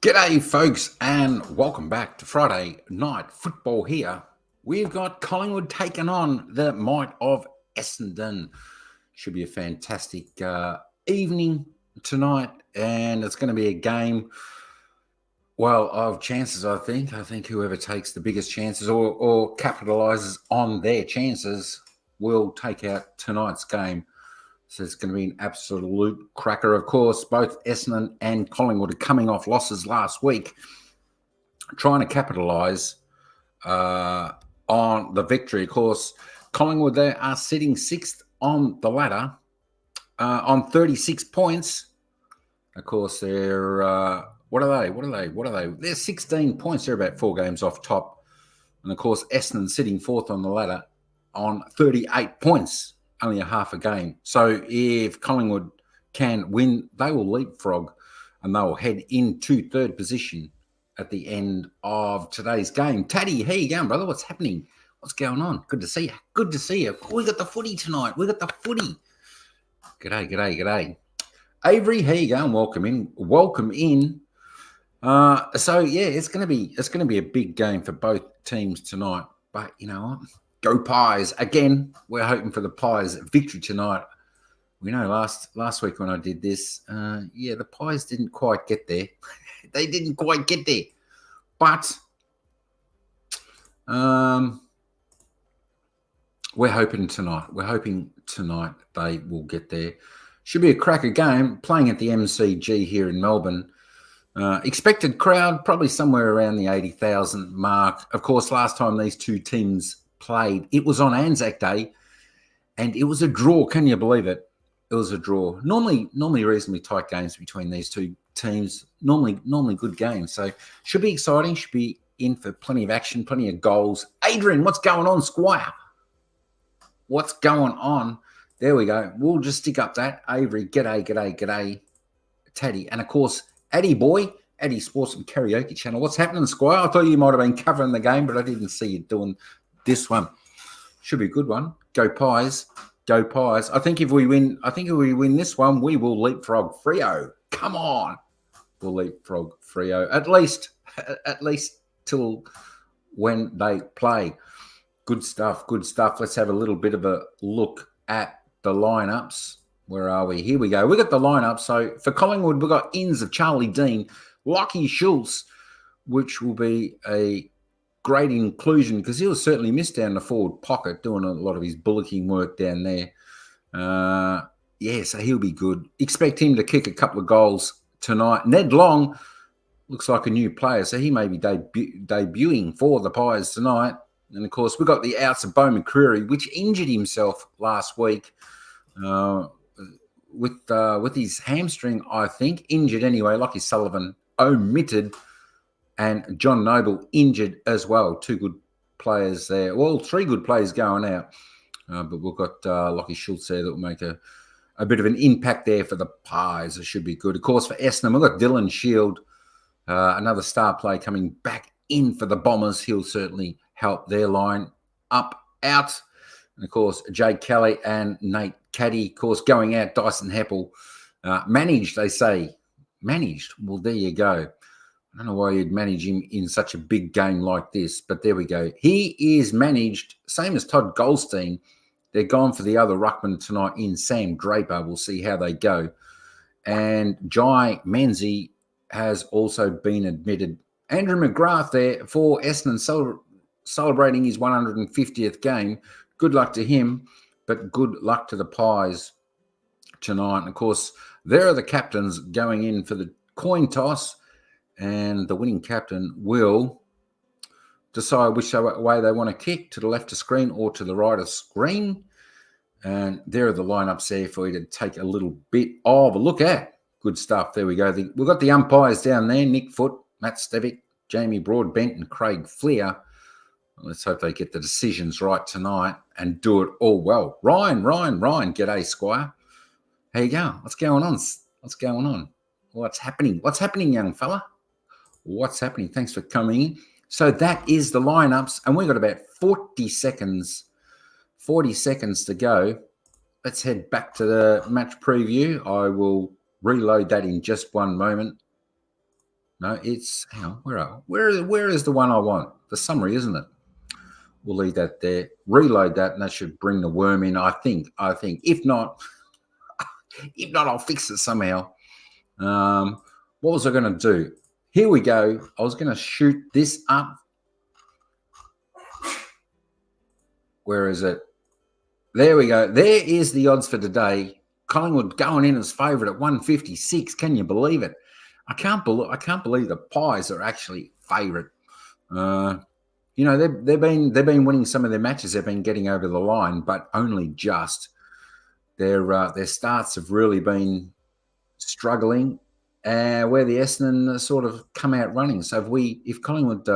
G'day, folks, and welcome back to Friday Night Football here. We've got Collingwood taking on the might of Essendon. Should be a fantastic evening tonight, and it's going to be a game, well, of chances, I think. I think whoever takes the biggest chances or capitalises on their chances will take out tonight's game. So it's going to be an absolute cracker. Of course, both Essendon and Collingwood are coming off losses last week, trying to capitalise on the victory. Of course, Collingwood, they are sitting sixth on the ladder on 36 points. Of course, they're, what are they? They're 16 points. They're about 4 games off top. And, of course, Essendon sitting fourth on the ladder on 38 points. Only a half a game. So if Collingwood can win, they will leapfrog and they will head into third position at the end of today's game. Taddy, how you going, brother? What's happening? What's going on? Good to see you. Good to see you. We got the footy tonight. We got the footy. G'day. Avery, how you going? Welcome in. So yeah, it's gonna be a big game for both teams tonight. But you know what? Go Pies. Again, we're hoping for the Pies victory tonight. We know last week when I did this, the Pies didn't quite get there. They didn't quite get there. But we're hoping tonight. We're hoping tonight they will get there. Should be a cracker game, playing at the MCG here in Melbourne. Expected crowd, probably somewhere around the 80,000 mark. Of course, last time these two teams played, it was on Anzac Day, and it was a draw. Can you believe it? It was a draw. Normally reasonably tight games between these two teams. Normally good games. So should be exciting. Should be in for plenty of action, plenty of goals. Adrian, what's going on, Squire? What's going on? There we go. We'll just stick up that. Avery, g'day, Taddy, and of course, Addy Sports and Karaoke Channel. What's happening, Squire? I thought you might have been covering the game, but I didn't see you doing this one. Should be a good one. Go Pies. I think if we win this one, we will leapfrog Freo. Come on. We'll leapfrog Freo. At least till when they play. Good stuff. Let's have a little bit of a look at the lineups. Where are we? Here we go. We got the lineup. So for Collingwood, we've got ins of Charlie Dean, Lockie Schultz, which will be a great inclusion because he'll certainly miss down the forward pocket, doing a lot of his bullocking work down there. So he'll be good. Expect him to kick a couple of goals tonight. Ned Long looks like a new player, so he may be debuting for the Pies tonight. And, of course, we've got the outs of Beau McCreary, which injured himself last week with his hamstring, I think. Injured anyway. Lockie Sullivan omitted. And John Noble injured as well. 2 good players there. Well, 3 good players going out. But we've got Lockie Schultz there that will make a bit of an impact there for the Pies. It should be good. Of course, for Essendon, we've got Dylan Shield, another star player coming back in for the Bombers. He'll certainly help their line out. And, of course, Jake Kelly and Nate Caddy, of course, going out. Dyson Heppel. Managed, they say. Managed. Well, there you go. I don't know why you'd manage him in such a big game like this, but there we go. He is managed, same as Todd Goldstein. They're gone for the other ruckman tonight in Sam Draper. We'll see how they go. And Jai Menzie has also been admitted. Andrew McGrath there for Essendon celebrating his 150th game. Good luck to him, but good luck to the Pies tonight. And, of course, there are the captains going in for the coin toss. And the winning captain will decide which way they want to kick, to the left of screen or to the right of screen. And there are the lineups there for you to take a little bit of a look at. Good stuff. There we go. We've got the umpires down there, Nick Foote, Matt Stevick, Jamie Broadbent and Craig Fleer. Let's hope they get the decisions right tonight and do it all well. Ryan, g'day, Squire. How you going? What's going on? What's happening, young fella? What's happening? Thanks for coming. So that is the lineups, and we've got about 40 seconds to go. Let's head back to the match preview. I will reload that in just one moment. No, it's hang on. Where is the one I want? The summary, isn't it? We'll leave that there. Reload that, and that should bring the worm in. I think. If not, I'll fix it somehow. What was I going to do? Here we go. I was going to shoot this up. Where is it? There we go. There is the odds for today. Collingwood going in as favourite at 156. Can you believe it? I can't believe the Pies are actually favourite. They've been winning some of their matches. They've been getting over the line, but only just. Their starts have really been struggling, where the Essendon sort of come out running. So if Collingwood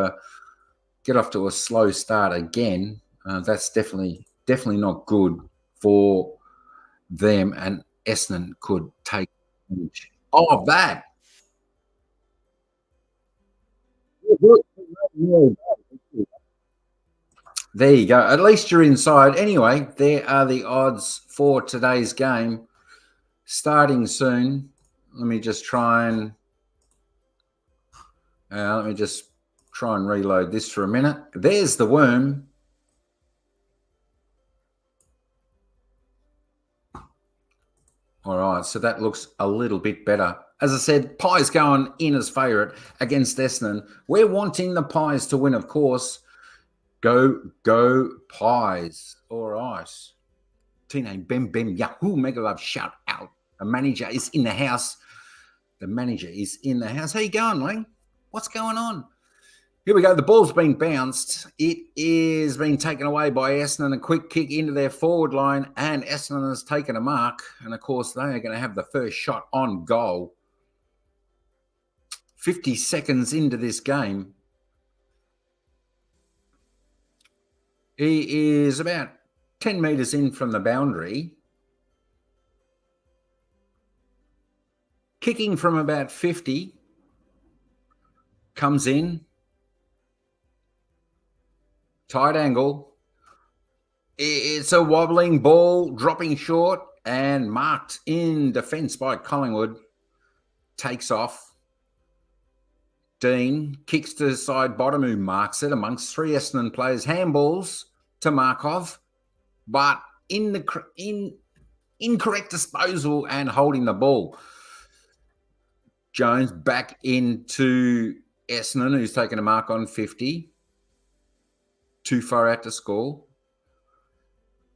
get off to a slow start again, that's definitely not good for them, and Essendon could take advantage of that. There you go. At least you're inside. Anyway, there are the odds for today's game. Starting soon. Let me just try and reload this for a minute. There's the worm. All right, so that looks a little bit better. As I said, Pies going in as favourite against Essendon. We're wanting the Pies to win, of course. Go Pies. All right. Tine Bem Yahoo Mega Love shout out. The manager is in the house. How you going, Lang? What's going on? Here we go. The ball's been bounced. It is being taken away by Essendon. A quick kick into their forward line, and Essendon has taken a mark. And, of course, they are going to have the first shot on goal. 50 seconds into this game. He is about 10 metres in from the boundary. Kicking from about 50. Comes in. Tight angle. It's a wobbling ball, dropping short and marked in defence by Collingwood. Takes off. Dean kicks to the side bottom, who marks it amongst three Essendon players. Handballs to Markov, but incorrect disposal and holding the ball. Jones back into Essendon, who's taken a mark on 50. Too far out to score.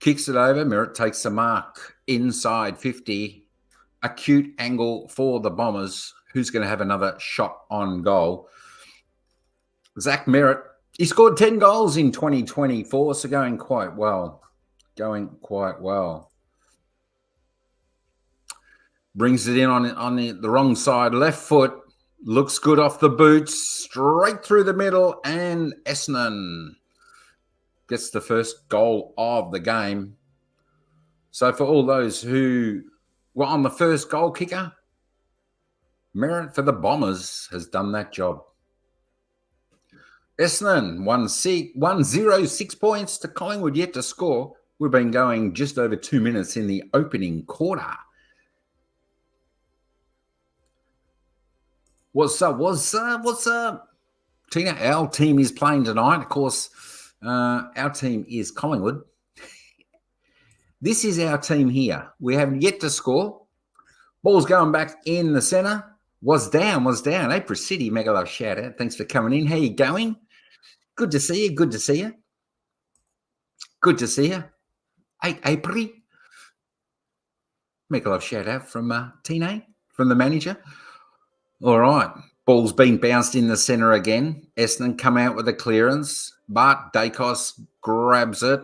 Kicks it over. Merritt takes a mark inside 50. Acute angle for the Bombers, who's going to have another shot on goal. Zach Merritt, he scored 10 goals in 2024, so going quite well. Brings it in on the wrong side. Left foot. Looks good off the boots. Straight through the middle. And Essendon gets the first goal of the game. So for all those who were on the first goal kicker, Merritt for the Bombers has done that job. Essendon 106 points to Collingwood yet to score. We've been going just over 2 minutes in the opening quarter. What's up? Tina, our team is playing tonight. Of course, our team is Collingwood. This is our team here. We haven't yet to score. Ball's going back in the centre. Was down. April City, mega love shout out. Thanks for coming in. How you going? Good to see you. Hey, April. Mega love shout out from Tina, from the manager. All right. Ball's been bounced in the centre again. Essendon come out with a clearance, but Dacos grabs it.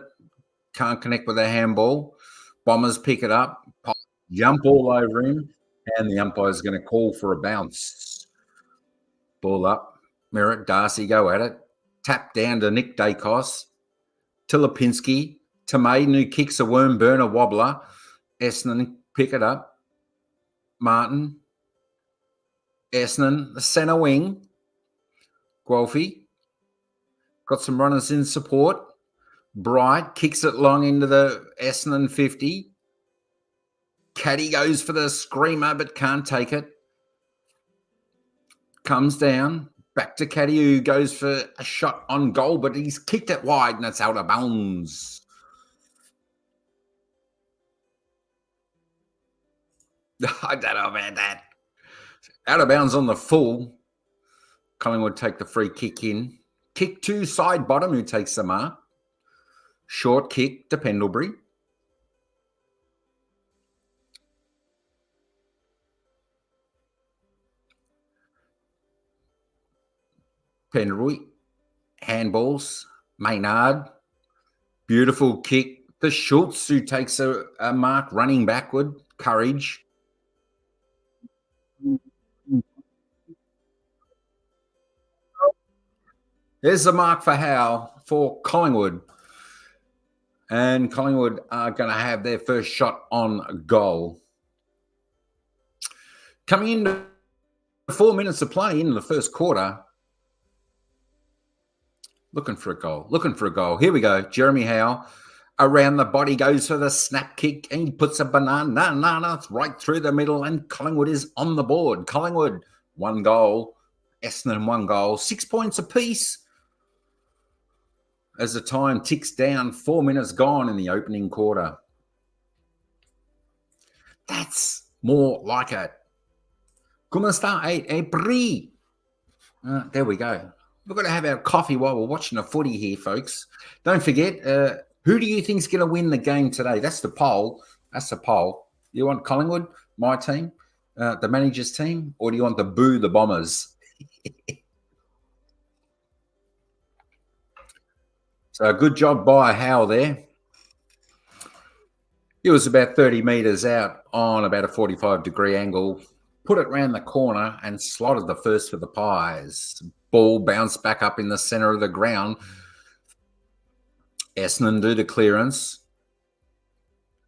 Can't connect with a handball. Bombers pick it up. Jump all over him. And the umpire's going to call for a bounce. Ball up. Merritt, Darcy go at it. Tap down to Nick Dacos. To Lipinski. To Maiden, who kicks a worm burner wobbler. Essendon pick it up. Martin. Essendon, the centre wing. Guelphy. Got some runners in support. Bright kicks it long into the Essendon 50. Caddy goes for the screamer but can't take it. Comes down. Back to Caddy, who goes for a shot on goal, but he's kicked it wide and it's out of bounds. I don't know about that. Out of bounds on the full. Collingwood take the free kick in. Kick to side bottom, who takes the mark. Short kick to Pendlebury. Pendlebury. Handballs. Maynard. Beautiful kick. The Schultz, who takes a mark running backward. Courage. There's the mark for Howe for Collingwood. And Collingwood are going to have their first shot on goal. Coming into 4 minutes of play in the first quarter. Looking for a goal. Here we go. Jeremy Howe around the body goes for the snap kick and he puts a banana right through the middle and Collingwood is on the board. Collingwood, 1 goal. Essendon, 1 goal. 6 points apiece. As the time ticks down, 4 minutes gone in the opening quarter. That's more like it. Come está, Brie. There we go. We've got to have our coffee while we're watching the footy here, folks. Don't forget, who do you think's going to win the game today? That's the poll. You want Collingwood, my team, the manager's team, or do you want the Boo the Bombers? So a good job by Howe there. He was about 30 metres out on about a 45-degree angle, put it round the corner and slotted the first for the Pies. Ball bounced back up in the centre of the ground. Essendon do the clearance.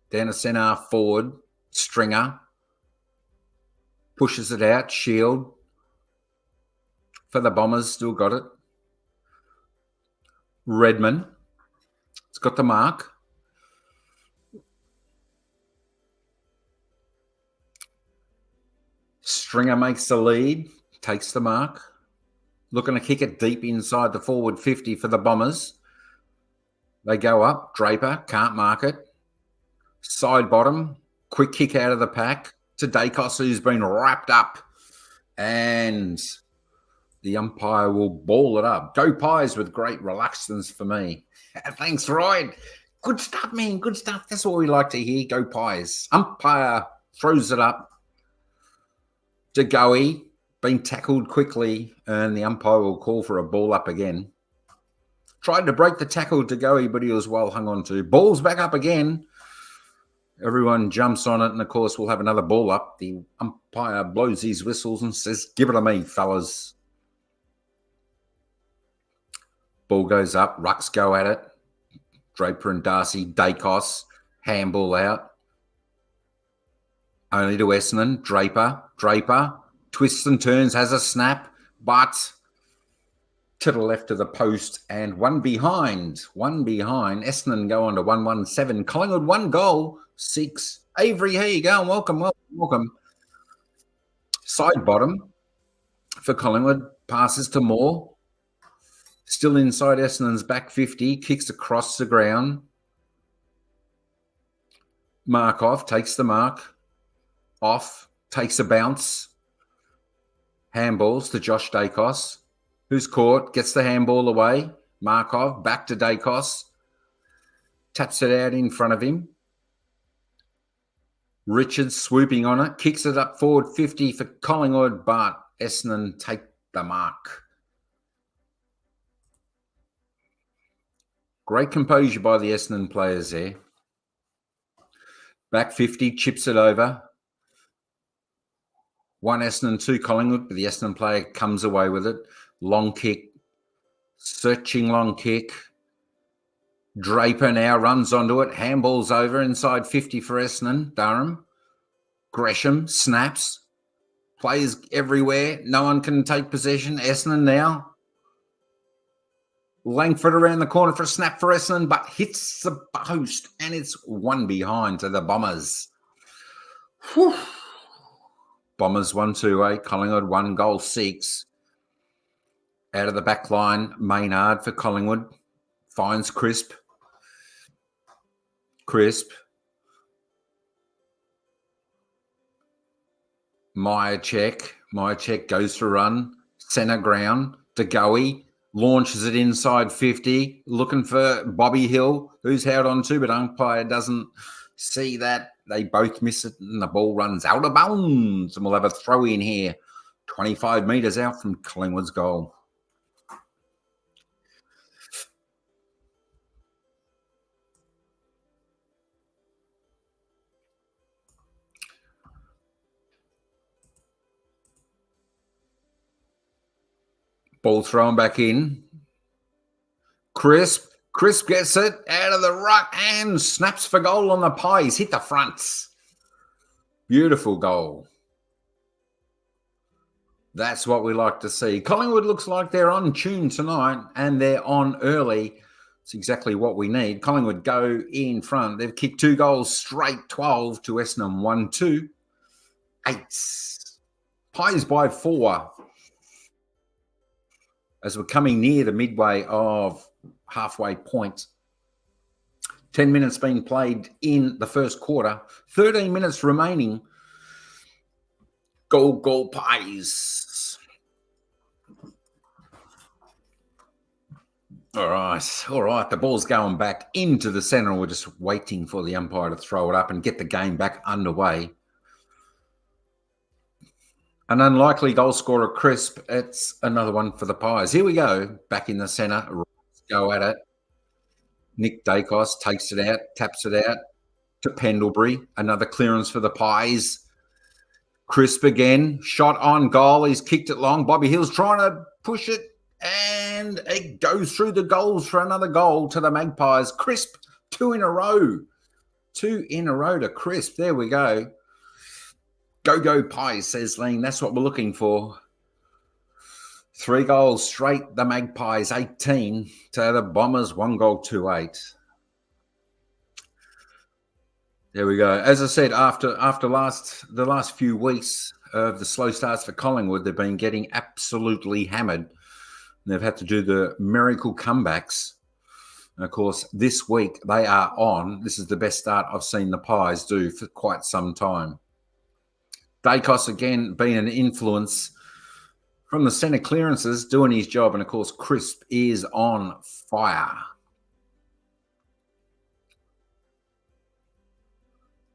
Down to centre forward. Stringer pushes it out. Shield for the Bombers. Still got it. Redman. It's got the mark. Stringer makes the lead. Takes the mark. Looking to kick it deep inside the forward 50 for the Bombers. They go up. Draper can't mark it. Side bottom. Quick kick out of the pack to Dacos, who's been wrapped up. And the umpire will ball it up. Go Pies with great reluctance for me. Thanks, Roy. Good stuff, man. Good stuff. That's what we like to hear. Go Pies. Umpire throws it up. De Goey being tackled quickly, and the umpire will call for a ball up again. Tried to break the tackle to Goey, but he was well hung on to. Ball's back up again. Everyone jumps on it, and of course, we'll have another ball up. The umpire blows his whistles and says, "Give it to me, fellas." Ball goes up. Rucks go at it. Draper and Darcy. Dacos. Handball out. Only to Essendon. Draper. Twists and turns. Has a snap. But to the left of the post. And one behind. Essendon go on to 1-1-7. Collingwood 1 goal. 6. Avery, how you going? Welcome. Side bottom for Collingwood. Passes to Moore. Still inside Essendon's back 50. Kicks across the ground. Markov takes the mark. Off. Takes a bounce. Handballs to Josh Dacos. Who's caught. Gets the handball away. Markov. Back to Dacos. Taps it out in front of him. Richards swooping on it. Kicks it up forward 50 for Collingwood, but Essendon take the mark. Great composure by the Essendon players there. Back 50, chips it over. 1 Essendon, 2 Collingwood, but the Essendon player comes away with it. Long kick. Searching long kick. Draper now runs onto it. Handballs over inside 50 for Essendon. Durham. Gresham snaps. Players everywhere. No one can take possession. Essendon now. Langford around the corner for a snap for Essendon, but hits the post, and it's 1 behind to the Bombers. Whew. Bombers 1-2-8. Collingwood 1 goal 6. Out of the back line, Maynard for Collingwood. Finds Crisp. Myercheck goes for run. Centre ground. DeGoey launches it inside 50. Looking for Bobby Hill, who's held on to, but umpire doesn't see that. They both miss it, and the ball runs out of bounds. And we'll have a throw in here. 25 metres out from Collingwood's goal. Ball thrown back in. Crisp gets it out of the ruck and snaps for goal on the pies. Hit the fronts. Beautiful goal. That's what we like to see. Collingwood looks like they're on tune tonight, and they're on early. It's exactly what we need. Collingwood go in front. They've kicked 2 goals straight, 12 to Essendon 1-2. 8. Pies by 4. As we're coming near the midway of halfway point. 10 minutes being played in the first quarter. 13 minutes remaining. Goal, Pies. All right. The ball's going back into the centre. We're just waiting for the umpire to throw it up and get the game back underway. An unlikely goal scorer, Crisp. It's another one for the Pies. Here we go. Back in the centre. Go at it. Nick Dacos takes it out, taps it out to Pendlebury. Another clearance for the Pies. Crisp again. Shot on goal. He's kicked it long. Bobby Hill's trying to push it, and it goes through the goals for another goal to the Magpies. Crisp, 2 in a row. 2 in a row to Crisp. There we go. Go Pies, says Lean. That's what we're looking for. 3 goals straight. The Magpies 18 to the Bombers 1 goal 2-8. There we go. As I said, after the last few weeks of the slow starts for Collingwood, they've been getting absolutely hammered. They've had to do the miracle comebacks. And of course, this week they are on. This is the best start I've seen the Pies do for quite some time. Dacos again being an influence from the centre clearances, doing his job. And, of course, Crisp is on fire.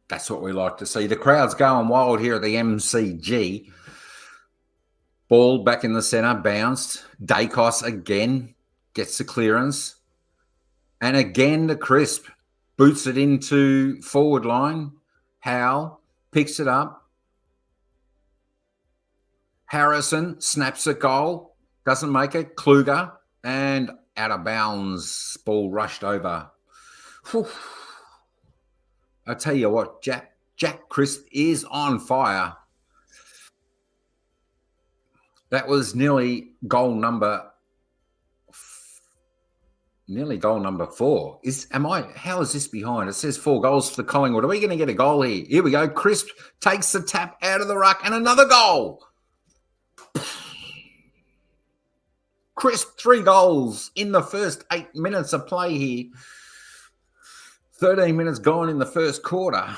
That's what we like to see. The crowd's going wild here at the MCG. Ball back in the centre, bounced. Dacos again gets the clearance. And again to Crisp. Boots it into forward line. Howell picks it up. Harrison snaps a goal, doesn't make it. Kluger, and out of bounds. Ball rushed over. Whew. I tell you what, Jack Crisp is on fire. That was nearly goal number 4. How is this behind? It says 4 goals for Collingwood. Are we going to get a goal here? Here we go. Crisp takes the tap out of the ruck and another goal. Crisp, 3 goals in the first 8 minutes of play here. 13 minutes gone in the first quarter.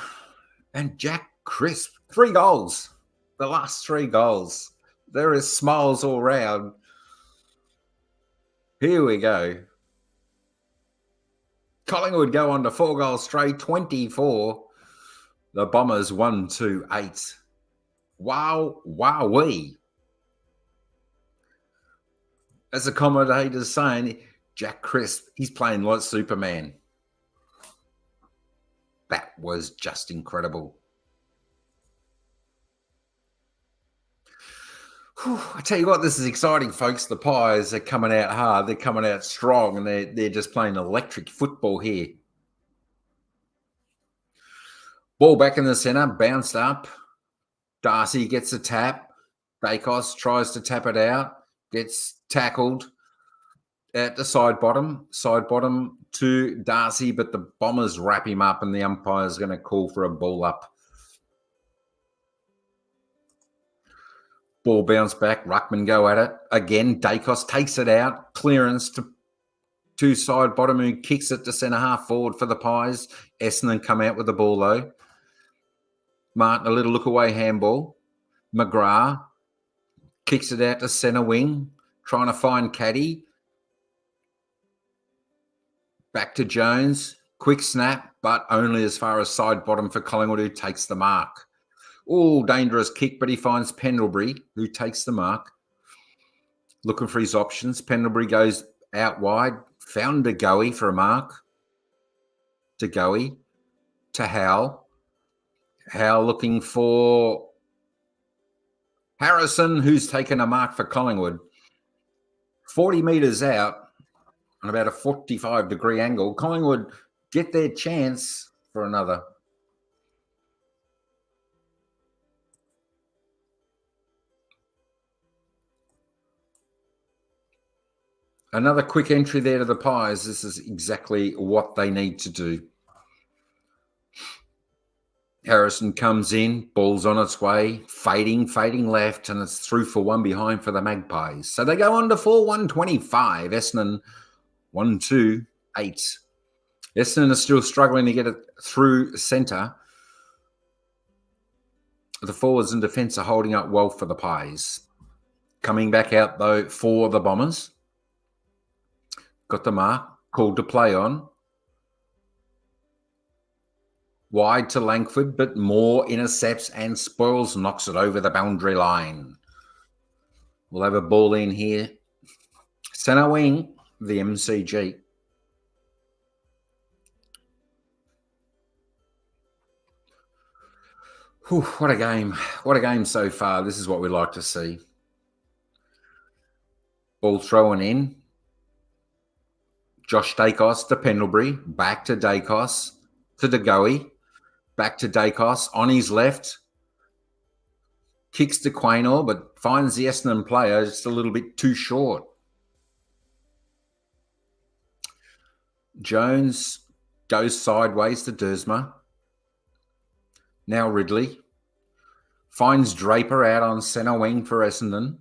And Jack Crisp, 3 goals. The last 3 goals. There is smiles all round. Here we go. Collingwood go on to 4 goals straight, 24. The Bombers 1-2-8. Wowee. As the commentator's saying, Jack Crisp, he's playing like Superman. That was just incredible. Whew, I tell you what, this is exciting, folks. The Pies are coming out hard. They're coming out strong, and they're just playing electric football here. Ball back in the centre, bounced up. Darcy gets a tap. Dacos tries to tap it out. Gets tackled at the side bottom to Darcy, but the Bombers wrap him up and the umpire's going to call for a ball up. Ball bounced back. Ruckman go at it. Again, Dacos takes it out. Clearance to side bottom, who kicks it to centre half forward for the Pies. Essendon come out with the ball, though. Martin, a little look away handball. McGrath kicks it out to centre wing, trying to find Caddy. Back to Jones. Quick snap, but only as far as side bottom for Collingwood, who takes the mark. Oh, dangerous kick, but he finds Pendlebury, who takes the mark. Looking for his options. Pendlebury goes out wide. Found DeGoey for a mark. DeGoey to Howell. Howell looking for Harrison, who's taken a mark for Collingwood. 40 metres out on about a 45-degree angle. Collingwood get their chance for another. Another quick entry there to the Pies. This is exactly what they need to do. Harrison comes in, ball's on its way, fading left, and it's through for one behind for the Magpies. So they go on to 4-1-25. Essendon 1-2-8. Essendon are still struggling to get it through centre. The forwards and defence are holding up well for the Pies. Coming back out, though, for the Bombers. Got the mark, called to play on. Wide to Langford, but Moore intercepts and spoils, knocks it over the boundary line. We'll have a ball in here. Centre wing, the MCG. Whew, what a game. What a game so far. This is what we like to see. Ball thrown in. Josh Dacos to Pendlebury. Back to Dacos. To DeGoey. Back to Dacos on his left. Kicks to Quaynor, but finds the Essendon player just a little bit too short. Jones goes sideways to Dersma. Now Ridley. Finds Draper out on centre wing for Essendon.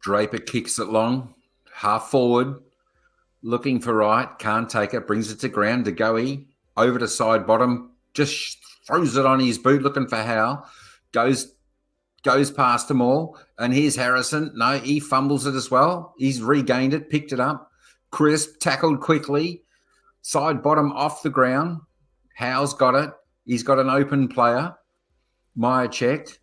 Draper kicks it long. Half forward. Looking for right, can't take it, brings it to ground. DeGoey over to side bottom, just throws it on his boot, looking for Howe. Goes past them all, and here's Harrison. No, he fumbles it as well. He's regained it, picked it up. Crisp, tackled quickly. Side bottom off the ground. Howe's got it. He's got an open player. Myercheck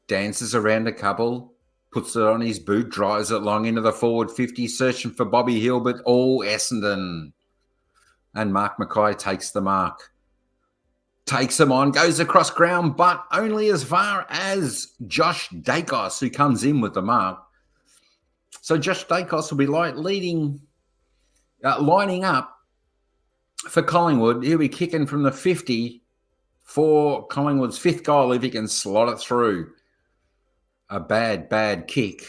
dances around a couple. Puts it on his boot, drives it long into the forward 50, searching for Bobby Hill, but all Essendon. And Mark Mackay takes the mark. Takes him on, goes across ground, but only as far as Josh Dacos, who comes in with the mark. So Josh Dacos will be lining up for Collingwood. He'll be kicking from the 50 for Collingwood's fifth goal if he can slot it through. A bad kick.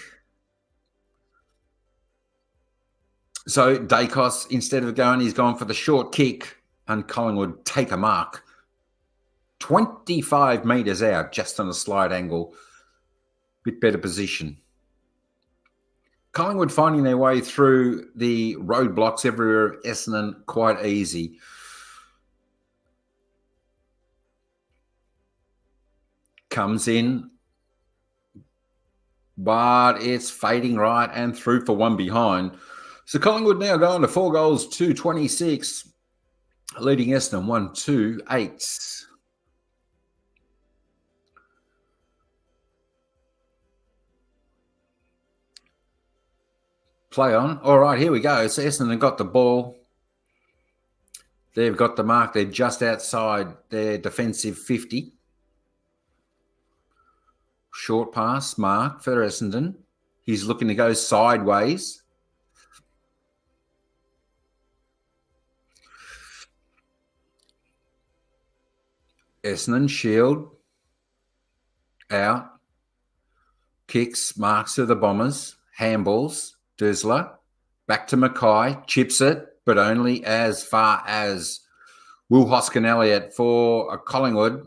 So Dacos, instead of going, he's gone for the short kick, and Collingwood take a mark. 25 metres out, just on a slight angle. Bit better position. Collingwood finding their way through the roadblocks everywhere, Essendon quite easy. Comes in. But it's fading right and through for one behind. So Collingwood now going to 4-26, leading Essendon 1-2-8. Play on. All right, here we go. So Essendon got the ball. They've got the mark. They're just outside their defensive 50. Short pass, mark for Essendon. He's looking to go sideways. Essendon, Shield. Out. Kicks, marks to the Bombers. Handballs, Dusler. Back to Mackay. Chips it, but only as far as Will Hoskin-Elliott for Collingwood.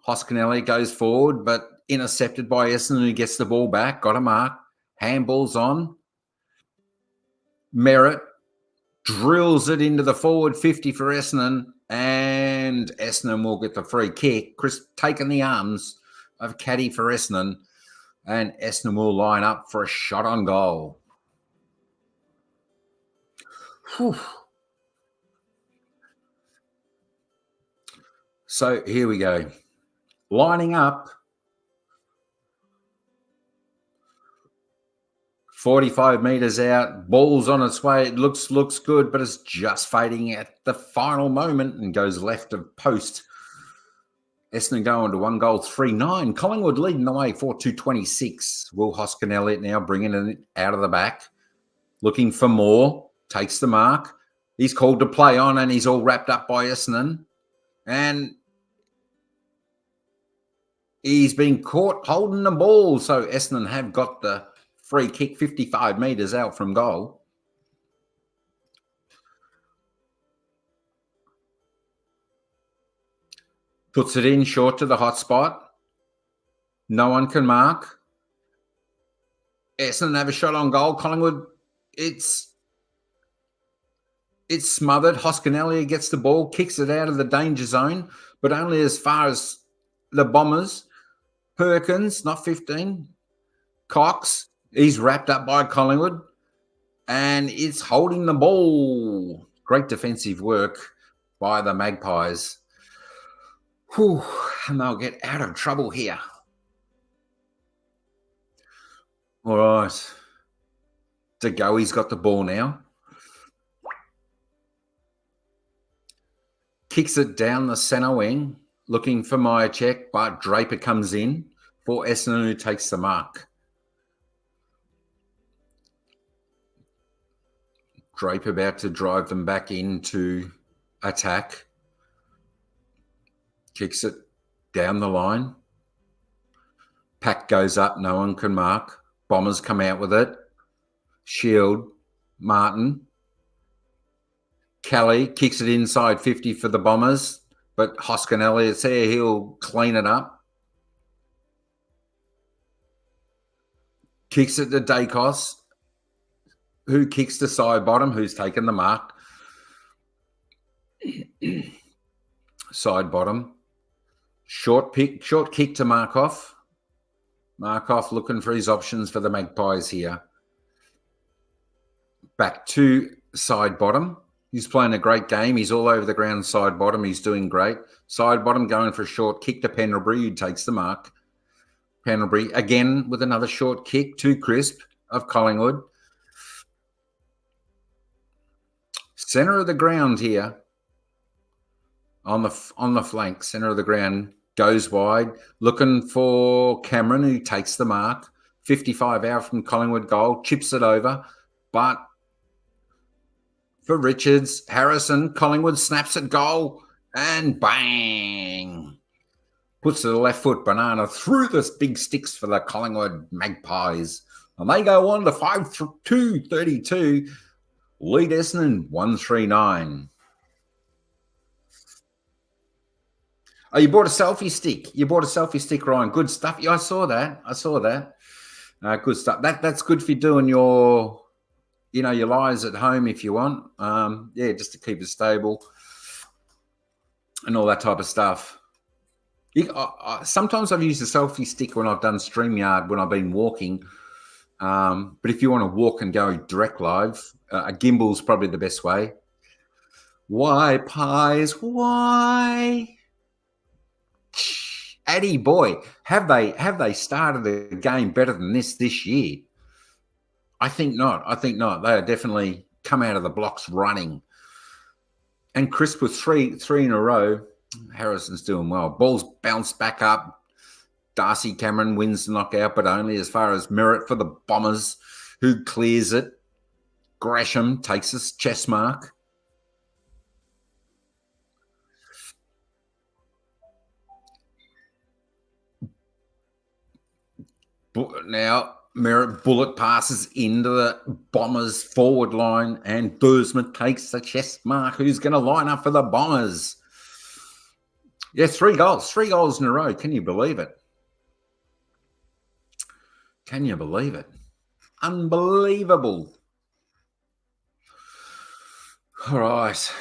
Hoskin-Elliott goes forward, but intercepted by Essendon, who gets the ball back. Got a mark. Handball's on. Merritt drills it into the forward 50 for Essendon, and Essendon will get the free kick. Chris taking the arms of Caddy for Essendon, and Essendon will line up for a shot on goal. Whew. So here we go. Lining up. 45 metres out, ball's on its way. It looks good, but it's just fading at the final moment and goes left of post. Essendon going to 1-3-9. Collingwood leading the way 4-2-26. Will Hoskin-Elliott now bringing it out of the back, looking for more, takes the mark. He's called to play on, and he's all wrapped up by Essendon. And he's been caught holding the ball. So Essendon have got the free kick 55 metres out from goal. Puts it in short to the hot spot. No one can mark. Essendon have a shot on goal. Collingwood, it's smothered. Hoskin-Elliott gets the ball, kicks it out of the danger zone, but only as far as the Bombers. Perkins, not 15. Cox, he's wrapped up by Collingwood, and it's holding the ball. Great defensive work by the Magpies. Whew, and they'll get out of trouble here. All right. De Goey's got the ball now. Kicks it down the centre wing, looking for Myercheck, but Draper comes in for Essendon, who takes the mark. Draper about to drive them back into attack. Kicks it down the line. Pack goes up. No one can mark. Bombers come out with it. Shield. Martin. Kelly kicks it inside 50 for the Bombers, but Hoskin-Elliott's there. He'll clean it up. Kicks it to Dacos, who kicks the side bottom, who's taken the mark. Side bottom. Short kick to Markov. Markov looking for his options for the Magpies here. Back to side bottom. He's playing a great game. He's all over the ground side bottom. He's doing great. Side bottom going for a short kick to Pendlebury, who takes the mark. Pendlebury again with another short kick to Crisp of Collingwood. Centre of the ground here. On the flank, centre of the ground, goes wide, looking for Cameron, who takes the mark. 55 out from Collingwood goal, chips it over, but for Richards, Harrison, Collingwood snaps at goal, and bang! Puts the left foot banana through the big sticks for the Collingwood Magpies. And they go on to 5-2-32, lead Essendon 1-3-9. Oh, you bought a selfie stick. Ryan. Good stuff. Yeah, I saw that. Good stuff. That's good for you doing your lives at home if you want. Just to keep it stable and all that type of stuff. Sometimes I've used a selfie stick when I've done StreamYard when I've been walking. But if you want to walk and go direct live, a gimbal's probably the best way. Why, Pies? Why? Addy boy, have they started the game better than this year? I think not. They are definitely come out of the blocks running. And Crisp with three in a row. Harrison's doing well. Ball's bounced back up. Darcy Cameron wins the knockout, but only as far as Merritt for the Bombers, who clears it. Gresham takes his chest mark. Now, Merritt bullet passes into the Bombers forward line, and Dursman takes the chest mark. Who's going to line up for the Bombers? Yeah, 3 goals in a row. Can you believe it? Can you believe it? Unbelievable. All right.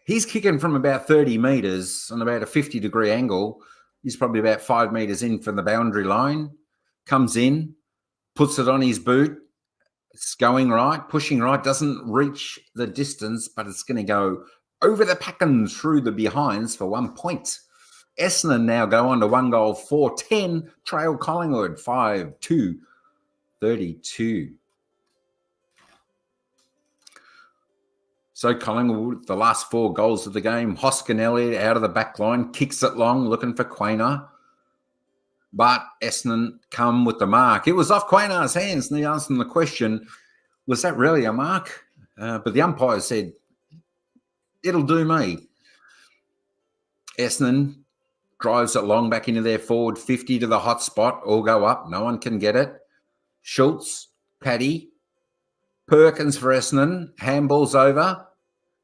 He's kicking from about 30 metres on about a 50-degree angle. He's probably about 5 metres in from the boundary line. Comes in, puts it on his boot. It's going right, pushing right. Doesn't reach the distance, but it's going to go over the pack and through the behinds for 1 point. Essendon now go on to 1 goal, 4-10. Trail Collingwood, 5-2, 32. So Collingwood, the last 4 goals of the game, Hoskinelli out of the back line, kicks it long, looking for Quaynor. But Essendon come with the mark. It was off Quaynor's hands, and he asked him the question, was that really a mark? But the umpire said, it'll do me. Essendon drives it long back into their forward 50 to the hot spot. All go up. No one can get it. Schultz, Paddy, Perkins for Essendon. Handball's over.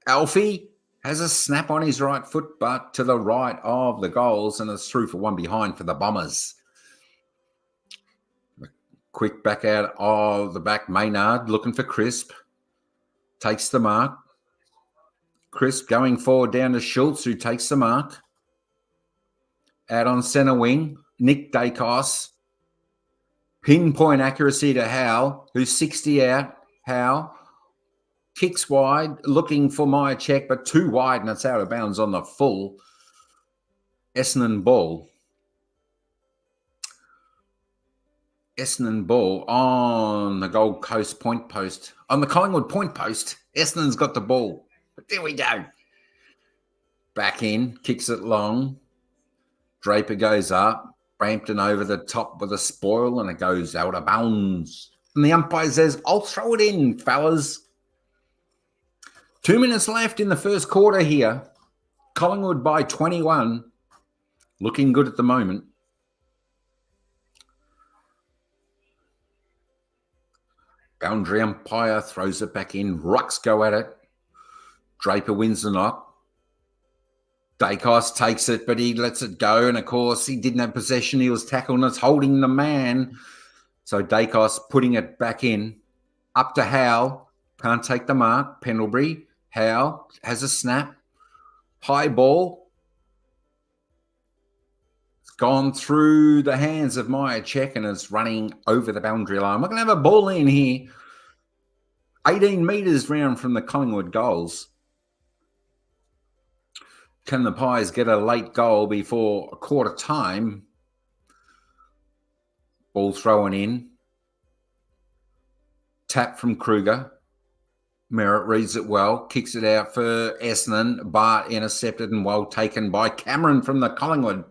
Alfie has a snap on his right foot, but to the right of the goals, and it's through for 1 behind for the Bombers. Quick back out of the back. Maynard looking for Crisp. Takes the mark. Crisp going forward down to Schultz, who takes the mark. Out on centre wing, Nick Dacos. Pinpoint accuracy to Howe, who's 60 out. Howe kicks wide, looking for Meyer check, but too wide, and it's out of bounds on the full. Essendon ball. Essendon ball on the Gold Coast point post. On the Collingwood point post, Essendon's got the ball. But there we go. Back in, kicks it long. Draper goes up. Brampton over the top with a spoil, and it goes out of bounds. And the umpire says, I'll throw it in, fellas. 2 minutes left in the first quarter here. Collingwood by 21. Looking good at the moment. Boundary umpire throws it back in. Rucks go at it. Draper wins the knock. Dacos takes it, but he lets it go. And, of course, he didn't have possession. He was tackled, and it's holding the man. So Dacos putting it back in. Up to Howe. Can't take the mark. Pendlebury. Howe has a snap. High ball. It's gone through the hands of Meyer Check, and it's running over the boundary line. We're going to have a ball in here. 18 metres round from the Collingwood goals. Can the Pies get a late goal before a quarter time? Ball thrown in. Tap from Kruger. Merritt reads it well, kicks it out for Essendon, but intercepted and well taken by Cameron from the Collingwood,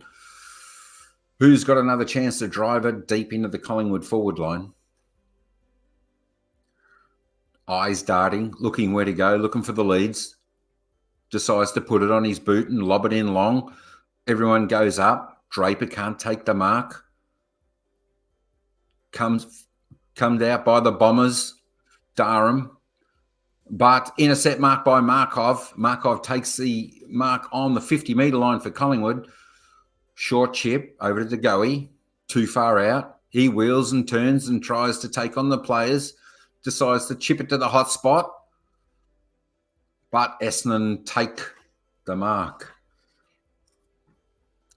who's got another chance to drive it deep into the Collingwood forward line. Eyes darting, looking where to go, looking for the leads. Decides to put it on his boot and lob it in long. Everyone goes up. Draper can't take the mark. Comes out by the Bombers. Durham. But intercept mark by Markov. Markov takes the mark on the 50-metre line for Collingwood. Short chip over to Goey. Too far out. He wheels and turns and tries to take on the players. Decides to chip it to the hot spot. But Essendon take the mark.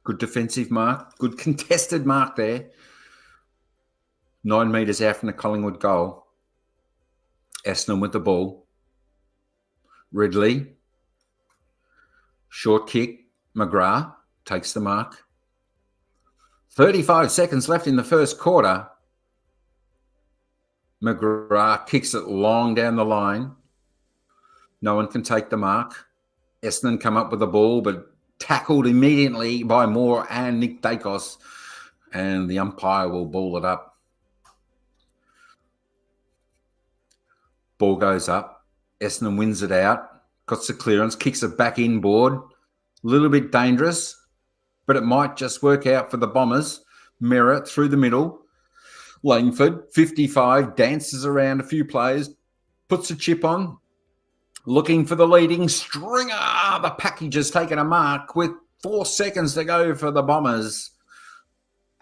Good defensive mark. Good contested mark there. 9 metres out from the Collingwood goal. Essendon with the ball. Ridley. Short kick. McGrath takes the mark. 35 seconds left in the first quarter. McGrath kicks it long down the line. No one can take the mark. Essendon come up with the ball, but tackled immediately by Moore and Nick Dacos. And the umpire will ball it up. Ball goes up. Essendon wins it out. Got the clearance. Kicks it back inboard. A little bit dangerous, but it might just work out for the Bombers. Merritt through the middle. Langford, 55, dances around a few players, puts a chip on, looking for the leading Stringer. The package has taken a mark with 4 seconds to go for the Bombers.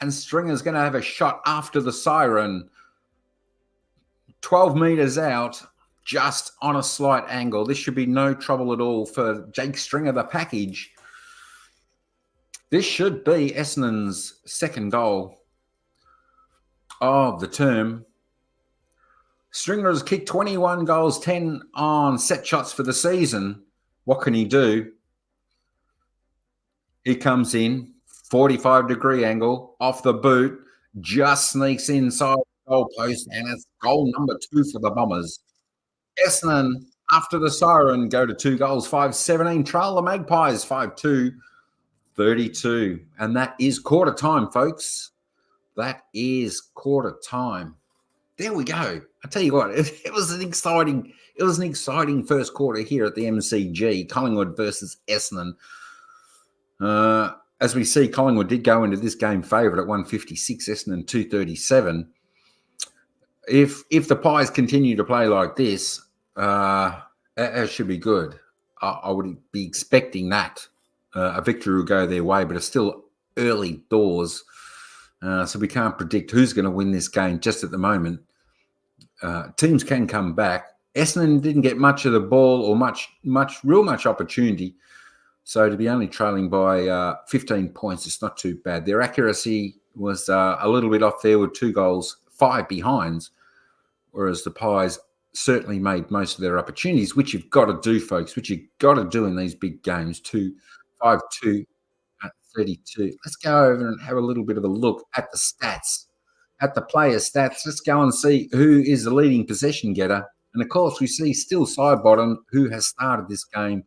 And Stringer's going to have a shot after the siren. 12 metres out, just on a slight angle. This should be no trouble at all for Jake Stringer, the package. This should be Essendon's second goal of the term. Stringer has kicked 21 goals, 10 on set shots for the season. What can he do? He comes in, 45-degree angle, off the boot, just sneaks inside the goal post, and it's goal number 2 for the Bombers. Essendon, after the siren, go to 2 goals, 5-17. Trail the Magpies, 5-2, 32. And that is quarter time, folks. That is quarter time. There we go. I tell you what, it was an exciting first quarter here at the MCG, Collingwood versus Essendon. As we see, Collingwood did go into this game favourite at 156, Essendon 237. If the Pies continue to play like this, it should be good. I would be expecting that. A victory will go their way, but it's still early doors. So we can't predict who's going to win this game just at the moment. Teams can come back. Essendon didn't get much of the ball or much opportunity. So to be only trailing by 15 points, it's not too bad. Their accuracy was a little bit off there with 2 goals, 5 behinds, whereas the Pies certainly made most of their opportunities, which you've got to do, folks, which you've got to do in these big games. 5-2 at 32. Let's go over and have a little bit of a look at the stats, at the player stats. Let's go and see who is the leading possession getter. And, of course, we see still Sidebottom, who has started this game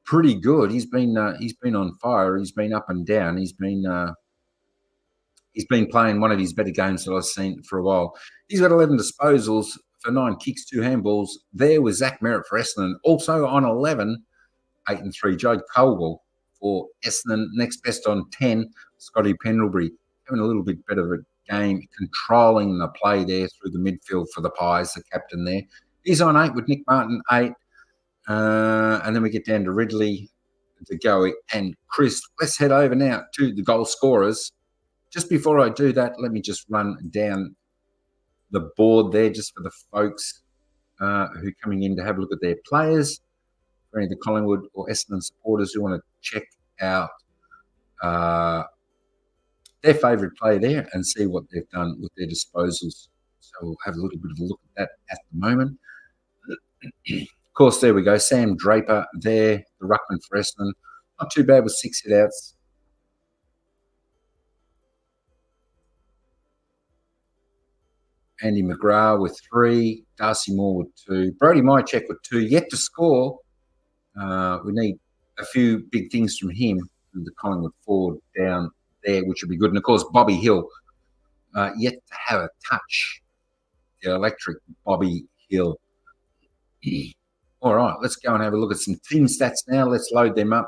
pretty good. He's been on fire. He's been up and down. He's been playing one of his better games that I've seen for a while. He's got 11 disposals for 9 kicks, 2 handballs. There was Zach Merritt for Essendon. Also on 11, 8 and 3, Joe Colwell for Essendon. Next best on 10, Scotty Pendlebury. Having a little bit better of a game, controlling the play there through the midfield for the Pies, the captain there. He's on 8 with Nick Martin, 8. And then we get down to Ridley, DeGoey, and Chris. Let's head over now to the goal scorers. Just before I do that, let me just run down the board there just for the folks who are coming in to have a look at their players. For any of the Collingwood or Essendon supporters who want to check out their favourite player there and see what they've done with their disposals. So we'll have a little bit of a look at that at the moment. Of course, there we go. Sam Draper there, the ruckman for Essendon. Not too bad with 6 hit-outs. Andy McGrath with 3. Darcy Moore with 2. Brody Mychek with 2. Yet to score. We need a few big things from him, from the Collingwood forward down there, which would be good. And, of course, Bobby Hill, yet to have a touch. The electric Bobby Hill. All right, let's go and have a look at some team stats now. Let's load them up.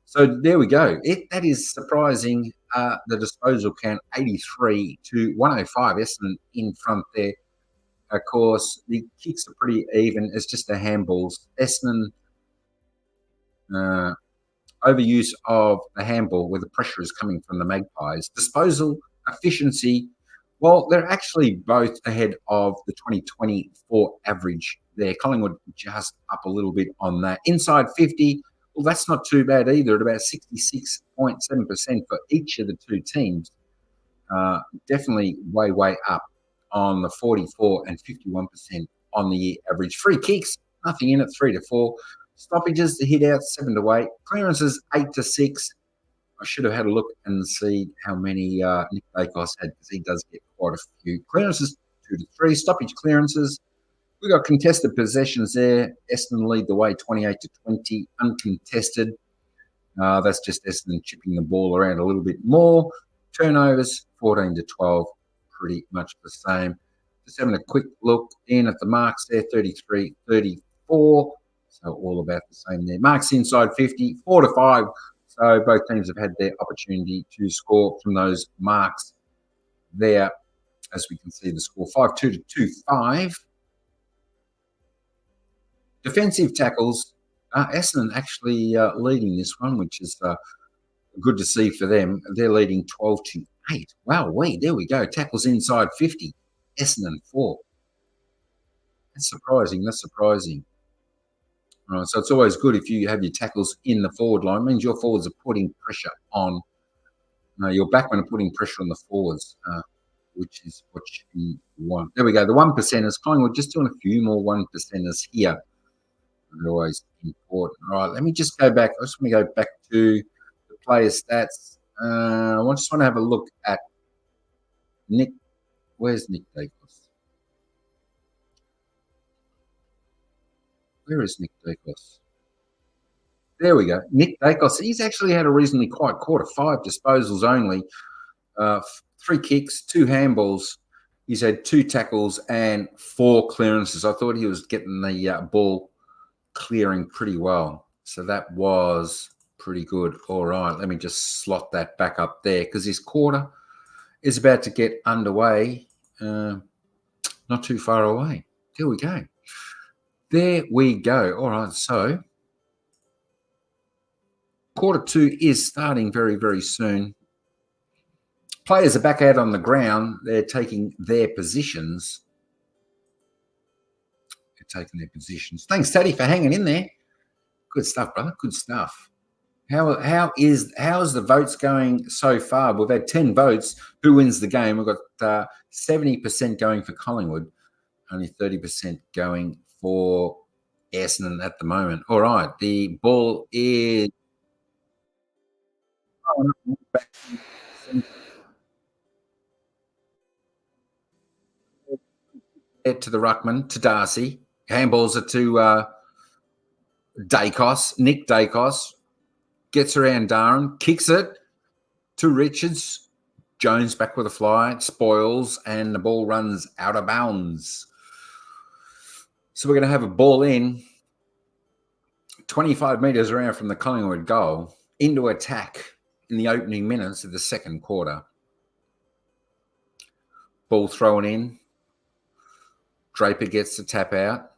So there we go. That is surprising. The disposal count, 83 to 105. Essendon in front there. Of course, the kicks are pretty even. It's just the handballs. Essendon overuse of the handball where the pressure is coming from the Magpies. Disposal efficiency, well, they're actually both ahead of the 2024 average there. Collingwood just up a little bit on that. Inside 50, well, that's not too bad either at about 66.7% for each of the two teams. Definitely way up on the 44 and 51% on the year average. Free kicks, nothing in it, 3 to 4. Stoppages, the hit out, 7 to 8. Clearances, 8 to 6. I should have had a look and see how many Nick Dacos had, because he does get quite a few. Clearances, 2 to 3. Stoppage clearances. We've got contested possessions there. Essendon lead the way, 28 to 20. Uncontested. That's just Essendon chipping the ball around a little bit more. Turnovers, 14 to 12. Pretty much the same. Just having a quick look in at the marks there, 33, 34. So all about the same there. Marks inside 50, 4 to 5. So both teams have had their opportunity to score from those marks there. as we can see the score 5-2 to 2-5. Defensive tackles, Essendon actually leading this one, which is good to see for them. They're leading 12-8. Wow, there we go. Tackles inside 50. Essendon 4. That's surprising. Right, so it's always good if you have your tackles in the forward line. It means your forwards are putting pressure on. Your backmen are putting pressure on the forwards, which is what you want. There we go. The 1%ers. Collingwood just doing a few more 1%ers here. They're always important. All right, let me just go back. I just want to go back to the player stats. I just want to have a look at Nick. Where's Nick Dacos? Where is Nick Dacos? There we go. Nick Dacos. He's actually had a reasonably quiet quarter. 5 disposals only, 3 kicks, 2 handballs. He's had 2 tackles and 4 clearances. I thought he was getting the ball clearing pretty well. So that was pretty good. All right, let me just slot that back up there because this quarter is about to get underway. Not too far away. There we go. There we go. All right, so quarter 2 is starting very, very soon. Players are back out on the ground. They're taking their positions. Thanks, Teddy, for hanging in there. Good stuff, brother. Good stuff. How is the votes going so far? We've had 10 votes. Who wins the game? We've got 70% going for Collingwood, only 30% going for Essendon at the moment. All right, the ball is to the ruckman, to Darcy. Handballs are to Dacos. Nick Dacos gets around Durham, kicks it to Richards. Jones back with a fly, spoils, and the ball runs out of bounds. So we're going to have a ball in 25 metres around from the Collingwood goal into attack in the opening minutes of the second quarter. Ball thrown in. Draper gets the tap out.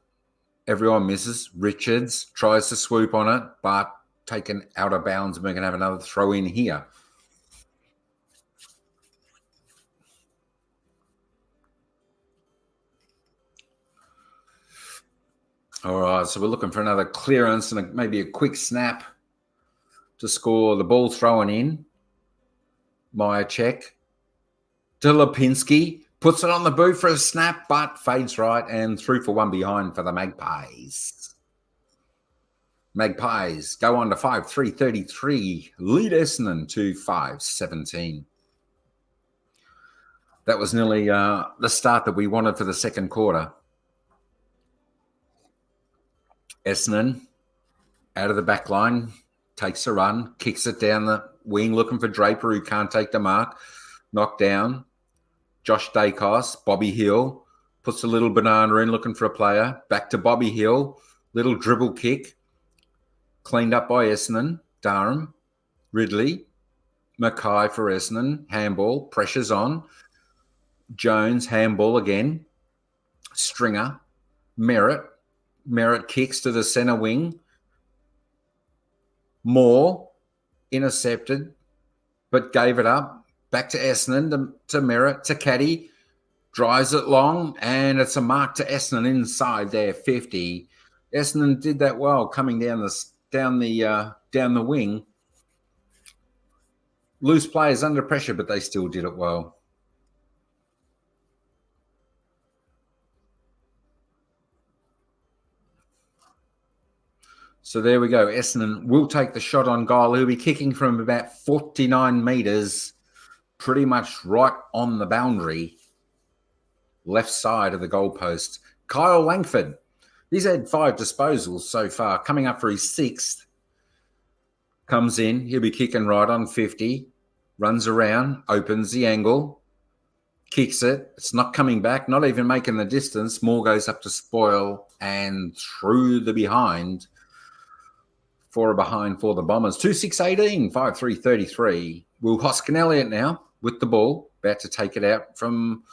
Everyone misses. Richards tries to swoop on it, but taken out of bounds. We're going to have another throw in here. All right, so we're looking for another clearance and maybe a quick snap to score. The ball thrown in. Myercheck to Lipinski. Puts it on the boot for a snap, but fades right and through for one behind for the Magpies. Magpies go on to 5-3-33. Lead Essendon to 5-17. That was nearly the start that we wanted for the second quarter. Essendon out of the back line, takes a run, kicks it down the wing, looking for Draper, who can't take the mark. Knocked down. Josh Dacos, Bobby Hill, puts a little banana in, looking for a player. Back to Bobby Hill, little dribble kick. Cleaned up by Essendon. Durham, Ridley, Mackay for Essendon. Handball, pressure's on. Jones, handball again. Stringer, Merritt. Merritt kicks to the centre wing. Moore, intercepted, but gave it up. Back to Essendon, to Merritt, to Caddy. Drives it long, and it's a mark to Essendon inside their 50. Essendon did that well, coming down the wing. Loose players under pressure, but they still did it well. So there we go. Essendon will take the shot on goal. He'll be kicking from about 49 metres, pretty much right on the boundary, left side of the goalpost. Kyle Langford, he's had 5 disposals so far, coming up for his 6th. Comes in, he'll be kicking right on 50, runs around, opens the angle, kicks it. It's not coming back, not even making the distance. Moore goes up to spoil and through the behind. For a behind for the Bombers. 2-6-18, 5-3-33. Will Hoskin Elliott now with the ball, about to take it out from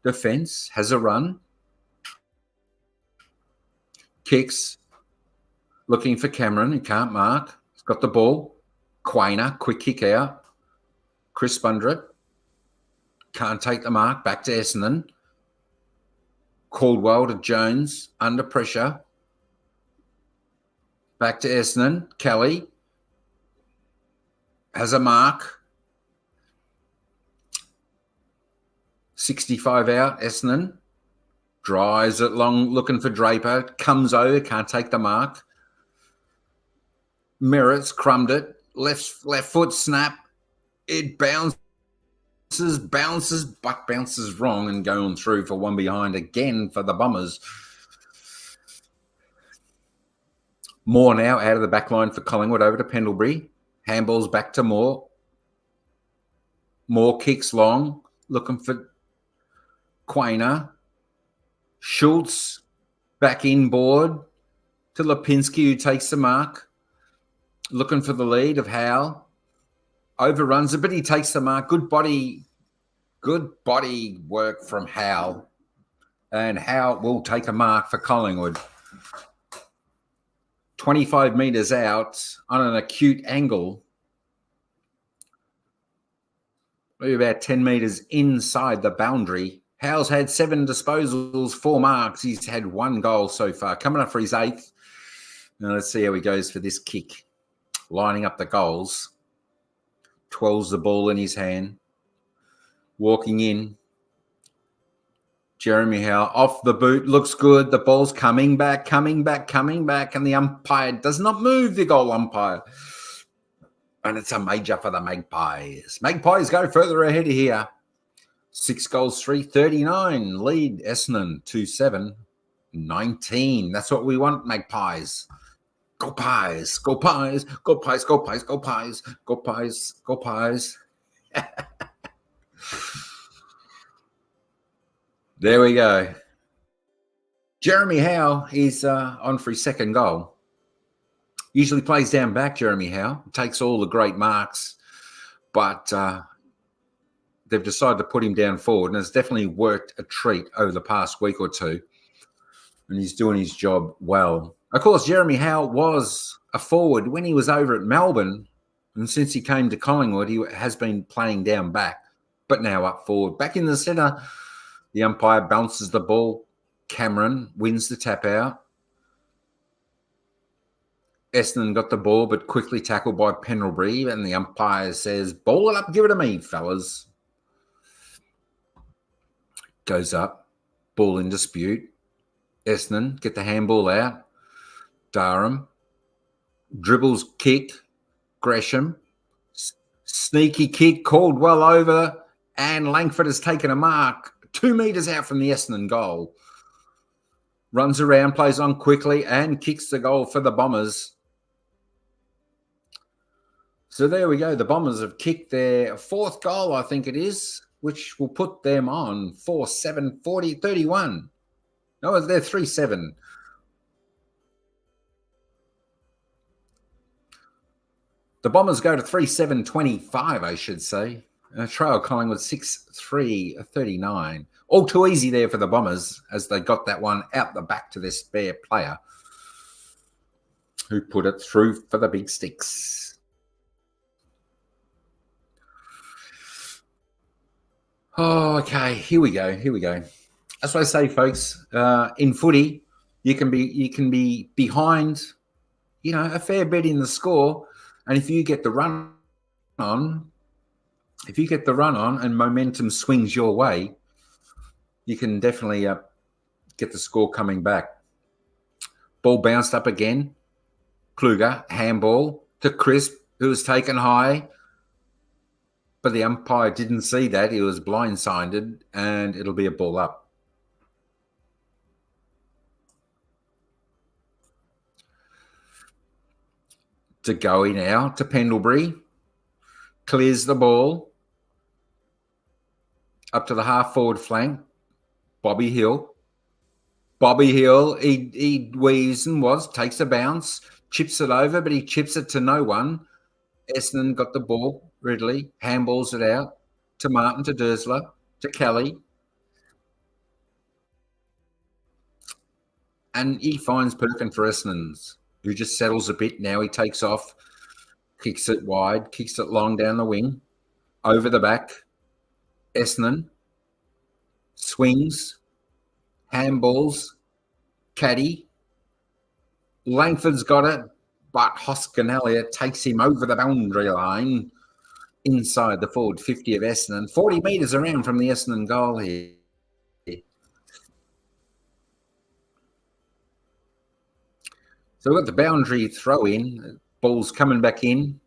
defence, has a run, kicks, looking for Cameron, he can't mark. He's got the ball. Quainer, quick kick out. Crisp under it. Can't take the mark. Back to Essendon. Caldwell to Jones, under pressure. Back to Essendon. Kelly has a mark. 65 out, Essendon. Drives it long, looking for Draper. Comes over, can't take the mark. Merritt's crumbed it. Left foot snap. It bounces, but bounces wrong and going through for one behind again for the Bombers. Moore now out of the back line for Collingwood over to Pendlebury. Handballs back to Moore. Moore kicks long, looking for Quainer. Schultz back inboard to Lipinski, who takes the mark. Looking for the lead of Howe. Overruns it, but he takes the mark. Good body work from Howe. And Howe will take a mark for Collingwood. 25 metres out on an acute angle. Maybe about 10 metres inside the boundary. Howe's had 7 disposals, 4 marks. He's had 1 goal so far. Coming up for his 8th. Now let's see how he goes for this kick. Lining up the goals. Twirls the ball in his hand. Walking in. Jeremy Howe off the boot. Looks good. The ball's coming back. And the umpire does not move, the goal umpire. And it's a major for the Magpies. Magpies go further ahead here. 6 goals, 3-39. Lead Essendon 2-7. 19. That's what we want, Magpies. Go Pies. Go Pies. Go Pies. Go Pies. Go Pies. Go Pies. Go Pies. There we go. Jeremy Howe is on for his 2nd goal. Usually plays down back, Jeremy Howe. Takes all the great marks. But they've decided to put him down forward, and it's definitely worked a treat over the past week or two. And he's doing his job well. Of course, Jeremy Howe was a forward when he was over at Melbourne. And since he came to Collingwood, he has been playing down back, but now up forward. Back in the centre, the umpire bounces the ball. Cameron wins the tap out. Essendon got the ball, but quickly tackled by Pendlebury. And the umpire says, ball it up, give it to me, fellas. Goes up. Ball in dispute. Essendon get the handball out. Durham. Dribbles kick. Gresham. Sneaky kick. Caldwell over. And Langford has taken a mark. 2 metres out from the Essendon goal. Runs around, plays on quickly, and kicks the goal for the Bombers. So there we go. The Bombers have kicked their 4th goal, I think it is, which will put them on 4-7, 40, 31. No, they're 3-7. The Bombers go to 3-7, 25, I should say. Trail Collingwood 6-3, 39. All too easy there for the Bombers as they got that one out the back to their spare player who put it through for the big sticks. Oh, okay, here we go. That's what I say, folks. In footy, you can be behind, a fair bit in the score, and if you get the run on and momentum swings your way, you can definitely get the score coming back. Ball bounced up again. Kluger, handball to Crisp, who was taken high. But the umpire didn't see that. He was blindsided, and it'll be a ball up. To Goey now, to Pendlebury. Clears the ball. Up to the half-forward flank. Bobby Hill. He weaves and takes a bounce, chips it over, but he chips it to no one. Essendon got the ball, Ridley, handballs it out to Martin, to Dersler, to Kelly. And he finds Perkin for Essendon's, who just settles a bit. Now he takes off, kicks it wide, kicks it long down the wing, over the back. Essendon swings, handballs, caddy. Langford's got it, but Hoskin Elliott takes him over the boundary line inside the forward 50 of Essendon. 40 metres around from the Essendon goal here. So we've got the boundary throw in. Ball's coming back in.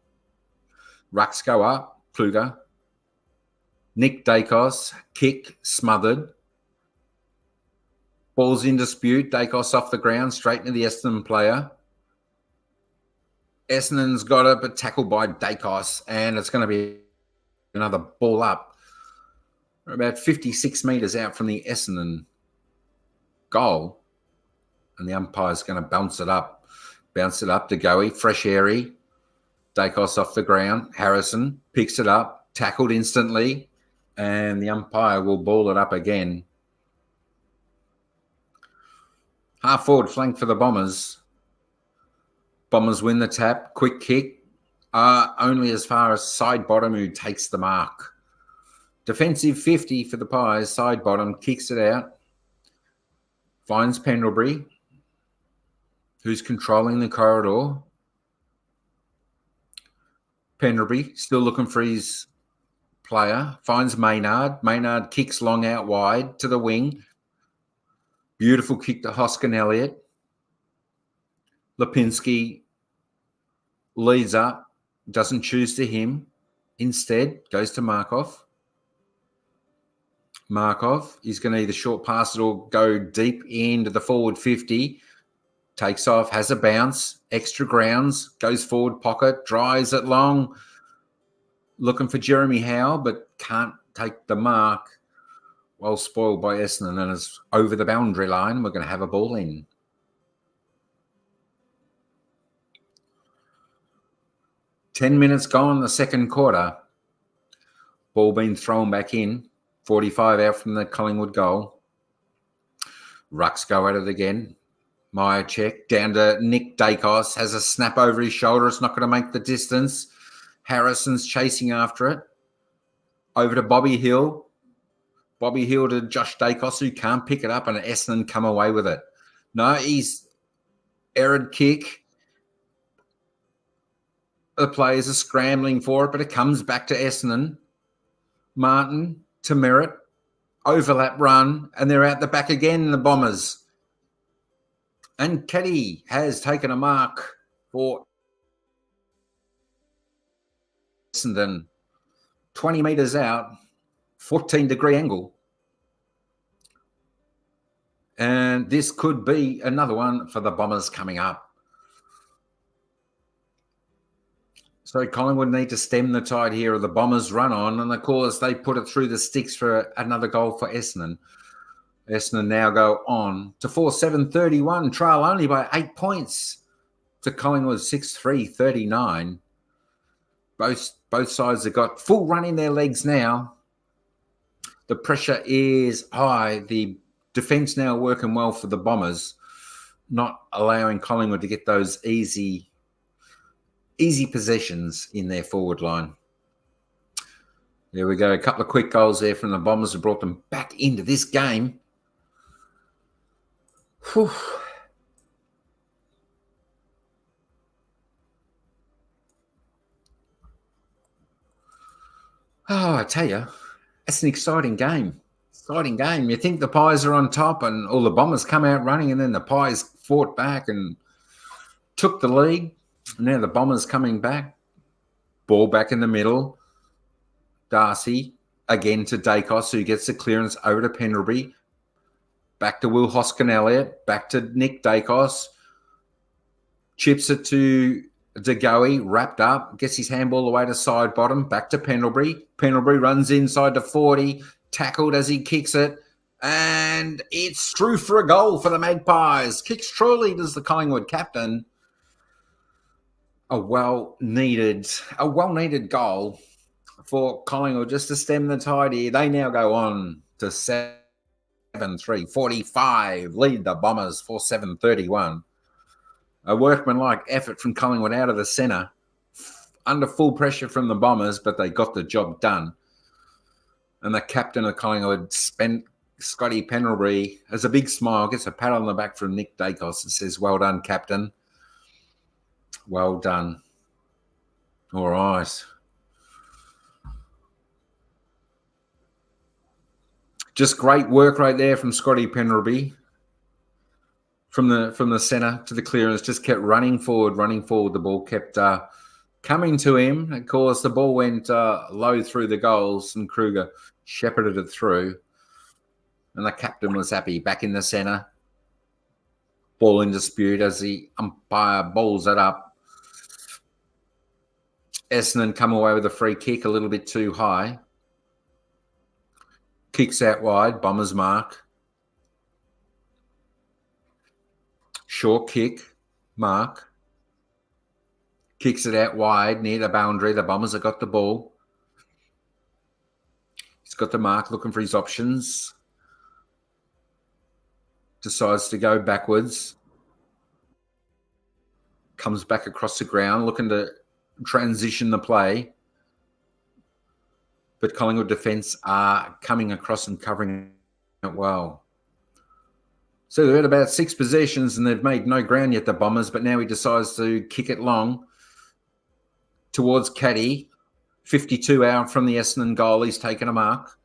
Rucks go up. Kluger. Nick Dacos. Kick. Smothered. Ball's in dispute. Dacos off the ground. Straight into the Essendon player. Essendon's got it, but tackled by Dacos. And it's going to be another ball up. We're about 56 metres out from the Essendon goal. And the umpire's going to bounce it up. Bounce it up to Goey. Fresh airy. Dacos off the ground. Harrison picks it up. Tackled instantly. And the umpire will ball it up again. Half forward flank for the Bombers. Bombers win the tap. Quick kick. Only as far as side bottom, who takes the mark. Defensive 50 for the Pies. Side bottom kicks it out. Finds Pendlebury, who's controlling the corridor. Pendlebury still looking for his player. Finds Maynard. Maynard kicks long out wide to the wing. Beautiful kick to Hoskin Elliott. Lipinski leads up. Doesn't choose to him. Instead, goes to Markov. Markov is going to either short pass it or go deep into the forward 50. Takes off, has a bounce, extra grounds, goes forward pocket, drives it long. Looking for Jeremy Howe, but can't take the mark. Well spoiled by Essendon, and it's over the boundary line. We're going to have a ball in. Ten minutes gone in the second quarter. Ball being thrown back in. 45 out from the Collingwood goal. Rucks go at it again. Meyer check. Down to Nick Dacos. Has a snap over his shoulder. It's not going to make the distance. Harrison's chasing after it. Over to Bobby Hill. Bobby Hill to Josh Dacos, who can't pick it up, and Essendon come away with it. No, he's erred kick. The players are scrambling for it, but it comes back to Essendon. Martin to Merritt. Overlap run, and they're out the back again, the Bombers. And Caddy has taken a mark for Essendon. 20 metres out, 14-degree angle. And this could be another one for the Bombers coming up. So Collingwood need to stem the tide here of the Bombers run on. And of course, they put it through the sticks for another goal for Essendon. Essendon now go on to 4-7-31, trail only by 8 points to Collingwood 6-3-39. Both sides have got full run in their legs now. The pressure is high. The defence now working well for the Bombers, not allowing Collingwood to get those easy possessions in their forward line. There we go. A couple of quick goals there from the Bombers have brought them back into this game. Whew. Oh, I tell you, it's an exciting game. Exciting game. You think the Pies are on top and all the Bombers come out running, and then the Pies fought back and took the lead. Now the Bombers coming back. Ball back in the middle. Darcy again to Dacos, who gets the clearance over to Pendlebury. Back to Will Hoskin Elliott. Back to Nick Dacos. Chips it to DeGoey, wrapped up. Gets his handball away to side bottom. Back to Pendlebury. Pendlebury runs inside to 40. Tackled as he kicks it. And it's through for a goal for the Magpies. Kicks truly does the Collingwood captain. A well-needed goal for Collingwood just to stem the tide here. They now go on to 7 7-3-45. Lead the Bombers for 7-31. A workmanlike effort from Collingwood out of the centre. Under full pressure from the Bombers, but they got the job done. And the captain of Collingwood, Scotty Pendlebury, has a big smile, gets a pat on the back from Nick Dacos and says, "Well done, captain. Well done." All right. Just great work right there from Scotty Pendlebury. From the centre to the clearance, just kept running forward. The ball kept coming to him. Of course, the ball went low through the goals, and Kruger shepherded it through. And the captain was happy. Back in the centre. Ball in dispute as the umpire bowls it up. Essendon come away with a free kick a little bit too high. Kicks out wide. Bombers mark. Short kick. Mark. Kicks it out wide near the boundary. The Bombers have got the ball. He's got the mark, looking for his options. Decides to go backwards. Comes back across the ground, looking to transition the play. But Collingwood defence are coming across and covering it well. So they've had about 6 possessions and they've made no ground yet, the Bombers, but now he decides to kick it long towards Caddy. 52 out from the Essendon goal. He's taken a mark.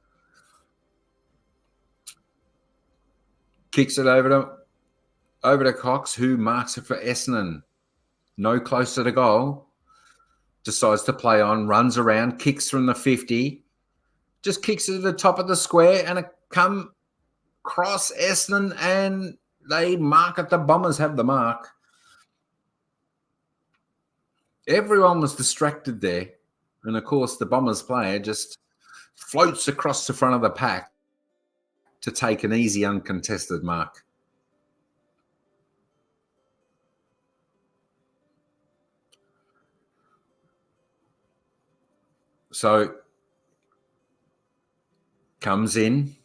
Kicks it over to Cox, who marks it for Essendon. No closer to goal. Decides to play on, runs around, kicks from the 50. Just kicks it to the top of the square and it come cross Essendon and they mark it. The Bombers have the mark. Everyone was distracted there. And, of course, the Bombers player just floats across the front of the pack to take an easy, uncontested mark. So, comes in.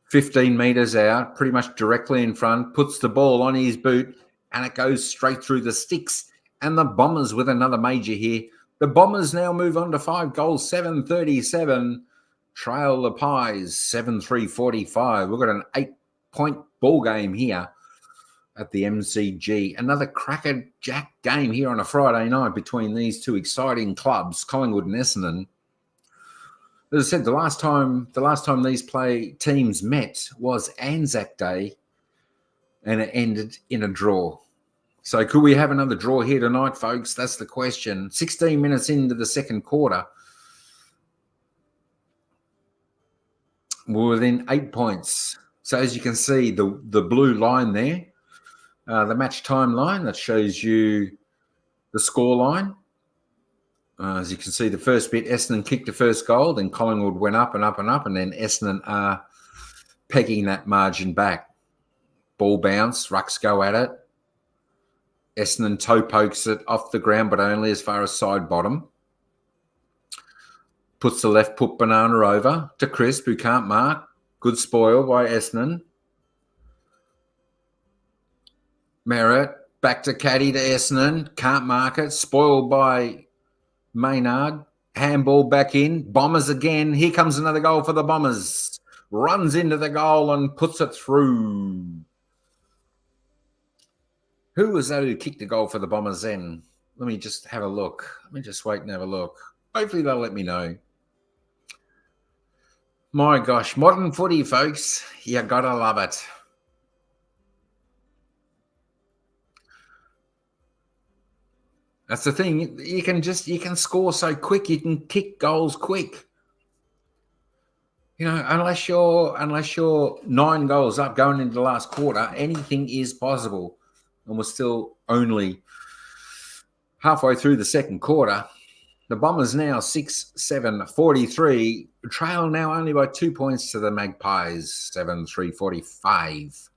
15 metres out, pretty much directly in front, puts the ball on his boot, and it goes straight through the sticks. And the Bombers with another major here. The Bombers now move on to 5 goals, 7-37. Trail the Pies, 7-3-45. We've got an 8-point ball game here at the MCG. Another cracker-jack game here on a Friday night between these two exciting clubs, Collingwood and Essendon. As I said, the last time these teams met was Anzac Day, and it ended in a draw. So could we have another draw here tonight, folks? That's the question. 16 minutes into the second quarter, we're within 8 points. So as you can see, the blue line there, the match time line, that shows you the score line. As you can see, the first bit, Essendon kicked the first goal, then Collingwood went up and up and up, and then Essendon are pegging that margin back. Ball bounce, rucks go at it. Essendon toe pokes it off the ground, but only as far as side bottom. Puts the left foot banana over to Crisp, who can't mark. Good spoil by Essendon. Merritt, back to Caddy to Essendon. Can't mark it. Spoiled by Maynard. Handball back in. Bombers again. Here comes another goal for the Bombers. Runs into the goal and puts it through. Who was that who kicked the goal for the Bombers then? Let me just have a look. Let me just wait and have a look. Hopefully they'll let me know. My gosh, modern footy, folks. You gotta love it. That's the thing. You can score so quick. You can kick goals quick. You know, unless you're 9 goals up going into the last quarter, anything is possible. And we're still only halfway through the second quarter. The Bombers now 6-7-43. Trail now only by 2 points to the Magpies, 7-3-45.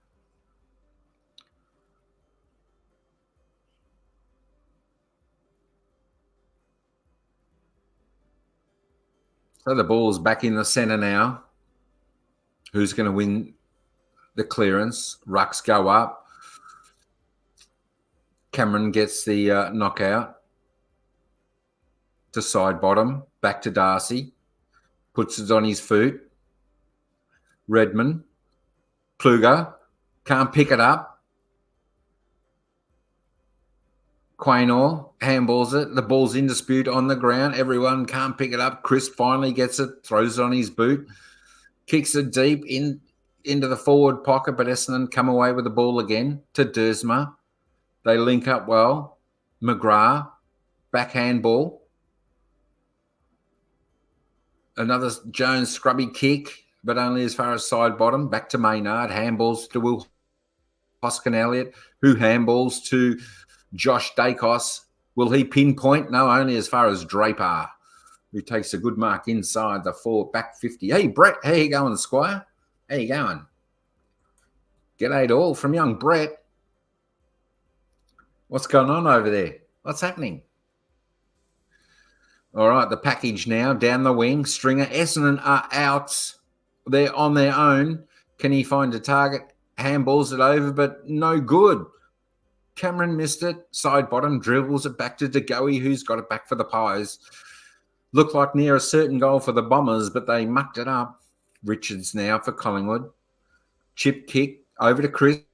So the ball's back in the centre now. Who's going to win the clearance? Rucks go up. Cameron gets the knockout to side bottom. Back to Darcy. Puts it on his foot. Redmond. Kluger. Can't pick it up. Quaynor handballs it. The ball's in dispute on the ground. Everyone can't pick it up. Chris finally gets it, throws it on his boot, kicks it deep into the forward pocket, but Essendon come away with the ball again to Dersma. They link up well. McGrath, backhand ball. Another Jones scrubby kick, but only as far as side bottom. Back to Maynard. Handballs to Will Hoskin-Elliott, who handballs to Josh Dacos. Will he pinpoint? No, only as far as Draper, who takes a good mark inside the back 50. Hey, Brett, how you going, Squire? How you going? G'day to all from young Brett. What's going on over there? What's happening? All right, the package now, down the wing. Stringer, Essendon are out. They're on their own. Can he find a target? Handballs it over, but no good. Cameron missed it. Side bottom, dribbles it back to DeGoey, who's got it back for the Pies. Looked like near a certain goal for the Bombers, but they mucked it up. Richards now for Collingwood. Chip kick over to Crisp.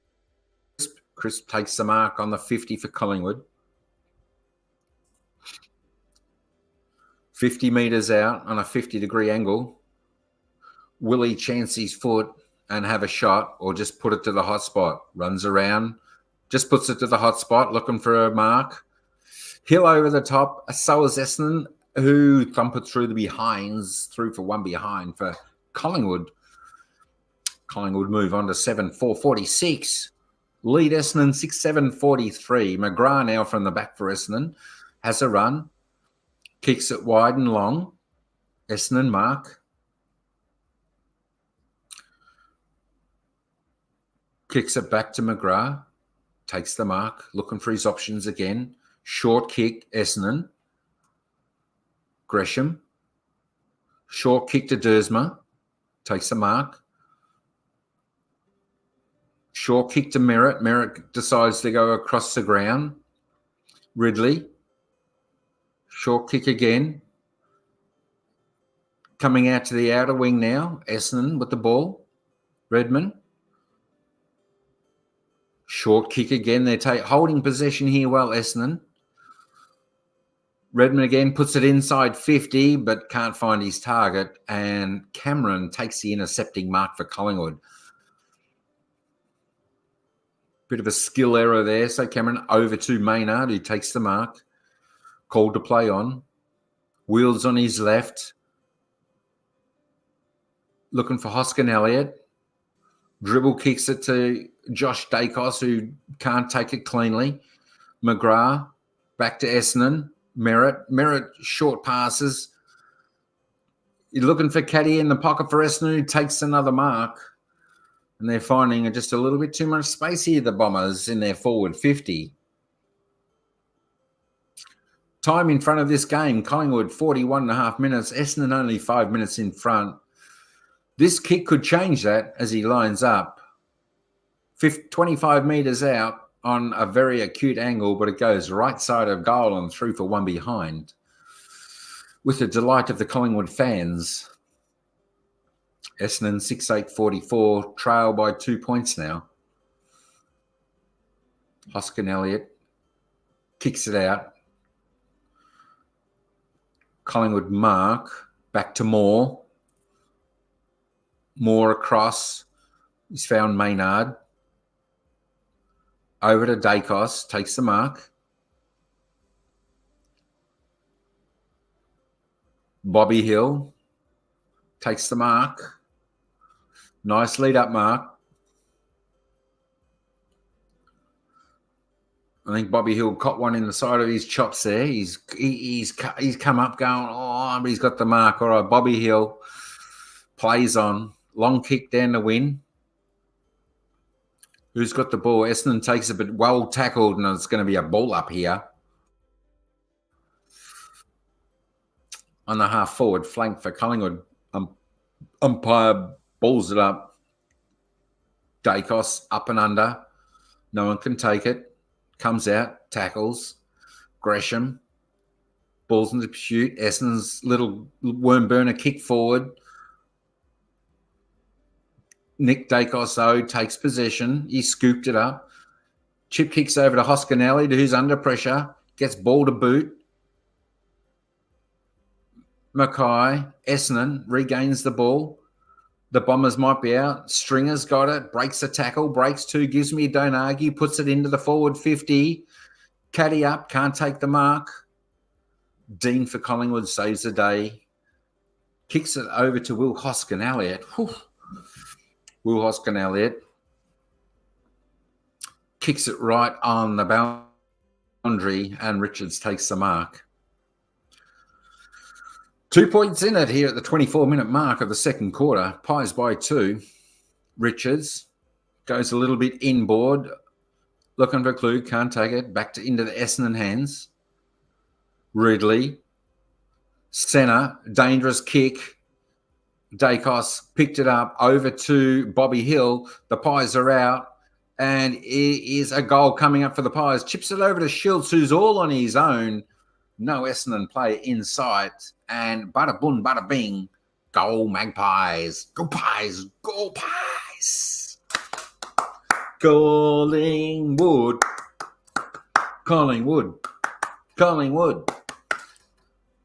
Crisp takes the mark on the 50 for Collingwood. 50 metres out on a 50-degree angle. Will he chance his foot and have a shot or just put it to the hot spot? Runs around. Just puts it to the hot spot, looking for a mark. Hill over the top. So is Essendon, who thump it through the behinds, through for one behind for Collingwood. Collingwood move on to 7-4-46. Lead Essendon 6-7-43. McGrath now from the back for Essendon. Has a run. Kicks it wide and long. Essendon mark. Kicks it back to McGrath. Takes the mark, looking for his options again. Short kick, Essendon. Gresham. Short kick to Dersma. Takes the mark. Short kick to Merritt. Merritt decides to go across the ground. Ridley. Short kick again. Coming out to the outer wing now. Essendon with the ball. Redmond. Short kick again. They're holding possession here well, Essendon. Redmond again puts it inside 50, but can't find his target. And Cameron takes the intercepting mark for Collingwood. Bit of a skill error there. So Cameron over to Maynard, who takes the mark. Called to play on. Wheels on his left. Looking for Hoskin-Elliott. Dribble kicks it to Josh Dacos, who can't take it cleanly. McGrath back to Essendon. Merritt short passes. You're looking for Caddy in the pocket for Essendon, who takes another mark. And they're finding just a little bit too much space here, the Bombers, in their forward 50. Time in front of this game, Collingwood 41.5 minutes. Essendon only 5 minutes in front. This kick could change that as he lines up. 25 metres out on a very acute angle, but it goes right side of goal and through for one behind. With the delight of the Collingwood fans. Essendon 6-8-44, trail by 2 points now. Hoskin-Elliott kicks it out. Collingwood mark, back to Moore. Moore across. He's found Maynard. Over to Dacos, takes the mark. Bobby Hill takes the mark. Nice lead-up mark. I think Bobby Hill caught one in the side of his chops there. He's come up going, oh, but he's got the mark. All right, Bobby Hill plays on. Long kick down the win. Who's got the ball? Essendon takes it, but well tackled, and it's going to be a ball up here. On the half-forward flank for Collingwood. Umpire balls it up. Dacos up and under. No one can take it. Comes out, tackles. Gresham. Balls into pursuit. Essendon's little worm burner kick forward. Nick Dacos, though, takes possession. He scooped it up. Chip kicks over to Hoskinelli, who's under pressure. Gets ball to boot. Mackay, Essendon regains the ball. The Bombers might be out. Stringer's got it. Breaks a tackle. Breaks two. Gives me a don't argue. Puts it into the forward 50. Caddy up. Can't take the mark. Dean for Collingwood saves the day. Kicks it over to Will Hoskin-Elliott. Will Hoskin-Elliott kicks it right on the boundary, and Richards takes the mark. 2 points in it here at the 24-minute mark of the second quarter. Pies by 2. Richards goes a little bit inboard, looking for a clue, can't take it. Back into the Essendon hands. Ridley, centre, dangerous kick. Dacos picked it up over to Bobby Hill. The Pies are out, and it is a goal coming up for the Pies. Chips it over to Schultz, who's all on his own. No Essendon player in sight, and bada boom, bada bing. Goal Magpies. Go Pies. Go Pies. Collingwood. Collingwood. Collingwood.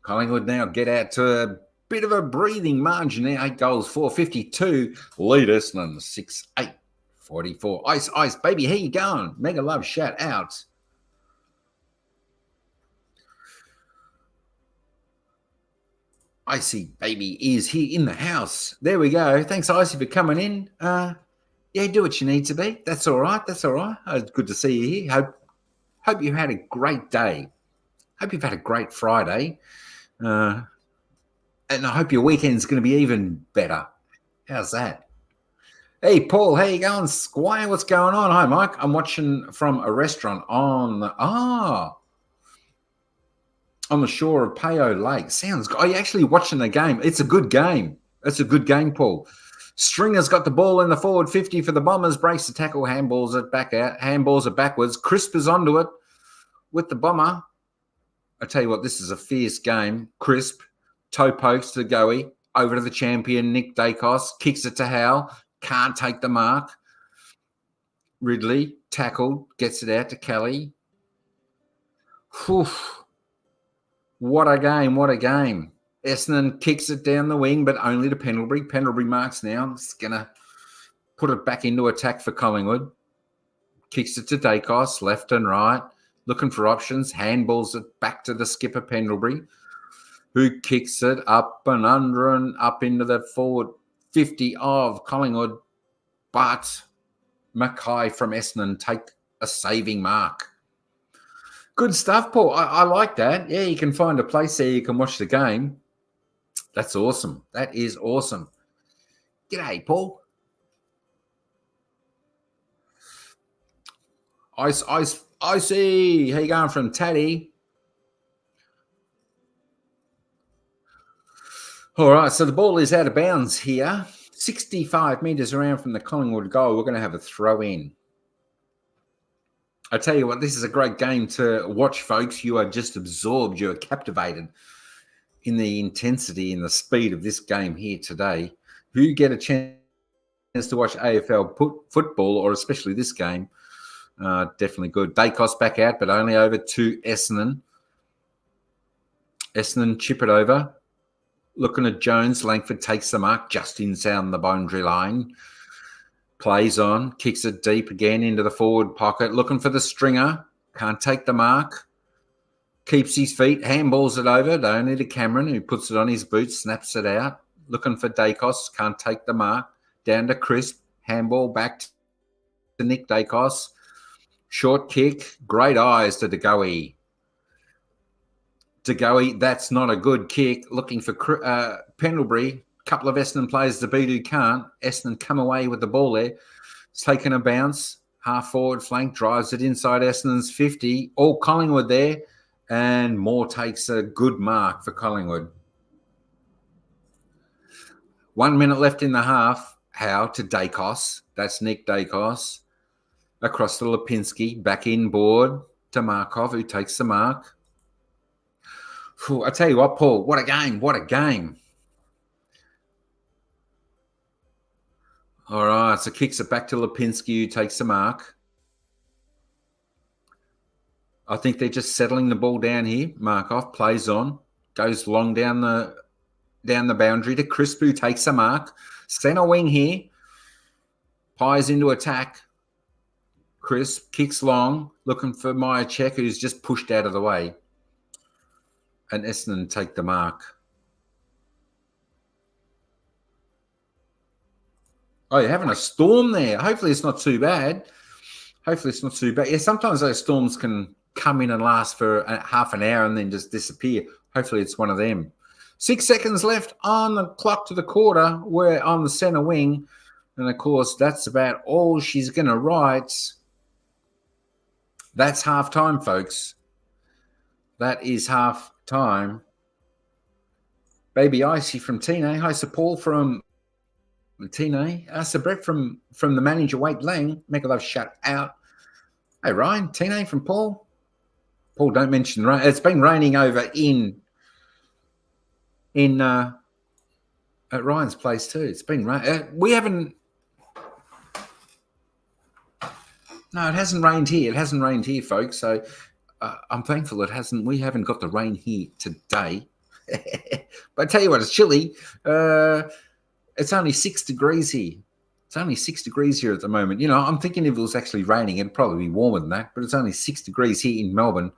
Collingwood now get out to a bit of a breathing margin there. 8 goals, 452. Lead Essendon 6-8. 44. Ice, ice, baby, how you going? Mega love, shout out. Icy baby is here in the house. There we go. Thanks, Icy, for coming in. Yeah, do what you need to be. That's all right. That's all right. Good to see you here. Hope you had a great day. Hope you've had a great Friday. And I hope your weekend's going to be even better. How's that? Hey, Paul, how you going? Squire, what's going on? Hi, Mike. I'm watching from a restaurant on the shore of Payo Lake. Sounds good. Are you actually watching the game? It's a good game. It's a good game, Paul. Stringer's got the ball in the forward 50 for the Bombers. Breaks the tackle, handballs it back out. Handballs it backwards. Crisp is onto it with the Bomber. I tell you what, this is a fierce game. Crisp, toe pokes to Goey. Over to the champion, Nick Dacos. Kicks it to Hal. Can't take the mark. Ridley, tackled. Gets it out to Kelly. Whew. What a game, what a game. Essendon kicks it down the wing, but only to Pendlebury. Pendlebury marks now. It's going to put it back into attack for Collingwood. Kicks it to Dacos, left and right. Looking for options. Handballs it back to the skipper, Pendlebury, who kicks it up and under and up into the forward 50 of Collingwood. But Mackay from Essendon take a saving mark. Good stuff, Paul. I like that. Yeah, you can find a place there you can watch the game. That's awesome. That is awesome. G'day, Paul. Icy. How you going from Taddy? All right, so the ball is out of bounds here. 65 metres around from the Collingwood goal. We're going to have a throw in. I tell you what, this is a great game to watch, folks. You are just absorbed. You are captivated in the intensity and the speed of this game here today. If you get a chance to watch AFL football, or especially this game, definitely good. Dacos back out, but only over to Essendon. Essendon chip it over. Looking at Jones. Langford takes the mark just inside the boundary line. Plays on, kicks it deep again into the forward pocket. Looking for the Stringer. Can't take the mark. Keeps his feet, handballs it over. Only to Cameron, who puts it on his boot, snaps it out. Looking for Dacos. Can't take the mark. Down to Crisp. Handball back to Nick Dacos. Short kick. Great eyes to DeGoey. DeGoey, that's not a good kick. Looking for Pendlebury. Couple of Essendon players to beat who can't. Essendon come away with the ball there. It's taken a bounce. Half forward flank. Drives it inside Essendon's 50. All Collingwood there. And Moore takes a good mark for Collingwood. 1 minute left in the half. How to Dacos. That's Nick Dacos. Across to Lipinski. Back inboard to Markov, who takes the mark. Whew, I tell you what, Paul, what a game. What a game. All right, so kicks it back to Lipinski, who takes the mark. I think they're just settling the ball down here. Markov plays on, goes long down the boundary to Crisp, who takes the mark. Centre wing here. Pies into attack. Crisp kicks long, looking for Myercheck, who's just pushed out of the way. And Essendon take the mark. Oh, you're having a storm there. Hopefully it's not too bad. Yeah, sometimes those storms can come in and last for half an hour and then just disappear. Hopefully it's one of them. 6 seconds left on the clock to the quarter. We're on the centre wing. And, of course, that's about all she's going to write. That's half time, folks. That is half time. Baby Icy from Tine. Hi, Sir Paul from Tine. Sir Brett from the manager, Wade Lang. Make a love shout out. Hey, Ryan. Tine from Paul. Paul, don't mention rain. It's been raining over at Ryan's place too. It's been rain. We haven't. No, it hasn't rained here. It hasn't rained here, folks. So I'm thankful it hasn't. We haven't got the rain here today. But I tell you what, it's chilly. It's only 6 degrees here. It's only 6 degrees here at the moment. You know, I'm thinking if it was actually raining, it'd probably be warmer than that. But it's only 6 degrees here in Melbourne.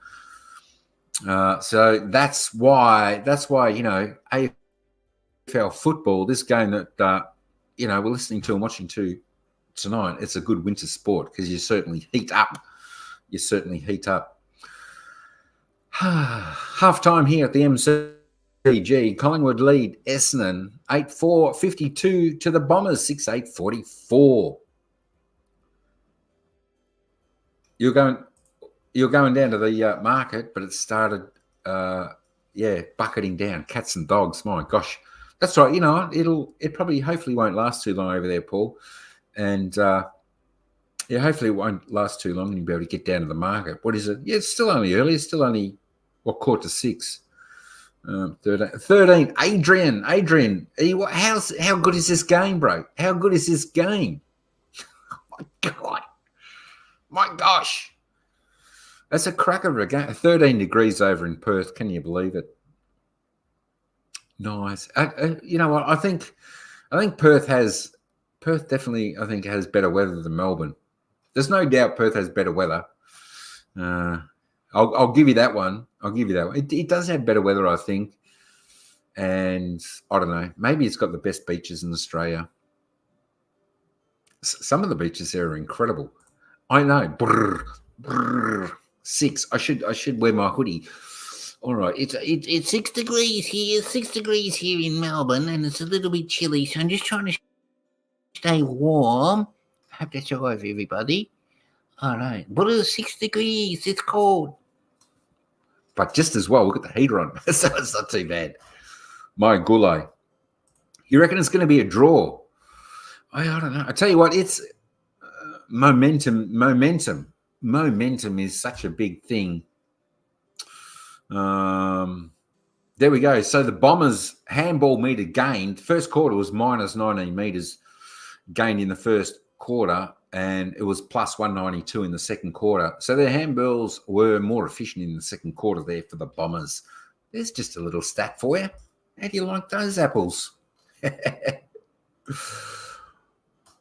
So that's why you know, AFL football, this game that you know we're listening to and watching to tonight, it's a good winter sport because you certainly heat up. Half time here at the MCG. Collingwood lead Essendon 8-4, 52 to the Bombers 6-8, 44. You're going down to the market, but it started bucketing down. Cats and dogs. My gosh, that's right. You know, it probably hopefully won't last too long over there, Paul. And hopefully it won't last too long and you'll be able to get down to the market. What is it? Yeah, it's still only early. It's still only, quarter to 6. 13. Adrian. How good is this game, bro? How good is this game? Oh, my God. My gosh. That's a cracker of a game. 13 degrees over in Perth. Can you believe it? Nice. You know what? I think Perth definitely, I think, has better weather than Melbourne. There's no doubt Perth has better weather. I'll give you that one. It does have better weather, I think. And I don't know. Maybe it's got the best beaches in Australia. Some of the beaches there are incredible. I know. Brr, brr. 6. I should wear my hoodie. All right. It's 6 degrees here. 6 degrees here in Melbourne, and it's a little bit chilly. So I'm just trying to stay warm. I hope that's all right for everybody. All right. But it's 6 degrees. It's cold. But just as well, we've got the heater on. So it's not too bad. My gulai. You reckon it's going to be a draw? I don't know. I tell you what, it's momentum. Momentum is such a big thing. There we go. So the Bombers handball meter gained. First quarter was minus 19 meters gained in the first quarter, and it was plus 192 in the second quarter. So their handballs were more efficient in the second quarter there for the Bombers. There's just a little stat for you. How do you like those apples?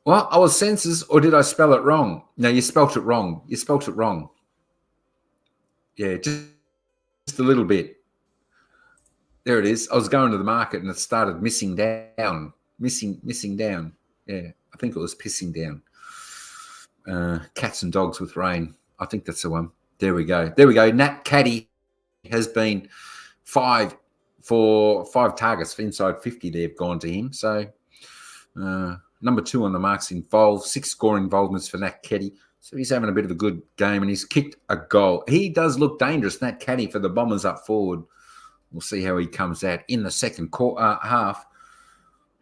Well, I was senses, or did I spell it wrong? No, you spelt it wrong. Yeah, just a little bit. There it is. I was going to the market and it started missing down. Missing down. Yeah, I think it was pissing down. Cats and dogs with rain. I think that's the one. There we go. Nat Caddy has been 5 targets for inside 50. They've gone to him. So number 2 on the marks involved. 6 score involvements for Nat Caddy. So he's having a bit of a good game and he's kicked a goal. He does look dangerous, Nat Caddy, for the Bombers up forward. We'll see how he comes out in the second half.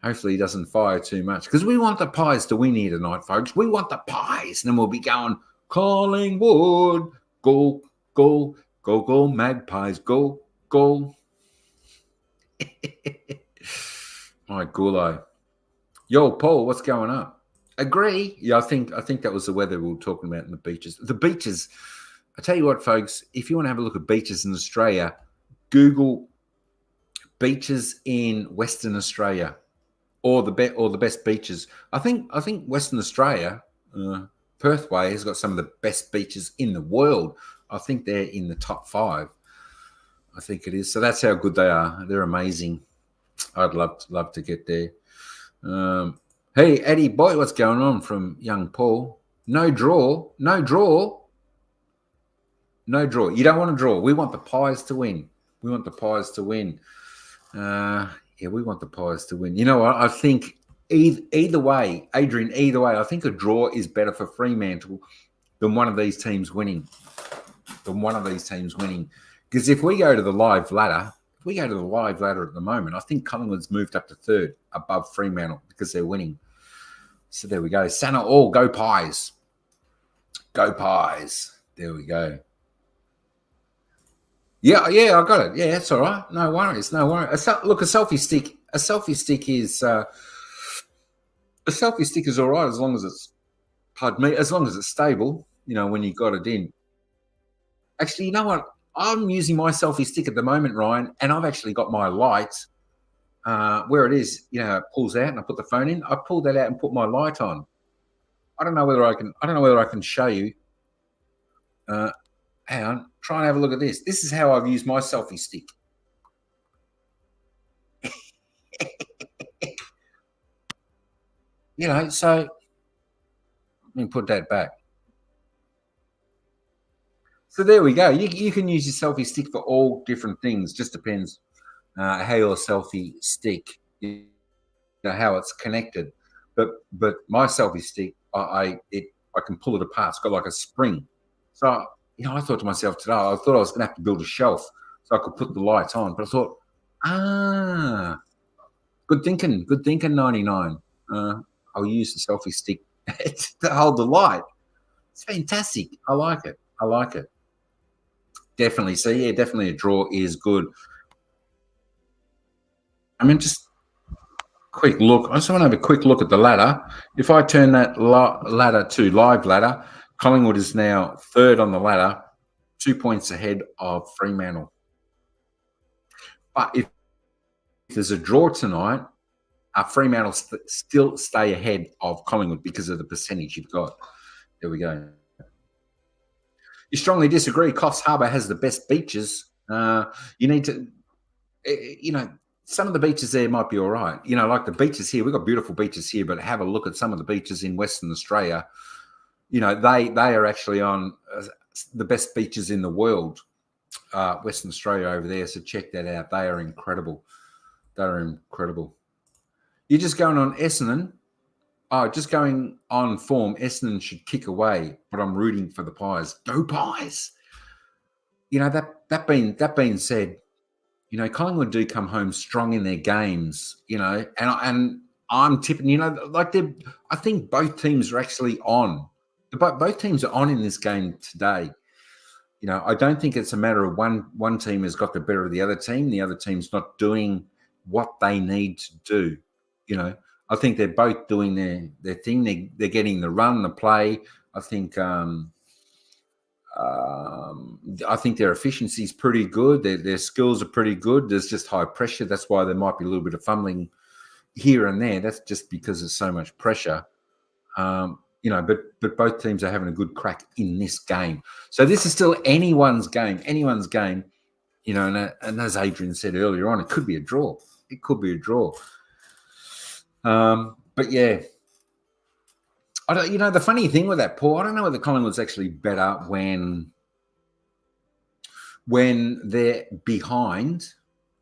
Hopefully he doesn't fire too much because we want the Pies to win here tonight, folks. We want the Pies. And then we'll be going, Collingwood, go, go, go, go, Magpies, go, go. My Gulo. Yo, Paul, what's going up? Agree. Yeah, I think that was the weather we were talking about in the beaches. The beaches, I tell you what, folks, if you want to have a look at beaches in Australia, Google beaches in Western Australia. Or the best beaches. I think Western Australia, Perth Way, has got some of the best beaches in the world. I think they're in the top 5. I think it is. So that's how good they are. They're amazing. I'd love to get there. Hey, Eddie boy, what's going on from young Paul? No draw. You don't want to draw. We want the Pies to win. Yeah, we want the Pies to win. You know what? I think either way, Adrian, I think a draw is better for Fremantle than one of these teams winning. Because if we go to the live ladder, at the moment, I think Collingwood's moved up to 3rd above Fremantle because they're winning. So there we go. Santa all, go Pies. Go Pies. There we go. Yeah, I got it. Yeah, that's all right. No worries. Look, a selfie stick. A selfie stick is all right as long as it's, as long as it's stable. You know, when you got it in. Actually, you know what? I'm using my selfie stick at the moment, Ryan, and I've actually got my light where it is. You know, it pulls out, and I put the phone in. I pulled that out and put my light on. I don't know whether I can show you. Hang on, try and have a look at this. This is how I've used my selfie stick. You know, so let me put that back. So there we go. You can use your selfie stick for all different things. Just depends how your selfie stick, you know, how it's connected. But my selfie stick, I can pull it apart. It's got like a spring. So, you know, I thought to myself today, I thought I was going to have to build a shelf so I could put the light on. But I thought, good thinking, 99. I'll use the selfie stick to hold the light. It's fantastic. I like it. Definitely. So, yeah, definitely a draw is good. I mean, just quick look. I just want to have a quick look at the ladder. If I turn that ladder to live ladder, Collingwood is now 3rd on the ladder, 2 points ahead of Fremantle. But if there's a draw tonight, Fremantle still stay ahead of Collingwood because of the percentage you've got. There we go. You strongly disagree. Coffs Harbour has the best beaches. You need to, you know, some of the beaches there might be all right. You know, like the beaches here, we've got beautiful beaches here, but have a look at some of the beaches in Western Australia. You know, they are actually on the best beaches in the world, Western Australia over there. So check that out. They are incredible. You're just going on Essendon. Oh, just going on form. Essendon should kick away, but I'm rooting for the Pies. Go Pies! You know, that being said, you know, Collingwood do come home strong in their games. You know, and I'm tipping. You know, like I think both teams are actually on. Both teams are on in this game today. You know, I don't think it's a matter of one team has got the better of the other team. The other team's not doing what they need to do. You know, I think they're both doing their thing. They're getting the run, the play. I think their efficiency is pretty good. Their skills are pretty good. There's just high pressure. That's why there might be a little bit of fumbling here and there. That's just because there's so much pressure. You know, but both teams are having a good crack in this game. So this is still anyone's game. You know, and as Adrian said earlier on, it could be a draw. But yeah, I don't. You know, the funny thing with that, Paul, I don't know whether Collingwood's actually better when they're behind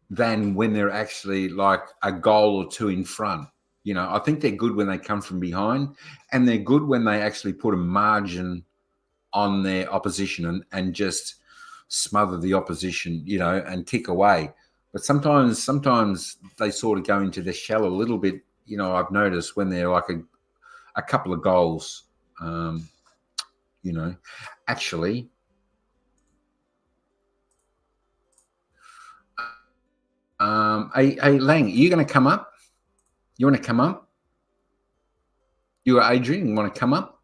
than when they're actually like a goal or two in front. You know, I think they're good when they come from behind, and they're good when they actually put a margin on their opposition and just smother the opposition, you know, and tick away. But sometimes they sort of go into their shell a little bit I've noticed when they're like a couple of goals, actually. Hey, Lang, are you going to come up? You want to come up? You or Adrian, you want to come up?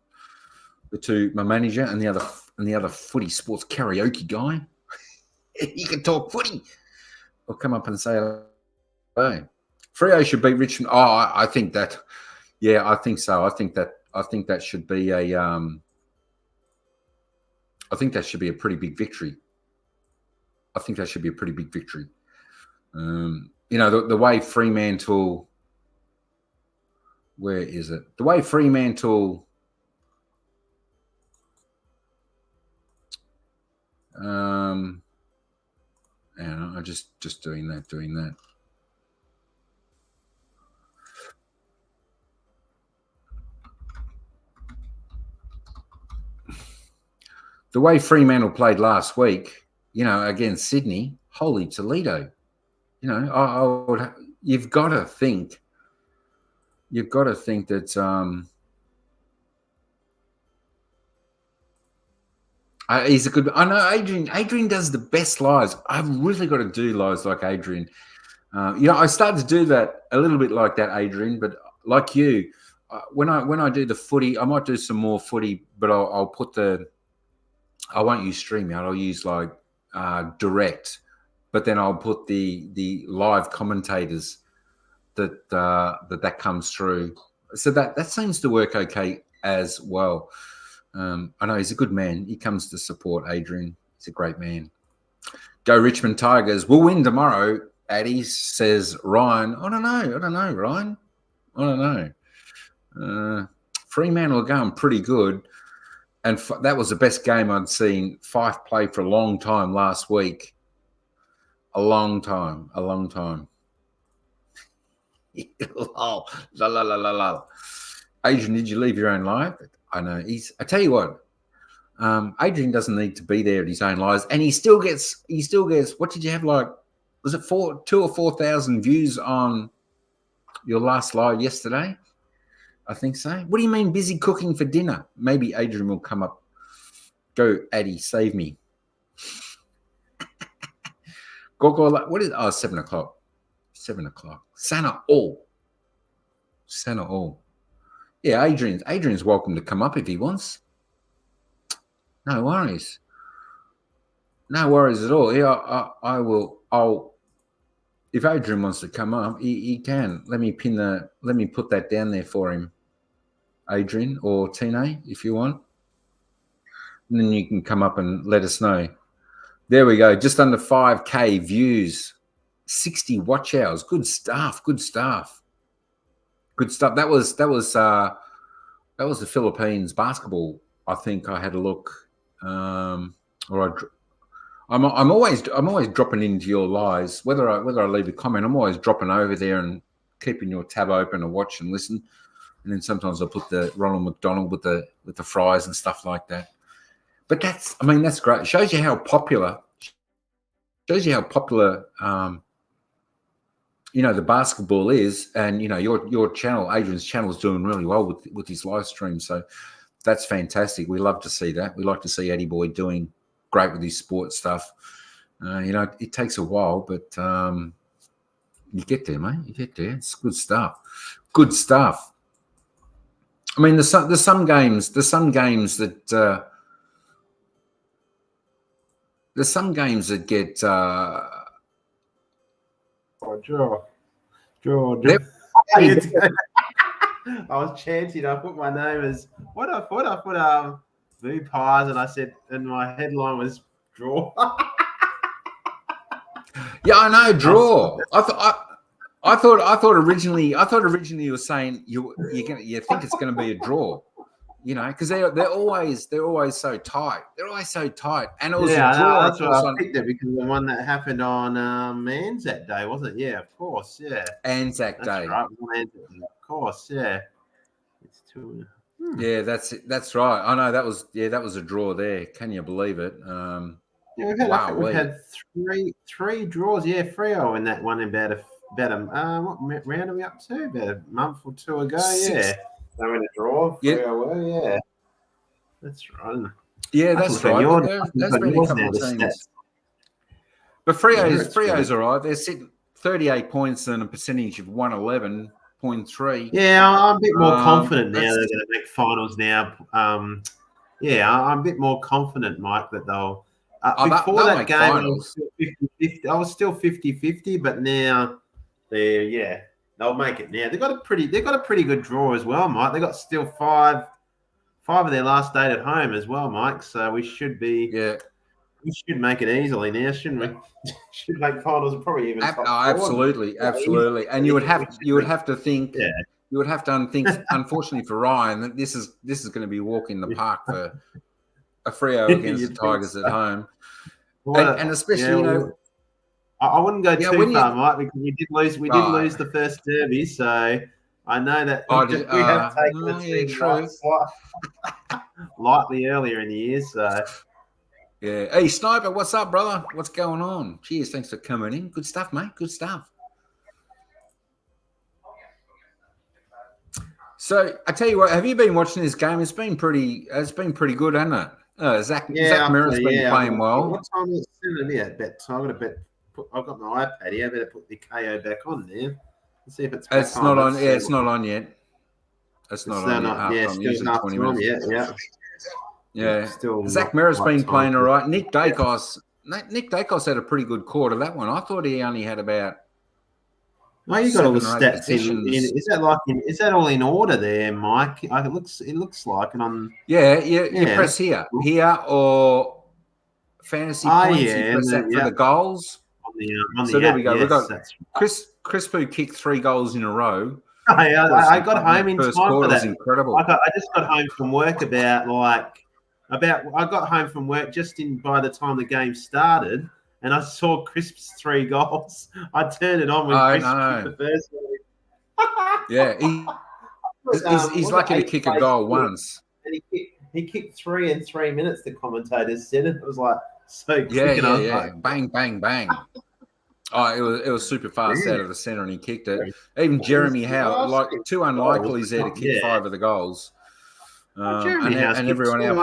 My manager and the other footy sports karaoke guy. You can talk footy. Or come up and say hello. Freo should beat Richmond. Oh, I think that. Yeah, I think so. I think that should be a. I think that should be a pretty big victory. The way Fremantle. Where is it? The way Fremantle. I'm just doing that. The way Fremantle played last week, against Sydney, holy Toledo. You've got to think that he's a good. I know Adrian does the best lives. I've really got to do lives like Adrian. I started to do that a little bit like that, Adrian. But like you, when I do the footy, I might do some more footy, but I'll put I won't use StreamYard. I'll use like direct, but then I'll put the live commentators that comes through. So that seems to work okay as well. I know he's a good man. He comes to support Adrian. He's a great man. Go Richmond Tigers. We'll win tomorrow, Addy, says Ryan. I don't know, Ryan. I don't know. Fremantle are going pretty good. And that was the best game I'd seen Fife play for a long time last week. A long time. La, la, la, la, la. Adrian, did you leave your own live? I know. I tell you what, Adrian doesn't need to be there at his own lives. And he still gets, what did you have, like, was it 2,000 or 4,000 views on your last live yesterday? I think so. What do you mean busy cooking for dinner? Maybe Adrian will come up. Go, Addy, save me. Go. What is? 7 o'clock. 7 o'clock. Santa all. Yeah, Adrian's welcome to come up if he wants. No worries at all. Yeah, I will. If Adrian wants to come up, he can. Let me put that down there for him. Adrian or Tine, if you want. And then you can come up and let us know. There we go. Just under 5K views, 60 watch hours. Good stuff. That was the Philippines basketball. I think I had a look. I'm always dropping into your lives. Whether I leave a comment, I'm always dropping over there and keeping your tab open and watch and listen. And then sometimes I put the Ronald McDonald with the fries and stuff like that. But that's great. It shows you how popular. The basketball is, and your channel, Adrian's channel, is doing really well with his live stream. So that's fantastic. We love to see that. We like to see Eddie Boy doing great with his sports stuff. It takes a while, but you get there, mate. You get there. It's good stuff. I mean, there's some games that get. Draw. I was chanting. I put my name as what I put Blue Pies, and I said, and my headline was draw. Yeah, I know, draw. I thought originally you were saying you think it's going to be a draw, because they're always so tight. They're always so tight, and it was a draw. That's what I picked it because the one that happened on Anzac Day, wasn't it? Yeah, of course, yeah. Anzac Day, right? Of course, yeah. It's two. Yeah, that's right. I know that was a draw there. Can you believe it? Yeah, we've had three draws. Yeah, Freo in that one about about what round are we up to? About a month or two ago, Six. yeah. They were in a draw. Yep. 3-0, yeah. That's right. Yeah, that's right. There's been a couple of teams. But Freo's all right. They're sitting 38 points and a percentage of 111.3. Yeah, I'm a bit more confident now. They're going to make finals now. Yeah, I'm a bit more confident, Mike, that they'll. Before that game, I was still 50-50, but now they'll make it now. They've got a pretty good draw as well, Mike. They got still five of their last 8 at home as well, Mike. So we should make it easily now, shouldn't we? Should make finals and probably even top 4. Absolutely. And you would have to think. Yeah. You would have to think, unfortunately for Ryan, that this is going to be walking the park for a Freo against the Tigers at home. Well, and especially, I wouldn't go too far, Mike, because we did lose the first derby, so I know that we have taken the team lightly earlier in the year. So, yeah. Hey, Sniper, what's up, brother? What's going on? Cheers, thanks for coming in. Good stuff, mate. Good stuff. So I tell you what, have you been watching this game? It's been pretty good, hasn't it? Zach Merritt's been playing well. What time is it? Yeah, I've got my iPad here. I better put the KO back on there. Let's see if it's back on. Not on. Yeah, it's not on yet. It's not on yet. Still half 20 minutes. Yeah. Still Zach Merritt's been playing all right. Nick Dacos had a pretty good quarter, that one. I thought he only had about. Oh, you got all the stats in. Is that all in order there, Mike? It looks like, and on. Yeah. You press here, or fantasy points. Yeah, you press that for the goals. So there we go. Yes, We've got Chris who kicked 3 goals in a row. I got home in time for that. Incredible. I just got home from work I got home from work by the time the game started. And I saw Crisp's 3 goals. I turned it on with Crisp the first one. Yeah, he's lucky to kick a goal once. And he kicked 3 in 3 minutes. The commentators said it. It was like so quick. Yeah. Bang, bang, bang. Oh, it was super fast out of the centre, and he kicked it. Even Jeremy Howe, like 2 unlikelies there to kick 5 of the goals. Jeremy Howe and everyone else.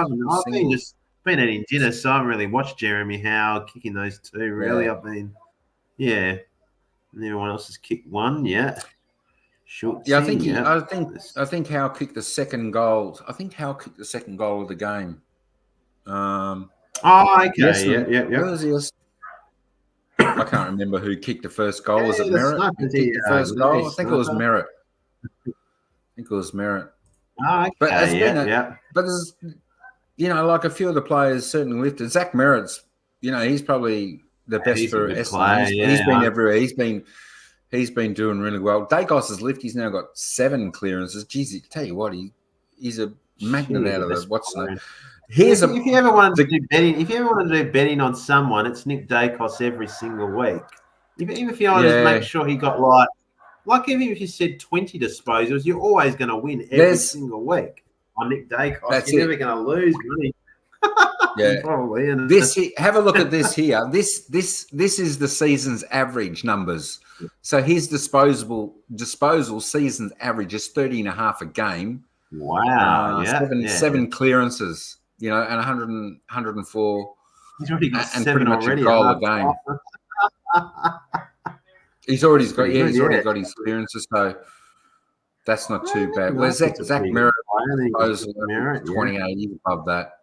I've been eating dinner, so I haven't really watched Jeremy Howe kicking those 2. Really, yeah. I've been, and everyone else has kicked 1. Yeah, I think Howe kicked the second goal. I think Howe kicked the second goal of the game. Okay. Yeah. I can't remember who kicked the first goal. Was it Merritt? The first goal? I think it was Merritt. Okay. But there's, like a few of the players certainly lifted. Zach Merritt's, he's probably the best for Essendon. He's been everywhere. He's been doing really well. Dacos has lifted. He's now got 7 clearances. Geez, tell you what, he's a magnet out of the what's the name. If you ever wanted to do betting on someone, it's Nick Dacos every single week. Even if you want to make sure he got even if you said 20 disposals, you're always going to win every single week on Nick Dacos. You're never going to lose money. Yeah, probably. Have a look at this here. This is the season's average numbers. So his disposal season's average is 30.5 a game. Wow. 7 clearances. And 104. He's already got and 7 pretty much already. A goal a game. He's already got his clearances, so that's not too bad. Where's Zach Merritt? 28, he's above that.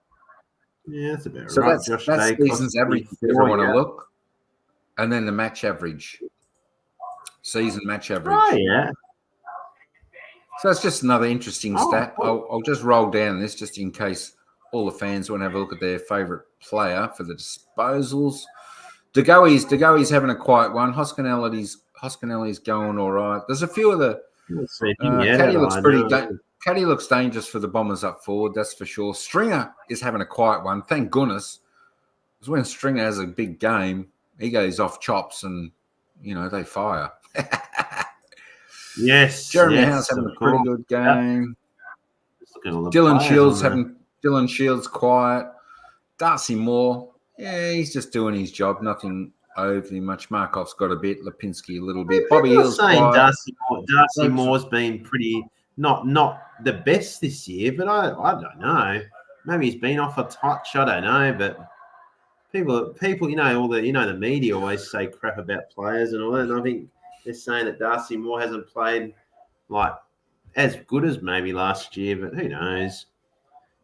Yeah, that's about so right. That's season's average if you want to look. And then the match average. Season match average. Oh, yeah. So it's just another interesting stat. I'll just roll down this just in case all the fans want to have a look at their favourite player for the disposals. DeGoey's having a quiet one. Hoskinelli's going all right. There's a few of the Caddy looks dangerous for the Bombers up forward, that's for sure. Stringer is having a quiet one, thank goodness. Because when Stringer has a big game, he goes off chops and they fire. Yes. Jeremy Howe's having a pretty good game. Dylan Shields quiet. Darcy Moore, he's just doing his job. Nothing overly much. Markov's got a bit. Lipinski a little bit. People Bobby are Hill's saying quiet. Darcy Moore's been pretty not the best this year, but I don't know. Maybe he's been off a touch. I don't know, but people, the media always say crap about players and all that, and I think they're saying that Darcy Moore hasn't played like as good as maybe last year, but who knows?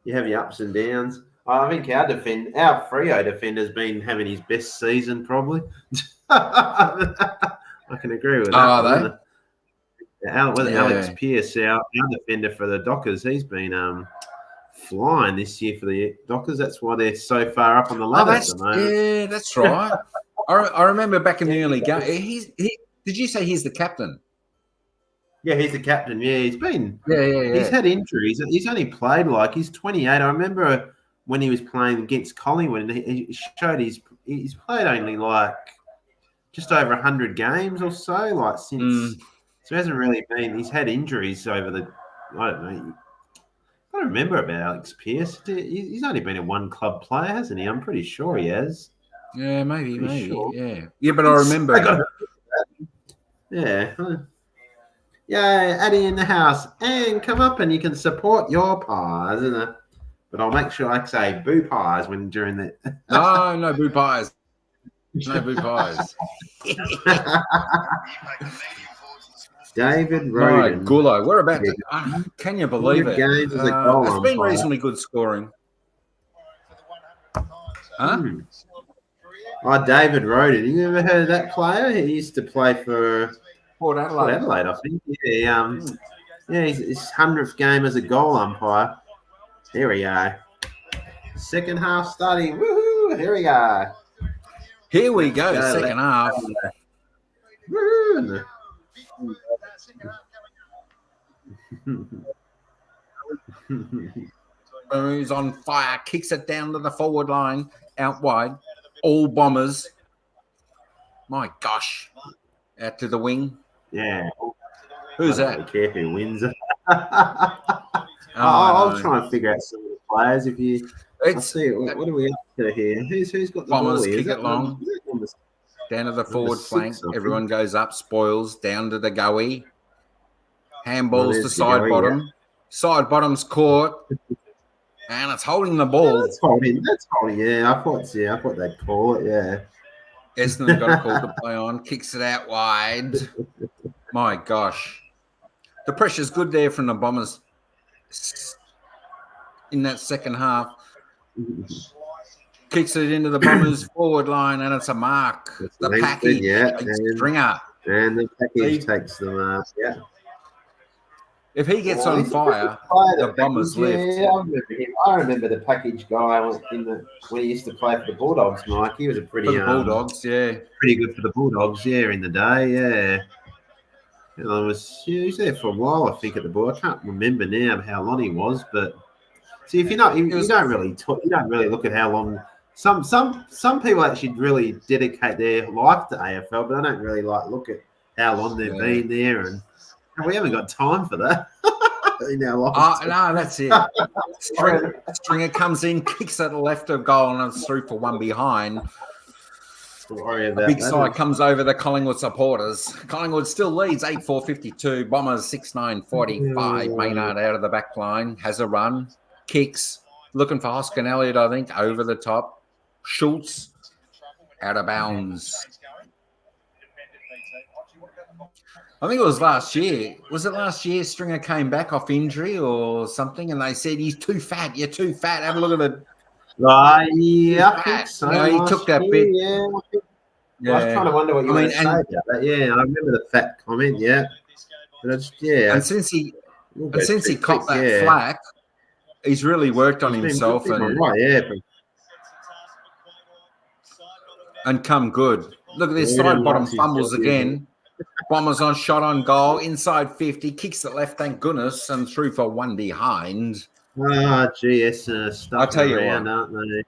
You have your ups and downs. I think our Freo defender's been having his best season probably. I can agree with that. Alex Pearce, our defender for the Dockers, he's been flying this year for the Dockers. That's why they're so far up on the ladder at the moment. Yeah, that's right. I remember back in the early game. Did you say he's the captain? Yeah, he's the captain. Yeah, he's been. Yeah. He's had injuries. He's only played he's 28. I remember when he was playing against Collingwood, and he showed he's played only just over 100 games or so, since. So he hasn't really been. He's had injuries over the. I don't know. I don't remember about Alex Pearce. He's only been a one club player, hasn't he? I'm pretty sure he has. Yeah, maybe. Sure. Yeah, but I remember. Yeah. Yeah, Addy in the house. And come up and you can support your pies, isn't it? But I'll make sure I say boo pies during the. No boo pies. No boo pies. David Roden. Gullo. We're about to. Can you believe it? Games as a goal it's been reasonably good scoring. Huh? Oh, David Roden. You ever heard of that player? He used to play for Port Adelaide, I think. Yeah, his 100th game as a goal umpire. Here we go. Second half starting. Woohoo! Here we go. Here we go. Second half. Woo! Who's on fire? Kicks it down to the forward line, out wide. All Bombers. My gosh. Out to the wing. Yeah. Who's that? I don't care who wins it. I'll try and figure out some of the players. If you, let's see. What do we have to here? Who's got the Bombers? ball here? Kick it long. Down to the forward flank. Everyone goes up. Spoils down to the goey. Handballs to side bottom. Yeah. Side bottom's caught. And it's holding the ball. That's holding. Yeah, I thought they'd call it. Yeah. Essendon got a call to play on. Kicks it out wide. My gosh. The pressure's good there from the Bombers in that second half. Kicks it into the Bombers forward line, and it's a mark. The package, Stringer. And the package takes the mark, yeah. If he gets on fire, the Bombers lift. Yeah, I remember him. I remember the package guy when he used to play for the Bulldogs, Mike. He was a pretty Bulldogs, pretty good for the Bulldogs, in the day, yeah. And he was there for a while, I think, at the Bull. I can't remember now how long he was, but see, if you don't really look at how long. Some people actually really dedicate their life to AFL, but I don't really look at how long they've been there, and we haven't got time for that in our lives. No, that's it. Stringer comes in, kicks at the left of goal, and it's through for one behind. A big side comes over the Collingwood supporters. Collingwood still leads 8-4-52. Bombers 6-9-45. Maynard out of the back line. Has a run. Kicks. Looking for Hoskin Elliott, I think. Over the top. Schultz. Out of bounds. I think it was last year. Was it last year Stringer came back off injury or something? And they said, he's too fat. You're too fat. Have a look at it. Yeah, I think so. He took that bit. Yeah. I was trying to wonder what you were saying about that. Yeah, I remember the fat comment. Yeah, but And since he copped that flack, he's really worked on himself and come good. Look at this side bottom fumbles again. Bombers on shot on goal inside 50. Kicks it left. Thank goodness, and through for one behind. GS I tell you around, aren't they?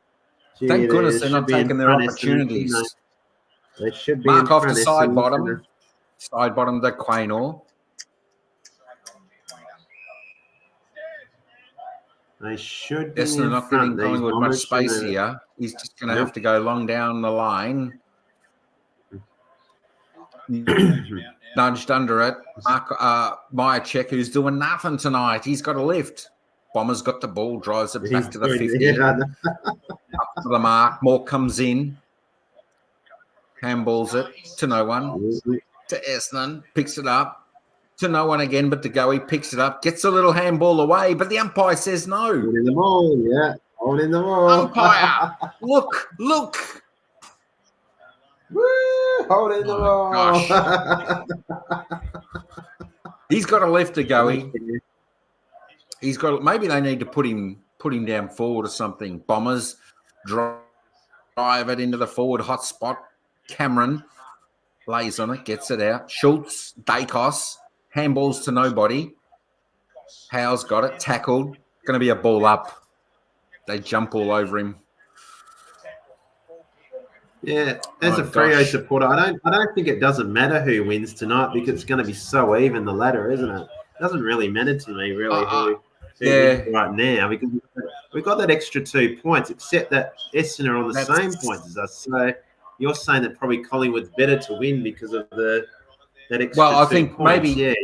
Gee, thank goodness they're not taking their opportunities. They should be mark off the side bottom. Side bottom to Quaynor. They should be. Essendon not giving Collingwood much space here. He's just going to have to go long down the line. Nudged under it. Myercheck, who's doing nothing tonight. He's got a lift. Bomber's got the ball, drives it back to the 50. Up to the mark. Moore comes in. Handballs it to no one. To Essendon. Picks it up. To no one again, but to go. He picks it up. Gets a little handball away, but the umpire says no. Holding the ball, yeah. Holding the ball. Umpire, look. Woo! Holding the ball. Gosh. He's got a left to go. He's got. Maybe they need to put him down forward or something. Bombers drive it into the forward hot spot. Cameron lays on it, gets it out. Schultz, Dacos, handballs to nobody. Howe's got it, tackled. Going to be a ball up. They jump all over him. Yeah, as a Freo supporter, I don't think it doesn't matter who wins tonight because it's going to be so even the ladder, isn't it? It doesn't really matter to me really who wins right now because we've got that extra 2 points, except that Essendon are on the same points as us. So you're saying that probably Collingwood's better to win because of that extra. Well, I think points. maybe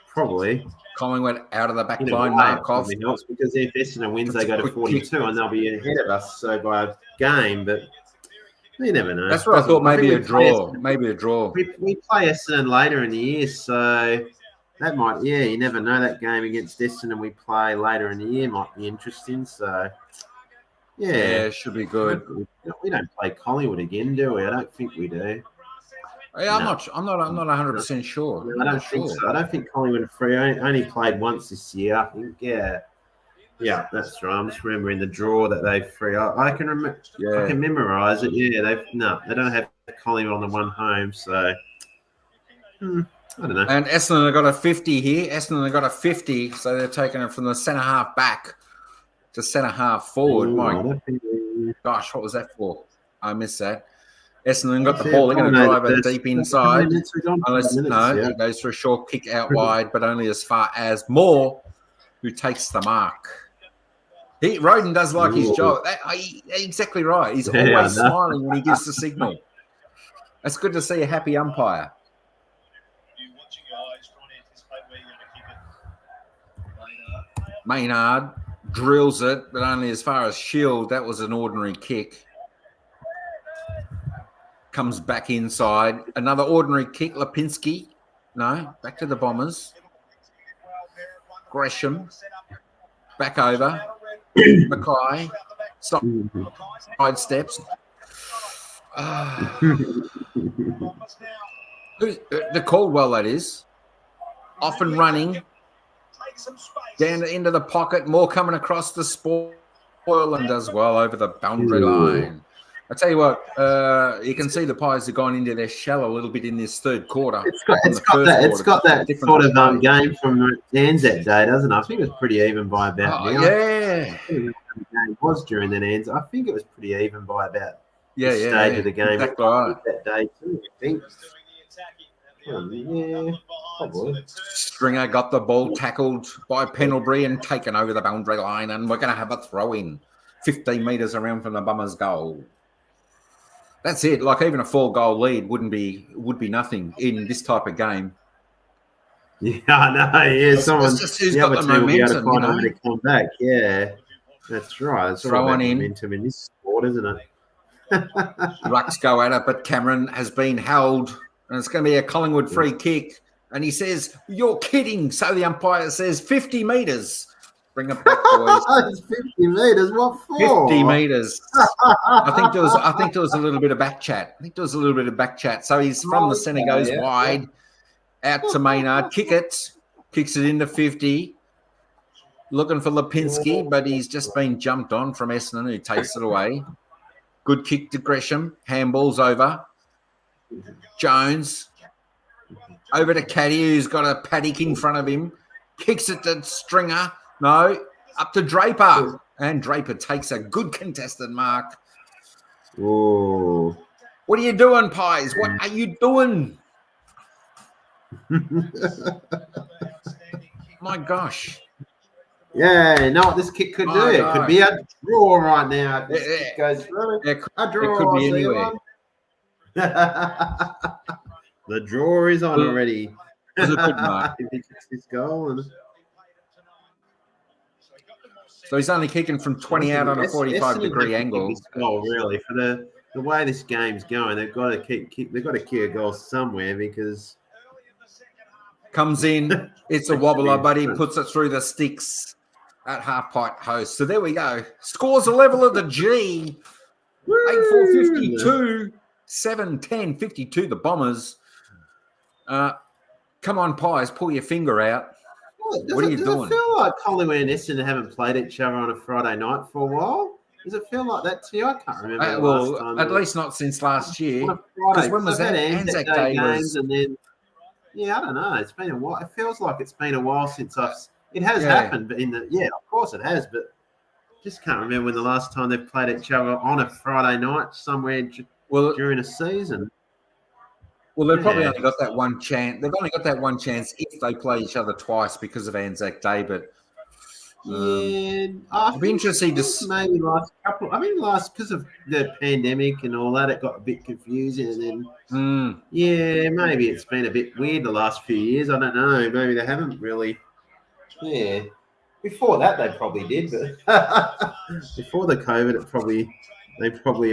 probably Collingwood out of the back line. Markov helps because if Essendon wins, they go to 42 and they'll be ahead of us. So by a game, but. You never know. That's what I thought. Maybe a draw. Maybe a draw. We play Essendon later in the year, so that might. Yeah, you never know. That game against Essendon we play later in the year might be interesting. So yeah, it should be good. We don't play Collingwood again, do we? I don't think we do. Yeah, no. I'm not 100% sure. No, I don't think so. I don't think Collingwood are free. Only played once this year. I think. Yeah, that's right. I'm just remembering the draw that they free. I can remember. Yeah. I can memorize it. Yeah, they don't have Collingwood on the one home, so I don't know. And Essendon have got a 50 here. Essendon have got a 50, so they're taking it from the centre half back to centre half forward. Gosh, what was that for? I missed that. Essendon got the ball. They're going to drive it deep inside. It goes for a short kick out wide, but only as far as Moore, who takes the mark. Roden does like his job. Exactly right. He's always smiling when he gives the signal. It's good to see a happy umpire. Maynard drills it, but only as far as Shield. That was an ordinary kick. Comes back inside. Another ordinary kick. Lipinski. No, back to the Bombers. Gresham. Back over. Mackay. Stop. Side steps. The Caldwell, that is. Off and running. Down into the pocket. More coming across the spoil and does well over the boundary line. I tell you what, you can see the Pies have gone into their shell a little bit in this third quarter. It's got that sort of game from Anzac Day, doesn't it? I think it was pretty even by about now. Yeah. I think the game was during that Anzac. I think it was pretty even by about the stage of the game. Exactly right. That day too, I think. Yeah, probably. Stringer got the ball tackled by Pendlebury and taken over the boundary line, and we're going to have a throw-in 15 metres around from the Bummers' goal. That's it. Like even a 4-goal lead would be nothing in this type of game. Yeah, I know. Yeah, someone just who's got the momentum, to come back. Yeah, that's right. It's throw on in momentum in this sport, isn't it? Rucks go at it, but Cameron has been held, and it's going to be a Collingwood free kick. And he says, "You're kidding." So the umpire says, 50 metres. Bring it back, boys. 50 metres. What for? 50 metres. I think there was a little bit of back chat. So he's from the centre, goes wide, out to Maynard, kicks it into 50. Looking for Lipinski, but he's just been jumped on from Essendon, who takes it away. Good kick to Gresham. Handballs over. Jones. Over to Caddy, who's got a paddock in front of him. Kicks it to Stringer. No, up to Draper. And Draper takes a good contested mark. Whoa. What are you doing, Pies? What are you doing? My gosh. Yeah, you know what this kick could do? It could be a draw right now. If this kick goes through. A draw. It could be anywhere. The draw is on already. It was a good mark. If he gets this goal. And... So he's only kicking from 20 out on a 45-degree angle. This goal, really, for the way this game's going, they've got to kick a goal somewhere because comes in, it's a wobbler, but he puts it through the sticks at half-pipe post. So there we go. Scores a level of the G. 8-4-52, 7-10, 52 the Bombers. Come on, Pies, pull your finger out. What are you doing? Does it feel like Collingwood and Essendon haven't played each other on a Friday night for a while? Does it feel like that to you? I can't remember. Well, at least not since last year. Because when was that? Anzac Day was... And then, I don't know. It's been a while. It feels like it's been a while since it has happened, but of course it has, but just can't remember when the last time they've played each other on a Friday night somewhere during a season. Well, they've probably only got that one chance. They've only got that one chance if they play each other twice because of Anzac Day. But I'd be interested to maybe because of the pandemic and all that, it got a bit confusing. And then maybe it's been a bit weird the last few years. I don't know. Maybe they haven't really. Yeah. Before that, they probably did, but before the COVID, they probably.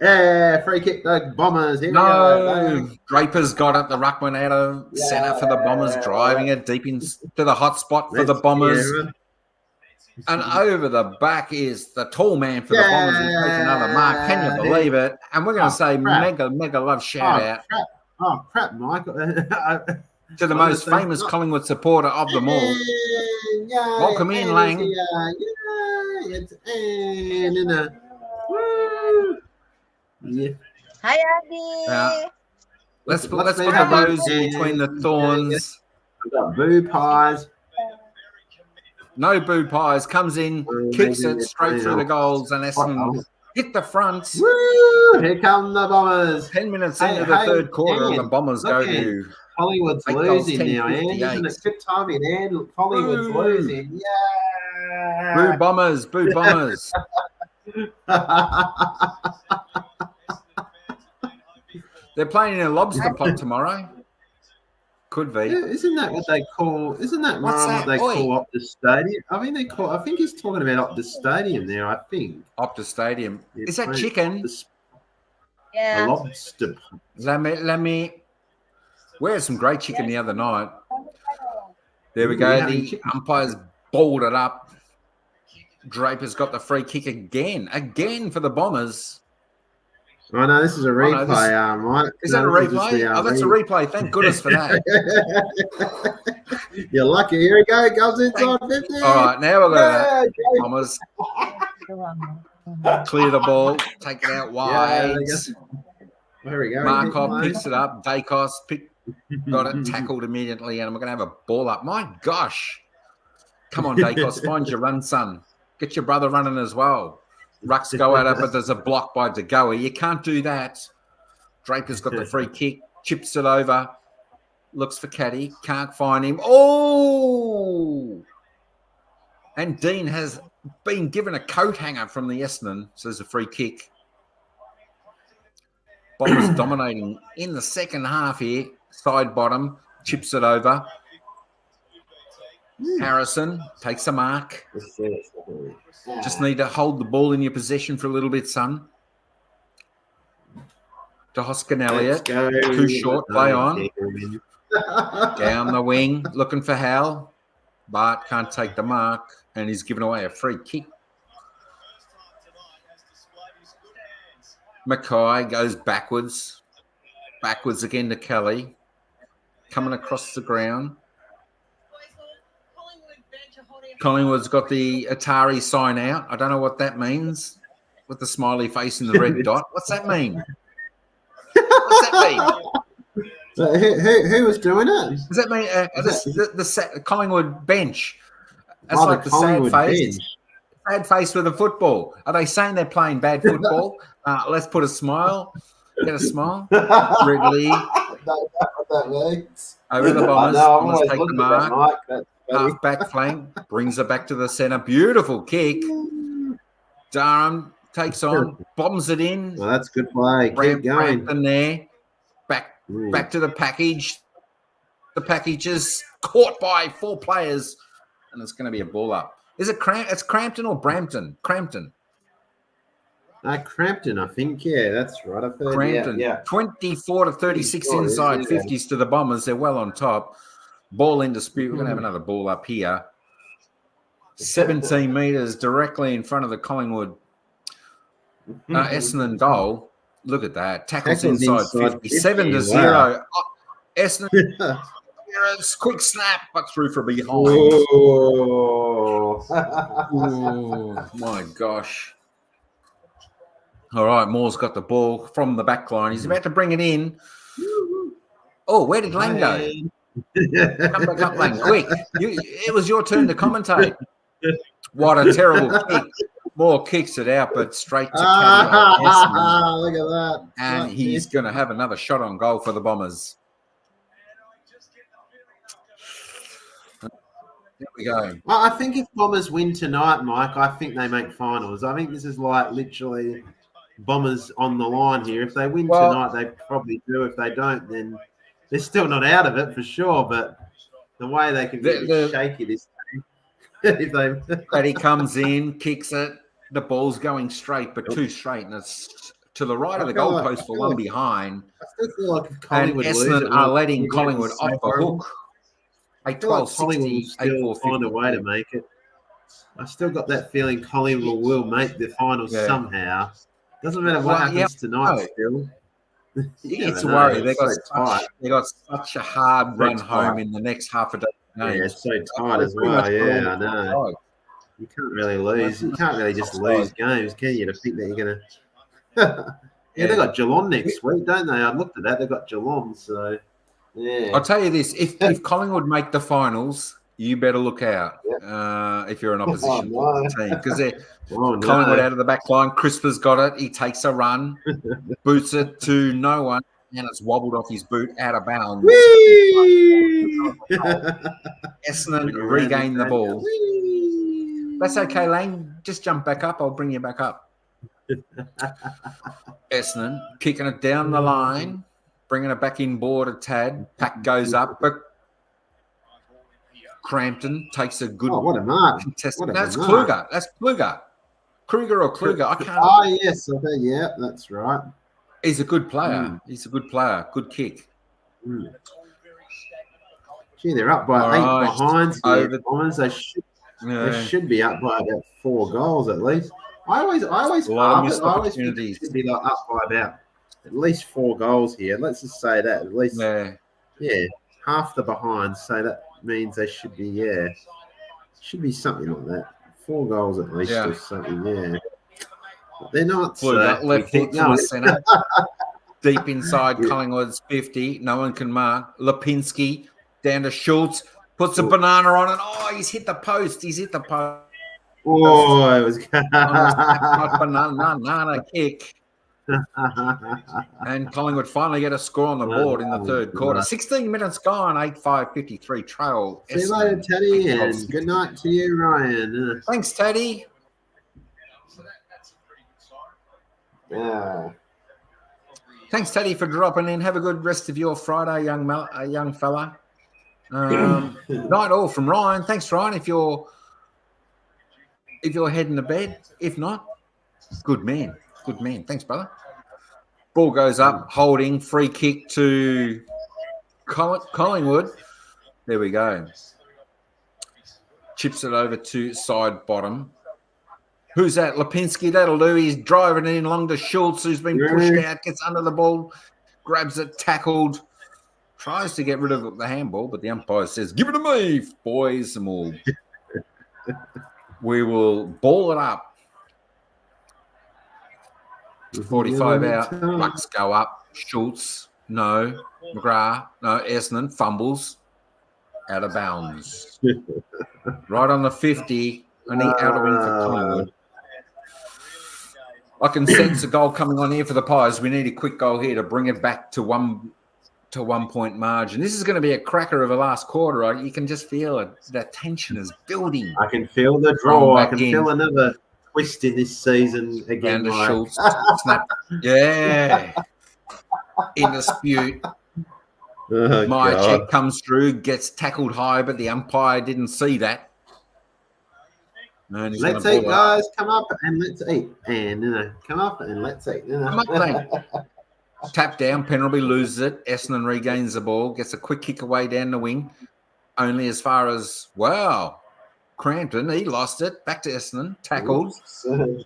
Yeah, free kick, the Bombers. Here we go. Draper's got it. The ruckman out of centre for the Bombers, driving it deep into the hot spot for the Bombers. And over the back is the tall man for the Bombers who takes another mark. Can you believe it? And we're going to say mega love shout out. Crap, Michael. To the most famous Collingwood supporter of them all. Welcome in, Lang. Yeah. Hi, Andy. Let's put the rose in between the thorns. We've got boo pies. No boo pies. Comes in, kicks it straight through the goals, and Essendon hit the front. Woo! Here come the Bombers. 10 minutes into the third quarter, and the Bombers go to Collingwood's losing now, and isn't it good timing? And Collingwood's losing. Yeah. Boo Bombers. Boo Bombers. They're playing in a lobster pot tomorrow. Could be. Yeah, isn't that what they call? Isn't that what they call Optus Stadium? I mean, I think he's talking about Optus Stadium there. I think Optus Stadium. Is that chicken? Yeah. A lobster. Let me. We had some great chicken the other night. There we go. The umpires balled it up. Draper's got the free kick again for the Bombers. Oh, no, this is a replay. Mike. Is that a replay? That's a replay. Thank goodness for that. You're lucky. Here we go. Goes inside 50. All right, now we're going to Bombers. Clear the ball. Take it out wide. There we go. Markov picks it up. Dacos got it tackled immediately, and we're going to have a ball up. My gosh. Come on, Dacos. Find your run, son. Get your brother running as well. Rucks go at it, but there's a block by De Goey. You can't do that. Draper's got the free kick, chips it over, looks for Caddy, can't find him. Oh! And Dean has been given a coat hanger from the Essendon, so there's a free kick. Bombers dominating in the second half here. Side bottom, chips it over. Harrison takes a mark. Just need to hold the ball in your possession for a little bit, son. To Hoskin Elliott. Too short, play on. Down the wing, looking for Hal. Bart can't take the mark, and he's given away a free kick. Mackay goes backwards. Backwards again to Kelly. Coming across the ground. Collingwood's got the Atari sign out. I don't know what that means. With the smiley face and the red dot. What's that mean? What's that mean? So who was doing it? Does that mean the Collingwood bench? That's like the Collingwood sad face. Bench. Sad face with the football. Are they saying they're playing bad football? Let's put a smile. Get a smile. Ridley. I don't know what that means. Over the Bombers. Bombers take the mark. Half back flank, brings it back to the centre. Beautiful kick. Durham takes on, bombs it in. Well, that's good play. Keep going. Brampton there. Back Ooh. Back to the package. The package is caught by 4 players, and it's going to be a ball up. Is it It's Crampton or Brampton? Crampton. Crampton, I think. Yeah, that's right. I've heard. Crampton. Yeah. 24 to 36 inside, 50s to the Bombers. They're well on top. Ball in dispute. We're going to have another ball up here. 17 metres directly in front of the Collingwood Essendon goal. Look at that. Tackles inside 50. 7 to 0. Wow. Oh, Essendon. Quick snap, but through from behind. Oh, my gosh. All right, Moore's got the ball from the back line. He's about to bring it in. Oh, where did Lang go? Come back up, Lang, quick. It was your turn to commentate. What a terrible kick. Moore kicks it out, but straight to Caddy. Look at that. And he's going to have another shot on goal for the Bombers. There we go. Well, I think if Bombers win tonight, Mike, I think they make finals. I think this is like literally Bombers on the line here. If they win tonight, they probably do. If they don't, then they're still not out of it for sure. But the way they can be shaky this time. If Paddy comes in, kicks it. The ball's going straight, but too straight. And it's to the right of the goalpost for one behind. I still feel like if Collingwood and Essendon are letting Collingwood off the hook. 8-12, Collingwood still find a way to make it. I still got that feeling Collingwood will make the finals somehow. Doesn't matter what happens tonight. Still, it's a worry. They got such a hard run home in the next half a day. Yeah, it's so tight as well. Yeah, I know. You can't really lose. You can't really just lose games, can you? To think that you're gonna. They got Geelong next week, don't they? I looked at that. They got Geelong, so. Yeah. I'll tell you this: if Collingwood make the finals, you better look out. If you're an opposition team, because they're Collingwood out of the back line. Crisper's got it. He takes a run, boots it to no one, and it's wobbled off his boot out of bounds. Essendon regain the ball. That's okay, Lang. Just jump back up. I'll bring you back up. Essendon kicking it down the line. Bringing it back in board a tad. Pack goes up, but Crampton takes a good. Oh, what a mark! That's Kluger. That's Kluger. Kruger or Kluger. I can't. Oh yes, yeah, that's right. He's a good player. He's a good player. Good kick. Gee, they're up by 8 behinds. They should be up by about 4 goals at least. I always think they should be up by about at least 4 goals here. Let's just say that at least. Yeah, half the behind. So that means they should be should be something like that. 4 goals at least or something. Yeah, but they're not. Left foot to the centre. Deep inside Collingwood's 50. No one can mark. Lipinski down to Schultz. Puts a banana on it. Oh, he's hit the post. Oh, it was banana kick. And Collingwood finally get a score on the board in the third quarter. 16 minutes gone, 8-5-53 trail. See you later, Teddy, and good night to you, Ryan. Thanks, Teddy. Yeah. Thanks, Teddy, for dropping in. Have a good rest of your Friday, young fella. Night all from Ryan. Thanks, Ryan. If you're heading to bed, if not, good man. Good man. Thanks, brother. Ball goes up, holding, free kick to Collingwood. There we go. Chips it over to side bottom. Who's that? Lipinski. That'll do. He's driving it in long to Schultz, who's been pushed out, gets under the ball, grabs it, tackled, tries to get rid of the handball, but the umpire says, "Give it to me, boys," and we will ball it up. 45 out. Bucks go up. Schultz, no. McGrath, no. Essendon fumbles. Out of bounds. Right on the 50. Only out of win for Collingwood. I can sense a goal coming on here for the Pies. We need a quick goal here to bring it back to 1 point margin. This is going to be a cracker of the last quarter. You can just feel it. That tension is building. I can feel the draw. I can feel another twist in this season again. Schultz, snap. Yeah. In dispute. My check comes through, gets tackled high, but the umpire didn't see that. Let's eat, guys. Come up and let's eat. And come up and let's eat. Come up, mate. Tap down. Penrith loses it. Essendon regains the ball, gets a quick kick away down the wing. Only as far as, Crampton, he lost it. Back to Essendon, tackled.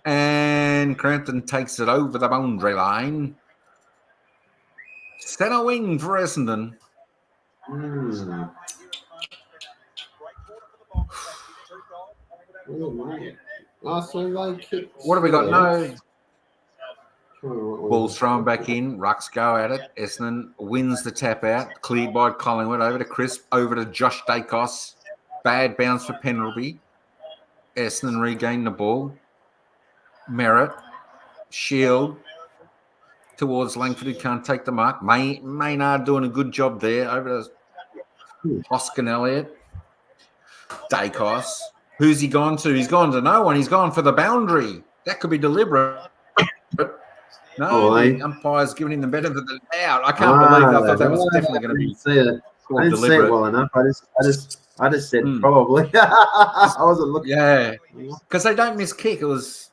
And Crampton takes it over the boundary line. Centre wing for Essendon. What have we got? No. Ball's thrown back in. Rucks go at it. Essendon wins the tap out. Cleared by Collingwood. Over to Crisp. Over to Josh Dacos. Bad bounce for Penrith. Essendon regain the ball. Merritt. Shield. Towards Langford, who can't take the mark. Maynard doing a good job there. Over to Hoskin Elliott. Dacos. Who's he gone to? He's gone to no one. He's gone for the boundary. That could be deliberate. No, the umpire's giving him the benefit of the doubt. I can't believe that. I thought that was definitely going to be deliberate. I didn't see it well enough. I just said probably. I wasn't looking. Yeah, because they don't miss kick. It was.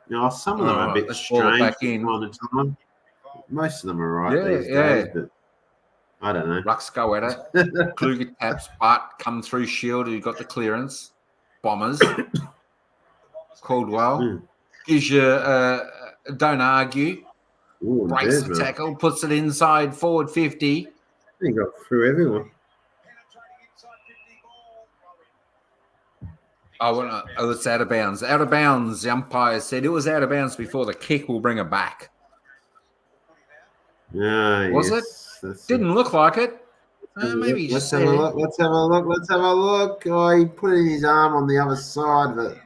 Some of them are a bit strange. Back in. Time. Most of them are right these days, but I don't know. Rucks go at it. Kluger taps, but come through Shield, who got the clearance. Bombers. Caldwell. Gives you don't argue. Breaks the tackle, puts it inside forward 50. He got through everyone. Oh, it's out of bounds. Out of bounds. The umpire said it was out of bounds before the kick. Will bring it back. Was it? Didn't look like it. Maybe let's have a look. Let's have a look. Oh, he put in his arm on the other side of it.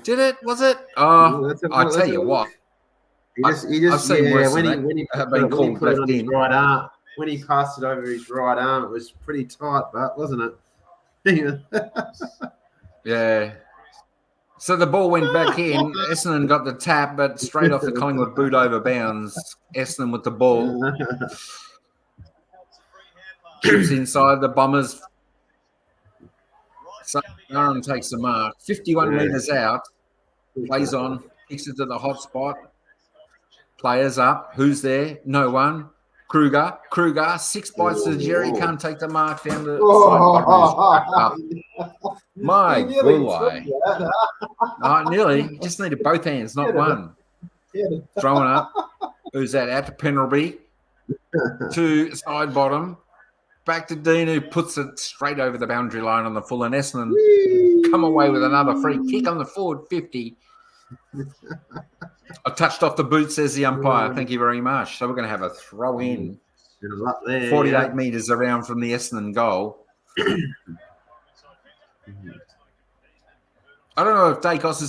Did it? Was it? Oh, I tell you what. I've seen worse when he put it on his right arm. When he passed it over his right arm, it was pretty tight, but wasn't it? Yeah. So the ball went back in. Essendon got the tap, but straight off the Collingwood boot over bounds. Essendon with the ball. Chips inside the Bombers. So Aaron takes the mark. 51 metres out. Plays on. Kicks it to the hot spot. Players up. Who's there? No one. Kruger. 6 bites to the Jerry. Can't take the mark down the side. My God. Nearly. Just needed both hands, not one. Throwing up. Who's that? Out to Penrith. To side bottom. Back to Dean, who puts it straight over the boundary line on the full, and Essendon come away with another free kick on the forward 50. I touched off the boot, says the umpire. Thank you very much. So we're going to have a throw in. 48 metres around from the Essendon goal. I don't know if Dacos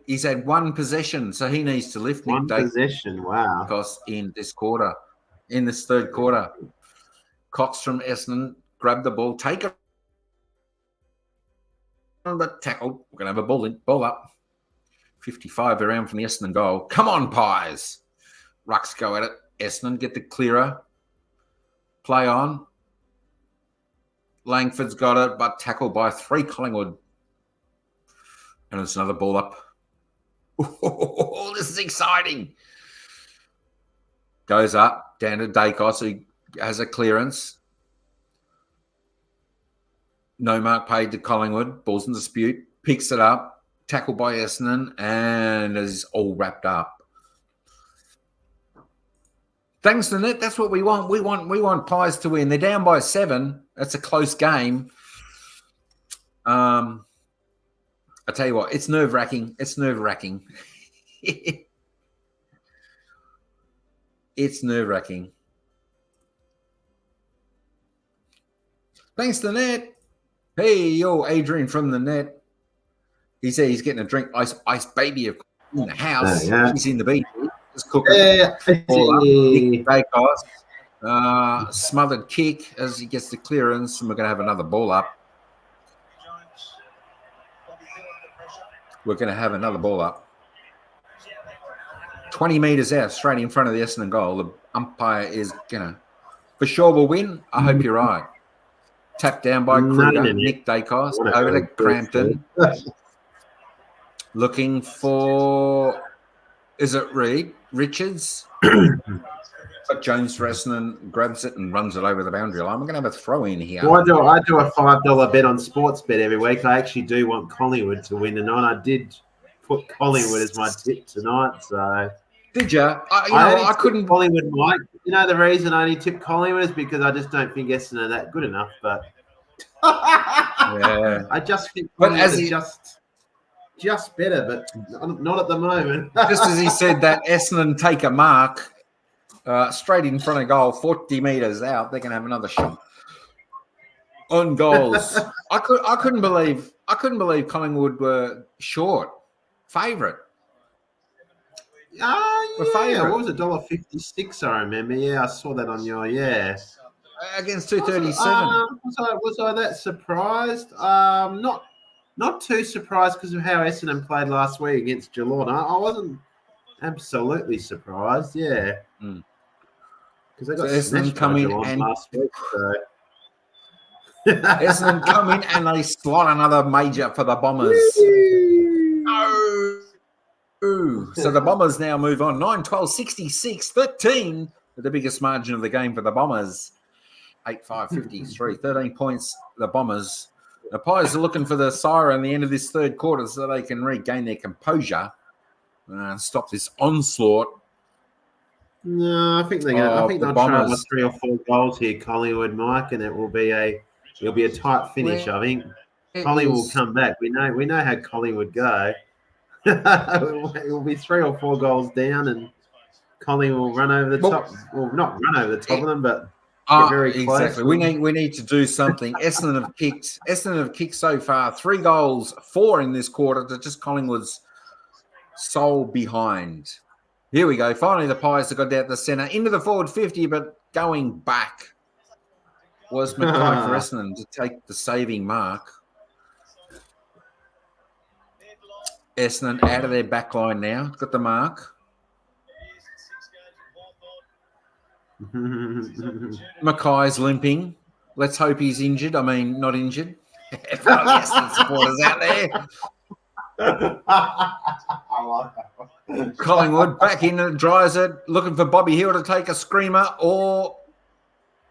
he's had one possession, so he needs to lift one possession. Wow. Dacos in this third quarter. Cox from Essendon grabbed the ball, take it, but tackle. We're going to have a ball up. 55 around from the Essendon goal. Come on, Pies. Rucks go at it. Essendon get the clearer. Play on. Langford's got it, but tackled by 3 Collingwood. And it's another ball up. Oh, this is exciting. Goes up, down to Dacos, who has a clearance. No mark paid to Collingwood. Ball's in dispute. Picks it up. Tackled by Essendon, and is all wrapped up. Thanks to Net. That's what we want. We want Pies to win. They're down by 7. That's a close game. I tell you what, it's nerve-wracking. It's nerve-wracking. It's nerve-wracking. Thanks to Net. Hey, yo, Adrian from the Net. He said he's getting a drink. Ice baby in the house. He's in the beach. Just cooking. Dacos. Smothered kick as he gets the clearance, and we're going to have another ball up. We're going to have another ball up. 20 metres out, straight in front of the Essendon goal. The umpire is gonna for sure will win. I hope you're right. Tapped down by Kruger, Nick Dacos over to Crampton. Looking for, is it Reed? Richards? But Jones for Essendon grabs it and runs it over the boundary line. We're going to have a throw in here. Well, I do a $5 bet on sports bet every week. I actually do want Collingwood to win tonight. I did put Collingwood as my tip tonight. So did you? I couldn't. Collingwood, Mike. You know the reason I only tipped Collingwood is because I just don't think Essendon are that good enough. But yeah, I just think Collingwood is just better, but not at the moment. Just as he said that Essendon take a mark straight in front of goal, 40 metres out, they can have another shot on goals. I couldn't believe Collingwood were short favourite. Yeah. What was it? $1.56, I remember. Yeah, I saw that on your against 237. Was I that surprised? Not too surprised because of how Essendon played last week against Geelong. I wasn't absolutely surprised. Yeah, because they got Essendon come in and last week. So. Essendon come in and they slot another major for the Bombers. So the Bombers now move on 9-12, 66-13, the biggest margin of the game for the Bombers. 8-5-53, 13 points. The Bombers. The Pies are looking for the siren at the end of this third quarter so they can regain their composure and stop this onslaught. No, I think they're going. I think they'll try with 3 or 4 goals here, Collingwood, Mike, and it'll be a tight finish. I think Collingwood will come back. We know how Collingwood go. It will be 3 or 4 goals down, and Collingwood will run over the top. Well, not run over the top of them, but. Very close. Exactly. We need to do something. Essendon have kicked so far 3 goals, 4 in this quarter to just Collingwood's sole behind. Here we go. Finally, the Pies have got down the centre into the forward 50, but going back was McKay for Essendon to take the saving mark. Essendon out of their back line now. Got the mark. Mackay's limping. Let's hope he's injured. I mean, not injured. Essendon supporters out there. I like that. Collingwood back in and dries it. Looking for Bobby Hill to take a screamer or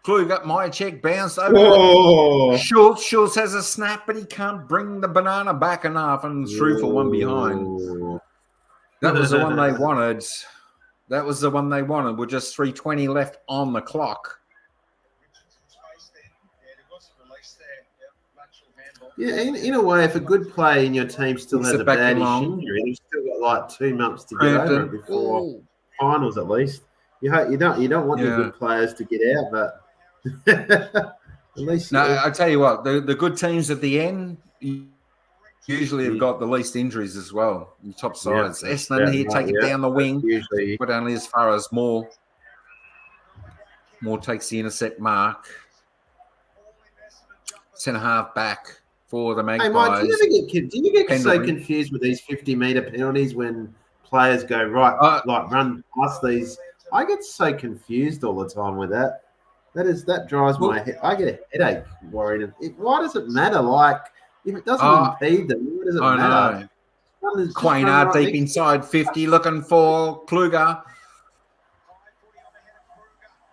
Klug up my check, bounced over. Schultz has a snap, but he can't bring the banana back enough and through for one behind. That was the one they wanted. That was the one they wanted with just 3:20 left on the clock. Yeah, in a way, if a good player in your team still has a bad injury, you've still got like 2 months to get over it before finals at least. You don't want the good players to get out, but at least. No, I tell you what, the good teams at the end usually have got the least injuries as well. The top sides. Essendon here take it down the wing, but only as far as Moore. Moore takes the intercept mark. Centre half back for the Magpies. Hey, Mike, do you get so confused with these 50-metre penalties when players go run past these? I get so confused all the time with that. That drives my head. I get a headache worrying. Why does it matter? Like, if it doesn't impede them, what does it matter? Quaynard deep inside 50, looking for Kluger.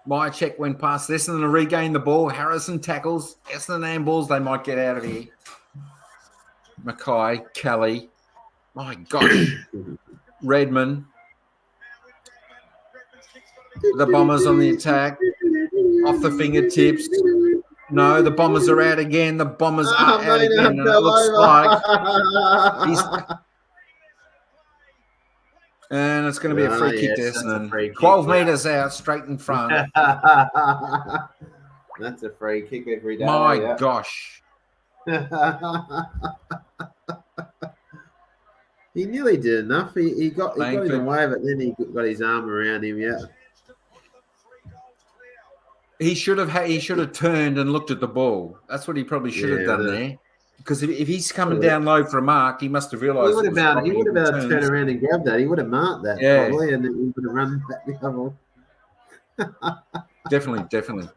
My check went past Essendon to regain the ball. Harrison tackles. Essendon handballs. They might get out of here. Mackay, Kelly. My gosh. Redmond. The Bombers on the attack. Off the fingertips. No, the Bombers are out again. The Bombers are out again. And it looks like and it's going to be a free kick to Essendon. 12 metres out, straight in front. That's a free kick every day. My gosh. He nearly did enough. He got in the way, but then he got his arm around him. Yeah. He should have turned and looked at the ball. That's what he probably should have done there. Because if he's coming down low for a mark, he must have realised. He would have turned around and grabbed that. He would have marked that probably, and then he would have run back the other. Definitely.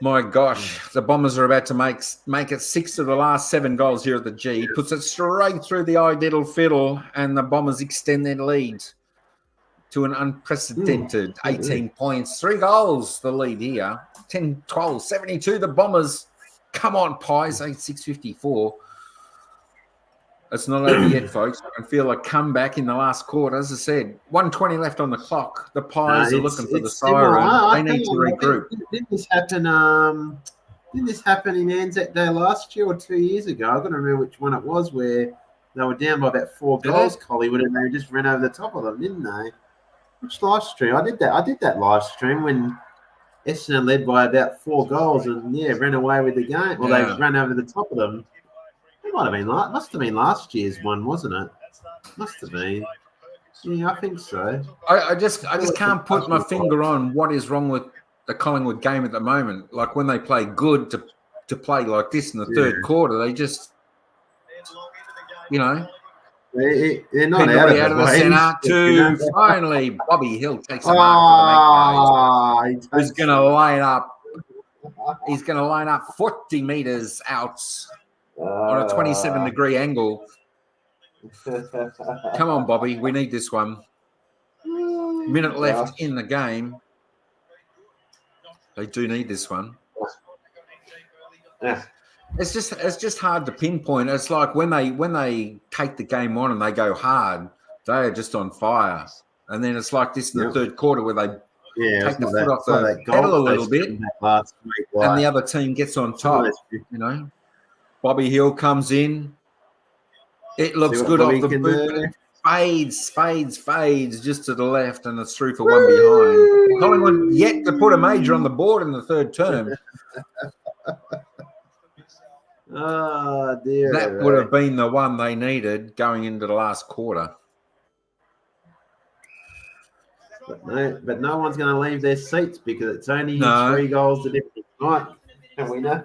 My gosh, the Bombers are about to make it 6 of the last 7 goals here at the G. Puts it straight through the idle fiddle, and the Bombers extend their lead to an unprecedented 18 points. 3 goals, the lead here. 10-12, 72, the Bombers. Come on, Pies, 8-6-54. It's not over yet, folks. I can feel a comeback in the last quarter. As I said, 1:20 left on the clock. The Pies are looking for the siren. They need to regroup. Didn't this happen? Didn't this happen in Anzac Day last year or 2 years ago? I've got to remember which one it was, where they were down by about 4 goals, Collingwood, and they just ran over the top of them, didn't they? Which live stream? I did that live stream when Essendon led by about 4 goals and ran away with the game. Well, they ran over the top of them. It must have been last year's one, wasn't it? Must have been. Yeah, I think so. I just can't put my finger on what is wrong with the Collingwood game at the moment. Like when they play good to play like this in the third quarter, they just, they're not out of the centre to finally Bobby Hill takes a mark for the Magpies. He's going to line up. He's going to line up 40 metres out on a 27-degree angle. Come on, Bobby. We need this one. Minute left in the game. They do need this one. Yeah. It's just hard to pinpoint. It's like when they take the game on and they go hard, they are just on fire. And then it's like this in the third quarter where they take the foot off the pedal a little bit, and the other team gets on top. Bobby Hill comes in. It looks good off the boot, but it fades just to the left, and it's through for one behind. Collingwood yet to put a major on the board in the third term. Oh, dear. That would have been the one they needed going into the last quarter. But no one's going to leave their seats because it's only 3 goals to difference, right? And we know.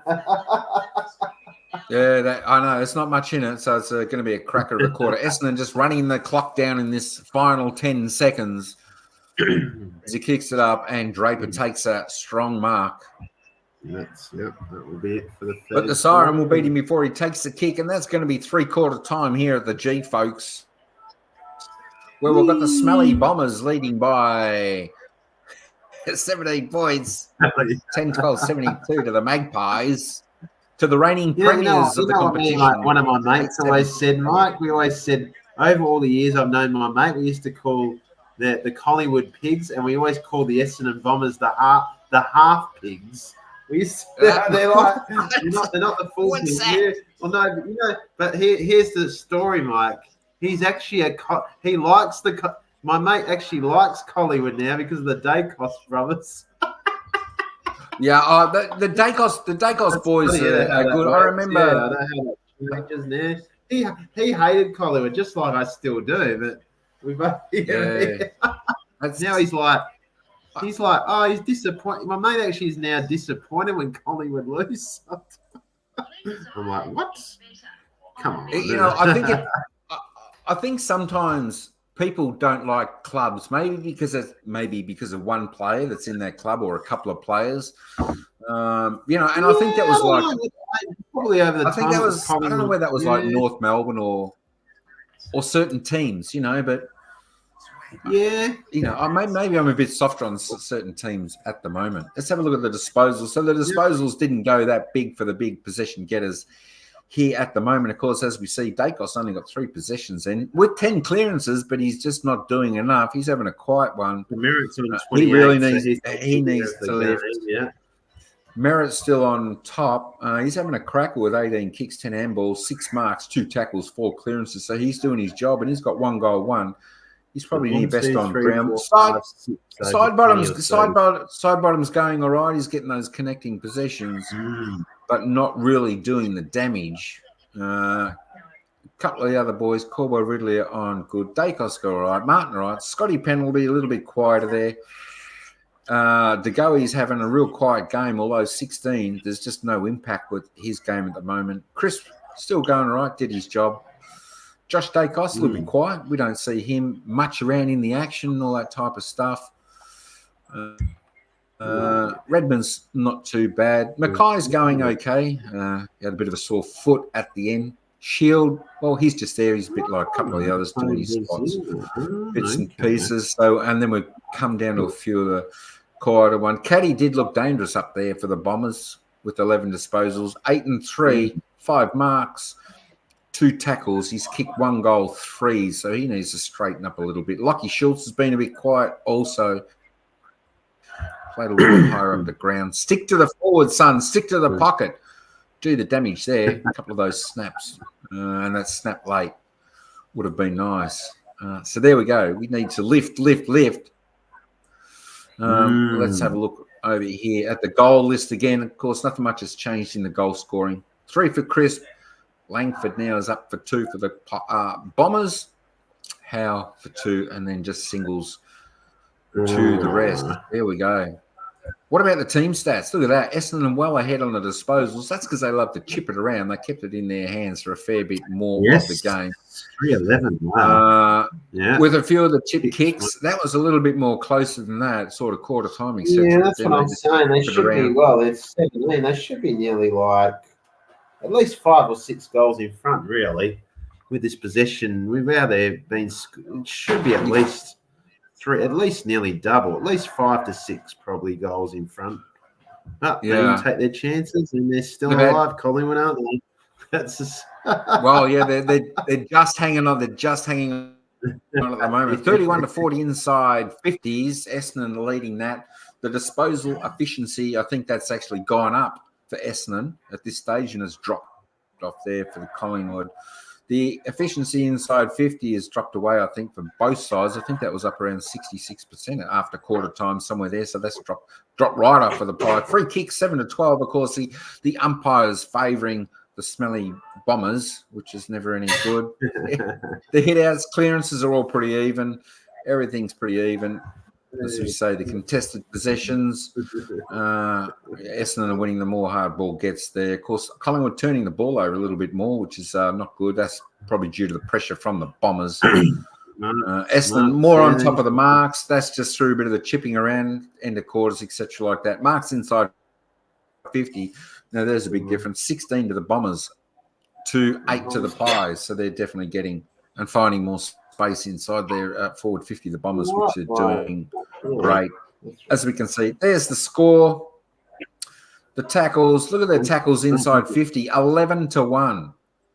Yeah, I know. It's not much in it, so it's going to be a cracker of a quarter. Essendon just running the clock down in this final 10 seconds as he kicks it up, and Draper takes a strong mark. That will be it for the third. But the siren will beat him before he takes the kick, and that's going to be 3/4 time here at the G, folks. Where we've got the smelly Bombers leading by 17 points, 10-12, 72 to the Magpies, to the reigning premiers of the competition. One of my mates always said, Mike, we always said, over all the years I've known my mate, we used to call the Collingwood pigs, and we always call the Essendon Bombers the half pigs. We used to, they're not the full pigs. Yeah. Well, no, but here's the story, Mike. He's actually my mate actually likes Collingwood now because of the Dacos brothers. Yeah, the Dacos boys are good. I remember. Yeah, I don't know how that changes now. He hated Collingwood just like I still do, but we both. Now he's like, oh, he's disappointed. My mate actually is now disappointed when Collingwood lose. I'm like, what? Come on. I think sometimes people don't like clubs, maybe because of one player that's in that club or a couple of players. And I think that was like probably over the time. I don't know where that was like North Melbourne or certain teams, but. Maybe I'm a bit softer on certain teams at the moment. Let's have a look at the disposals. So the disposals didn't go that big for the big possession getters here at the moment. Of course, as we see, Dacos only got 3 possessions in with 10 clearances, but he's just not doing enough. He's having a quiet one. He really needs to lift. Yeah. Merritt's still on top. He's having a cracker with 18 kicks, 10 handballs, 6 marks, 2 tackles, 4 clearances. So he's doing his job, and he's got 1 goal, 1. He's probably near best on ground. Side bottom's going all right. He's getting those connecting possessions, but not really doing the damage. A couple of the other boys, Corbo Ridley are on good. Dacos go all right. Martin all right. Scotty Penn will be a little bit quieter there. DeGoey's having a real quiet game, although 16. There's just no impact with his game at the moment. Chris still going all right, did his job. Josh Dacos, a little bit quiet. We don't see him much around in the action and all that type of stuff. Redmond's not too bad. Mackay's going okay. He had a bit of a sore foot at the end. Shield, well, he's just there. He's a bit like a couple of the others doing his spots, bits and pieces. So, and then we come down to a few of the quieter ones. Caddy did look dangerous up there for the Bombers with 11 disposals, 8 and 3, 5 marks, 2 tackles. He's kicked 1 goal, 3, so he needs to straighten up a little bit. Lockie Schultz has been a bit quiet also. Played a little bit higher up the ground. Stick to the forward, son. Stick to the pocket. Do the damage there. A couple of those snaps. And that snap late would have been nice. So there we go. We need to lift. Let's have a look over here at the goal list again. Of course, nothing much has changed in the goal scoring. 3 for Crisp. Langford now is up for 2 for the Bombers. Howe for 2, and then just singles to the rest. There we go. What about the team stats? Look at that. Essendon well ahead on the disposals. That's because they love to chip it around. They kept it in their hands for a fair bit more of the game. 3-11. Wow. With a few of the chip kicks, that was a little bit more closer than that, sort of quarter time, etc. Yeah, that's what I'm saying. They should be, well, it's 17. They should be nearly like at least 5 or 6 goals in front, really, with this possession. With how they've been, it should be at least 3, at least nearly double, at least 5 to 6 probably goals in front. But they can take their chances, and they're still alive. Collingwood, aren't they? That's just well, yeah, they're just hanging on. They're just hanging on at the moment. 31 to 40 inside 50s. Essendon leading that. The disposal efficiency, I think that's actually gone up for Essendon at this stage and has dropped off there for the Collingwood. The efficiency inside 50 has dropped away, I think, for both sides. I think that was up around 66% after quarter time, somewhere there. So that's dropped right off for the Pie. Free kick, 7 to 12. Of course, the umpires favouring the smelly Bombers, which is never any good. The hit-outs, clearances are all pretty even. Everything's pretty even. As we say, the contested possessions, Essendon are winning the more hard ball gets there. Of course, Collingwood turning the ball over a little bit more, which is not good. That's probably due to the pressure from the Bombers. Essendon more on top of the marks. That's just through a bit of the chipping around, end of quarters, etc. like that. Marks inside 50. Now, there's a big difference. 16 to the Bombers to 8 to the Pies. So they're definitely getting and finding more space inside their forward 50, the Bombers, which are doing great. As we can see, there's the score. The tackles, look at their tackles inside 50, 11 to 1.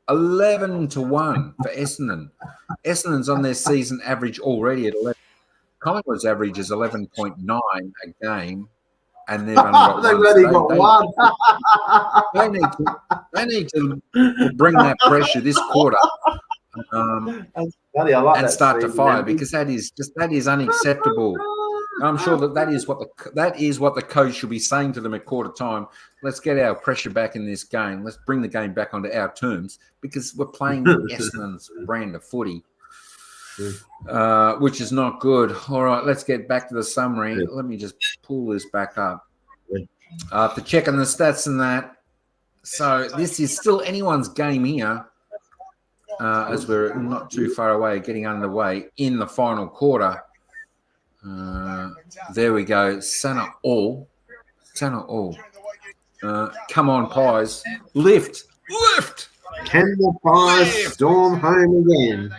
11 to 1 for Essendon. Essendon's on their season average already at 11. Collingwood's average is 11.9 a game, and they've only got one. They need to bring that pressure this quarter. And start to fire, because that is unacceptable. And I'm sure that is what the coach should be saying to them at quarter time. Let's get our pressure back in this game. Let's bring the game back onto our terms, because we're playing Essendon's brand of footy, which is not good. All right, let's get back to the summary. Let me just pull this back up after checking the stats and that. So this is still anyone's game here. As we're not too far away, getting underway in the final quarter. There we go. Center all. Come on, Pies. Lift. Can the Pies storm home again?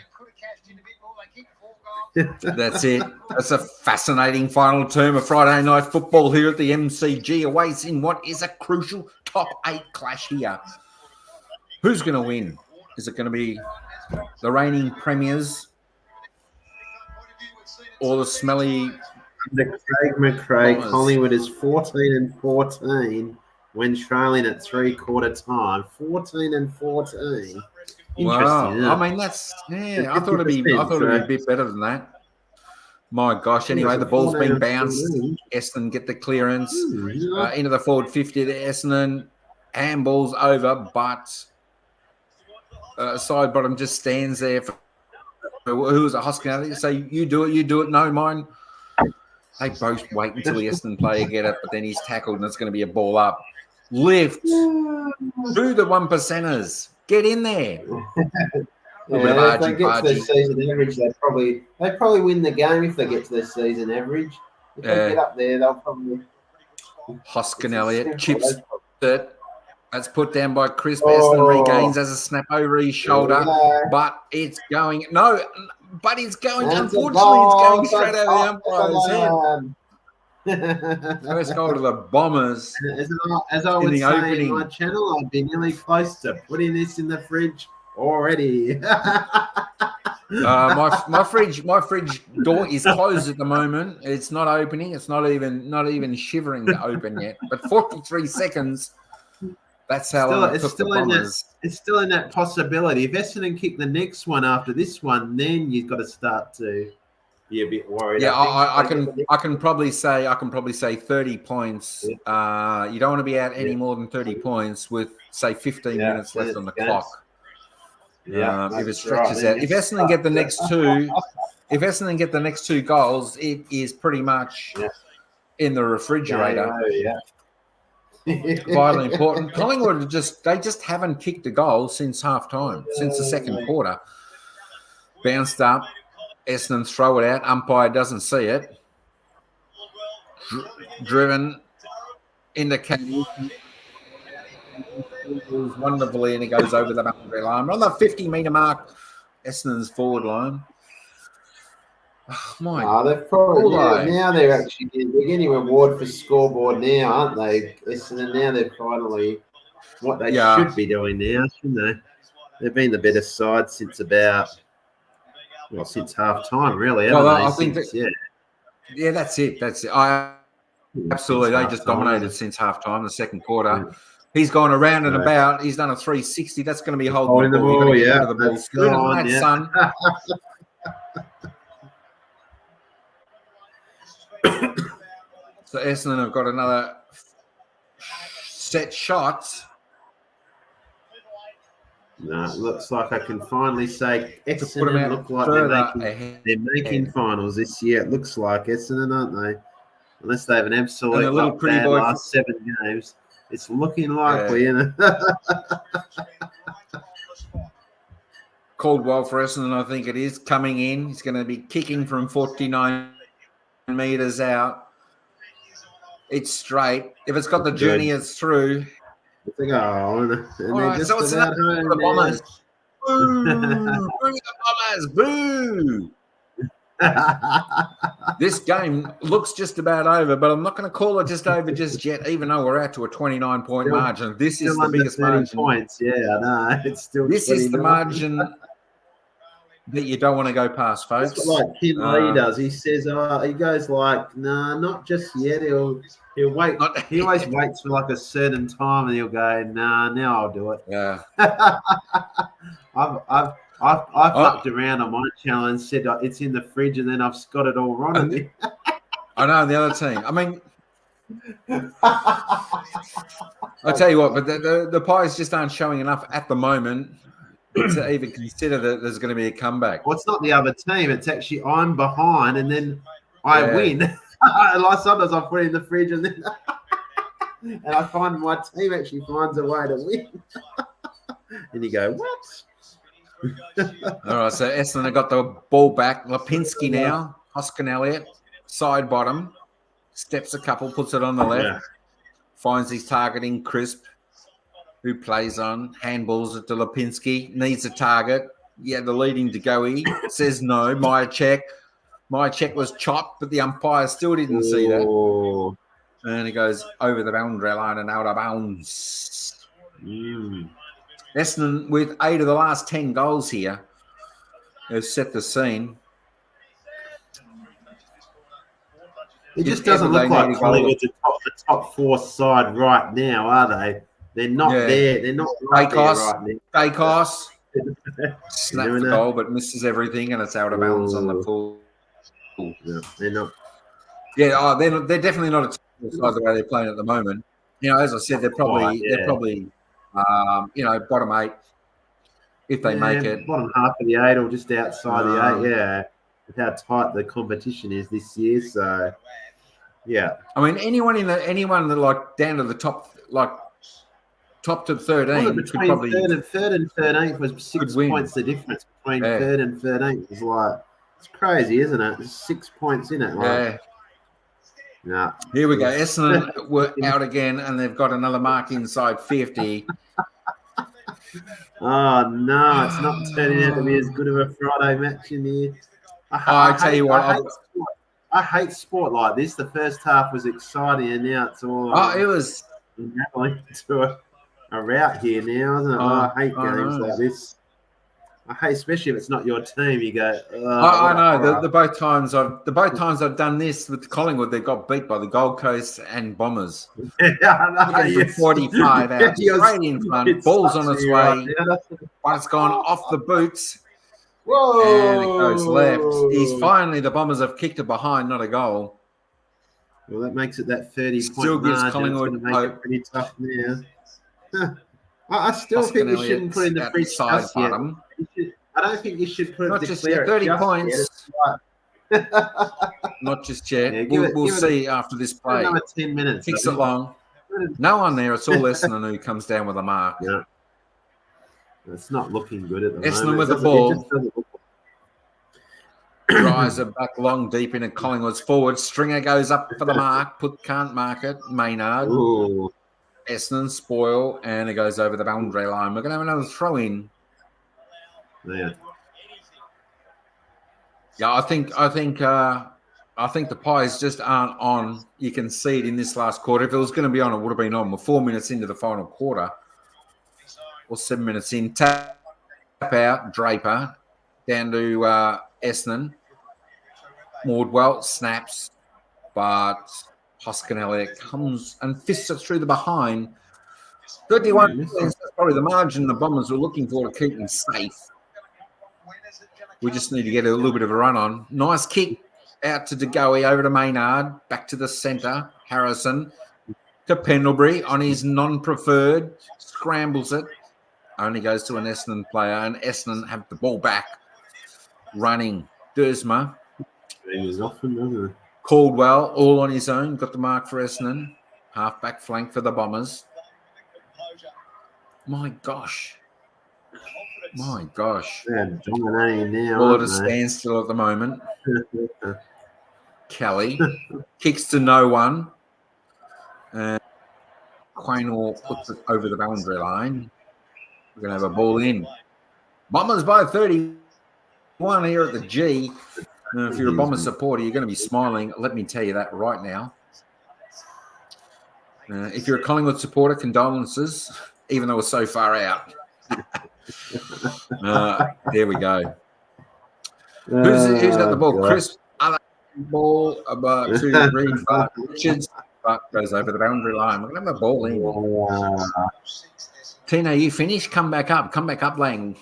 That's it. That's a fascinating final term of Friday night football here at the MCG. Awaits in what is a crucial top 8 clash here. Who's going to win? Is it going to be the reigning premiers or the smelly? The Craig McRae, Collingwood is 14-14 when trailing at 3/4 time. 14-14. Wow. Yeah. I mean, that's I thought it'd be a bit better than that. My gosh. Anyway, the ball's been bounced. Essendon get the clearance into the forward 50 to Essendon. Handball's over, but side bottom just stands there for who's a hospitality. Say, you do it, no, mine. They both wait until the Essendon player get it, but then he's tackled and it's going to be a ball up. Lift. Do the 1%ers. Get in there. If they get to their season average, they probably win the game if they get to their season average. If they get up there, they'll probably. Hoskin Elliott chips it. That's put down by Chris. Essendon regains as a snap over his shoulder, but it's going unfortunately, it's going straight over the umpire's head. First goal to the Bombers. As I would say in my channel, I'd be nearly close to putting this in the fridge already. My fridge door is closed at the moment. It's not opening. It's not even shivering to open yet. But 43 seconds. That's how long it took the Bombers. It's still in that possibility. If Essendon kick the next one after this one, then you've got to start to be a bit worried. Yeah, I can probably say 30 points. Yeah. You don't want to be out any more than 30 points with say 15 minutes left on the clock. Yeah, if it stretches out. If Essendon get the next two goals, it is pretty much in the refrigerator. Vitally important. Collingwood they just haven't kicked a goal since half time, since the second quarter. Bounced up. Essendon throw it out. Umpire doesn't see it. Driven into Caddy. Wonderfully, and he goes over the boundary line. On the 50-metre mark, Essendon's forward line. They've probably now they're getting reward for scoreboard now, aren't they? Essendon now they're finally what they should be doing now, shouldn't they? They've been the better side since since half time, really. I think that's it. That's it. Absolutely, they just dominated since half time, the second quarter. Yeah. He's gone around and about. He's done a 360. That's going to be holding the ball. The ball. Son. So Essendon have got another set shots. No, it looks like I can finally say Essendon look like they're making finals this year. It looks like Essendon, aren't they? Unless they have an absolute bad last 7 games. It's looking likely, isn't it? Caldwell for Essendon, I think it is, coming in. He's going to be kicking from 49 metres out. It's straight. If it's got the journey, it's through. It's a goal. So it's enough for the Bombers. Boo! Boo the Bombers! Boo! This game looks just about over, but I'm not going to call it just over just yet, even though we're out to a 29-point margin. This is the biggest margin. Points. Yeah, I know. It's still this 29. Is the margin that you don't want to go past, folks. That's what Kim Lee does. He says, he goes like, nah, not just yet. He'll wait. He always waits for like a certain time, and he'll go, nah, now I'll do it. Yeah. I've fucked around on my channel and said it's in the fridge, and then I've got it all wrong. I know, the other team. I mean, I'll tell you what, but the Pies just aren't showing enough at the moment to even consider that there's going to be a comeback. Well, it's not the other team. It's actually I'm behind, and then I win. Like sometimes I put it in the fridge, and then and I find my team actually finds a way to win. And you go, what? All right, so Essendon have got the ball back. Lipinski now. Hoskin Elliott, side bottom. Steps a couple, puts it on the left. Yeah. Finds his targeting Crisp, who plays on. Handballs it to Lipinski. Needs a target. Yeah, the leading to go. He says no. My check was chopped, but the umpire still didn't see that. And he goes over the boundary line and out of bounds. Essendon, with 8 of the last 10 goals here, have set the scene. It just doesn't look like Collingwood's the top 4 side right now, are they? They're not there. They're not right there right now. Dacos snaps the goal, but misses everything, and it's out of bounds on the full. No, they're not. Yeah, they're definitely not a top side the way they're playing at the moment. You know, as I said, they're probably bottom 8 if they make it. Bottom half of the 8 or just outside the 8, yeah. With how tight the competition is this year, so yeah. I mean, anyone that like down to the top, like top to 13, between could probably third and 13th was 6 points. The difference between 3rd and 13th is like it's crazy, isn't it? There's 6 points in it. Like. No. Here we go. Essendon were out again, and they've got another mark inside 50. Oh, no, it's not turning out to be as good of a Friday match in here. I tell you what, I hate sport like this. The first half was exciting, and now it's all it was to a rout here now, isn't it? I hate games like this. I hate, especially if it's not your team. You go. I know the both times I've done this with Collingwood, they got beat by the Gold Coast and Bombers. Yeah, 45 out, straight in front, ball's on its way, but it's gone off the boots. Whoa! And it goes left. The Bombers have kicked it behind, not a goal. Well, that makes it that 30 still point gives margin. Collingwood It's going to make it pretty tough now. I still Oscar think you shouldn't put in the fridge side just yet. I don't think you should put not just yet. 30 points. Not just yet. Yeah, we'll see after this play. Another 10 minutes. Fix it long. No one there. It's all Essendon who comes down with a mark. Yeah. It's not looking good at the moment. Essendon with the ball. Drives it back long, deep into Collingwood's forward. Stringer goes up for the mark. Can't mark it. Maynard. Ooh. Essendon spoil, and it goes over the boundary line. We're going to have another throw in. Yeah. Yeah, I think the Pies just aren't on. You can see it in this last quarter. If it was going to be on, it would have been on. We're 4 minutes into the final quarter, or 7 minutes in. Tap out, Draper down to Essendon. Mordwell snaps, but Hoskin Elliott comes and fists it through the behind. 31 points, that's probably the margin the Bombers were looking for to keep them safe. We just need to get a little bit of a run on. Nice kick out to DeGoey, over to Maynard, back to the centre. Harrison to Pendlebury on his non-preferred, scrambles it. Only goes to an Essendon player, and Essendon have the ball back. Running. Dersma. Caldwell, all on his own, got the mark for Essendon. Half-back flank for the Bombers. My gosh. They're dominating now. All at a standstill at the moment. Kelly kicks to no one. Quaynor puts it over the boundary line. We're going to have a ball in. Bombers by 31 here at the G. If you're a Bombers supporter, you're going to be smiling. Let me tell you that right now. If you're a Collingwood supporter, condolences, even though we're so far out. There we go. Who's got the ball? God. Chris, other ball to Reed Richards, but goes over the boundary line. We're going to have a ball in. Tina, you finished? Come back up, Lang.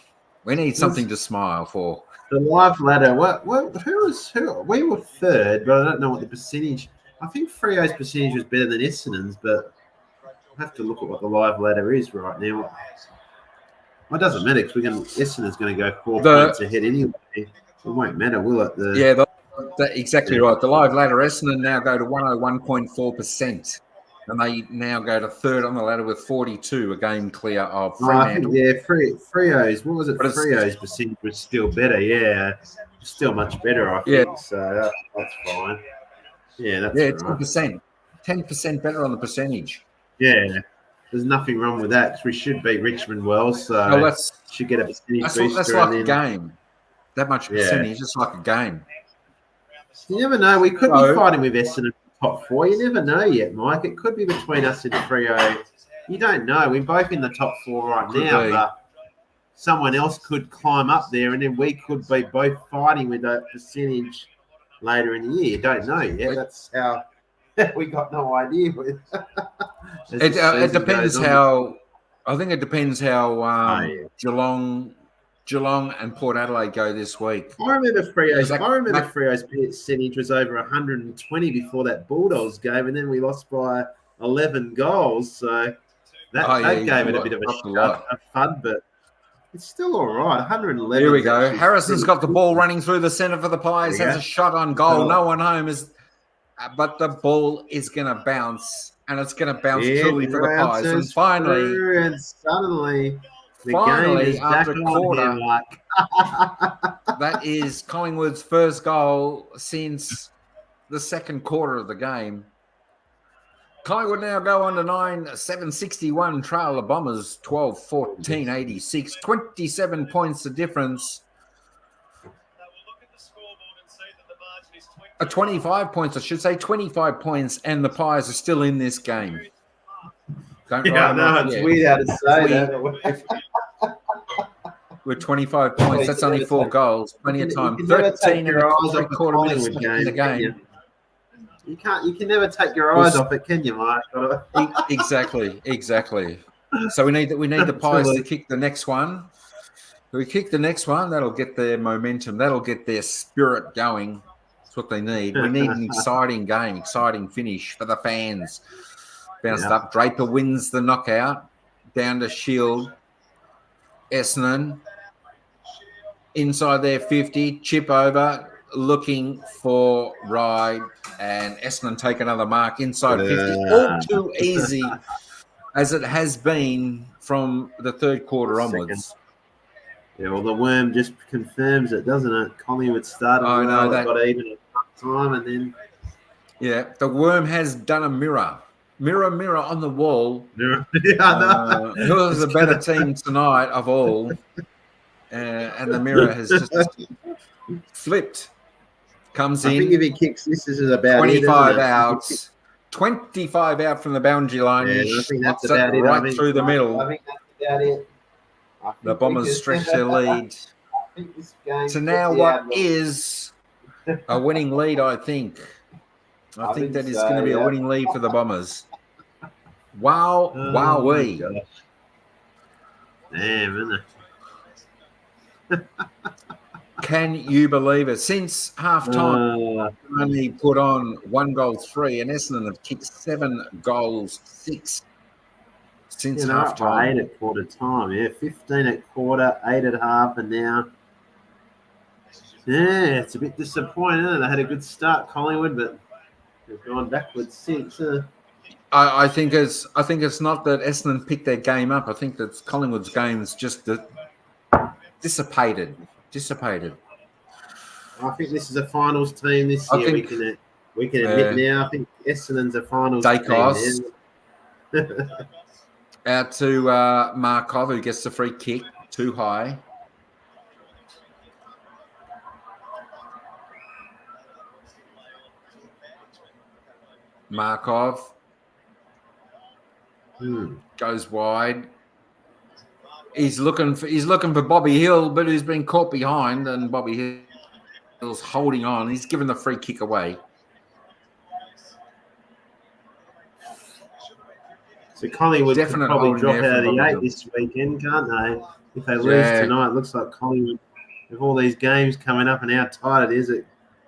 We need something to smile for. The live ladder. Who? We were third, but I don't know what the percentage. I think Freo's percentage was better than Essendon's, but I have to look at what the live ladder is right now. Well, it doesn't matter because Essendon's going to go 4 points ahead anyway. It won't matter, will it? Exactly right. The live ladder, Essendon now go to 101.4%. And they now go to third on the ladder with 42, a game clear of Fremantle. Freo's. What was it? Freo's percentage was still better. Yeah, still much better, I think. So that's fine. Yeah, that's right. 10%. 10% better on the percentage. Yeah, there's nothing wrong with that. We should beat Richmond well, so should get a percentage booster. That's like a game. That much percentage, it's like a game. You never know. We could be fighting with Essendon top 4. You never know yet, Mike. It could be between us and Freo. You don't know. We're both in the top 4 right now, but someone else could climb up there, and then we could be both fighting with that percentage later in the year. You don't know yet. That's how we got no idea. It depends how. I think it depends how Geelong and Port Adelaide go this week. I remember Freo's percentage was over 120 before that Bulldogs game, and then we lost by 11 goals. So that gave it a bit of a fun, but it's still all right. 111. Here we go. Harrison's got the ball running through the centre for the Pies. Has a shot on goal. No one home but the ball is going to bounce, and it's going to bounce truly for the Pies. And suddenly. Finally, after a quarter, that is Collingwood's first goal since the second quarter of the game. Collingwood now go on to 9-7-61, trail the Bombers 12-14-86, 27 points the difference. 25 points, I should say, 25 points, and the Pies are still in this game. Don't write them off it's yet. weird how to say that. With 25 points, that's only 4 goals. Plenty of time. 13 and a quarter minutes in the game. You can never take your eyes off it, can you, Mark? Exactly. So we need the Pies to kick the next one. If we kick the next one, that'll get their momentum. That'll get their spirit going. That's what they need. We need an exciting game, exciting finish for the fans. Bounced up. Draper wins the knockout. Down to Shield. Essendon. Inside their 50. Chip over. Looking for Ride. And Essendon take another mark inside 50. All too easy as it has been from the third quarter onwards. Yeah, well, the worm just confirms it, doesn't it? Collingwood started got even at time, and then... Yeah, the worm has done a mirror. Mirror on the wall. Who was the better team tonight of all? And the mirror has just flipped. Comes in. I think if he kicks this is about 25 out. 25 out from the boundary line. Yeah, I think that's about it. Right through the middle. I think that's about it. The Bombers stretch their lead to now what is a winning lead, I think. I think that is going to be a winning lead for the Bombers. Wow, wowee. Damn, isn't it? Can you believe it? Since half-time, only put on 1 goal 3, and Essendon have kicked 7 goals 6 since half-time. 8 at quarter time, 15 at quarter, 8 at half, and now... Yeah, it's a bit disappointing, isn't it? They had a good start, Collingwood, but they've gone backwards since. I think it's not that Essendon picked their game up. I think that Collingwood's game's just dissipated. I think this is a finals team this year. We can admit now. I think Essendon's a finals team. Out to Markov, who gets the free kick too high. Markov goes wide. He's looking for Bobby Hill, but he's been caught behind, and Bobby Hill's holding on. He's given the free kick away. So Collingwood could probably drop out of the 8 this weekend, can't they? If they lose tonight, it looks like Collingwood, with all these games coming up and how tight it is,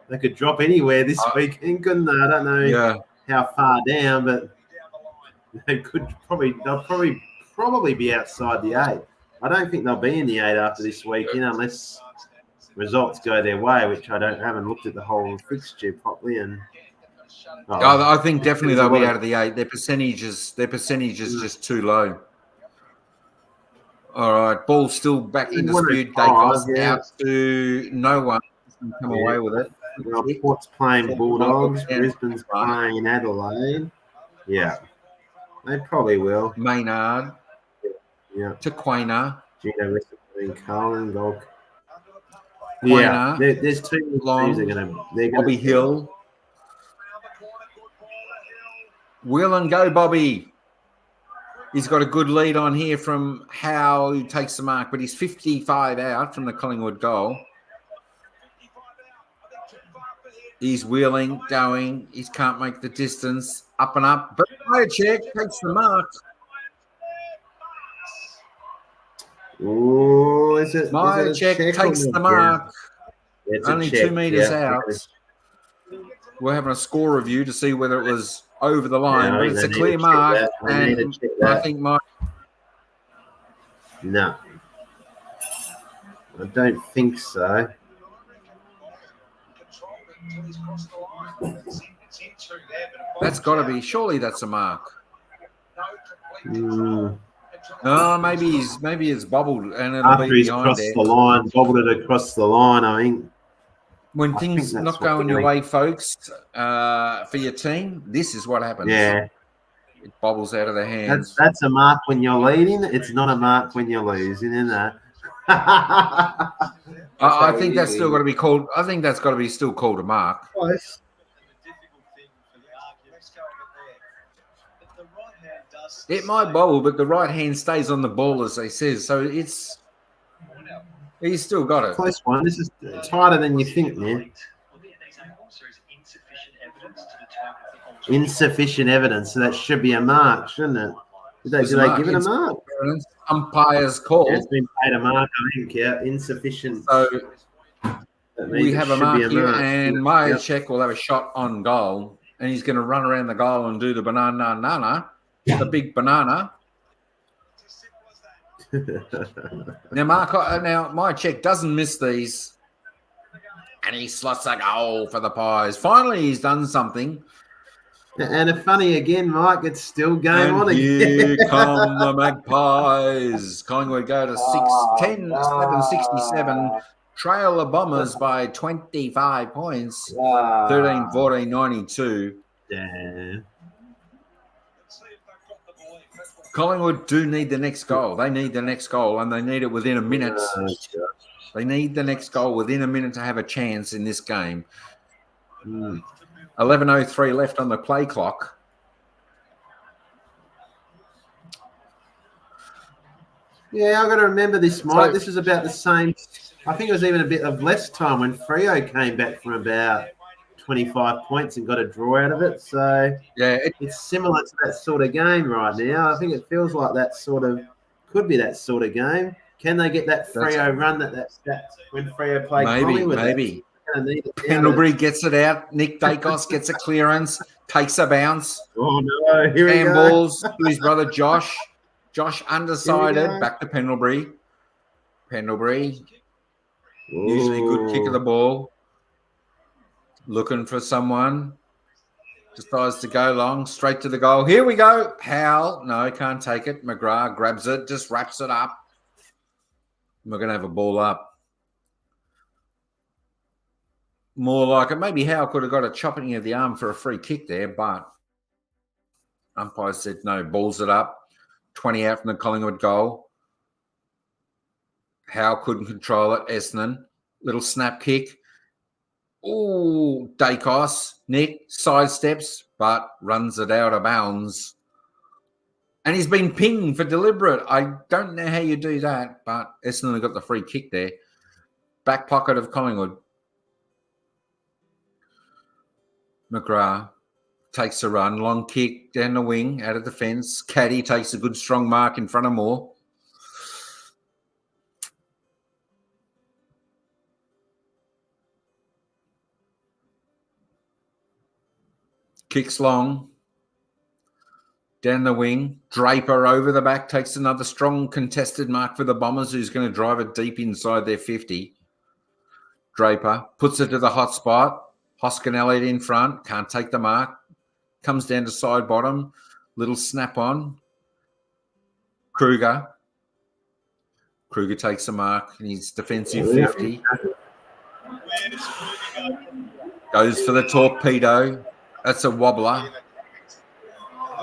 they could drop anywhere this weekend, couldn't they? I don't know how far down, but they'll probably be outside the 8. I don't think they'll be in the 8 after this weekend unless results go their way, which I haven't looked at the whole fixture properly. And I think definitely they'll be out of the 8. Their percentage is just too low. All right, ball's still back in dispute. Dacos out to no one. Come away with it. Well, Port's playing Bulldogs. Brisbane's playing Adelaide. Yeah, they probably will. Maynard. Yeah. To Quainer. Gino playing Carlin. Yeah, there's 2 teams that are going to... Bobby Hill. Wheel and go, Bobby. He's got a good lead on here from Howe, who takes the mark, but he's 55 out from the Collingwood goal. He's wheeling, going. He can't make the distance. Up and up. But check takes the mark. Oh, is it? Check takes the mark. Only 2 meters out. We're having a score review to see whether it was over the line, but it's a clear mark. And I think no, I don't think so. That's got to be. Surely that's a mark. No, maybe it's bobbled and it'll after be he's behind crossed there. the line, bobbled it across the line. I think when things not going your way, folks, for your team, this is what happens. Yeah, It bobbles out of their hands. That's a mark when you're leading. It's not a mark when you're losing, isn't it? I think that's still got to be called. I think that's got to be still called a mark. Close. It might bobble, but the right hand stays on the ball, as they says. So he's still got it. Close one. It's harder than you think, man. Insufficient evidence. So that should be a mark, shouldn't it? Did they give it a mark? Umpire's call. Yeah, it's been paid a mark, I think. Yeah, insufficient. So we have a mark here, and Check will have a shot on goal, and he's going to run around the goal and do the banana, the big banana. Now Check doesn't miss these, and he slots a goal for the Pies. Finally, he's done something. And a funny again, Mike, it's still game on again. Here come the Magpies. Collingwood go to 767. Trail the Bombers by 25 points. 13-14, 92. Yeah. Collingwood do need the next goal. They need the next goal, and they need it within a minute. They need the next goal within a minute to have a chance in this game. 11:03 left on the play clock. Yeah, I've got to remember this, Mike. This was about the same. I think it was even a bit of less time when Freo came back from about 25 points and got a draw out of it. So yeah, it's similar to that sort of game right now. I think it feels like could be that sort of game. Can they get that Freo run that when Freo played Collingwood? Maybe. Pendlebury gets it out. Nick Dacos gets a clearance, takes a bounce. Oh, no. Here we go. Handballs to his brother Josh. Josh undecided. Back to Pendlebury. Usually good kick of the ball. Looking for someone. Decides to go long. Straight to the goal. Here we go. Howell. No, can't take it. McGrath grabs it. Just wraps it up. We're going to have a ball up. More like it. Maybe Howell could have got a chopping of the arm for a free kick there, but umpire said no, balls it up. 20 out from the Collingwood goal. Howell couldn't control it. Essendon. Little snap kick. Ooh, Dacos. Nick sidesteps, but runs it out of bounds. And he's been pinged for deliberate. I don't know how you do that, but Essendon got the free kick there. Back pocket of Collingwood. McGrath takes a run, long kick down the wing, out of the fence. Caddy takes a good strong mark in front of Moore. Kicks long. Down the wing. Draper over the back takes another strong contested mark for the Bombers, who's going to drive it deep inside their 50. Draper puts it to the hot spot. Hoskin-Elliott in front, can't take the mark. Comes down to side bottom. Little snap on. Kruger takes a mark in his defensive 50. Goes for the torpedo. That's a wobbler.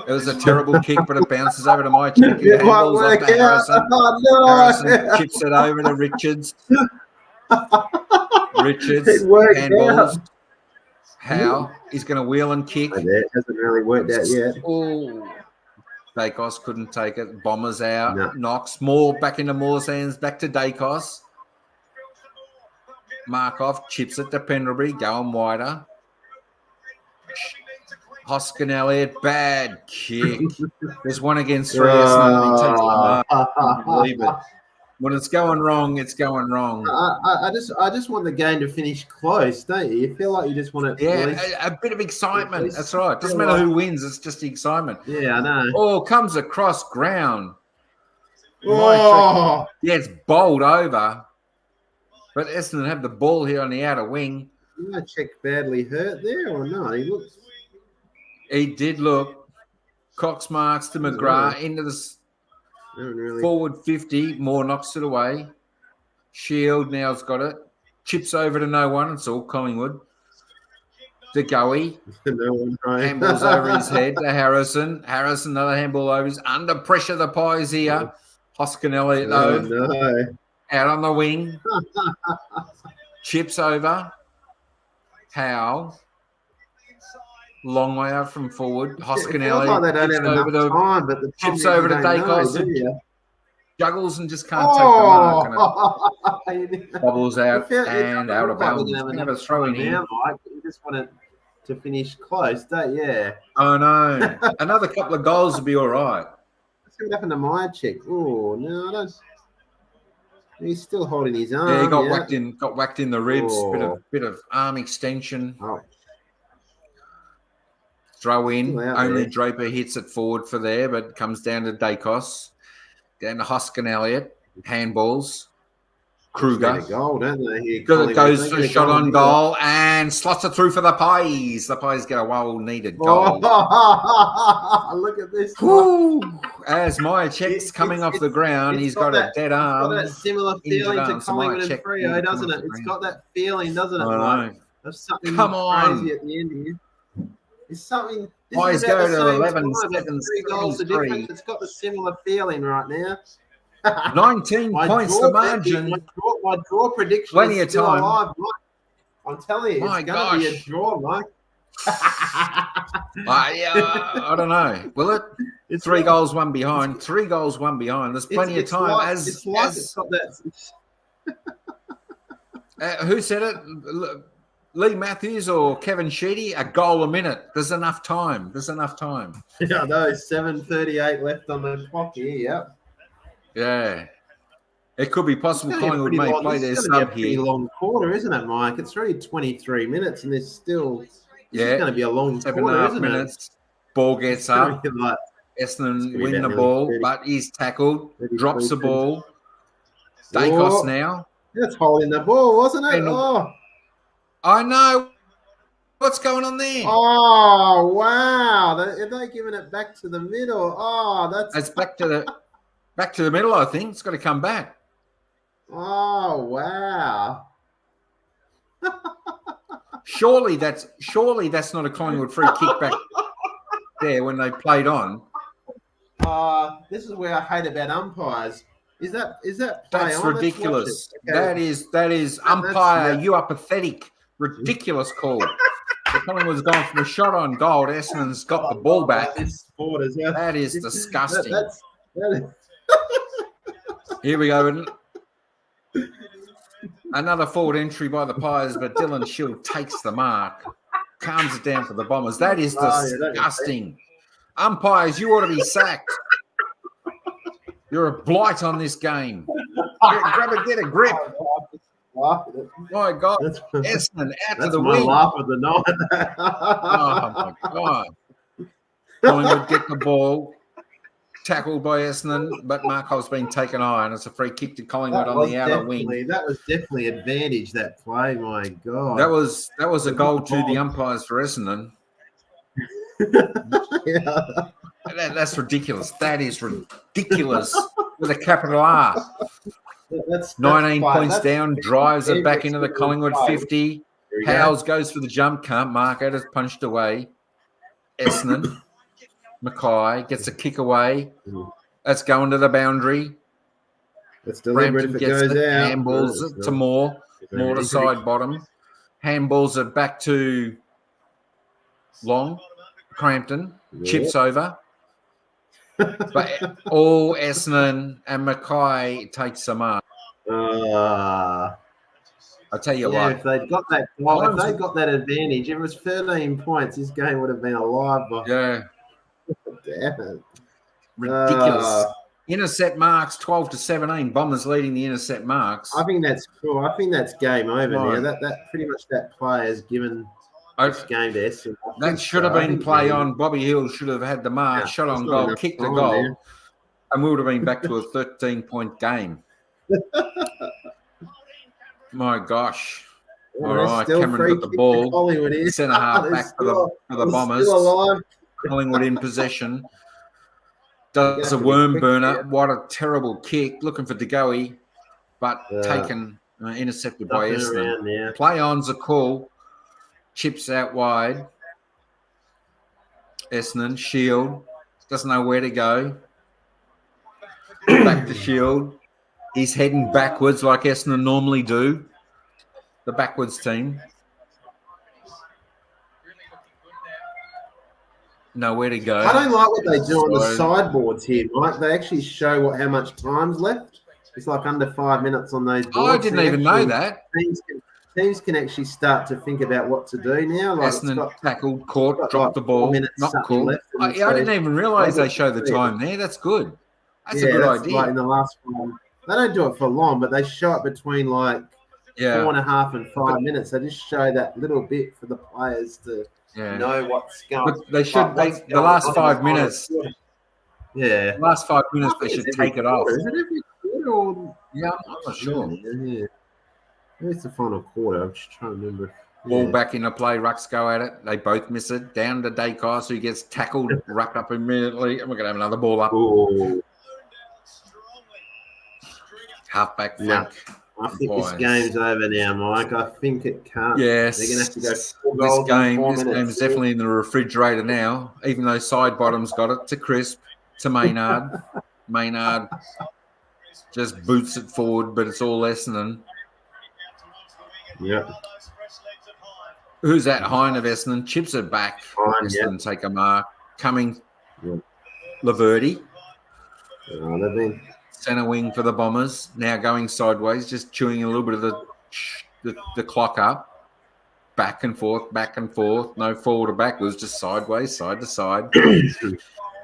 It was a terrible kick, but it bounces over to my check. It might work out. Harrison. Oh, no. Harrison chips it over to Richards. Handballs. How he's going to wheel and kick. It hasn't really worked out yet. Oh, Dacos couldn't take it. Bombers out. No. Knocks. Moore back into Moore's hands. Back to Dacos. Markov chips it to Pendlebury. Going wider. Hoskin-Elliott. Bad kick. There's one against three. He takes the mark. Believe it. When it's going wrong, it's going wrong. I just want the game to finish close, don't you? You feel like you just want it. Yeah, a bit of excitement. That's right. Doesn't matter who wins. It's just the excitement. Yeah, I know. Oh, comes across ground. Oh. Gets bowled over. But Essendon have the ball here on the outer wing. Check badly hurt there or not? He did look. Cox marks to McGrath into the forward 50. Moore knocks it away. Shield now's got it. Chips over to no one. It's all Collingwood. DeGoey. Handballs over his head to Harrison. Harrison, another handball over his. Under pressure, the Pies here. Hoskin Elliott, though. Out on the wing. Chips over. Howe. Long way out from forward. Hoskin Elliott. Like they don't have enough time, but the chips over to Dacos. Juggles and just can't take the mark. And it bobbles out and out of bounds. Have a throw in here. Mike. You just want it to finish close, don't you? Yeah. Oh, no. Another couple of goals would be all right. Let's see what happened to my check. Oh, no, I don't. He's still holding his arm. Yeah, he got whacked in the ribs. Bit of arm extension. Oh. Throw in. Only there. Draper hits it forward for there, but comes down to Dacos. Down to Hoskin Elliott. Handballs. Kruger. Goal, don't they? Goes for a shot on goal and slots it through for the Pies. The Pies get a well-needed goal. Look at this. As Myercheck's coming off the ground, he's got a dead arm. It's got that similar feeling to Collingwood and Freo, doesn't it? It's got that feeling, doesn't it? Like, there's something crazy at the end here. It's something. Pies go to 11, 7, 3 goals to difference. It's got the similar feeling right now. 19 points the margin. My draw prediction plenty of time. Alive, I'm telling you, it's going to be a draw, Mike. I don't know. Will it? It's 3 goals, 1 behind. 3 goals, 1 behind. There's plenty of time. Who said it? Lee Matthews or Kevin Sheedy? A goal a minute. There's enough time. Yeah, I know. 7:38 left on the clock here. Yep. Yeah. It could be possible Collingwood may play their sub here. It's a long quarter, isn't it, Mike? It's really 23 minutes and there's still it's going to be a long 7.5 minutes. Ball gets up. Essendon win the ball, but he's tackled. Drops the ball. Dacos now. That's holding the ball, wasn't it? I know. What's going on there? Oh, wow. Are they giving it back to the middle? It's back to the middle, I think. It's got to come back. Oh, wow. Surely that's not a Collingwood free kick back there when they played on. This is where I hate about umpires. Is that That's on? Ridiculous. Okay. That is umpire. You are pathetic. Ridiculous call. The Collingwood's gone from a shot on goal. Essendon's got the ball back. That is disgusting. Here we go. Another forward entry by the Pies, but Dylan Shield takes the mark. Calms it down for the Bombers. That is disgusting. Umpires, you ought to be sacked. You're a blight on this game. Get a grip. My God. Essendon out to the wing. That's my laugh of the night. Oh, my God. Collingwood get the ball. Tackled by Essendon, but Markov's been taken high, and it's a free kick to Collingwood on the outer wing. That was definitely advantage, that play. My God. That was a goal to the umpires for Essendon. That's ridiculous. That is ridiculous with a capital R. That's 19 points down, drives it back into the Collingwood 50. Howes goes for the jump, can't mark it, it's punched away. Essendon. Mackay gets a kick away. That's going to the boundary. It's deliberate if it goes out. Handballs it to Moore. Moore to side bottom. Handballs it back to Long. Crampton. Chips over. But all Essendon and Mackay takes some mark. I'll tell you what. If they'd got that goal, if they got that advantage, if it was 13 points, this game would have been alive. Yeah. Damn it. Ridiculous. Intercept marks 12-17. Bombers leading the intercept marks. I think that's cool. I think that's game over now. That pretty much that play has given this game to Essendon. That should have been play on. Bobby Hill should have had the mark, shot on goal, kicked the goal, and we would have been back to a 13-point game. My gosh. All right, Cameron got the ball. Centre half back for the Bombers. Collingwood in possession. Does a worm burner. What a terrible kick. Looking for DeGoey, but taken, intercepted by Essendon. Play on's a call. chips out wide. Essendon, Shield, doesn't know where to go. Back to Shield. He's heading backwards like Essendon normally do. The backwards team. Nowhere to go. I don't like what they do on the sideboards here, Mike. They actually show how much time's left. It's like under 5 minutes on those boards. Oh, I didn't even know that. Teams can actually start to think about what to do now. Like Essendon tackled, caught, dropped the ball. Not cool. I didn't even realise they show the time there. That's good. That's a good idea. Like in the last one, they don't do it for long, but they show it between 4.5 and 5 minutes. They just show that little bit for the players to know what's going. But they should. The last 5 minutes. Yeah. The last 5 minutes, they should take it off. Is it every quarter or? Yeah, I'm not sure. Yeah. Maybe it's the final quarter. I'm just trying to remember. Ball back into play. Rucks go at it. They both miss it. Down to Dacos, who gets tackled, wrapped up immediately. And we're going to have another ball up. Ooh. Halfback flank. I think this game's over now, Mike. I think it can't. Yes. They're going to have to go 4 goals this game is definitely in the refrigerator now, even though side bottom's got it to Crisp, to Maynard. Maynard just boots it forward, but it's all Essendon. Yeah. Who's that? Hine of Essendon chips it back. Essendon take a mark. Coming, Laverty. They've been centre wing for the Bombers. Now going sideways, just chewing a little bit of the clock up. Back and forth, back and forth. No forward or backwards, just sideways, side to side.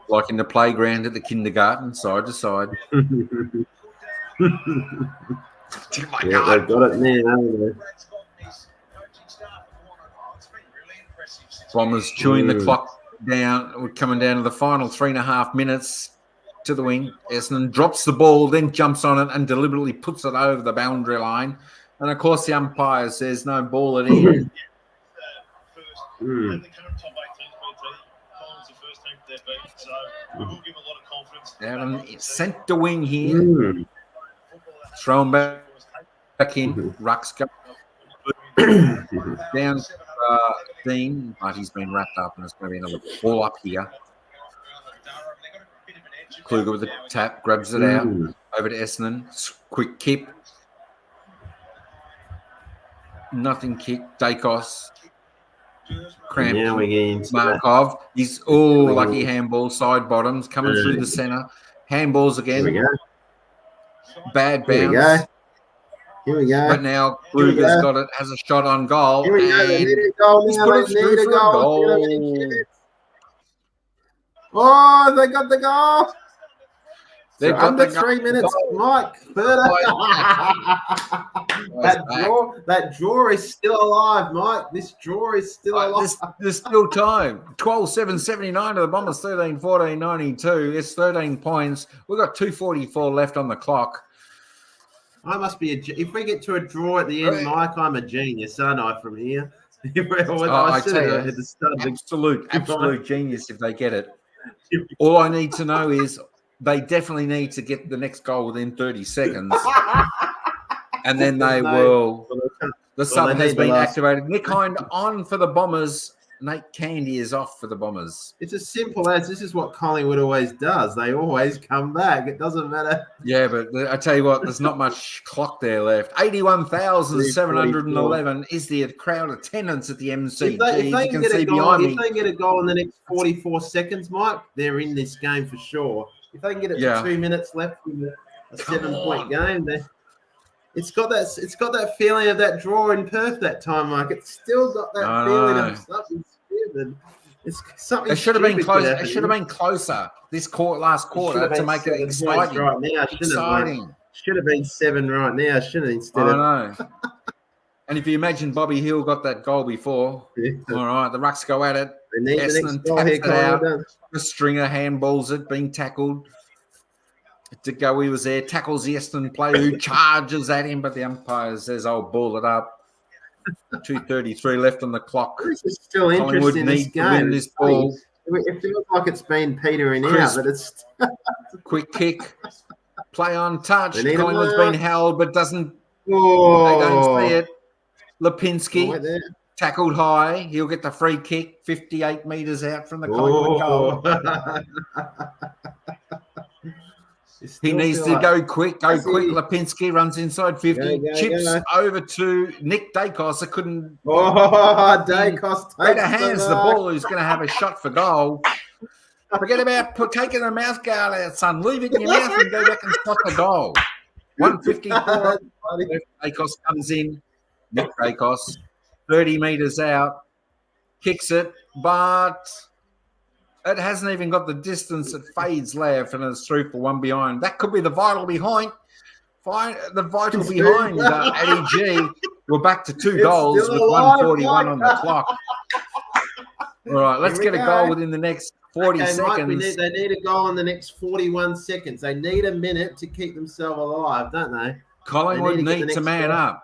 Like in the playground at the kindergarten, side to side. Oh my God. They've got it now, haven't they? Bombers chewing the clock down. We're coming down to the final 3.5 minutes to the wing. Essendon drops the ball, then jumps on it and deliberately puts it over the boundary line. And, of course, the umpire says no ball at in. Sent to wing here. Thrown back in. Rucks go down Dean, but he's been wrapped up and it's going to be another ball up here. Kluger with the tap, grabs it out, over to Essendon. Quick kick. Nothing kick. Dacos. Cramp. Now we get into Markov. He's lucky handball, side bottoms, coming through the centre. Handballs again. Here we go. Bad bounce. Here we go. But now Kluger's got it, has a shot on goal. Here we go. They need a goal now. They need a goal. Oh, they got the goal. They've got under 3 minutes, Mike. Further. that draw is still alive, Mike. This draw is still alive. There's still time. 12-7-79 to the Bombers, 13-14-92. It's 13 points. We've got 2:44 left on the clock. I must be if we get to a draw at the end, Mike, I'm a genius, aren't I, from here? I tell you, absolute genius if they get it. All I need to know is they definitely need to get the next goal within 30 seconds. And then they will. The sub has been activated. Nick Hind on for the Bombers. Nate Candy is off for the Bombers. It's as simple as this is what Collingwood always does. They always come back. It doesn't matter. Yeah, but I tell you what, there's not much clock there left. 81,711 is the crowd attendance at the MCG. If they can get a goal in the next 44 seconds, Mike, they're in this game for sure. If they can get it to 2 minutes left in a 7-point game, it's got that feeling of that draw in Perth that time, Mike. It's still got that feeling of something stupid. It's something. It should have been closer. It should have been closer this last quarter to make it exciting. Right now, should have been 7 right now. Shouldn't it? Instead I know. And if you imagine Bobby Hill got that goal before, all right, the Rucks go at it. Essendon taps it out. The stringer handballs it, being tackled. Degoe was there, tackles the Essendon player who charges at him, but the umpire says, "I'll ball it up." 2:33 left on the clock. This is still interesting in this game. This ball. It feels like it's been petering out, but it's quick kick, play on touch. Collingwood's been held, but doesn't. Oh, they don't see it. Lipinski tackled high. He'll get the free kick 58 metres out from the Collingwood goal. He needs to go quick. Lipinski runs inside 50. Chips over to Nick Dacos. I couldn't. Dacos better hands the ball. Who's going to have a shot for goal? Forget about taking the mouth guard out, son. Leave it in your mouth and go back and shot the goal. 154. Dacos comes in. Nick Dacos, 30 metres out, kicks it, but it hasn't even got the distance. It fades left and it's through for one behind. That could be the vital behind. The vital behind Eddie G. We're back to 2 goals with 1:41 on the clock. All right, let's get a goal within the next 40 seconds. Mike, they need a goal in the next 41 seconds. They need a minute to keep themselves alive, don't they? Collingwood need to man up.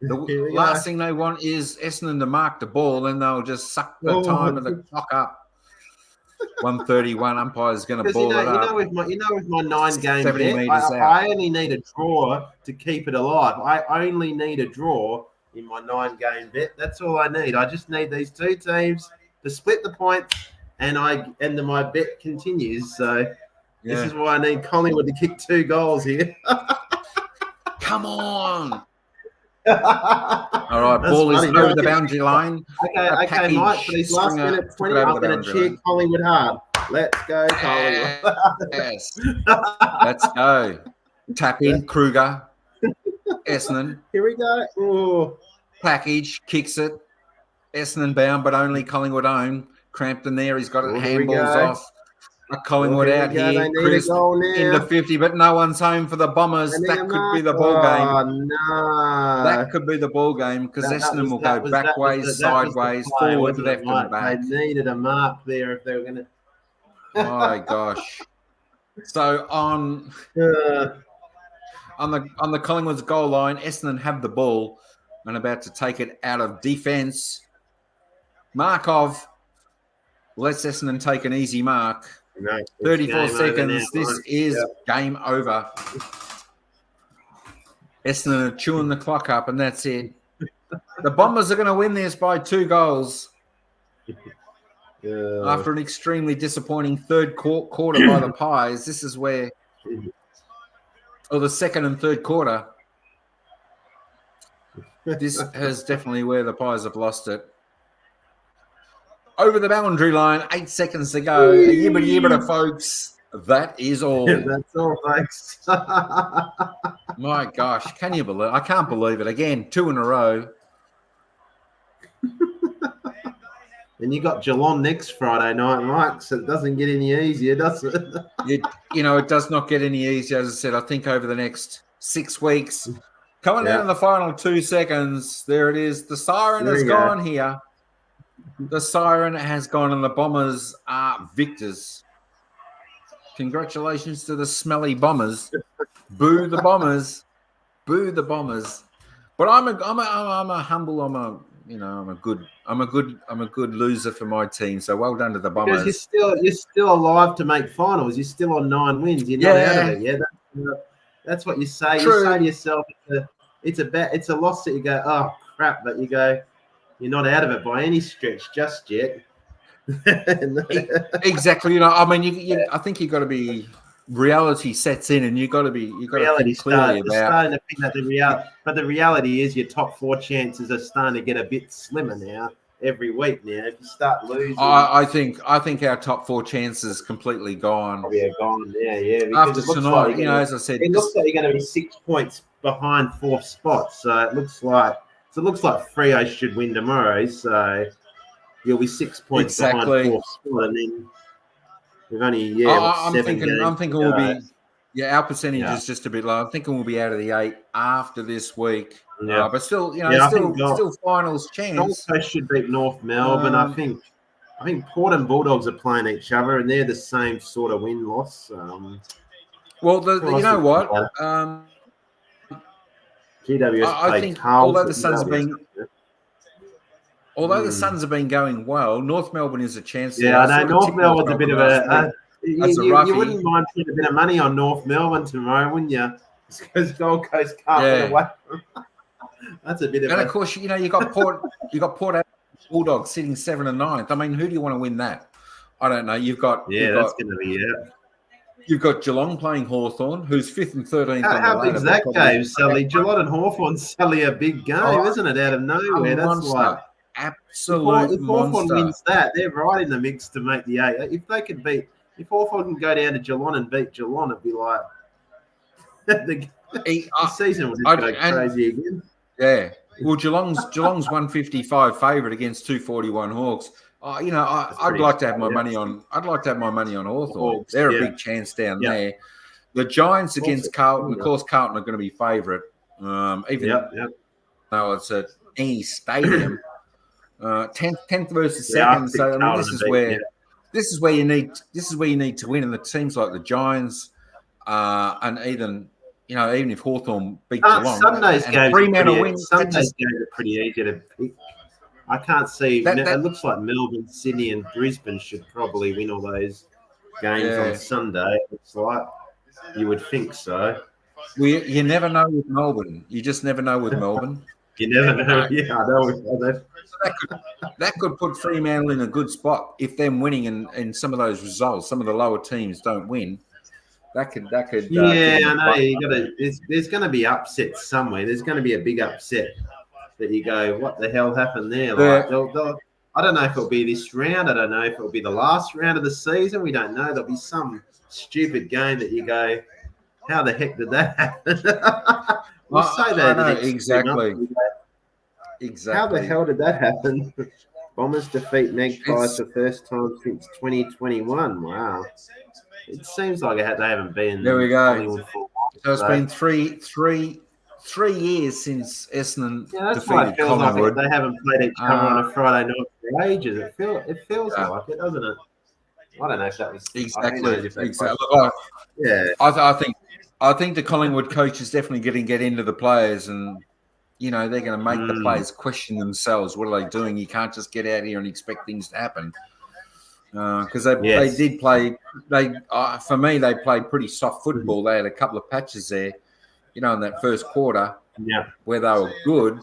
The last thing they want is Essendon to mark the ball, and they'll just suck the time of the clock up. 1:31. Umpire's going to ball it up. With my 9-game bet, I only need a draw to keep it alive. I only need a draw in my 9-game bet. That's all I need. I just need these 2 teams to split the points, and my bet continues. So this is why I need Collingwood to kick 2 goals here. Come on. All right, ball is over the boundary line. Okay, Mike, for this last minute 20, I'm going to cheer Collingwood hard. Let's go, Collingwood. Yes. Let's go. Tap in, Kruger. Essendon. Here we go. Ooh. Package, kicks it. Essendon bound, but only Collingwood own. Crampton there. He's got it. Handballs off. Collingwood out here. Chris into 50, but no one's home for the Bombers. That could be the ball game. Oh, no. That could be the ball game because Essendon will go backways, sideways, forward, left, and back. They needed a mark there if they were going to. My gosh. So on the Collingwood's goal line, Essendon have the ball and about to take it out of defence. Markov lets Essendon take an easy mark. No, 34 seconds. This is game over. Essendon are chewing the clock up, and that's it. The Bombers are going to win this by 2 goals. After an extremely disappointing third quarter by the Pies, this is where, or the second and third quarter, this is definitely where the Pies have lost it. Over the boundary line, 8 seconds to go. Yibbida, folks. That is all. That's all, folks. My gosh, can you believe? I can't believe it. Again, 2 in a row. And you got Geelong next Friday night, Mike, so it doesn't get any easier, does it? It does not get any easier. As I said, I think over the next 6 weeks, coming down in the final 2 seconds, there it is. The siren has gone here. The siren has gone, and the Bombers are victors. Congratulations to the smelly Bombers. Boo the Bombers. Boo the Bombers. But I'm a good loser for my team. So well done to the Bombers. Because you're still alive to make finals. You're still on 9 wins. You're not out of it. Yeah, that's what you say. True. You say to yourself, it's a loss that you go, oh crap, but you go, you're not out of it by any stretch just yet. Exactly. I think you've got to be. Reality sets in, and you got to think clearly about. Starting to think that but the reality is your top 4 chances are starting to get a bit slimmer now every week. Now, if you start losing, I think our top 4 chances completely gone. Yeah, gone. Yeah. After tonight, as I said, it looks like you're going to be 6 points behind 4th spot. So it looks like Freo should win tomorrow. So you'll be 6 points behind 4th spot, and then. We've only I'm thinking we'll be our percentage is just a bit low. I'm thinking we'll be out of the 8 after this week. Yeah. But still, still finals chance. Also should beat North Melbourne. I think Port and Bulldogs are playing each other, and they're the same sort of win-loss. Well, you know what? GWS I think although the Suns have been going well, North Melbourne is a chance. Yeah, I know. North Melbourne's a bit of a... You wouldn't mind putting a bit of money on North Melbourne tomorrow, wouldn't you? Because Gold Coast can't get away from That's a bit of. And of course, you got Port Bulldogs sitting 7th and 9th. I mean, who do you want to win that? I don't know. You've got that's going to be You've got Geelong playing Hawthorn, who's 5th and 13th on the ladder. How big's that game, Sally? Geelong and Hawthorn's Sally a big game, isn't it? Out of nowhere, that's like absolute if Hawthorn monster. wins that, they're right in the mix to make the 8. If Hawthorn can go down to Geelong and beat Geelong, it'd be like the season would just go crazy again. Yeah. Well, Geelong's 155 favourite against 241 Hawks. I'd like to have my money on. I'd like to have my money on Hawthorn. They're a big chance down there. The Giants against Carlton. Of course, Carlton are going to be favourite, even though it's at any stadium. 10th versus 2nd. So I mean, this is where you need to win. And the teams like the Giants, and even if Hawthorn beat Geelong, Sunday's games are pretty easy to pick. I can't see. It looks like Melbourne, Sydney, and Brisbane should probably win all those games on Sunday. It's like you would think so. You never know with Melbourne. You just never know with Melbourne. You never know. Yeah, I know. That could put Fremantle in a good spot if them winning and some of those results, some of the lower teams don't win. That could. I know. There's going to be upsets somewhere. There's going to be a big upset that you go, what the hell happened there? Like, I don't know if it'll be this round. I don't know if it'll be the last round of the season. We don't know. There'll be some stupid game that you go, how the heck did that happen? We'll say that. Exactly. How the hell did that happen? Bombers defeat Magpies the first time since 2021. Wow. It seems like they haven't been. There we go. Collingwood for so it's been three years since Essendon defeated feels Collingwood. Like they haven't played each other on a Friday night for ages. It feels like it, doesn't it? I don't know if that was exactly. Look, I think the Collingwood coach is definitely going to get into the players, and they're going to make the players question themselves. What are they doing? You can't just get out here and expect things to happen. Because they did play. For me, they played pretty soft football. They had a couple of patches there, in that first quarter, where they were good,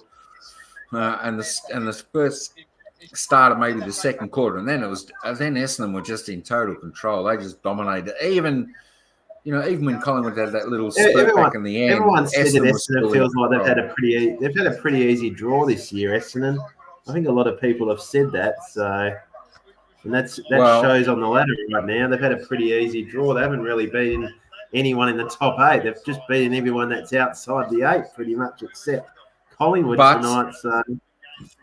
and the first start of maybe the second quarter, and then Essendon were just in total control. They just dominated. Even when Collingwood had that little spurt back in the end, everyone said that Essendon feels like they've had a pretty easy draw this year. Essendon, I think a lot of people have said that. So. And that shows on the ladder right now. They've had a pretty easy draw. They haven't really beaten anyone in the top 8. They've just beaten everyone that's outside the 8 pretty much, except Collingwood tonight. So,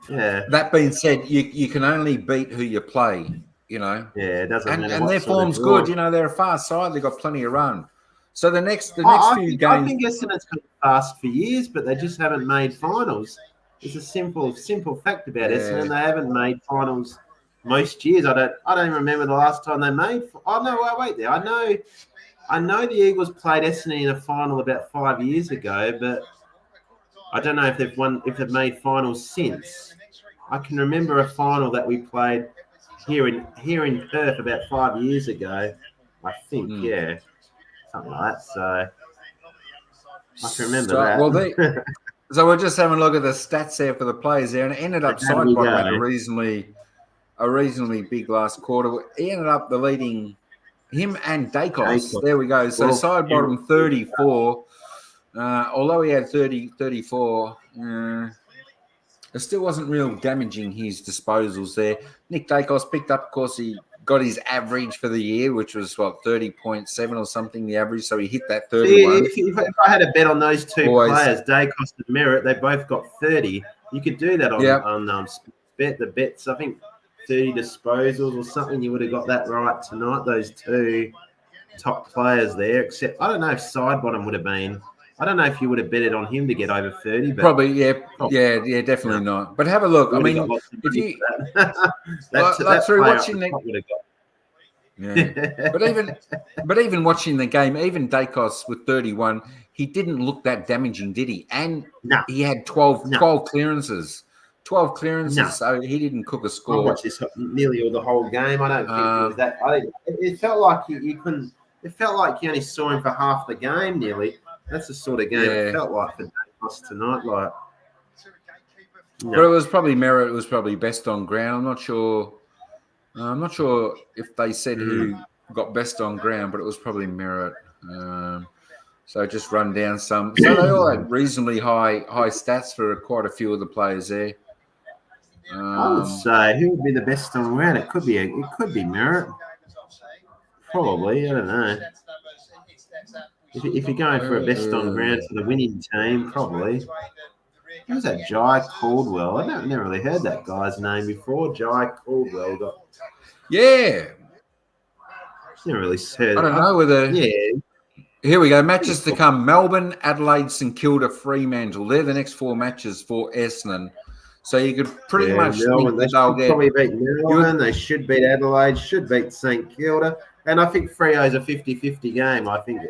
yeah. That being said, you can only beat who you play, Yeah, it doesn't matter. And their form's good. They're a fast side. They've got plenty of run. So the next few games. I think Essendon's been fast for years, but they just haven't made finals. It's a simple fact about Essendon. They haven't made finals most years. I don't even remember the last time they made. Oh no, wait there. I know the Eagles played Essendon in a final about 5 years ago, but I don't know if they've made finals since. I can remember a final that we played here in Perth about 5 years ago. I think, something like that. So I can remember that. Well, so we're just having a look at the stats there for the players there, and it ended up Sidebottom had a reasonably big last quarter. He ended up leading him and Dacos. There we go. So Sidebottom 34. Although he had 34, it still wasn't real damaging his disposals there. Nick Dacos picked up, of course, he got his average for the year, which was 30.7 or something, the average. So he hit that 31. If I had a bet on those two players, Dacos and Merritt, they both got 30. You could do that on bet the bets. I think 30 disposals or something. You would have got that right tonight. Those two top players there. Except I don't know if Sidebottom would have been. I don't know if you would have betted on him to get over 30. But probably, definitely not. But have a look. I mean, if you through watching the but even watching the game, even Dacos with 31, he didn't look that damaging, did he? And he had 12 clearances. 12 clearances, so he didn't cook a score. I watched this nearly all the whole game. I don't think it was that. It felt like you couldn't. It felt like you only saw him for half the game nearly. That's the sort of game it felt like for Dacos tonight. No. But it was probably Merritt. It was probably best on ground. I'm not sure. If they said who got best on ground, but it was probably Merritt. So just run down some. So they all had reasonably high stats for quite a few of the players there. I would say who would be the best on ground? It could be Merritt. Probably, I don't know. If you're going for a best on ground for the winning team, probably. Who's that? Jai Caldwell. I've never really heard that guy's name before. Jai Caldwell. Yeah. Never really heard. I don't know whether. Yeah. Here we go. Matches to come: Melbourne, Adelaide, St Kilda, Fremantle. They're the next 4 matches for Essendon. So you could pretty much Melbourne, think they'll get. Probably beat Melbourne. They should beat Adelaide. Should beat St Kilda. And I think Freo's a 50-50 game. I think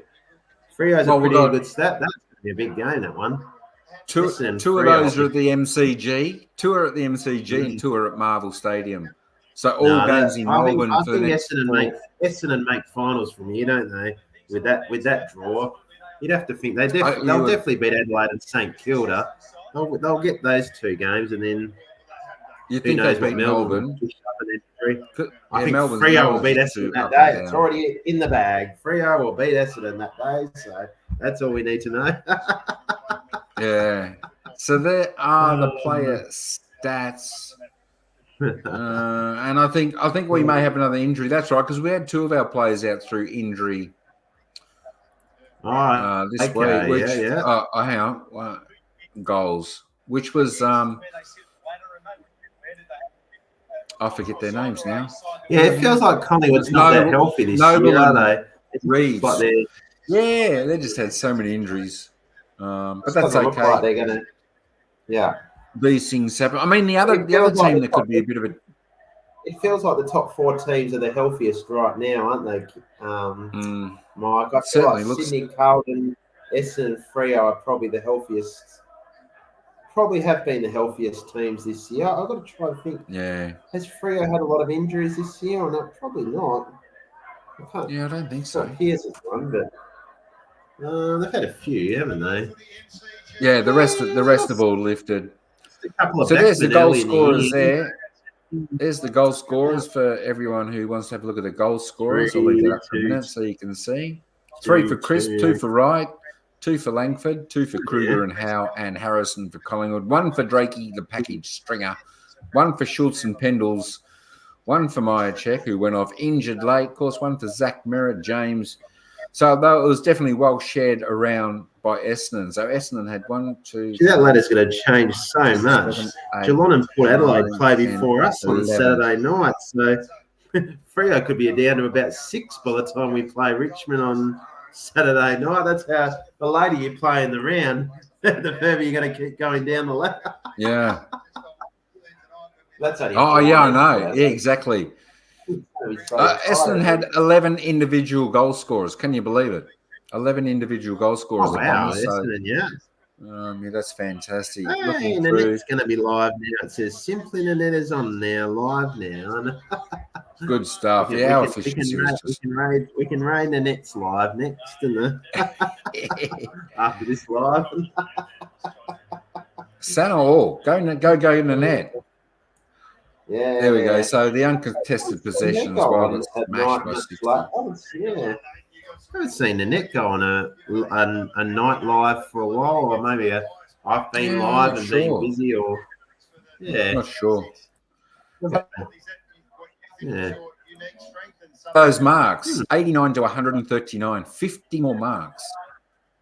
Freo's a pretty good stat. That's going to be a big game, that one. Two of those are at the MCG. 2 are at the MCG and 2 are at Marvel Stadium. So all games in Melbourne for the next. Essendon make finals from here, don't they? With that draw, you'd have to think they'll definitely beat Adelaide and St Kilda. They'll get those 2 games, and then you think they beat Melbourne? I think Freo will beat Essendon that day. It's already in the bag. Freo will beat Essendon that day, so that's all we need to know. Yeah. So there are the player stats. And I think we may have another injury. That's right, because we had 2 of our players out through injury this week. Which, hang on. Goals, which was I forget their names now. Yeah, it feels like Collingwood's not that healthy this year, are they? Reeves. They just had so many injuries. But that's okay. Like they're gonna, these things happen. I mean, the other team that could be a bit of a. It feels like the top 4 teams are the healthiest right now, aren't they? Mike, I feel like Sydney, Carlton, Essendon, and Freo are probably the healthiest. Probably have been the healthiest teams this year. I've got to try to think. Yeah. Has Freo had a lot of injuries this year or not? Probably not. I don't think so. Here's one, but they've had a few, haven't they? Yeah, the rest have all lifted. So there's the goal scorers there. There's the goal scorers for everyone who wants to have a look at the goal scorers. I'll leave that up for a minute so you can see. 3 for Crisp, 2 for Wright, 2 for Langford, 2 for Kruger and Howe and Harrison for Collingwood, 1 for Drakey, the package stringer, 1 for Schultz and Pendles, 1 for Myercheck, who went off injured late, of course, 1 for Zach Merritt, James. So though it was definitely well shared around by Essendon. So Essendon had 1, 2. That ladder's going to change so much. Geelong and Port Adelaide play before us on Saturday night, so Freo could be down to about 6 by the time we play Richmond on Saturday night. That's how the later you play in the round, the further you're going to keep going down the ladder. Yeah. That's only I know. Yeah, exactly. Essendon had 11 individual goal scorers. Can you believe it? 11 individual goal scorers. Oh, wow. Essendon, yeah, that's fantastic. Hey, the net's going to be live now. It says Simply the Net is on now, live now. Good stuff. We can raid the net's live next, isn't it? After this live. Santa all. Go in the net. Yeah. There we go. So the uncontested possession as well was smashed by 60. Yeah. I haven't seen the net go on a night live for a while, or maybe I've been live and been busy, or not sure. Yeah. Those marks, 89 to 139, 50 more marks.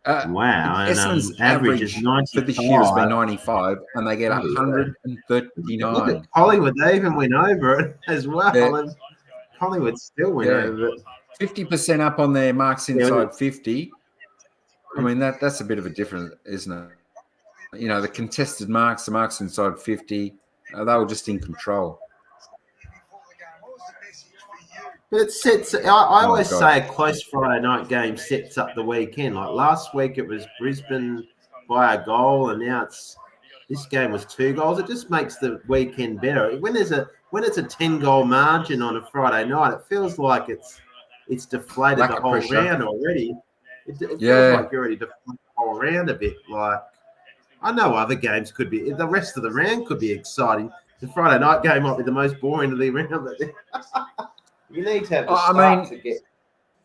Wow. Essendon's average is 95 for this year has been 95, and they get 139. Look at Collingwood, they even went over it as well. Yeah. Collingwood still went over it. 50% up on their marks inside 50. I mean, that's a bit of a difference, isn't it? You know, the contested marks, the marks inside 50, they were just in control. But it sets. I always say a close Friday night game sets up the weekend. Like last week, it was Brisbane by a goal, and now this game was 2 goals. It just makes the weekend better. When it's a 10-goal margin on a Friday night, it feels like it's deflated the whole round already. It feels like you're already deflated the whole round a bit. Like I know other games could be. The rest of the round could be exciting. The Friday night game might be the most boring of the round. But you need to have the start to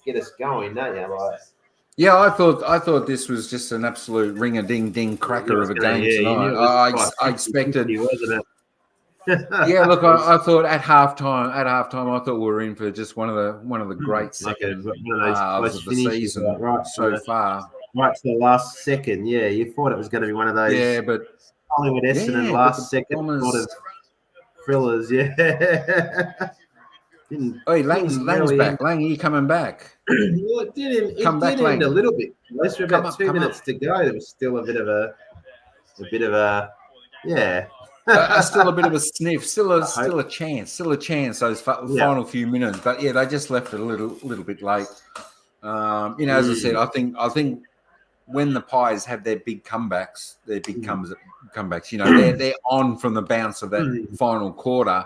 get us going, don't you? Like, yeah, I thought this was just an absolute ring-a-ding-ding cracker of a game tonight. I expected, wasn't it? Yeah, look, I thought at halftime, I thought we were in for just one of the great second halves of the season so far. Right to the last second, yeah. You thought it was going to be one of those. Yeah, but Collingwood Essendon last second sort of thrillers, yeah. Lang's back. Lang, are you coming back? Well, it did end a little bit. At least for about 2 minutes to go, there was still a bit of a yeah. Still a bit of a sniff, still a chance those final few minutes. But yeah, they just left it a little bit late. As I said, I think when the Pies have their big comebacks, they're on from the bounce of that final quarter.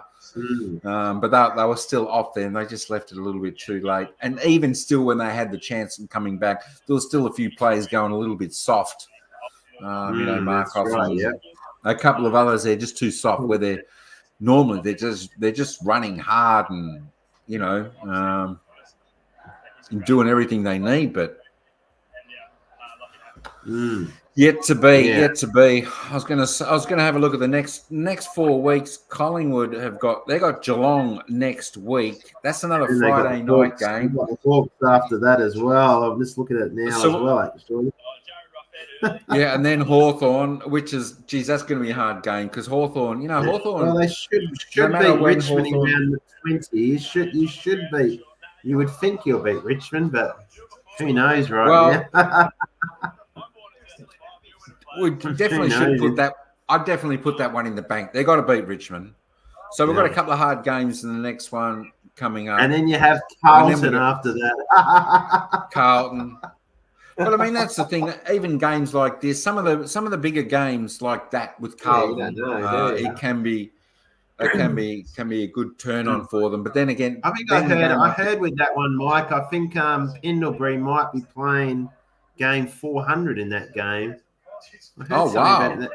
But they were still off there, and they just left it a little bit too late. And even still, when they had the chance of coming back, there was still a few players going a little bit soft. Markov and a couple of others, they're just too soft. Where they're just running hard and doing everything they need, but yet to be. I was gonna have a look at the next 4 weeks. Collingwood they got Geelong next week. That's another Friday night game. Got the Hawks after that as well. I'm just looking at it now as well, actually. Yeah, and then Hawthorn, which is, that's going to be a hard game because Hawthorn, Hawthorn. Well, they should beat Richmond around the 20. You should beat. You would think you'll beat Richmond, but who knows, right? Well, we definitely should put that. I'd definitely put that one in the bank. They got to beat Richmond. So we've got a couple of hard games in the next one coming up, and then you have Carlton after that. Carlton. But I mean, that's the thing. Even games like this, some of the bigger games like that with Carlton, it can be a good turn on for them. But then again, I think I heard with that one, Mike. I think Pendlebury might be playing game 400 in that game. I heard about that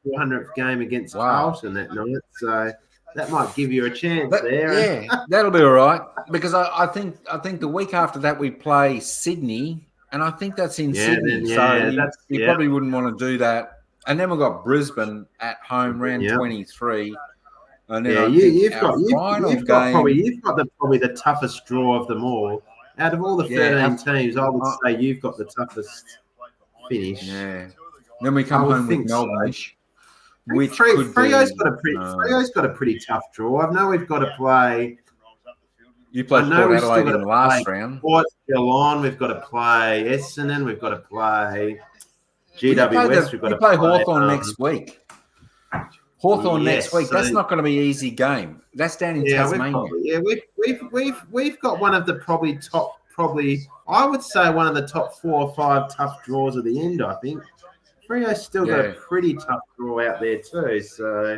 400th game against Carlton that night, so that might give you a chance there. Yeah, that'll be all right because I think the week after that we play Sydney. And I think that's in Sydney, so you probably wouldn't want to do that. And then we've got Brisbane at home, round 23. And then you've got probably the toughest draw of them all. Out of all the 13 teams, I would say you've got the toughest finish. Yeah. Then we come home with Melbourne, which Freo's got a pretty tough draw. I know we've got to play. You played Port Adelaide in the last round. Port Geelong, we've got to play Essendon, we've got to play GWS, we've got to play Hawthorn next week. Hawthorn next week. That's not going to be an easy game. That's down in Tasmania. We've got one of the I would say one of the top 4 or 5 tough draws of the end. I think Freo's still got a pretty tough draw out there too. So.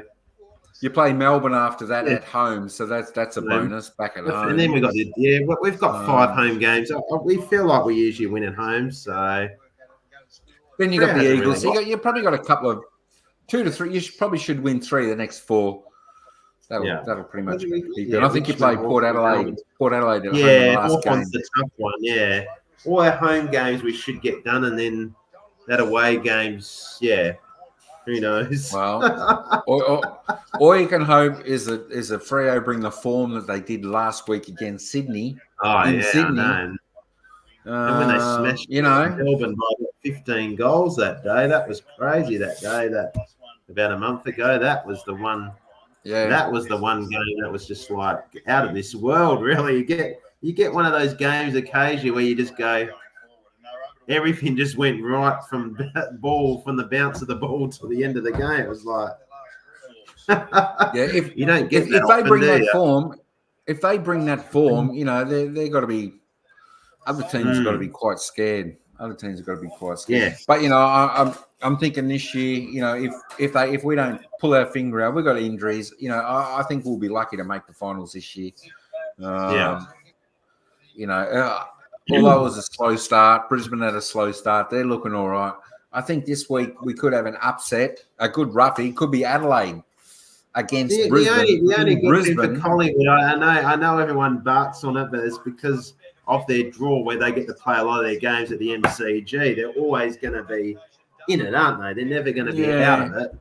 You play Melbourne after that at home, so that's a bonus back at home. And then we've got 5 home games. We feel like we usually win at home, so then you got the Eagles. Really you probably got a couple of 2 to 3. You probably should win 3 of the next 4. That'll pretty much be good. I think you play Port Adelaide at home in the last game. The tough one. Yeah, all our home games we should get done, and then that away games, who knows? Well, all you can hope is that Freo bring the form that they did last week against Sydney. Sydney. And when they smashed Melbourne by 15 goals that day, that was crazy. That day, that about a month ago, that was the one. Yeah, that was the one game that was just like out of this world. Really, you get one of those games occasionally where you just go. Everything just went right from the bounce of the ball to the end of the game. It was like, if you don't get if they bring that form, they're got to be. Other teams have got to be quite scared. Yeah. But I'm thinking this year, if we don't pull our finger out, we've got injuries. I think we'll be lucky to make the finals this year. Although it was a slow start, Brisbane had a slow start. They're looking all right. I think this week we could have an upset, a good roughie. Could be Adelaide against Brisbane. The only good thing for Collingwood, I know everyone barks on it, but it's because of their draw where they get to play a lot of their games at the MCG. They're always going to be in it, aren't they? They're never going to be out of it.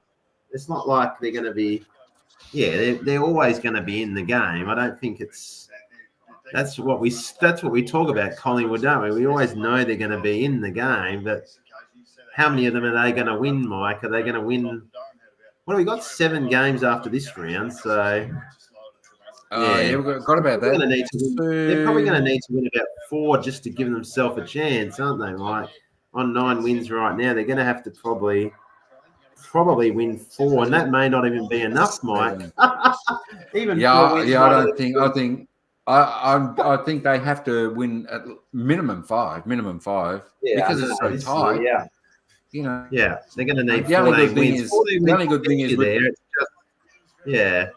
It's not like they're going to be. Yeah, they're always going to be in the game. I don't think it's. That's what we talk about Collingwood, don't we? We always know they're going to be in the game, but how many of them are they going to win, Mike? Are they going to win? Well, we got 7 games after this round, so we've got about that. They're probably going to need to win about 4 just to give themselves a chance, aren't they, Mike? On 9 wins right now, they're going to have to probably win 4, and that may not even be enough, Mike. I think they have to win at minimum 5, because it's so tight. Year, they're going to need 14 wins. The only good thing is there. It's just,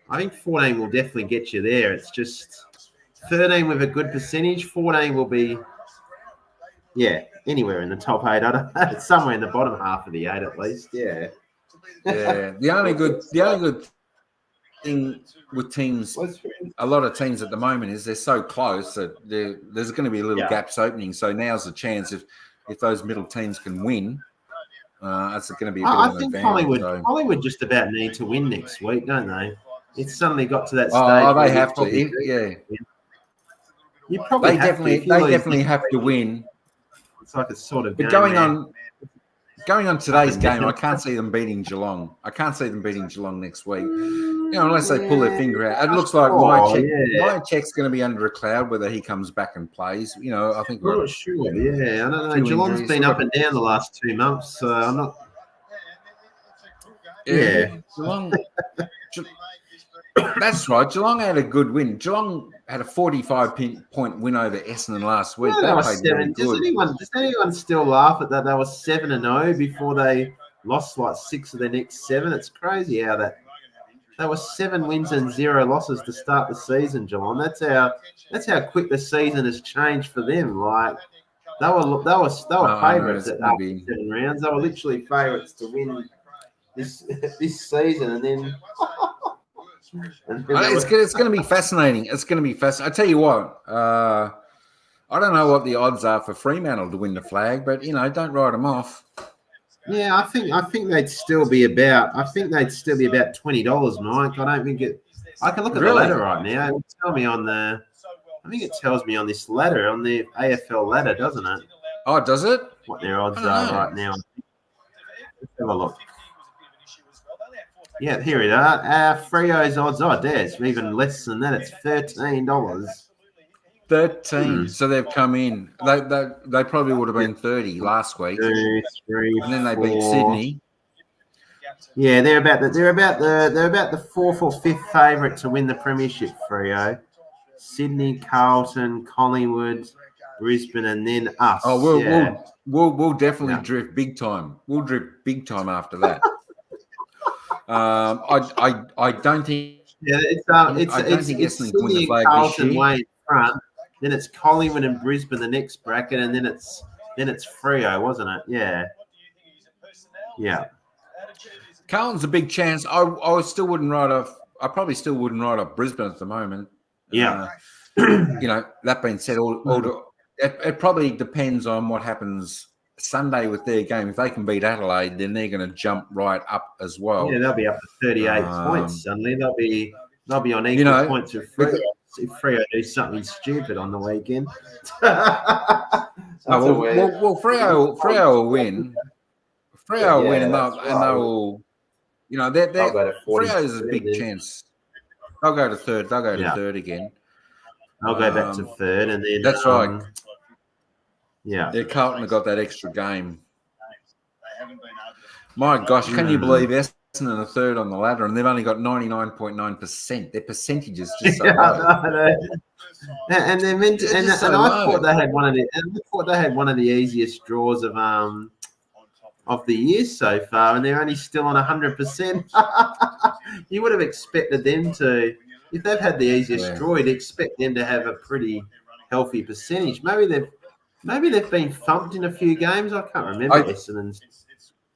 I think 14 will definitely get you there. It's just 13 with a good percentage. 14 will be, anywhere in the top 8. I don't know. It's somewhere in the bottom half of the 8 at least. Yeah. The only good thing with teams, a lot of teams at the moment, is they're so close that there's going to be little gaps opening. So now's the chance if those middle teams can win, it's going to be a bit of an advantage. Collingwood just about need to win next week, don't they? It's suddenly got to that stage. Oh, they have to. You probably definitely have to win. It's like a sort of. But going on today's game, I can't see them beating Geelong. I can't see them beating Geelong next week. Unless they pull their finger out. It looks like my check's going to be under a cloud whether he comes back and plays. I think we're not sure. Yeah, I don't know. Geelong's been up and down the last 2 months, so I'm not. Geelong. That's right. Geelong had a good win. Geelong had a 45-point win over Essendon last week. They played 7. Does anyone still laugh at that? They were 7-0 before they lost like 6 of their next 7. It's crazy how that. They were 7 wins and 0 losses to start the season, Geelong. That's how quick the season has changed for them. Like they were favourites after 7 rounds. They were literally favourites to win this season, and then. It's going to be fascinating. It's going to be fascinating. I tell you what, I don't know what the odds are for Fremantle to win the flag, but don't write them off. Yeah, I think they'd still be about. $20, Mike. I don't think it. I can look at the ladder right now. It'll tell me on the. I think it tells me on this ladder, on the AFL ladder, doesn't it? Oh, does it? What their odds are right now. Let's have a look. Yeah, here it are. Freo's odds. Oh, there's even less than that. It's $13. 13. So they've come in. They probably would have been 30 last week. 2, 3, and then they beat Sydney. Yeah, they're about the 4th or 5th favourite to win the premiership. Freo, Sydney, Carlton, Collingwood, Brisbane, and then us. Oh, we'll definitely drift big time. We'll drift big time after that. I don't think. Yeah, it's Sydney, Carlton way in front. Then it's Collingwood and Brisbane the next bracket, and then it's Freo, wasn't it? Yeah. Carlton's a big chance. I still wouldn't write off. I probably still wouldn't write off Brisbane at the moment. Yeah. That being said, it probably depends on what happens Sunday with their game. If they can beat Adelaide, then they're going to jump right up as well. Yeah, they'll be up to 38 points suddenly. They'll be on equal points with Freo if Freo do something stupid on the weekend. Freo will win. Freo will win, and they'll Freo's a big chance. They'll go to third. They'll go to third again. I'll go back to third, and then that's right. Yeah, Carlton have got that extra game. My gosh, can you believe Essendon are third on the ladder, and they've only got 99.9%. Their percentage is just so low. And they're meant to, and I thought they had one of the easiest draws of the year so far, and they're only still on 100%. You would have expected them to, if they've had the easiest draw, you'd expect them to have a pretty healthy percentage. Maybe they've Maybe they've been thumped in a few games. I can't remember Essendon's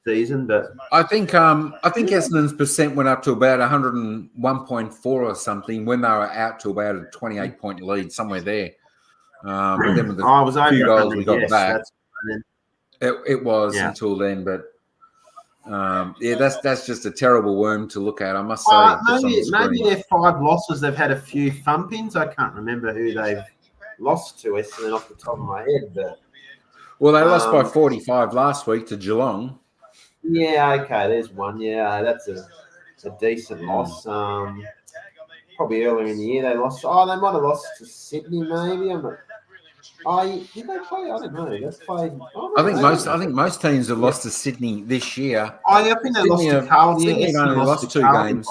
season, but I think Essendon's percent went up to about 101.4 or something when they were out to about a 28-point lead, somewhere there. But then with the I was over few goals we got back, it was until then. But that's just a terrible worm to look at, I must say. Maybe their 5 losses, they've had a few thumpings. I can't remember who they've lost to Essendon off the top of my head. But well, they lost by 45 last week to Geelong. Yeah, okay, there's one. Yeah, that's a decent loss. Probably earlier in the year they lost. Oh, they might have lost to Sydney, maybe. I'm not. Did they play? I don't know. They played. I think most teams have lost to Sydney this year. I think they lost to Carlton. Sydney only lost 2 games.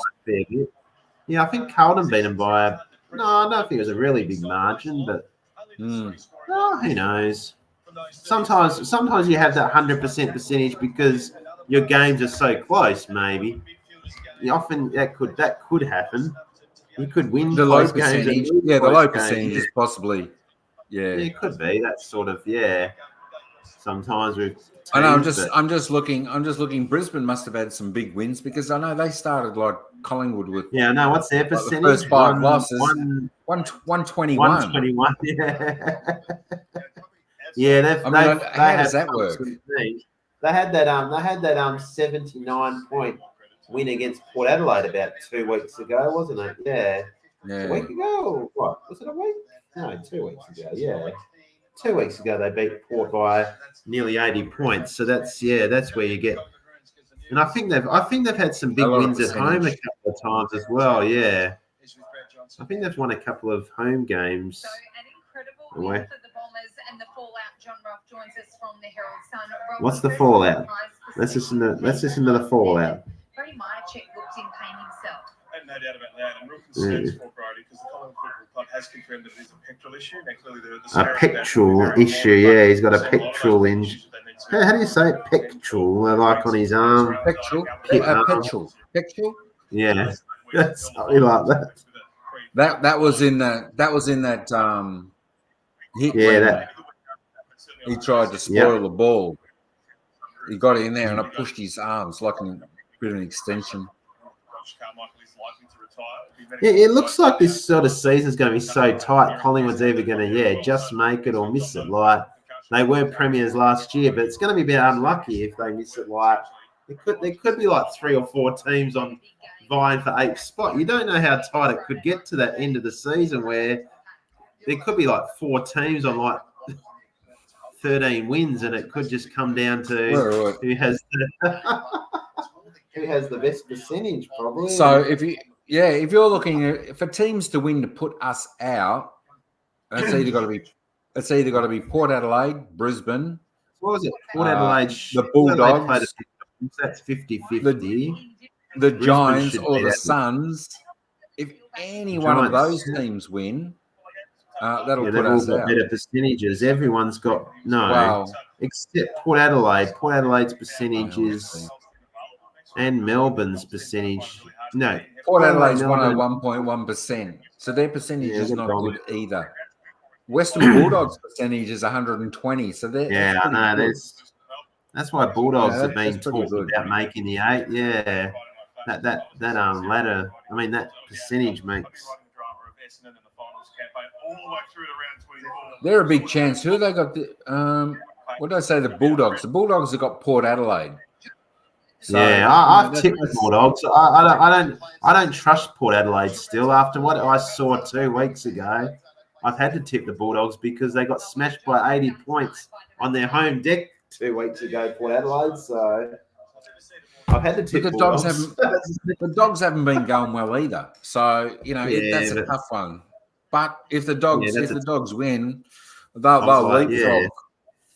Yeah, I think Carlton beat them by no, I don't think it was a really big margin, but who knows? Sometimes you have that 100% percentage because your games are so close. Maybe often that could happen. You could win the low percentage. The low percentage is possibly. Yeah, it could be that sort of Sometimes with teams, I know. I'm just looking. Brisbane must have had some big wins because I know they started like Collingwood with. Yeah, no. What's their percentage? The first 5 losses. 121. 121. Yeah. Yeah, how does that work? They had that 79 point win against Port Adelaide about 2 weeks ago, wasn't it? Yeah. A week ago? What was it? A week? No, 2 weeks ago. Yeah. 2 weeks ago they beat Port by nearly 80 points. So that's where you get. And I think they've had some big wins at home a couple of times as well. Yeah. I think they've won a couple of home games. So an incredible win for the Bombers and the fallout. John Ruff joins us from the Herald Sun. What's the fallout? Let's listen to the fallout. Freddie Myercheck looked in pain himself. No doubt about that. And real concerns for priority because the Collingwood Football Club has confirmed that it is a pectoral issue. And clearly a pectoral issue, yeah. He's got a pectoral injury. How do you say it? Pectoral, like on his arm. Pectoral? Pectoral? Yeah. Something like that. That was in that hit when he tried to spoil the ball. He got in there and it pushed his arms like a bit of an extension. It looks like this sort of season's going to be so tight. Collingwood's either going to just make it or miss it. Like they were premiers last year, but it's going to be a bit unlucky if they miss it. Like there could be like 3 or 4 teams on vying for 8th spot. You don't know how tight it could get to that end of the season where there could be like 4 teams on like 13 wins, and it could just come down to who has the best percentage, probably. So if you're looking for teams to win to put us out, it's either got to be Port Adelaide, Brisbane. What was it? Port Adelaide, the Bulldogs. That's 50-50. The Giants or the Suns. If any one of those teams win, that'll put us out. Better percentages. Everyone's got except Port Adelaide. Port Adelaide's percentages and Melbourne's percentage. No, Port Adelaide's 101.1%. So their percentage is not good either. Western Bulldogs' percentage is 120. So I know. That's why Bulldogs have been talked about making the 8. Yeah, that ladder. I mean, that percentage makes. They're a big chance. Who they got? What did I say? The Bulldogs. The Bulldogs have got Port Adelaide. So, I've tipped the Bulldogs. I don't trust Port Adelaide still. After what I saw 2 weeks ago, I've had to tip the Bulldogs because they got smashed by 80 points on their home deck 2 weeks ago, Port Adelaide. So I've had to tip the Bulldogs. The Dogs haven't been going well either. So that's a tough one. But if the Dogs win, they'll leapfrog.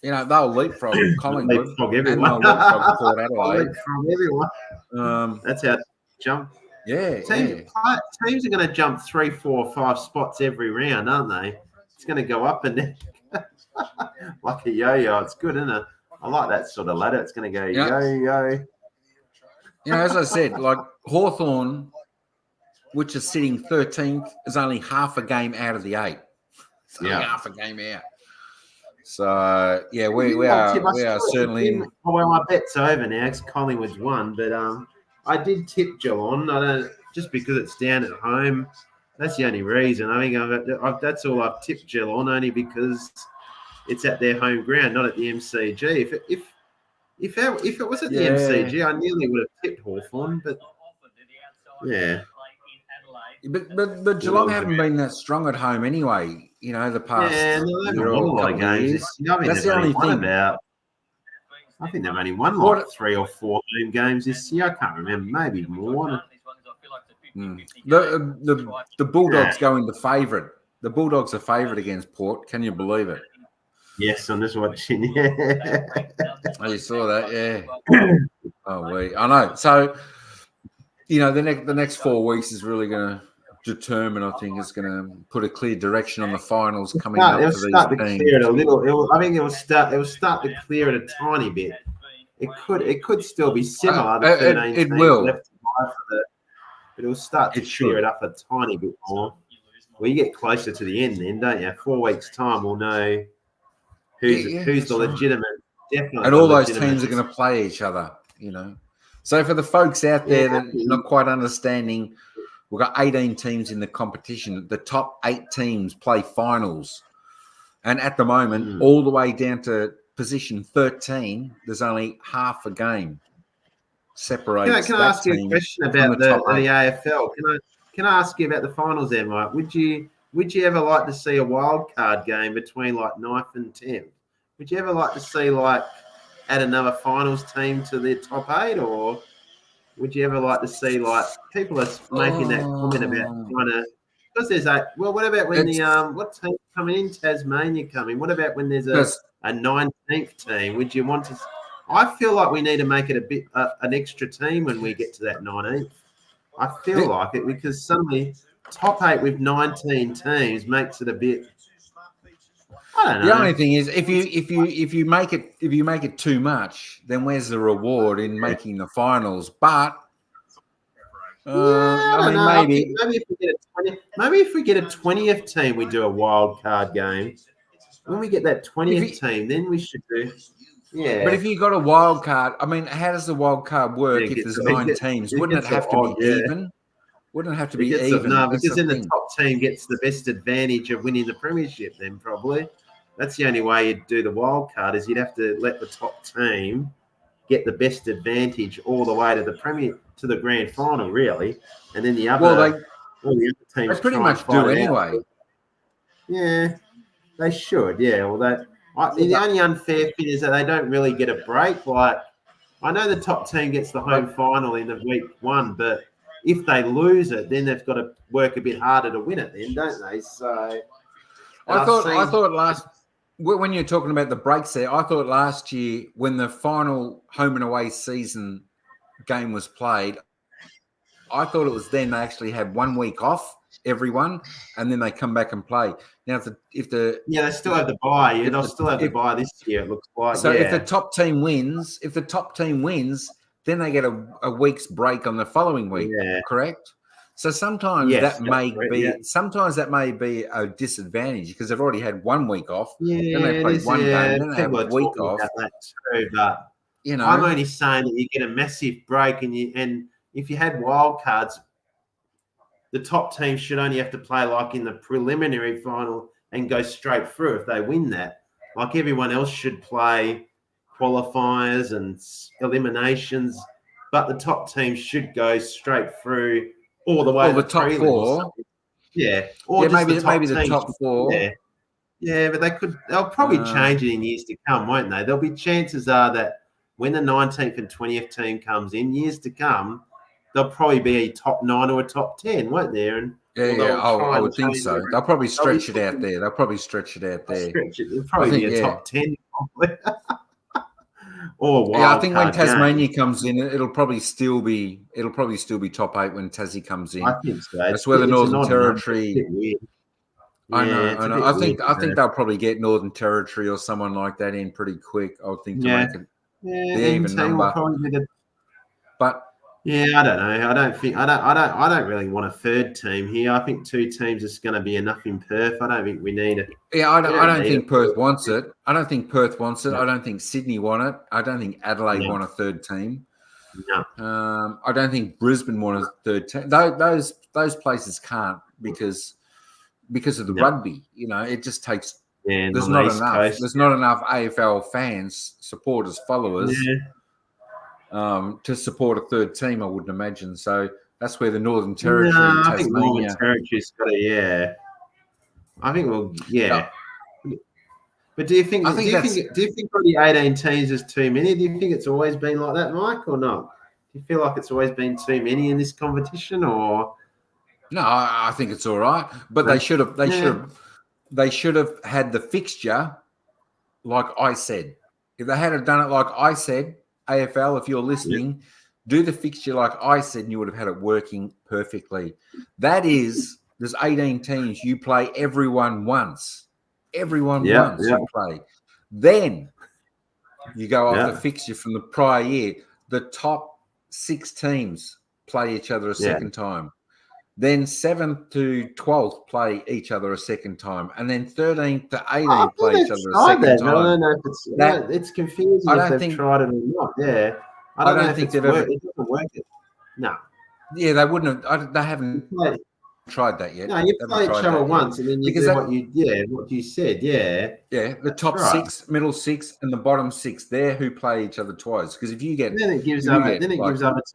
They'll leapfrog Collingwood. Leapfrog everyone. And they'll leapfrog Port Adelaide. Leapfrog everyone. That's how to jump. Yeah. Teams are going to jump 3, 4, 5 spots every round, aren't they? It's going to go up and down like a yo-yo. It's good, isn't it? I like that sort of ladder. It's going to go yo-yo. As I said, like Hawthorn, which is sitting 13th, is only half a game out of the 8. It's only half a game out. So yeah, we are certainly. Well, my bet's over now because Collingwood's won, but I did tip Geelong. I don't just because it's down at home. That's the only reason. I think that's all I've tipped Geelong only because it's at their home ground, not at the MCG. If it was at the MCG, I nearly would have tipped Hawthorn, but yeah. But Geelong haven't been that strong at home anyway. You know, the past year or a couple of years. That's the only thing. I think they've only won like 3 or 4 home games this year. I can't remember, maybe more. The Bulldogs go into favourite. The Bulldogs are favourite against Port. Can you believe it? Yes, I'm just watching. Yeah. Oh, you saw that, yeah. I know. So, you know, the next 4 weeks is really going to determine. I think it's going to put a clear direction on the finals coming up for these teams. Clear it a little. I think it will start to clear it a tiny bit. It could still be similar. To 13 it will. Left but it will start to clear it up a tiny bit more. Well, you get closer to the end, then, don't you? 4 weeks' time, we'll know who's the legitimate. Definitely, and all those teams are going to play each other. You know. So for the folks out there that are not quite understanding. We've got 18 teams in the competition. The top 8 teams play finals. And at the moment, all the way down to position 13, there's only half a game separates. Can I ask you a question about the AFL? Can I ask you about the finals there, Mike? Would you ever like to see a wild card game between like 9th and 10th? Would you ever like to see add another finals team to the top 8, or would you ever like to see people are making that comment about trying to because there's what about when what team coming in? Tasmania coming. What about when there's a 19th team? Would you want to? I feel like we need to make it a bit an extra team when we get to that 19th. I feel like it because suddenly top 8 with 19 teams makes it a bit. I don't know. The only thing is, if you make it too much, then where's the reward in making the finals? But maybe if we get a 20th team, we do a wild card game. When we get that 20th team, then we should do. Yeah. But if you got a wild card, I mean, how does the wild card work if there's 9 teams? Wouldn't it have to be even? Wouldn't it have to be even? No, because then the top team gets the best advantage of winning the premiership. Then probably. That's the only way you'd do the wild card is you'd have to let the top team get the best advantage all the way to the grand final, really, and then the other all the other teams they pretty much do anyway. Yeah, they should. Yeah, well, the only unfair thing is that they don't really get a break. Like I know the top team gets the home final in the week 1, but if they lose it, then they've got to work a bit harder to win it. Then, don't they? So I thought when you're talking about the breaks there, I thought last year when the final home and away season game was played, I thought it was then they actually had 1 week off, everyone, and then they come back and play. Now, if the they still have the bye. Yeah, they'll still have the bye this year. It looks like. So if the top team wins, then they get a week's break on the following week. Yeah. Correct. So sometimes that may be a disadvantage because they've already had 1 week off. Yeah, then they play one game, then they have a week off. That too, but I'm only saying that you get a massive break, and if you had wild cards, the top team should only have to play like in the preliminary final and go straight through if they win that. Like everyone else should play qualifiers and eliminations, but the top team should go straight through. All the way to the top 4. Yeah. Or maybe the top 4. Yeah, but they'll probably change it in years to come, won't they? There'll be chances are that when the 19th and 20th team comes in, years to come, there'll probably be a top 9 or a top 10, won't there? And I would think so. They'll probably stretch it out there. They'll probably stretch it out there. It'll probably be a top 10, probably. I think when Tasmania comes in, it'll probably still be top 8 when Tassie comes in. I think so. That's where the Northern Territory. I know. I think they'll probably get Northern Territory or someone like that in pretty quick. I would think to make it the even number. Yeah, I don't know. I don't really want a third team here. I think 2 teams is going to be enough in Perth. I don't think we need it. Yeah, I don't think Perth wants it. I don't think Perth wants it. No. I don't think Sydney want it. I don't think Adelaide want a third team. No. I don't think Brisbane want a third team. Those places can't because of the rugby. You know, it just takes. Yeah, there's not enough. Coast. There's not enough AFL fans, supporters, followers. Yeah. To support a third team, I wouldn't imagine. So that's where the Northern Territory, Tasmania. I think Northern Territory's got a I think But do you think? Do you think the 18 teams is too many? Do you think it's always been like that, Mike, or not? Do you feel like it's always been too many in this competition, or? No, I think it's all right. But they should have. They should have had the fixture, like I said. If they had done it like I said. AFL, if you're listening, do the fixture like I said, and you would have had it working perfectly. That is, there's 18 teams. You play everyone once. Everyone once you play. Then you go off the fixture from the prior year. The top 6 teams play each other a second time. Then 7th to 12th play each other a second time. And then 13th to 18th play each other a second time. I don't know if it's confusing if they've tried it or not. Yeah. I don't think they've ever. It doesn't work. No. Yeah, they wouldn't have. They haven't tried that yet. No, you play each other once and then you do what you said. Yeah. Yeah. The top 6, middle 6, and the bottom 6, they're who play each other twice. Because if you get. Then it gives other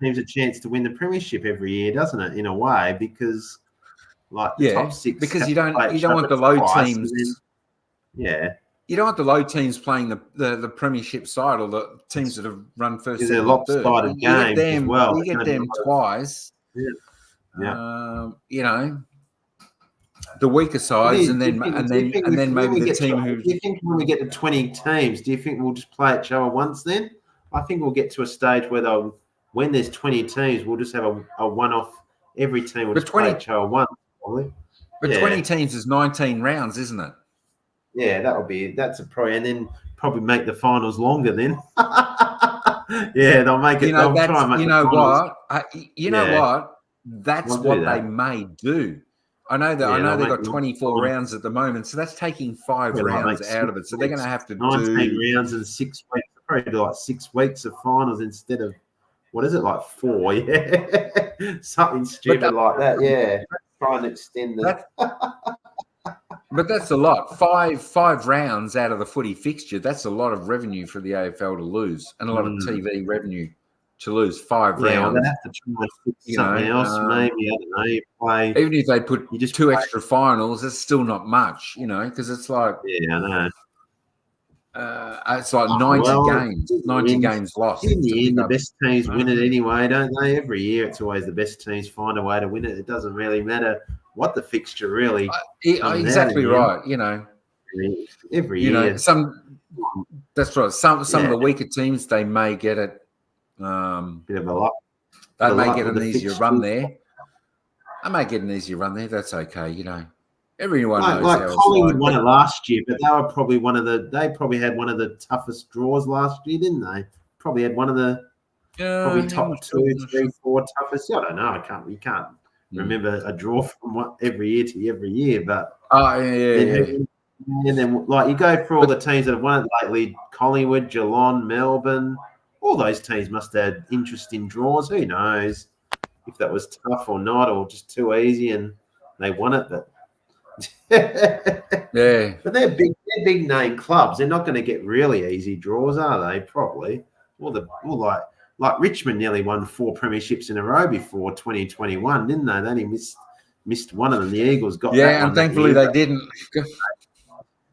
teams a chance to win the premiership every year, doesn't it? In a way, because the top 6. Because you don't want the low teams. You don't want the low teams playing the premiership side or the teams that have run first. They're lopsided games as well. You get them twice. Yeah. You know, the weaker sides, and then maybe the team who. Do you think when we get to 20 teams, do you think we'll just play each other once? Then I think we'll get to a stage where when there's 20 teams, we'll just have a one-off. Every team will just play each other once. Probably. But 20 teams is 19 rounds, isn't it? Yeah, that's a pro, and then probably make the finals longer. Then, they'll make it. You know, what? That's what they may do. I know that. I know they've got 24 rounds at the moment, so that's taking 5 rounds out of it. So they're going to have to 19 rounds in 6 weeks. Probably do like 6 weeks of finals instead of what is it, like 4? Yeah, something stupid like that. Yeah, try and extend the. But that's a lot. Five rounds out of the footy fixture. That's a lot of revenue for the AFL to lose, and a lot of TV revenue to lose. 5 rounds. They have to try and fix something else. Maybe I don't know. You play. Even if they put 2 extra finals, it's still not much. You know, because it's like I know. It's like 90 games. 90 games lost. In the end, the best teams win it anyway, don't they? Every year, it's always the best teams find a way to win it. It doesn't really matter what the fixture really. Exactly right. You know, every year. That's right. Some of the weaker teams, they may get it. Bit of a lot. They may get an easier run there. That's okay. You know, everyone knows like Collingwood won it last year, but they were probably they probably had one of the toughest draws last year, didn't they? Probably had one of the probably top 2, 3, 4 toughest. I don't know. You can't remember a draw from every year to every year, but and then like you go through all the teams that have won it lately: Collingwood, Geelong, Melbourne. All those teams must have had interesting draws. Who knows if that was tough or not, or just too easy and they won it. But but they're big name clubs. They're not going to get really easy draws, are they? Probably. Like Richmond nearly won 4 premierships in a row before 2021, didn't they? They only missed one of them. The Eagles got that and thankfully they didn't.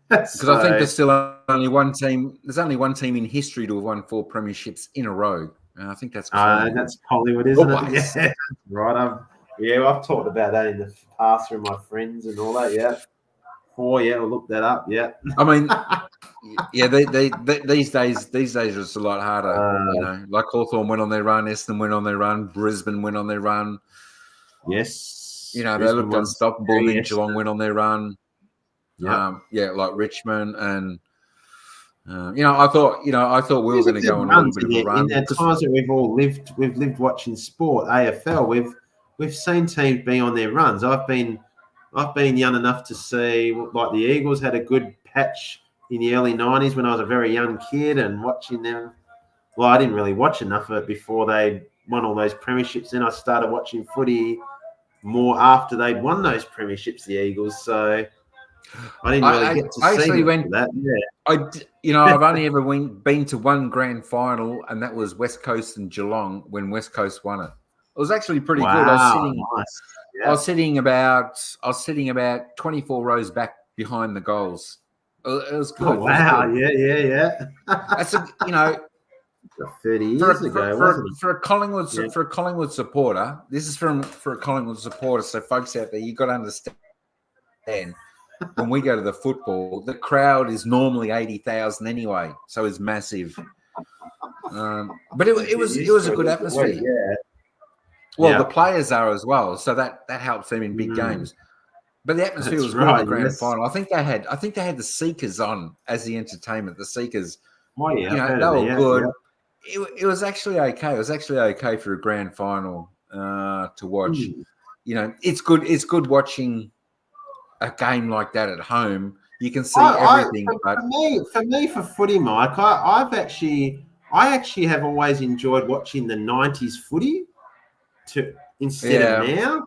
Because I think there's still only one team. There's only one team in history to have won 4 premierships in a row. And I think that's Collingwood. That's Collingwood, isn't it? Yeah, right. I've talked about that in the past with my friends and all that. Yeah, 4. Yeah, we'll look that up. Yeah. I mean, these days it's a lot harder. You know, like Hawthorn went on their run, Essendon went on their run, Brisbane went on their run. Yes. You know, Brisbane they looked unstoppable. Then Geelong went on their run. Like Richmond and I thought we were going to go on a little bit of a run. In the times that we've lived watching sport, AFL, we've seen teams be on their runs. I've been young enough to see, like, the Eagles had a good patch in the early 90s when I was a very young kid, and watching them. Well, I didn't really watch enough of it before they won all those premierships. Then I started watching footy more after they'd won those premierships, the Eagles. So I didn't really get to see that. Yeah. I've only ever been to one grand final, and that was West Coast and Geelong when West Coast won it. It was actually pretty good. I was sitting about 24 rows back behind the goals. It was good. Oh, wow! Yeah. That's 30 years ago, for a Collingwood supporter. This is for a Collingwood supporter. So, folks out there, you've got to understand. When we go to the football, the crowd is normally 80,000 anyway, so it's massive. But it was a good atmosphere. Yeah. Well, the players are as well, so that helps them in big games. But the atmosphere was good in the grand final. I think they had the Seekers on as the entertainment. The Seekers, they were good. Yeah. It was actually okay. It was actually okay for a grand final to watch. It's good. It's good watching a game like that at home. You can see everything. For footy, Mike, I actually have always enjoyed watching the 90s footy instead of now.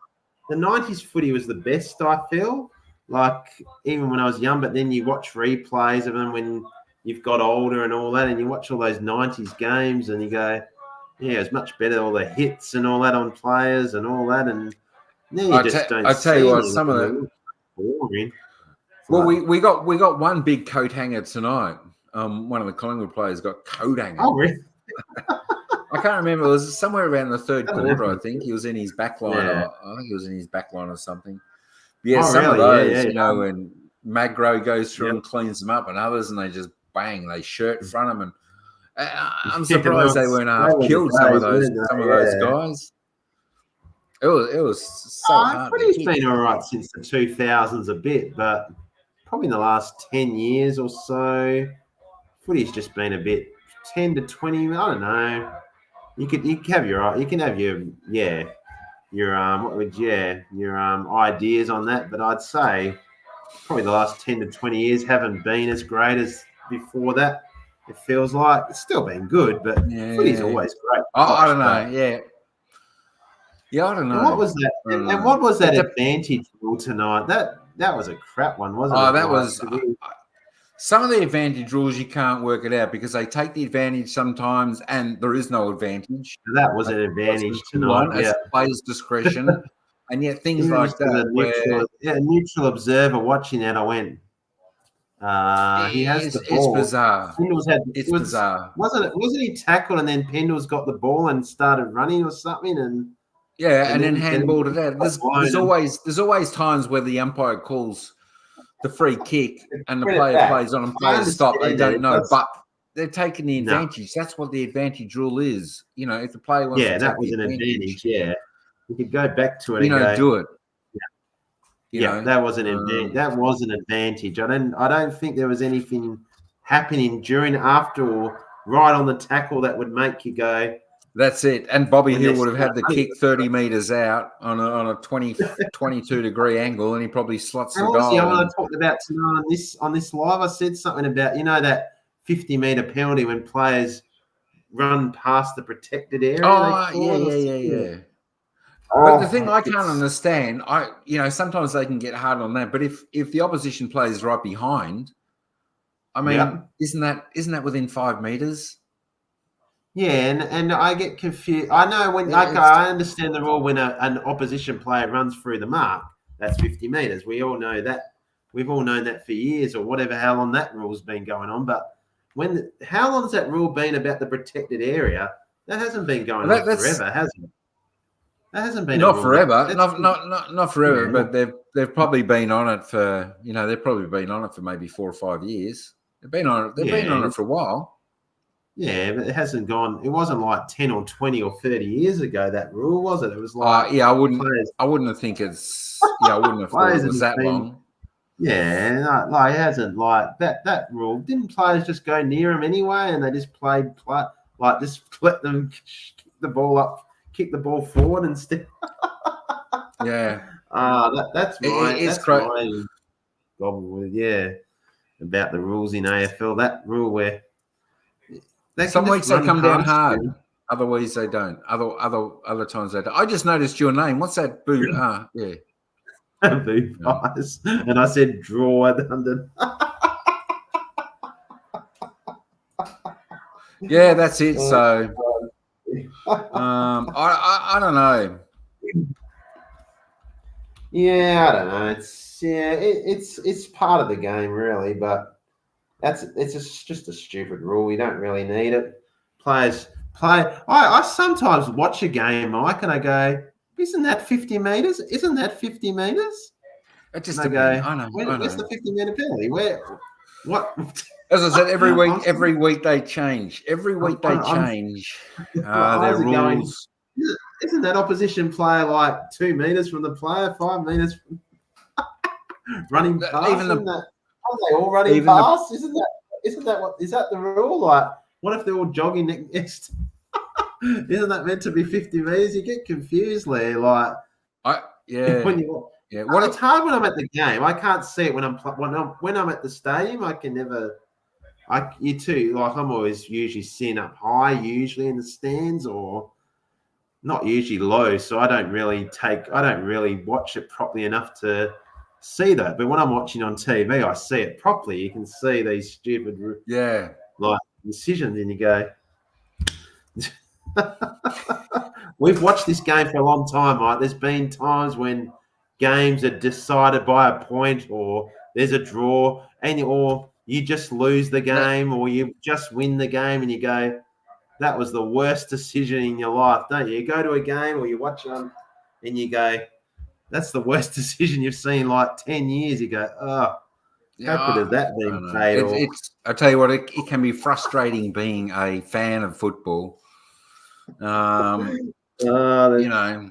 The 90s footy was the best, I feel. Like, even when I was young, but then you watch replays of them when you've got older and all that, and you watch all those 90s games and you go, yeah, it's much better, all the hits and all that on players and all that. And now you don't I tell you what, some of them. Boring. Well, we got one big coat hanger tonight. One of the Collingwood players got coat hanger. Oh, really? I can't remember. It was somewhere around the third quarter, I think. He was in his back line. I think he was in his back line or something. But of those, when Magro goes through and cleans them up, and others, and they just bang, they shirt front them. And I'm surprised they weren't killed some of those guys. It was so hard. Footy's been all right since the 2000s a bit, but probably in the last 10 years or so, footy's just been a bit 10 to 20. I don't know. You can have your ideas on that, but I'd say probably the last 10 to 20 years haven't been as great as before that. It feels like it's still been good, but footy's always great. I don't know. Yeah, I don't know. And what was that? And what was that advantage rule tonight? That was a crap one, wasn't it? Oh, that was. Some of the advantage rules you can't work it out because they take the advantage sometimes, and there is no advantage. That was an advantage tonight. As players' discretion, and yet things like that. A neutral observer watching that, I went. He has the ball. It's bizarre. It's bizarre. Wasn't he tackled and then Pendle's got the ball and started running or something and. Yeah, and then handballed it out. There's always times where the umpire calls the free kick and the player plays on and players stop. They don't know, but they're taking the advantage. That's what the advantage rule is. If the player wants to take that was an advantage. Yeah, you could go back to it. Do it. That was an advantage. That was an advantage. I don't think there was anything happening during, after, or right on the tackle that would make you go. That's it. And Bobby Hill would have had the kick 30 metres out on a 22-degree angle, and he probably slots the goal. I talked about tonight on this live. I said something about that 50-metre penalty when players run past the protected area. Yeah. But the thing I can't understand, sometimes they can get hard on that. But if the opposition player is right behind, I mean, isn't that within 5 metres? Yeah, and I get confused. I know I understand the rule when an opposition player runs through the mark, that's 50 metres. We all know that. We've all known that for years or whatever, how long that rule's been going on. But how long has that rule been about the protected area? That hasn't been going on forever, has it? That hasn't been not forever. Not forever, but they've probably been on it for maybe 4 or 5 years. They've been on it for a while. Yeah, but it hasn't gone. It wasn't like 10 or 20 or 30 years ago, that rule, was it? It was like I wouldn't have thought it was that long. Yeah, like it hasn't like that rule. Didn't players just go near him anyway, and they just like just let them kick the ball up, kick the ball forward instead. Yeah. That's my problem with about the rules in AFL. That rule where some weeks they come down hard, other weeks they don't. Other times they don't. I just noticed your name. What's that? Boo? Yeah. Boo pies. And I said draw under. Yeah, that's it. So I don't know. Yeah, I don't know. It's part of the game, really, but it's just a stupid rule. You don't really need it. Players play. I sometimes watch a game, Mike, and I go, "Isn't that 50 meters? Isn't that 50 meters?" It just depends. I know. Where's the 50-meter penalty? What? As I said, every week they change. Every week they change their rules. Isn't that opposition player like 2 meters from the player, 5 meters from running past? Are they all running past? Isn't that the rule? Like, what if they're all jogging next? Isn't that meant to be 50 meters? You get confused there. Like, it's hard when I'm at the game. I can't see it when I'm at the stadium. I can never. You too. Like, I'm always usually sitting up high, usually in the stands, or not usually low. So I don't really watch it properly enough to see that. But when I'm watching on TV, I see it properly. You can see these stupid decisions, and you go. We've watched this game for a long time, right? There's been times when games are decided by a point, or there's a draw, or you just lose the game, or you just win the game, and you go, that was the worst decision in your life, don't you? You go to a game or you watch them and you go, that's the worst decision you've seen in like 10 years. You go, how could have that been paid? I tell you what, it can be frustrating being a fan of football. You know,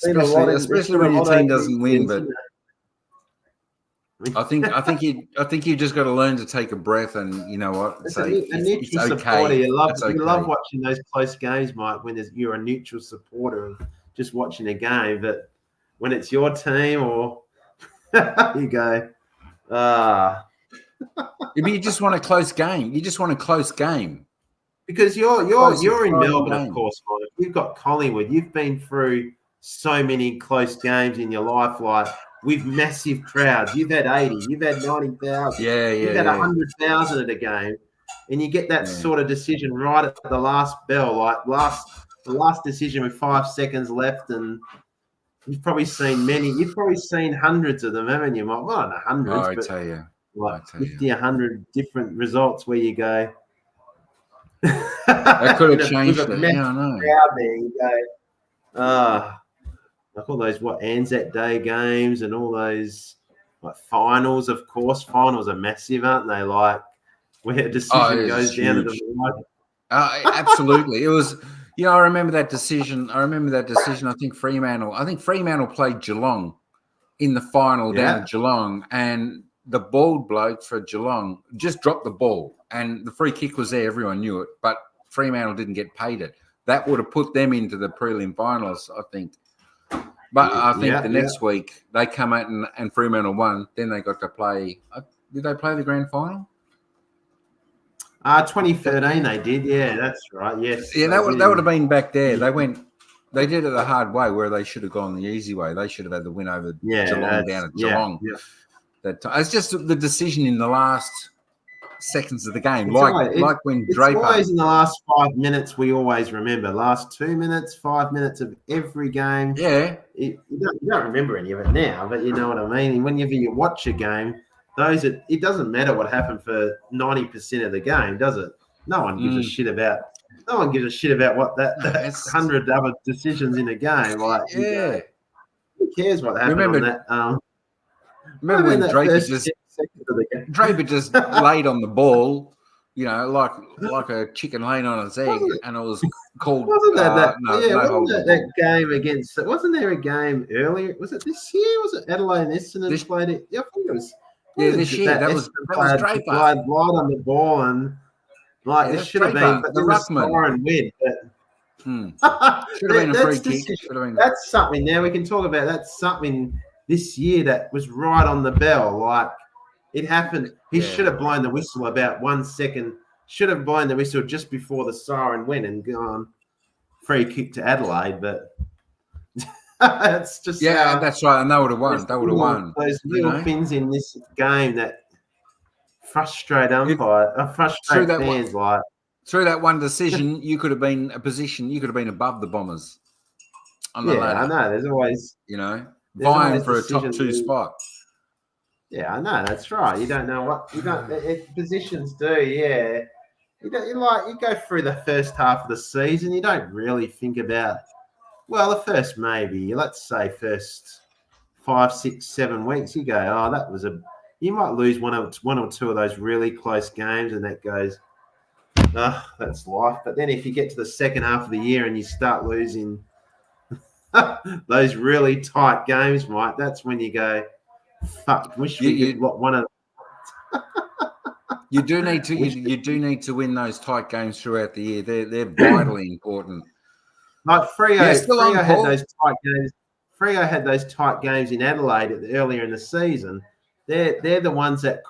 especially when your team doesn't win, but I think you just got to learn to take a breath, and you know what? It's okay. You love watching those close games, Mike. When you're a neutral supporter of just watching a game, but when it's your team, or you go, you just want a close game. You just want a close game because you're in Melbourne, of course, Mike. You've got Collingwood. You've been through so many close games in your life, like. With massive crowds, you've had 80, you've had 90,000, you've had 100,000 at a game, and you get that sort of decision right at the last bell, like the last decision with 5 seconds left, and you've probably seen hundreds of them, haven't you? Well, not hundreds, tell you, like 50, 100 different results where you go. That could have changed it. Yeah, I know. Crowd there, you go. Like all those Anzac Day games and all those like finals, of course. Finals are massive, aren't they? Like where a decision goes down to the right. Absolutely. It was, I remember that decision. I think Fremantle played Geelong in the final down at Geelong, and the bald bloke for Geelong just dropped the ball, and the free kick was there. Everyone knew it, but Fremantle didn't get paid it. That would have put them into the prelim finals, I think. But I think the next week they come out and Fremantle won. Then they got to play. Did they play the grand final? 2013 they did. Yeah, that's right. Yes. Yeah, that would have been back there. They did it the hard way, where they should have gone the easy way. They should have had the win over Geelong down at Geelong. Yeah. It's just the decision in the last seconds of the game, like when Draper. It's always in the last 5 minutes. We always remember last 2 minutes, 5 minutes of every game. Yeah, you don't remember any of it now, but you know what I mean. And whenever you watch a game, it doesn't matter what happened for 90% of the game, does it? No one gives a shit about. No one gives a shit about what that 100 other decisions in a game. Like, who cares what happened on that? Remember when Draper just laid on the ball, like a chicken laying on its egg, and it was called. Wasn't that game against? Wasn't there a game earlier? Was it this year? Was it Adelaide and Essendon played it? Yeah, I think it was Yeah, this year that was Draper. Lied on the ball and this should have been the ruckman. Siren win, but should have been a free kick. That's something. Now we can talk about. That's something this year that was right on the bell. Like it happened. He should have blown the whistle about 1 second. Should have blown the whistle just before the siren went and gone free kick to Adelaide, but. It's just that's right, and they would have won. They would have won. Those little things in this game that frustrate frustrate fans. Through that one decision, you could have been you could have been above the Bombers on the ladder. I know. There's always vying for a top 2 spot. Yeah, I know. That's right. You don't know what positions do. Yeah, you go through the first half of the season. You don't really think about. Well, the first let's say first 5, 6, 7 weeks, you go, that was you might lose one or two of those really close games, and that goes, that's life. But then if you get to the second half of the year and you start losing those really tight games, Mike, that's when you go, fuck, wish we could one of. You do need to win those tight games throughout the year. They're vitally important. Like Freo had those tight games. Freo had those tight games in Adelaide earlier in the season. They're the ones that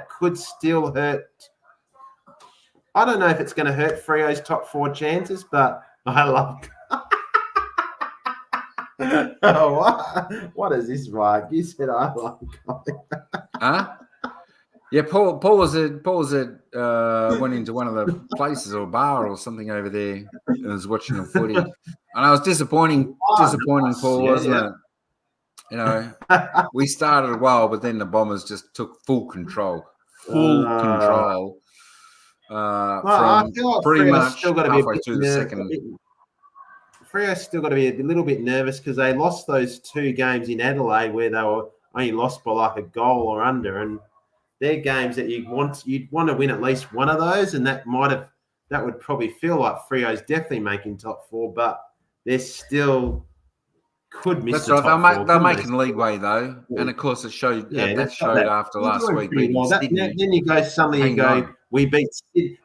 could still hurt. I don't know if it's going to hurt Freo's top 4 chances, but I love. What is this, Mike? You said I like. Huh? Yeah, Paul was went into one of the places or a bar or something over there and was watching the footy. And I was disappointing Paul, wasn't it? We started well, but then the Bombers just took full control. I feel like pretty much still got to halfway through the second. Freo's still got to be a little bit nervous because they lost those 2 games in Adelaide where they were only lost by like a goal or under, and they're games that you'd want to win at least one of those, and that would probably feel like Freo's definitely making top 4, but they're still could miss. That's the right. Top 4, they're making leeway though, and of course it showed. That showed after last week. Then you go suddenly. We beat.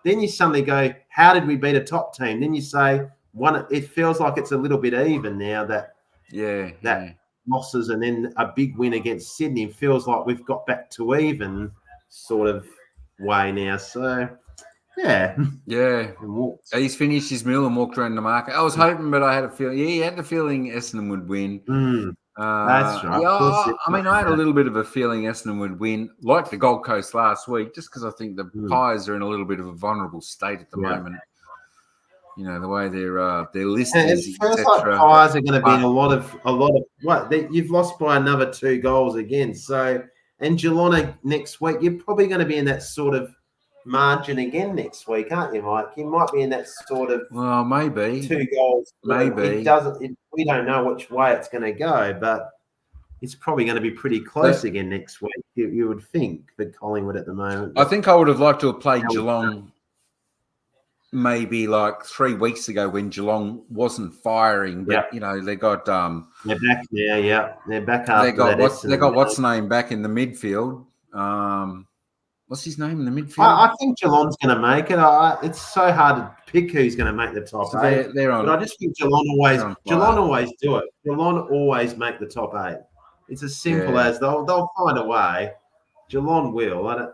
Then you suddenly go, how did we beat a top team? Then you say it feels like it's a little bit even now that losses and then a big win against Sydney feels like we've got back to even sort of way now. So, yeah. He's finished his meal and walked around the market. I was hoping, but I had a feeling. Yeah, he had the feeling Essendon would win. That's right. I had a little bit of a feeling Essendon would win, like the Gold Coast last week, just because I think the Pies are in a little bit of a vulnerable state at the moment. The way their list is, it feels like Pies are going to be in a lot of what you've lost by another 2 goals again. So, and Geelong next week, you're probably going to be in that sort of margin again next week, aren't you, Mike? You might be in that sort of maybe 2 goals. Maybe we don't know which way it's going to go, but it's probably going to be pretty close again next week. You would think for Collingwood at the moment. I think I would have liked to have played Geelong. Maybe like 3 weeks ago when Geelong wasn't firing, but they got they're back now. Yeah, they're back after they got what's name back in the midfield. What's his name in the midfield? I think Geelong's going to make it. It's so hard to pick who's going to make the top 8. They're on, but I just think Geelong always do it. Geelong always make the top 8. It's as simple as they'll find a way. Geelong will.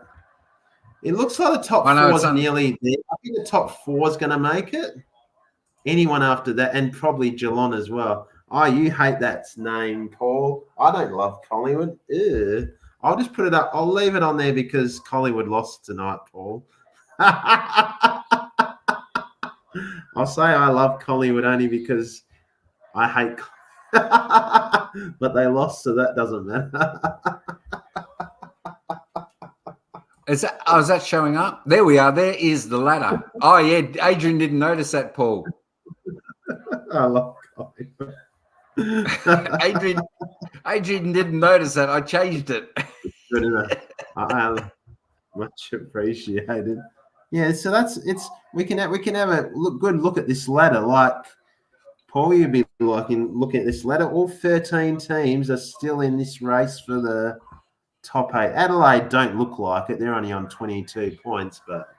It looks like the top 4 is nearly there. I think the top 4 is going to make it. Anyone after that, and probably Geelong as well. Oh, you hate that name, Paul. I don't love Collingwood. Ew. I'll just put it up. I'll leave it on there because Collingwood lost tonight, Paul. I'll say I love Collingwood only because I hate but they lost, so that doesn't matter. Is that showing up? There we are. There is the ladder. Oh, yeah. Adrian didn't notice that, Paul. I love Collingwood. Adrian didn't notice that. I changed it. Good enough. Much appreciated. Yeah, so we can have a good look at this ladder. Like Paul, you'd be looking at this ladder. All 13 teams are still in this race for the top 8. Adelaide don't look like it. They're only on 22 points, but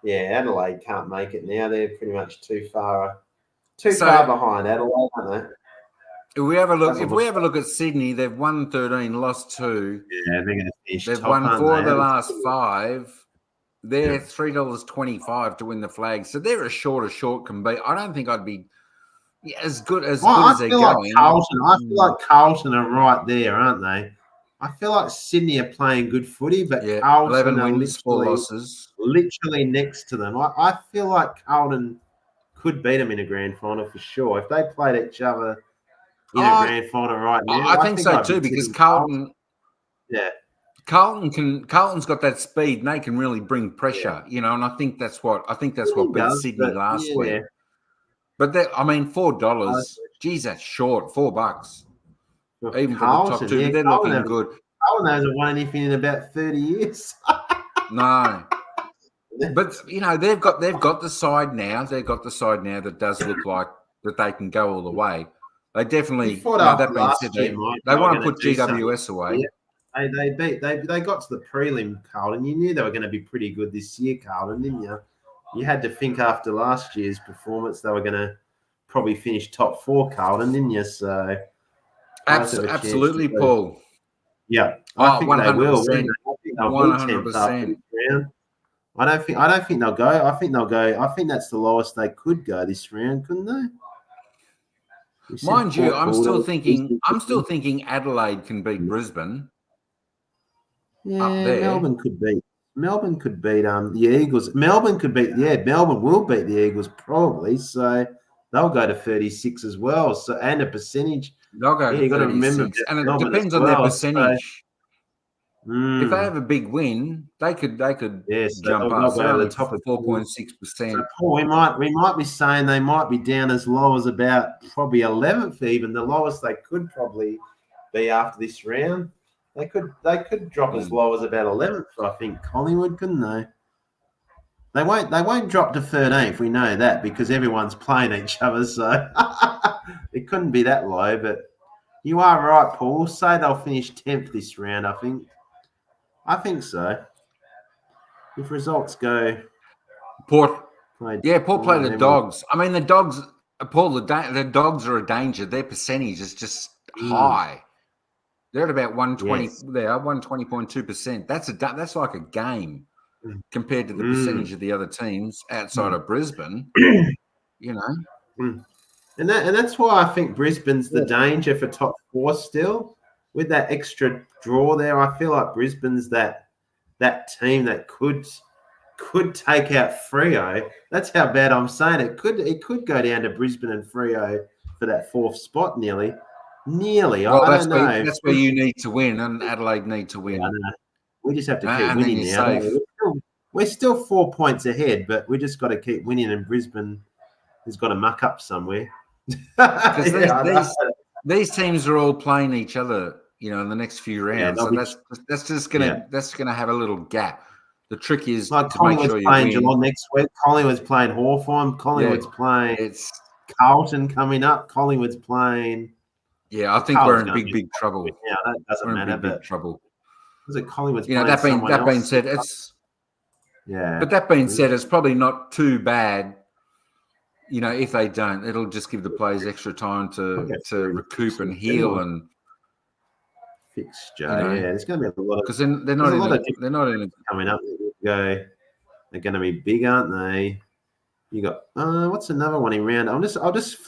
yeah, Adelaide can't make it now. They're pretty much too far behind Adelaide, aren't they? If we have a look at Sydney, they've won 13, lost 2. Yeah, they're going to finish They've top, won 4 of the they? last 5. They're $3.25 to win the flag, so they're as short can be. I don't think I'd be as good as they're going. I feel like Carlton are right there, aren't they? I feel like Sydney are playing good footy, but Carlton 11 are wins, 4 losses. literally next to them. I feel like Carlton could beat them in a grand final for sure. If they played each other in a grand final right now, I think so too, because Carlton. Yeah. Carlton's got that speed and they can really bring pressure, and I think that's what beat Sydney last week. But $4, geez, that's short. $4. Even Carlton, for the top 2, but they're looking good. Carlton hasn't won anything in about 30 years. No. But they've got the side now. They've got the side now that does look like that they can go all the way. They definitely that being said, they want to put GWS away. Yeah. They got to the prelim, Carlton. You knew they were going to be pretty good this year, Carlton, didn't you? You had to think after last year's performance they were going to probably finish top 4, Carlton, didn't you? So absolutely, Paul. Yeah, I think 100%. They will. I think they'll 100%. I don't think they'll go. I think they'll go. I think that's the lowest they could go this round, couldn't they? Mind you, I'm still thinking Adelaide can beat Brisbane. Yeah, Melbourne could beat the Eagles. Melbourne will beat the Eagles probably. So they'll go to 36 as well. So and a percentage. They'll go to 36, and it depends on their percentage. If they have a big win, they could jump up to the top of 4.6%. Paul, we might be saying they might be down as low as about probably 11th, even the lowest they could probably be after this round. They could drop as low as about 11th, I think. Collingwood, couldn't they? They won't drop to 13th. We know that because everyone's playing each other, so it couldn't be that low. But you are right, Paul. Say they'll finish 10th this round. I think so. If results go, Port play the Dogs. I mean, the Dogs, Paul. The Dogs are a danger. Their percentage is just high. They're at about 120. Yes. They are 120.2%. That's like a game compared to the percentage of the other teams outside of Brisbane. And that's why I think Brisbane's the danger for top 4 still. With that extra draw there, I feel like Brisbane's that team that could take out Freo. That's how bad I'm saying it. Could go down to Brisbane and Freo for that 4th spot nearly. Well, I don't know. That's where you need to win, and Adelaide need to win. Yeah, we just have to keep winning now. We're still 4 points ahead, but we just got to keep winning, and Brisbane has got to muck up somewhere. These teams are all playing each other, in the next few rounds. So that's just gonna have a little gap. The trick is to make sure you playing win. Geelong next week. Collingwood's playing Hawthorn. Collingwood's playing. It's Carlton coming up. Collingwood's playing. Yeah, I think we're in big trouble. Yeah, that doesn't matter. Big trouble. Was it Collingwood's? That being said, it's But that being said, it's probably not too bad. If they don't, it'll just give the players extra time to recoup and heal and fix. Joe, there's going to be a lot of because they're not in coming up. They're going to be big, aren't they? You got what's another one in round? I'll just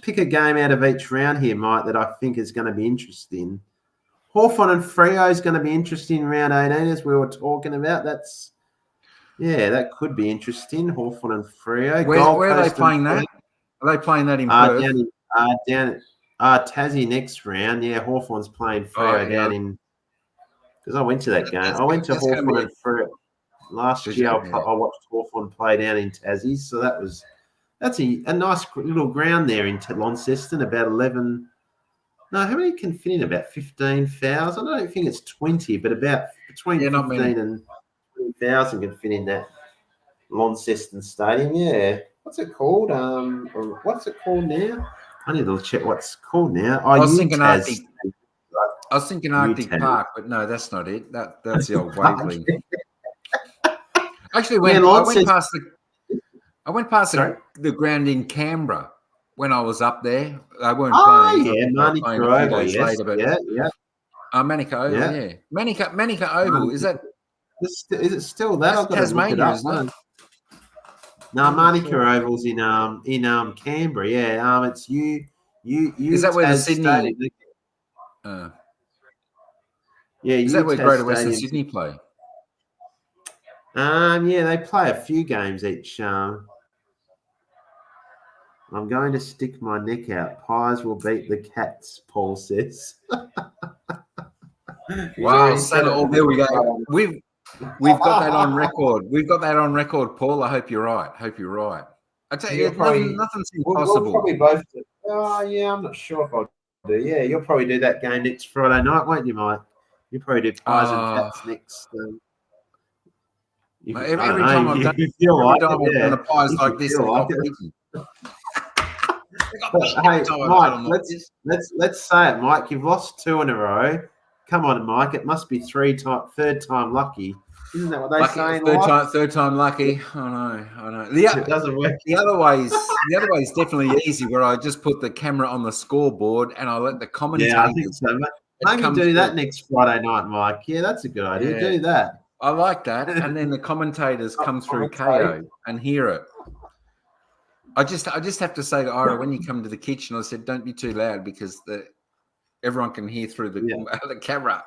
pick a game out of each round here, Mike, that I think is going to be interesting. Hawthorn and Freo is going to be interesting in round 18, as we were talking about. That could be interesting. Hawthorn and Freo. Where are they playing that? Are they playing that in Perth? Down at Tassie next round. Yeah, Hawthorn's playing Freo down in. Because I went to that game. I went to Hawthorn and Freo. Last year, I watched Hawthorn play down in Tassie, so that's a nice little ground there in Launceston. About 11. No, how many can fit in? About 15,000. I don't think it's 20, but about between 15 and 20,000 can fit in that Launceston Stadium. Yeah, what's it called? What's it called now? I need to check what's called now. I was thinking I was thinking Arctic Park, but no, that's not it. That's the old Waverley. Actually, I went past the ground in Canberra when I was up there. They weren't playing. Yeah, Manica Oval, yes. Later, but Manica Oval, yeah. Manica Oval, is that? Is it still that? I've got Tasmania, to look it up, isn't it? No, Manica Oval's in Canberra. Yeah, it's Is that where the Sydney? Is that where Greater Western Sydney play? Yeah, they play a few games each. I'm going to stick my neck out. Pies will beat the Cats, Paul says. Wow, there we go. We've got that on record. We've got that on record, Paul. I hope you're right. I tell you, nothing's impossible. We'll probably both do. I'm not sure if I'll do. Yeah, you'll probably do that game next Friday night, won't you, Mike? You'll probably do Pies and Cats next. Every time I've done a Pies like this, hey, Mike, let's say it, Mike. You've lost 2 in a row. Come on, Mike. It must be third time lucky. Isn't that what they say? Third time lucky. I know. It doesn't work. The other way is definitely easy, where I just put the camera on the scoreboard and I let the commentators. Yeah, I think so. Maybe do that next Friday night, Mike. Yeah, that's a good idea. Yeah. Do that. I like that. And then the commentators come through KO and hear it. I just have to say to Ira, when you come to the kitchen, I said, don't be too loud because everyone can hear through the camera.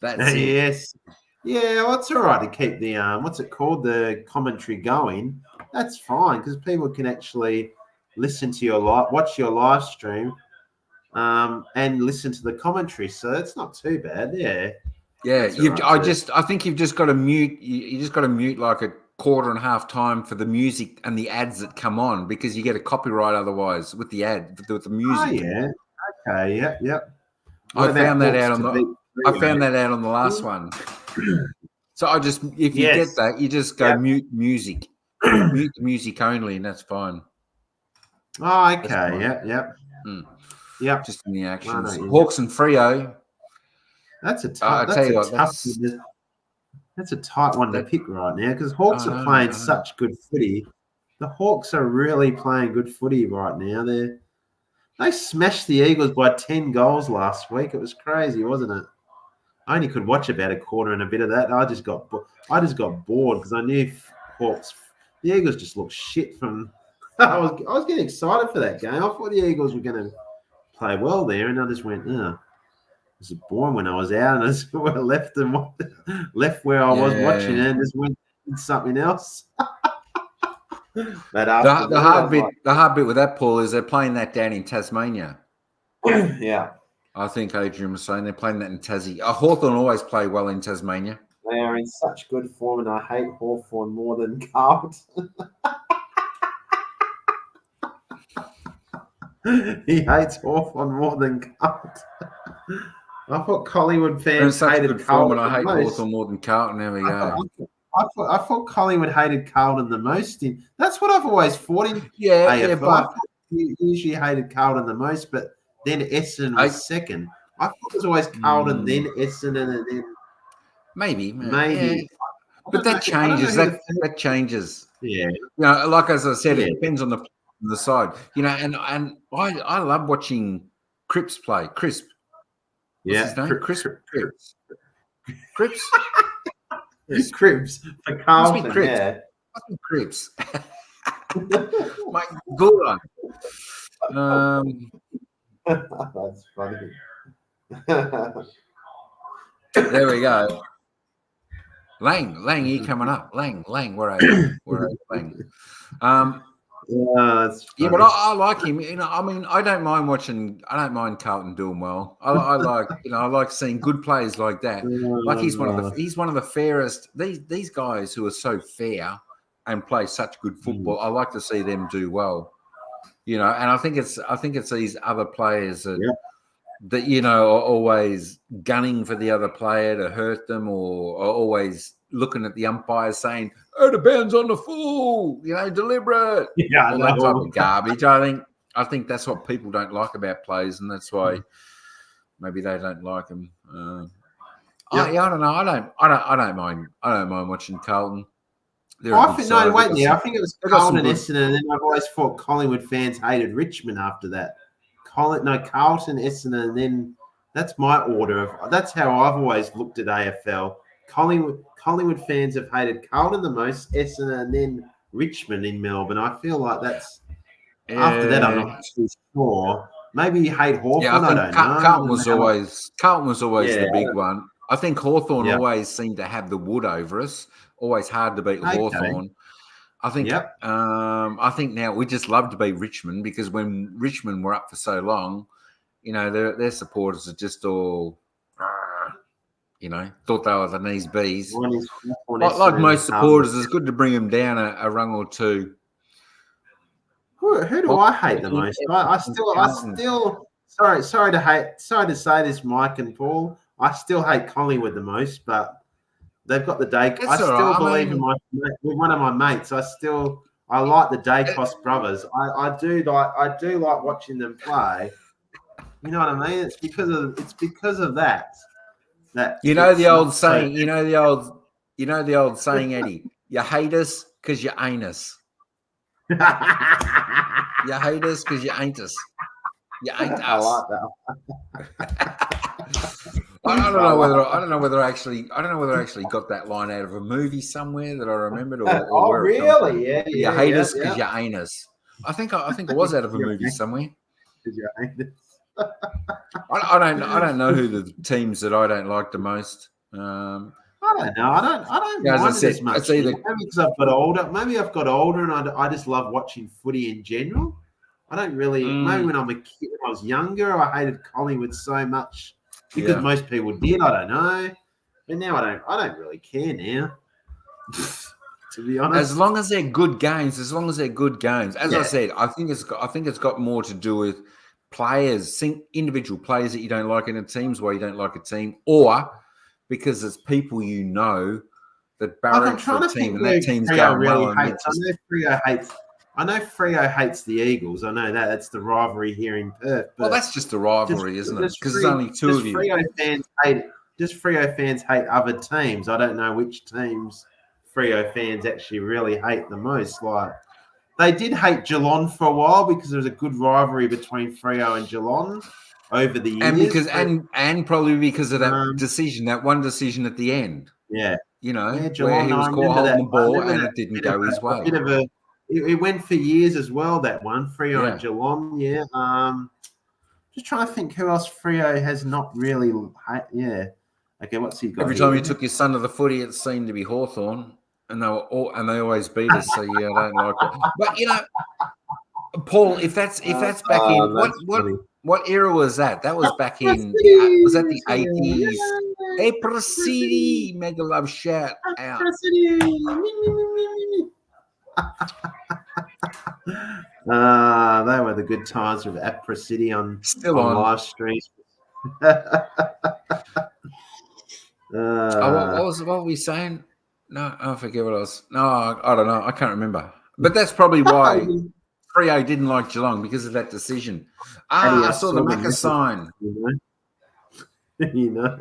That's it. Yes. Yeah, well, it's all right to keep the what's it called, the commentary going. That's fine because people can actually listen to watch your live stream, and listen to the commentary. So that's not too bad. Yeah. Yeah. I think you've just got to mute. You just got to mute like a quarter and a half time for the music and the ads that come on because you get a copyright otherwise with the ad with the music. Oh yeah. Okay. Yep. I found that out on the last one. So if you get that, you just go mute music, mute the music only, and that's fine. Oh, okay. Yep. Yep. Just in the actions. Hawks and Freo. That's a tough. That's a tight one to pick right now because Hawks are playing such good footy. The Hawks are really playing good footy right now. They smashed the Eagles by 10 goals last week. It was crazy, wasn't it? I only could watch about a quarter and a bit of that. I just got bored because I knew the Eagles just looked shit from. I was getting excited for that game. I thought the Eagles were going to play well there, and I just went, it was boring when I was out, and I just left where I was watching and just went and something else. The hard bit with that, Paul, is they're playing that down in Tasmania. Yeah. I think Adrian was saying they're playing that in Tassie. Hawthorn always play well in Tasmania. They are in such good form, and I hate Hawthorn more than Carlton. He hates Hawthorn more than Carlton. I thought Collingwood fans hated Carlton. I hate Hawthorn more than Carlton. There we go. I thought Collingwood hated Carlton the most. That's what I've always thought in AFL. Yeah, but he usually hated Carlton the most, but then Essendon was second. I thought it was always Carlton, then Essendon, and then maybe. Yeah. But that changes. That changes. Yeah. Like as I said, it depends on the side. And I love watching Cripps play. Crisp. What's his name? Cripps. Cribs for Carlton. Yeah. Cribs. My good one. That's funny. There we go. Lang, you coming up? Lang, where are you? Lang? That's funny. But I like him. I don't mind Carlton doing well. I like seeing good players like that. Like he's one of the fairest. These guys who are so fair and play such good football. I like to see them do well. And I think it's these other players that are always gunning for the other player to hurt them, or are always looking at the umpires saying, "Oh, the bounds on the full," deliberate. Yeah, that type of garbage. I think that's what people don't like about players, and that's why Maybe they don't like him. Yep. I don't know. I don't mind. I don't mind watching Carlton. I think I think it was Carlton and Essendon, and then I've always thought Collingwood fans hated Richmond after that. Carlton, Essendon, and then that's my order of. That's how I've always looked at AFL. Collingwood fans have hated Carlton the most, Essendon, and then Richmond in Melbourne. I feel like that's after that. I'm not too sure. Maybe you hate Hawthorn. Yeah, I don't know. Carlton was always the big yeah. one. I think Hawthorn always seemed to have the wood over us. Always hard to beat Hawthorn. I think. I think now we just love to beat Richmond because when Richmond were up for so long, you know, their supporters are just all, you know, thought they were the knees bees. Like most supporters, it's good to bring them down a rung or two. Who do I hate the most? I still. Sorry to say this, Mike and Paul. I still hate Collingwood the most, but they've got the day. I still believe in one of my mates. I like the Dacos brothers. I do like watching them play. You know what I mean? It's because of that. You know the old saying. You know the old saying, Eddie. You hate us because you ain't us. You hate us because you ain't us. You ain't us. I like that. I don't know whether I actually got that line out of a movie somewhere that I remembered or really? Yeah. You hate us because you ain't us. I think it was out of a movie somewhere. I don't know who the teams that I don't like the most. I don't know. I don't mind it as much. It's either, maybe because I've got older. Maybe I've got older, and I just love watching footy in general. I don't really. Maybe when I'm a kid, when I was younger, I hated Collingwood so much because most people did. I don't know, but now I don't really care now. To be honest, as long as they're good games. As I said, I think it's got more to do with players, individual players that you don't like in a teams why you don't like a team, or because it's people you know that barrack for a team and that team's going well. I know Freo hates the Eagles. I know that. That's the rivalry here in Perth. Well, that's just a rivalry, isn't it? Because there's only two of you. Freo fans hate other teams. I don't know which teams Freo fans actually really hate the most. Like, they did hate Geelong for a while because there was a good rivalry between Freo and Geelong over the years. And probably because of that decision, that one decision at the end. Yeah. You know, Geelong, where he was caught holding the ball and it didn't go his way. It went for years as well, that one. Freo and Geelong, just trying to think who else Freo has not really... Okay, what's he got? Every time you took your son to the footy, it seemed to be Hawthorn, and they always beat us, so I don't like it. But, you know, Paul, if that's back in... What era was that? That was back in... Was that the 80s? Hey, Prasidi! Mega love shout out. They were the good times with Apra City on live streams. What were we saying? No, I forget what I was. No, I don't know. I can't remember. But that's probably why Freo didn't like Geelong, because of that decision. I saw the Macca sign. You know.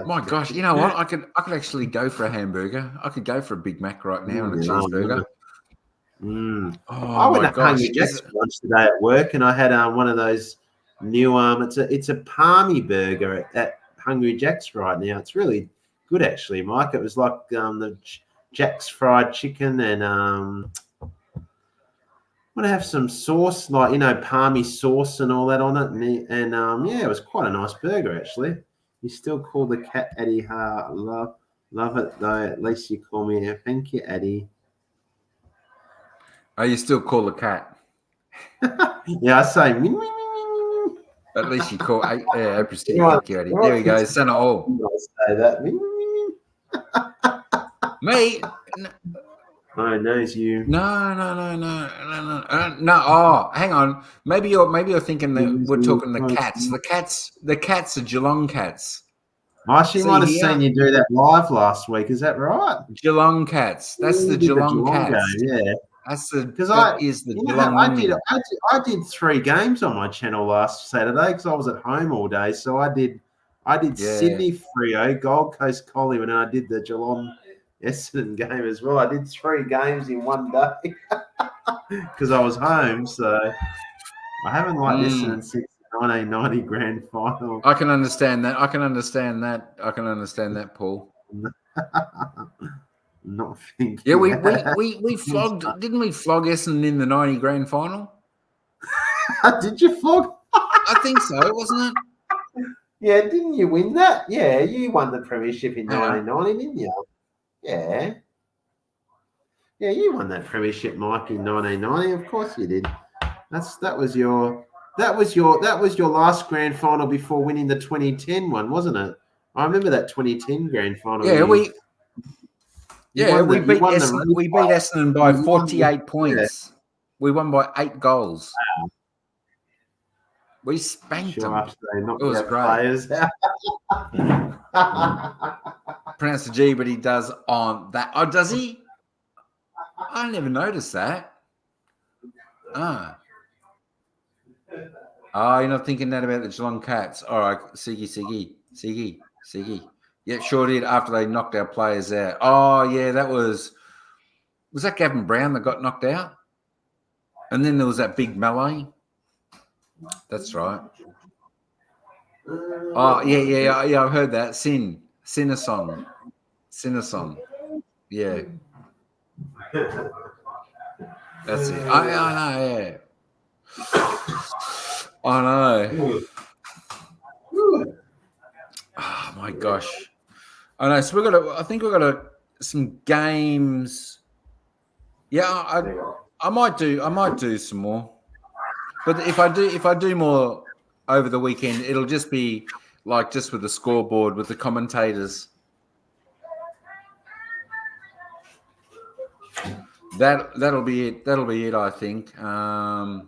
My gosh, you know what? I could actually go for a hamburger. I could go for a Big Mac right now and a cheeseburger. I went to Hungry Jack's lunch today at work, and I had one of those new it's a palmy burger at Hungry Jack's right now. It's really good, actually, Mike. It was like the Jack's fried chicken, and I'm gonna have some sauce, like, you know, palmy sauce and all that on it, and it was quite a nice burger, actually. You still call the cat Eddie Hart. Love it, though. At least you call me. Thank you, Eddie. Oh, you still call the cat? Yeah, I say. At least you call. Thank you, Eddie. There we go. Son of all. Say that. Me? I know it's you. No. Oh, hang on. Maybe you're thinking that we're talking the cats. The cats are Geelong cats. She might have seen you do that live last week. Is that right? Geelong cats. That's the Geelong cats. Game, That is the Geelong win. I did 3 games on my channel last Saturday because I was at home all day. So I did Sydney Freo, Gold Coast Collingwood, and I did the Geelong Essendon game as well. I did 3 games in one day because I was home. So I haven't liked Essendon since the 1990 grand final. I can understand that. I can understand that, Paul. Not thinking. Yeah, we flogged. Didn't we flog Essendon in the 90 grand final? Did you flog? I think so, wasn't it? Yeah, didn't you win that? Yeah, you won the premiership in 1990, didn't you? Yeah. Yeah, you won that premiership, Mike, in 1990. Of course you did. That was your last grand final before winning the 2010 one, wasn't it? I remember that 2010 grand final. Yeah, we beat Essendon by 48 points. Yeah. We won by 8 goals. Wow. We spanked them. It was great. Pronounce the G, but he does on that. Oh, does he? I never noticed that. Oh, you're not thinking that about the Geelong Cats. All right, Siggy. Yeah, sure did after they knocked our players out. Oh, yeah, was that Gavin Brown that got knocked out? And then there was that big melee. That's right. Oh, yeah, I've heard that. Sinner song. Yeah. That's it. I know, yeah. I know. Oh my gosh. I know. So I think we've got some games. Yeah, I might do some more. But if I do more over the weekend, it'll just be like just with the scoreboard with the commentators. That'll be it. I think. I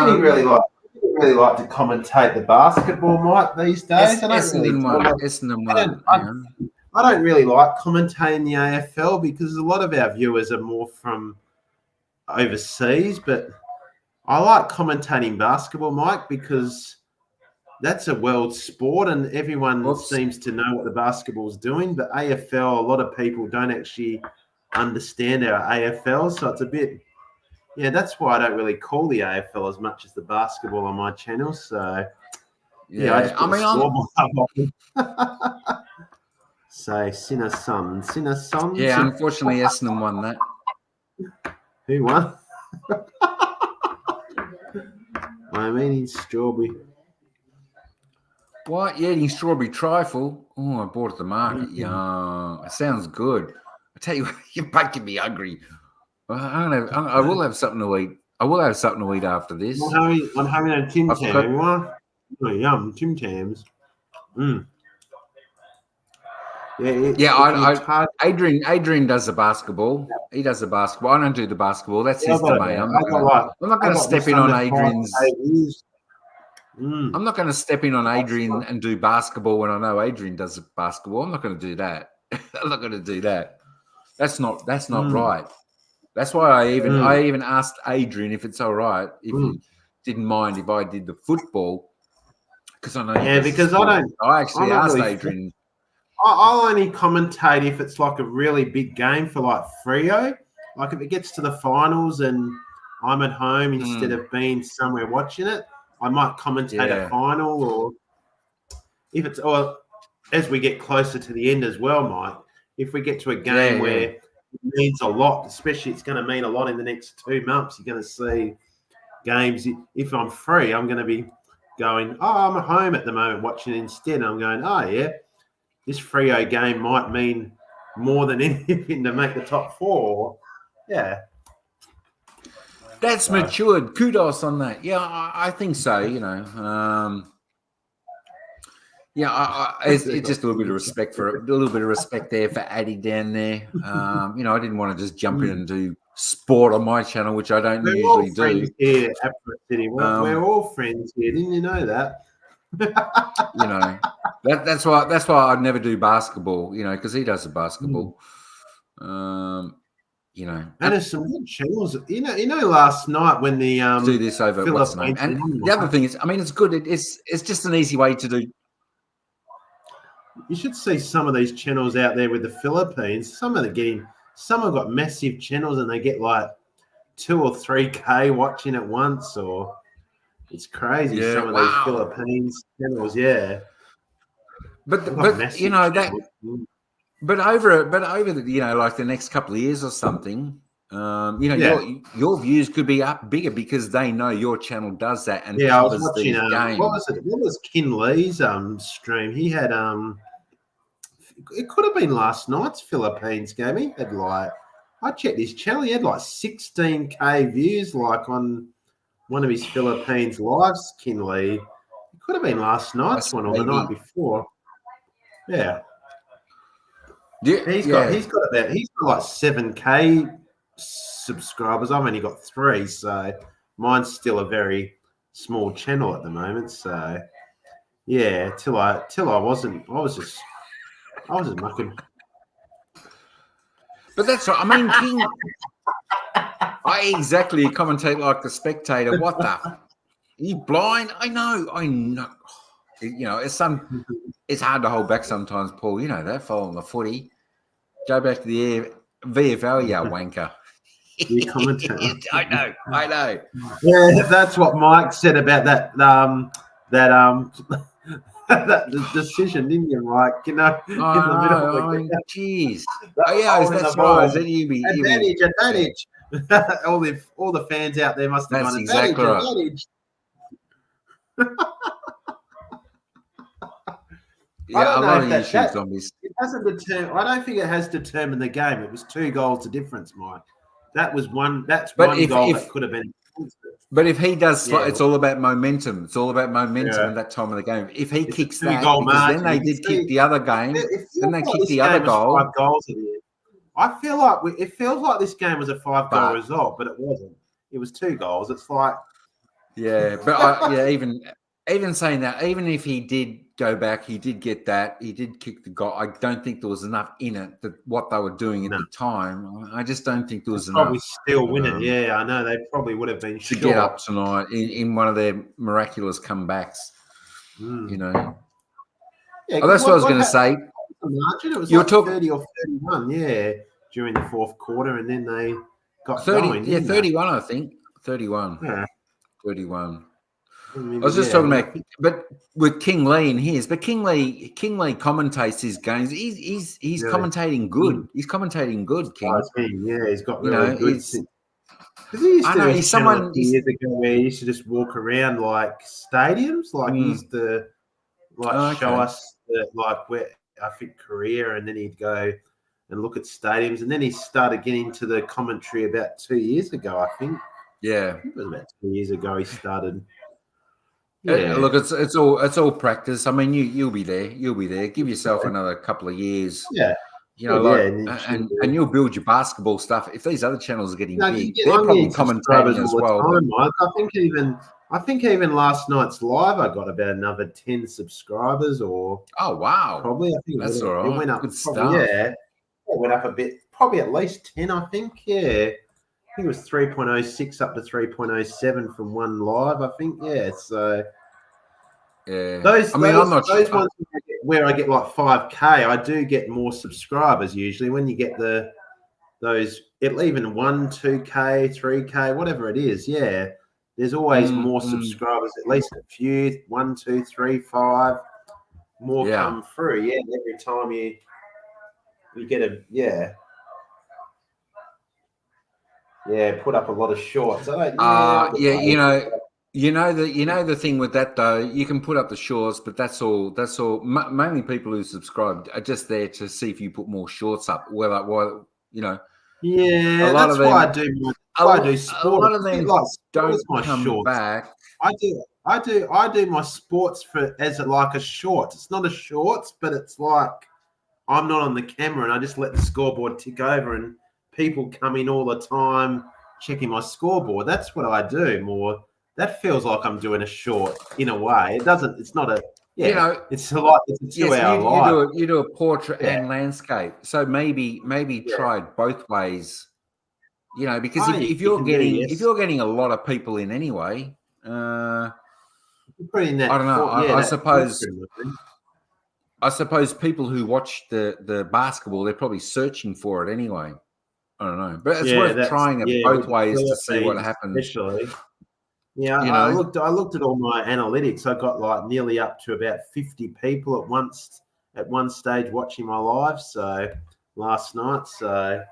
only really like to commentate the basketball, Mike, these days. Essendon won. I don't really like commentating the AFL because a lot of our viewers are more from overseas, but I like commentating basketball, Mike, because that's a world sport and everyone seems to know what the basketball's doing. But AFL, a lot of people don't actually understand our AFL, so it's a bit... Yeah, that's why I don't really call the AFL as much as the basketball on my channel. So, I just put the scoreboard up. So, Sinner Son. Yeah, unfortunately, Essendon won that. Who won? I'm eating strawberry. What? You're eating strawberry trifle? Oh, I bought it at the market. Yeah, it sounds good. I tell you what, you're making me hungry. I will have something to eat. I will have something to eat after this. I'm having a Tim Tam. Oh, yum, Tim Tams. Adrian does the basketball. He does the basketball. I don't do the basketball. That's his domain. I'm not going to step in on Adrian's. I'm not going to step in on Adrian and do basketball when I know Adrian does the basketball. I'm not going to do that. I'm not going to do that. That's not right. That's why I even asked Adrian if it's all right if he didn't mind if I did the football because I know. Yeah, because I actually asked Adrian. I'll only commentate if it's like a really big game for like Freo. Like if it gets to the finals and I'm at home instead of being somewhere watching it, I might commentate a final. Or if it's as we get closer to the end as well, Mike. If we get to a game where it means a lot, especially it's going to mean a lot in the next 2 months. You're going to see games. If I'm free, I'm going to be going, I'm at home at the moment watching it instead. I'm going, this Freo game might mean more than anything to make the top 4. Yeah. That's matured. Kudos on that. Yeah, I think so, it's just a little bit of respect there for Addy down there. I didn't want to just jump in and do sport on my channel, which I don't usually do. Here, City. We're all friends here. Didn't you know that? That's why I'd never do basketball. Because he does the basketball. And there's some good channels. You know, last night when the do this over what's the name? And the other thing is, I mean, it's good. It's just an easy way to do. You should see some of these channels out there with the Philippines. Some have got massive channels and they get like 2 or 3K watching at once, or it's crazy. Yeah, some of these Philippines channels, yeah. But you know that. But over the, you know, like the next couple of years or something, you know, your views could be up bigger because they know your channel does that and covers I was watching, these games. What was Kin Lee's stream? He had it could have been last night's Philippines game. He had like, I checked his channel, he had like 16K views like on one of his Philippines lives, Kin Lee. It could have been last night's one or the night before. Yeah. Yeah, he's got like 7K subscribers. I've only got 3, so mine's still a very small channel at the moment. So yeah, till I wasn't. I was just mucking. But that's right. I mean, King. I exactly commentate like the Spectator. What the? Are you blind? I know. You know, it's hard to hold back sometimes, Paul. You know that following the footy. Go back to the VFL, you wanker. You commentator. I know. Yeah, that's what Mike said about that that decision, didn't you, Mike? You know, in the middle of the jeez. Oh yeah, that's right. Then advantage. all the fans out there must have gone exactly advantage. Yeah, a lot of issues on this. It hasn't determined. I don't think it has determined the game. It was 2 goals to difference, Mike. That was one. That's one goal that could have been. But if he does, it's all about momentum. It's all about momentum at that time of the game. If he kicks that, because then they did kick the other game. Then they kicked the other goal. 5 goals at the end. I feel like it feels like this game was a 5-goal result, but it wasn't. It was 2 goals. It's like, even saying that, even if he did go back, he did get that, he did kick the goal. I don't think there was enough in it that what they were doing at the time. I just don't think there was enough. Probably still win it. Yeah, I know they probably would have been to get up tonight in one of their miraculous comebacks. You know. Yeah, that's what I was going to say. It was like 30 or 31. Yeah, during the 4th quarter, and then they got 30. Going, yeah, 31. I think 31. Yeah. 31. I was just talking about, but with King Lee in his, but King Lee commentates his games. He's commentating good. He's commentating good, King. He's got really good. He's someone years ago where he used to just walk around like stadiums, like he used to show us where I think Korea, and then he'd go and look at stadiums, and then he started getting into the commentary about 2 years ago, I think. Yeah, I think it was about 2 years ago he started. Yeah. Look, it's all practice. I mean, you'll be there. You'll be there. Give yourself another couple of years. Yeah. You know, and you'll build your basketball stuff. If these other channels are getting big, they're probably commentating as well. Mike. I think even last night's live, I got about another 10 subscribers. Or wow, probably. I think that's all right. It went up. Good probably, stuff. Yeah, it went up a bit. Probably at least 10. I think. Yeah. I think it was 3.06 up to 3.07 from one live. I think. Yeah. So. Yeah. I'm not sure. Those ones where I get like 5K, I do get more subscribers usually. When you get those, even 1, 2K, 3K, whatever it is, yeah, there's always more subscribers. At least a few, 1, 2, 3, 5 more come through. Yeah, every time you get put up a lot of shorts. You know the thing with that though, you can put up the shorts, but that's all. Mainly people who subscribe are just there to see if you put more shorts up. Why, you know. Yeah, that's why I do. I do sport. A lot of them don't come shorts. Back. I do my sports as a short. It's not a shorts, but it's like I'm not on the camera and I just let the scoreboard tick over and people come in all the time checking my scoreboard. That's what I do more. That feels like I'm doing a short in a way. It doesn't. It's not a. Yeah, you know, it's a 2-hour live. You do a portrait and landscape. So maybe try it both ways. You know, because if you're getting a lot of people in anyway, I don't know. I suppose people who watch the basketball, they're probably searching for it anyway. I don't know, but it's worth trying it both ways to see what happens. Especially. Yeah, you I know? looked at all my analytics. I got like nearly up to about 50 people at one stage watching my live. So last night. So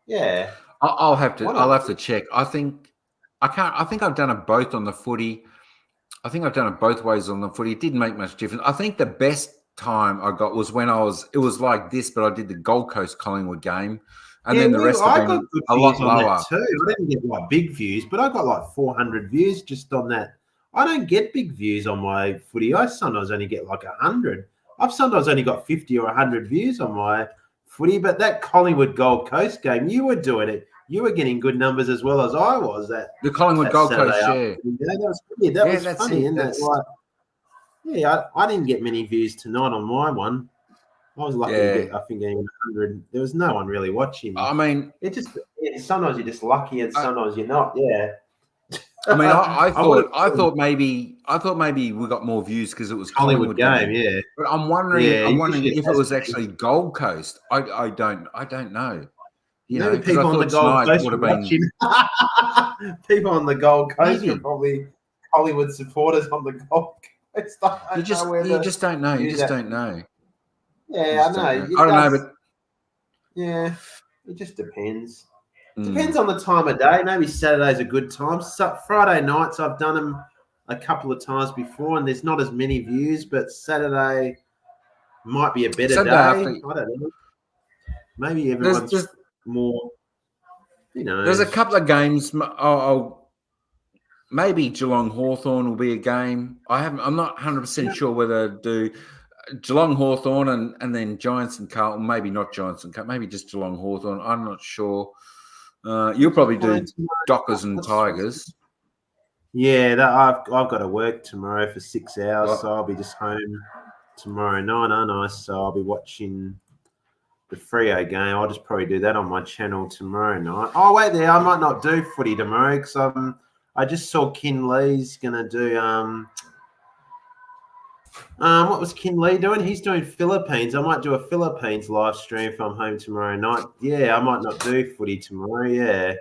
yeah, I'll have to check. I think I've done it both on the footy. I think I've done it both ways on the footy. It didn't make much difference. I think the best time I got was when it was like this, but I did the Gold Coast Collingwood game. And then the rest have been a lot lower. Too. I didn't get like big views, but I got like 400 views just on that. I don't get big views on my footy. I sometimes only get like 100. I've sometimes only got 50 or 100 views on my footy. But that Collingwood Gold Coast game, you were doing it. You were getting good numbers as well as I was. The Collingwood Gold Coast, yeah. That was funny, isn't it? Like, yeah, I didn't get many views tonight on my one. I was lucky to get, I think, 100. There was no one really watching. I mean, sometimes you're just lucky, and sometimes you're not. Yeah. I mean, I thought maybe we got more views because it was Collingwood game. Yeah. But I'm wondering if it was actually Gold Coast. I don't know. You know, people on the Gold Coast would have been. People on the Gold Coast are probably Hollywood supporters on the Gold Coast. You just don't know. You just don't know. Yeah, I know. I don't know, but yeah, it just depends. Depends on the time of day. Maybe Saturday's a good time. Friday nights, I've done them a couple of times before, and there's not as many views. But Saturday might be a better day. I don't know. Maybe everyone's just more. You know, there's a couple of games. Maybe Geelong Hawthorn will be a game. I'm not 100% sure whether to do Geelong Hawthorn and then Giants and Carlton. Maybe not Giants and Carlton. Maybe just Geelong Hawthorn. I'm not sure. You'll probably do Dockers and Tigers. Yeah, I've got to work tomorrow for 6 hours, so I'll be just home tomorrow night, aren't I? So I'll be watching the Freo game. I'll just probably do that on my channel tomorrow night. Oh, wait there. I might not do footy tomorrow because I just saw Kin Lee's going to do what was Kin Lee doing? He's doing Philippines. I might do a Philippines live stream if I'm home tomorrow night. Yeah, I might not do footy tomorrow. Yeah,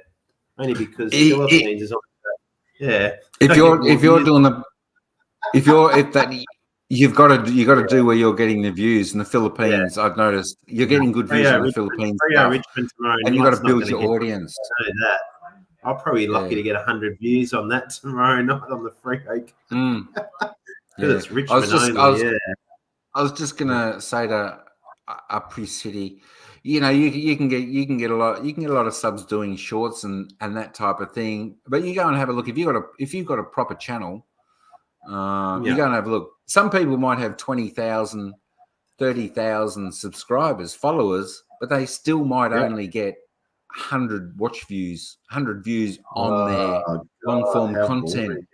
only because Philippines is on. Yeah, you've got to do where you're getting the views in the Philippines. Yeah. I've noticed you're getting good views in the Philippines, Richmond tomorrow, and you've got to build your audience. That. I'll probably be lucky to get 100 views on that tomorrow night on the Freo. It's Richmond I was just gonna say to Upper City, you know, you can get a lot of subs doing shorts and that type of thing. But you go and have a look if you've got a proper channel. You go and have a look. Some people might have 20,000, 30,000 subscribers, followers, but they still might only get 100 watch views, 100 views on their long form content.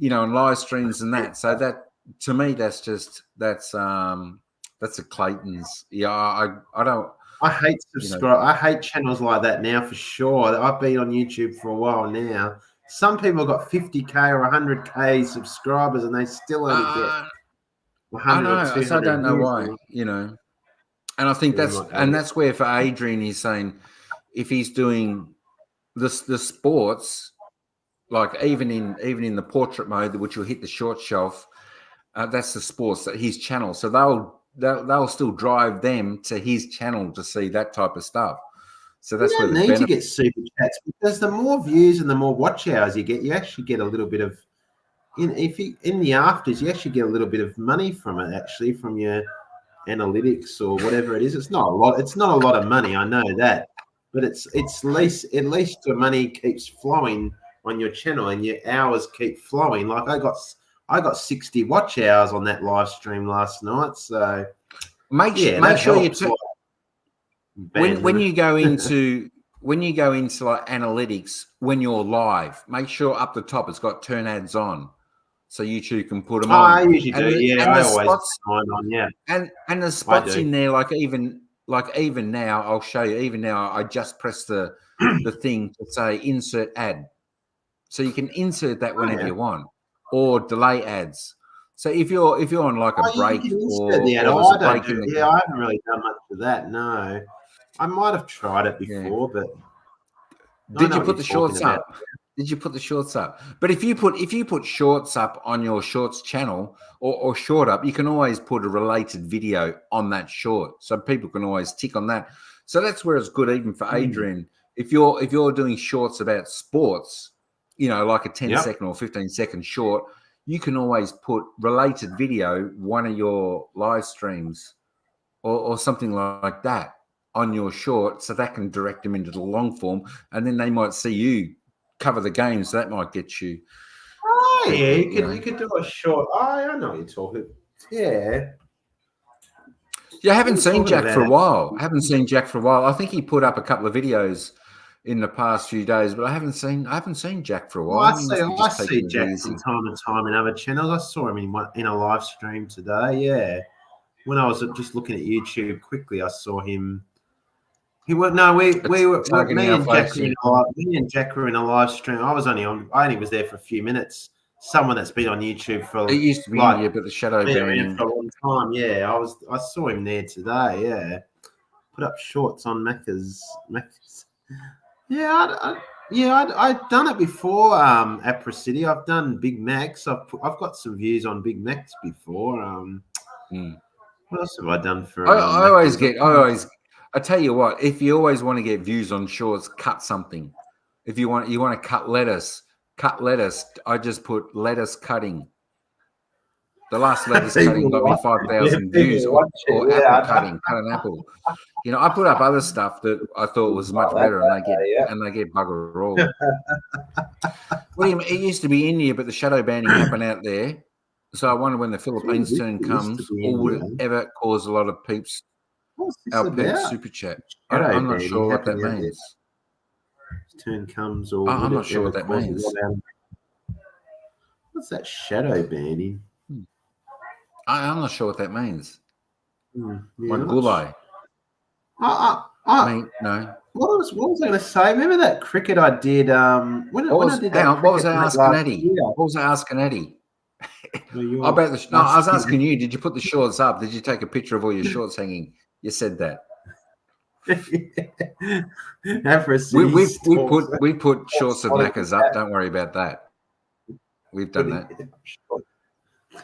You know, and live streams and that. So that to me, that's a Clayton's. Yeah, I don't. I hate subscribe. I hate channels like that now for sure. I've been on YouTube for a while now. Some people got 50K or 100K subscribers, and they still only get 100 or 200. I don't know why. You know, and I think that's where for Adrian he's saying if he's doing the sports. Like even in the portrait mode, which will hit the short shelf, that's the sports that his channel. So they'll still drive them to his channel to see that type of stuff. So that's where the need to get super chats because the more views and the more watch hours you get, you actually get a little bit of in the afters. You actually get a little bit of money from it actually from your analytics or whatever it is. It's not a lot. It's not a lot of money. I know that, but it's at least the money keeps flowing on your channel and your hours keep flowing. Like I got 60 watch hours on that live stream last night. So make sure you when you go into like analytics when you're live, make sure up the top it's got turn ads on, so YouTube can put them on. I usually do. I always put mine on. Yeah, and the spots in there, like even like even now, I'll show you. Even now, I just press the thing to say insert ad, so you can insert that whenever you want, or delay ads. So if you're on like a break or there's a break in the I haven't really done much of that. No, I might have tried it before, but did you put the shorts up? Did you put the shorts up? But if you put shorts up on your shorts channel or short up, you can always put a related video on that short, so people can always tick on that. So that's where it's good, even for Adrian. If you're doing shorts about sports, like a 10-second or 15-second short, you can always put related video, one of your live streams, or something like that on your short, so that can direct them into the long form, and then they might see you cover the game, so that might get you. Oh yeah, you could do a short. Oh, I know what you're talking. Yeah. I haven't seen Jack for a while. I think he put up a couple of videos in the past few days, but I haven't seen Jack for a while. Well, I see Jack from time to time in other channels. I saw him in a live stream today. Yeah, when I was just looking at YouTube quickly, I saw him. Me and Jack were in a live stream. I only was there for a few minutes. Someone that's been on YouTube for it used to be India, but the shadow banning for a long time. Yeah, I saw him there today. Yeah, put up shorts on Macca's. Yeah, I've done it before. Apra City, I've done Big Macs. I've got some views on Big Macs before. What else have I done for? I tell you what, if you always want to get views on shorts, cut something. If you want to cut lettuce. I just put lettuce cutting. The last lettuce cutting got me 5,000 views, or apple cutting, cut an apple. I put up other stuff that I thought was much better, and they get bugger all. William, it used to be India, but the shadow banning happened out there. So I wonder when the Philippines turn comes, or would it ever cause a lot of peeps? Our peeps super chat. I'm not sure what that means. Turn comes, or I'm not sure what that means. What's that shadow banning? I'm not sure what that means. Gulai. No. What was I going to say? Remember that cricket I did? What was I asking Eddie? I was asking you. Did you put the shorts up? Did you take a picture of all your shorts hanging? You said that. we put shorts of Macca's up. Don't worry about that. We've done that.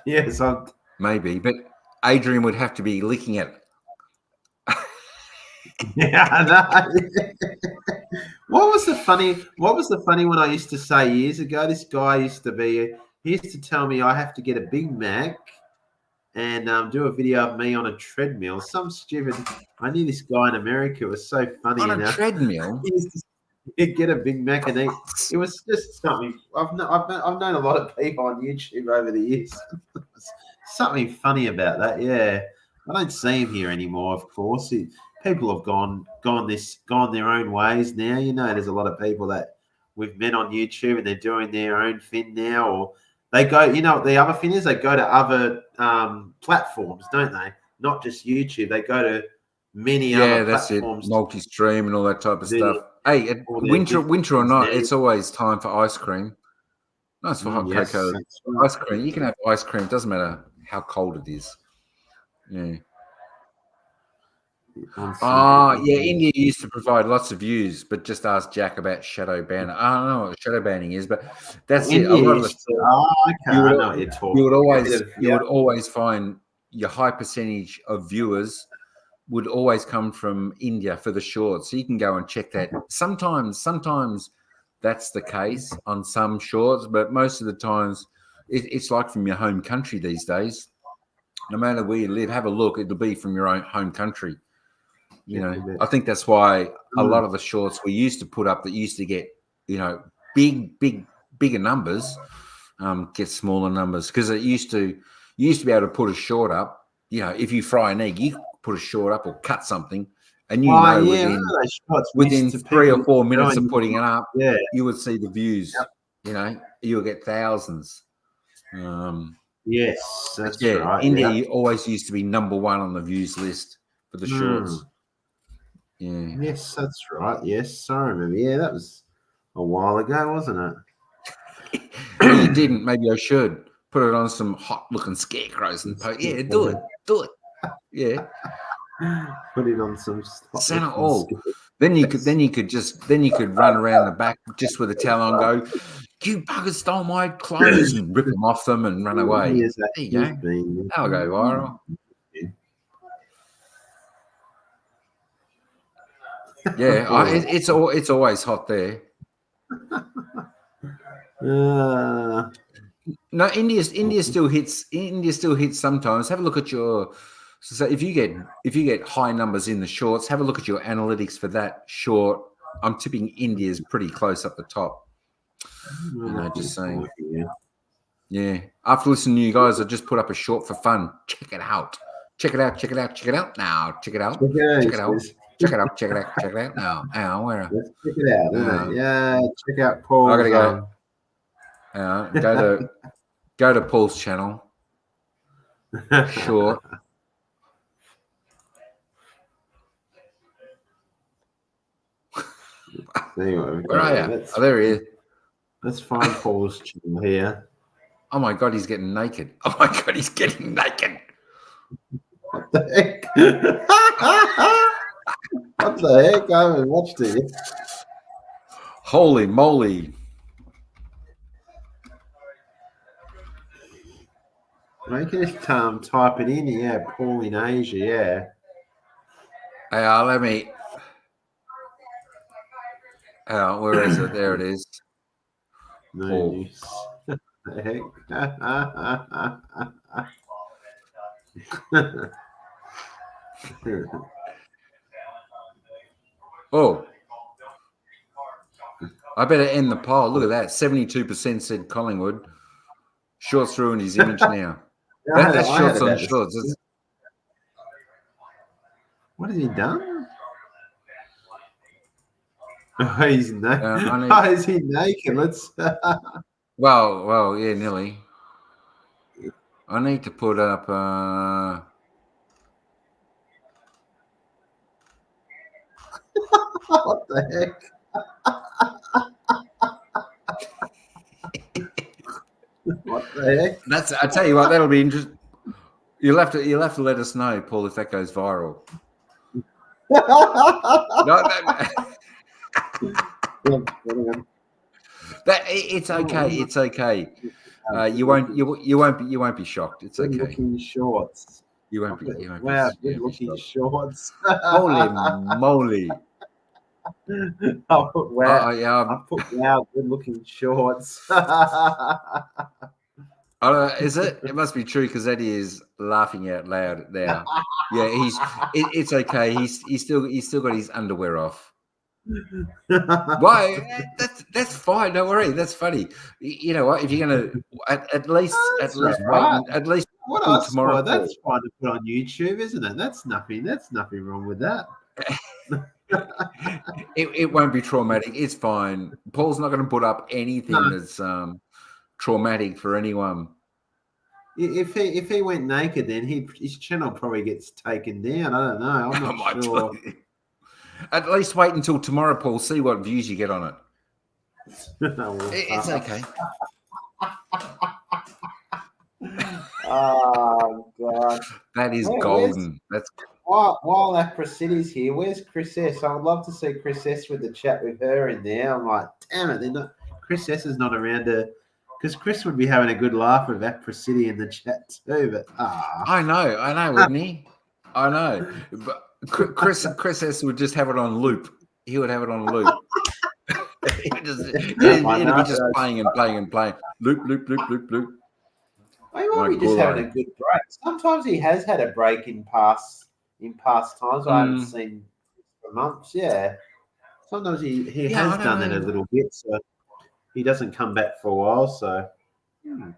Yes, maybe, but Adrian would have to be licking it. Yeah, I know. What was the funny one I used to say years ago? This guy used to tell me I have to get a Big Mac and do a video of me on a treadmill. Some stupid. I knew this guy in America. It was so funny. On a treadmill. He used to get a Big Mac and eat. It was just something. I've known a lot of people on YouTube over the years. Something funny about that. Yeah, I don't see him here anymore. Of course, people have gone their own ways now. There's a lot of people that we've met on YouTube and they're doing their own thing now, or they go. The other thing is they go to other platforms, don't they? Not just YouTube. They go to many other platforms. It. Multi-stream and all that type of stuff. Hey, winter or not, it's always time for ice cream. Nice for hot cocoa. Right. Ice cream. You can have ice cream. It doesn't matter how cold it is. Yeah. India used to provide lots of views, but just ask Jack about shadow banning. I don't know what shadow banning is, but that's it. A lot of you would always find your high percentage of viewers would always come from India for the shorts. So you can go and check that. Sometimes that's the case on some shorts, but most of the times it's like from your home country these days. No matter where you live, have a look. It'll be from your own home country. I think that's why a lot of the shorts we used to put up that used to get, bigger numbers, get smaller numbers, because it used to be able to put a short up. If you fry an egg, you put a short up or cut something, and within 3 or 4 minutes of putting it up, you would see the views. Yep. You'll get thousands. Yes, that's right. India always used to be number one on the views list for the shorts. Yeah. Yes, that's right. Yes, I remember. Yeah, that was a while ago, wasn't it? Well, you didn't. Maybe I should put it on some hot-looking scarecrows and poke. Yeah, do it. Yeah. Put it on some Santa all. Then you could run around the back just with a towel on, and go, "You buggers stole my clothes," and rip them off them and run away. There you go. That'll go viral. Yeah, it's always hot there. No, India still hits sometimes. Have a look at your. So if you get high numbers in the shorts, have a look at your analytics for that short. I'm tipping India's pretty close up the top. Just saying. Yeah. After listening to you guys, I just put up a short for fun. Check it out. Check it out now. Check it out. Now. Where? Let's check it out, isn't it? Yeah, check out Paul. I gotta go. Go to Paul's channel. Sure. Anyway, where are you? Oh, there he is. Let's find Paul's channel here. Oh my God, he's getting naked. Oh my God, he's getting naked. What the heck? What the heck? I haven't watched it yet. Holy moly. You can just type it in, yeah. Paul in Asia, yeah. Let me. Where is it? There it is. No. The heck? Oh. I better end the poll. Look at that. 72% said Collingwood. Shorts ruined his image now. That's shorts on shorts. What has he done? Oh, he's naked. Is he naked? Let's. Well, yeah, nearly. I need to put up. What the heck? What the heck? I tell you what, that'll be interesting. You'll have to let us know, Paul, if that goes viral. It's okay. It's okay. You won't be shocked. It's okay. Looking shorts. You won't be. Wow, good looking shorts. Holy moly! I'll put wow. I'll put wow, good looking shorts. Is it? It must be true because Eddie is laughing out loud now. Yeah, it's okay. He's still got his underwear off. Why? That's fine. Don't worry. That's funny. You know what? If you're gonna at least wait what tomorrow. That's fine to put on YouTube, isn't it? That's nothing wrong with that. It won't be traumatic. It's fine. Paul's not going to put up anything that's traumatic for anyone. If he went naked, then his channel probably gets taken down. I don't know. I'm not sure. At least wait until tomorrow, Paul. See what views you get on it. It's okay. Oh God, that is golden. That's while City's here. Where's Chris S? I would love to see Chris S with the chat with her in there. I'm like, damn it, Chris S is not around to, because Chris would be having a good laugh with City in the chat too. But I know, wouldn't he? I know, but Chris S would just have it on loop. He would have it on loop. It'd be just playing and playing and playing. Loop. He might be just having a good break. Sometimes he has had a break in past times. I haven't seen for months. Yeah. Sometimes he has done that a little bit, so he doesn't come back for a while. So. Yeah,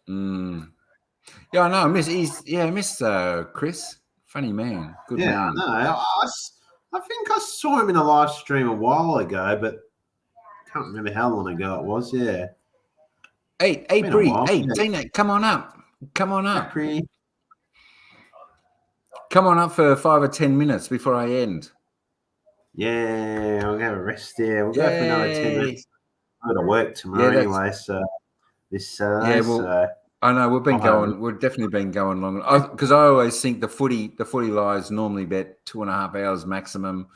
I know. I miss Chris. Funny man. Good man. Yeah, no. I think I saw him in a live stream a while ago, but can't remember how long ago it was. Yeah. Hey, Bree. Hey, Tina, come on up. Come on up. Come on up for 5 or 10 minutes before I end. Yeah, we'll have a rest there. We'll go for another 10 minutes. I've got to work tomorrow anyway, so this Saturday. Yeah, well, I know we've definitely been going long because I always think the footy lives normally about 2.5 hours maximum.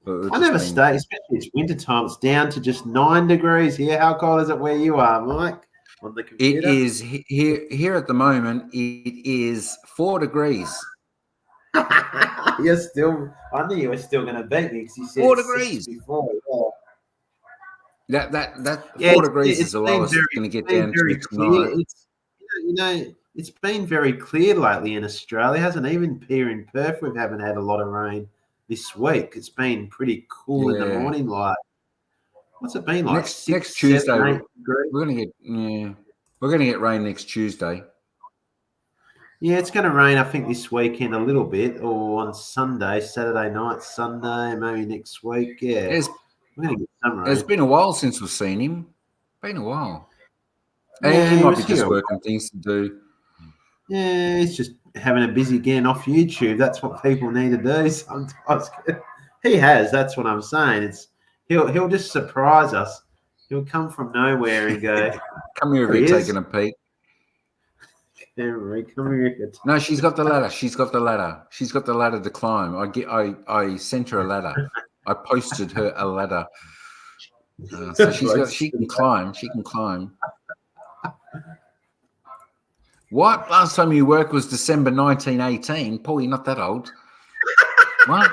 I never stay, especially it's winter time. It's down to just 9 degrees here. How cold is it where you are, Mike? On the computer? It is here at the moment. It is 4 degrees. You're still. I knew you were still going to beat me because you said 4 degrees before. That 4 degrees is the lowest it's going to get down to tonight. It's been very clear lately in Australia, hasn't it? Even here in Perth, we haven't had a lot of rain this week. It's been pretty cool in the morning. Like, what's it been like? Next Tuesday, we're going to get rain next Tuesday. Yeah, it's going to rain, I think, this weekend a little bit, or on Saturday night, Sunday, maybe next week. Yeah, we're going to get some rain. It's been a while since we've seen him. Been a while. And he might be just working things to do. Yeah, he's just having a busy getting off YouTube. That's what people need to do sometimes. He has. That's what I'm saying. He'll just surprise us. He'll come from nowhere and go, "Come here, if you're taking a peek." Come here. No, she's got the ladder. She's got the ladder to climb. I sent her a ladder. I posted her a ladder. So she can climb. She can climb. What? Last time you worked was December 1918. Paul, you're not that old. What?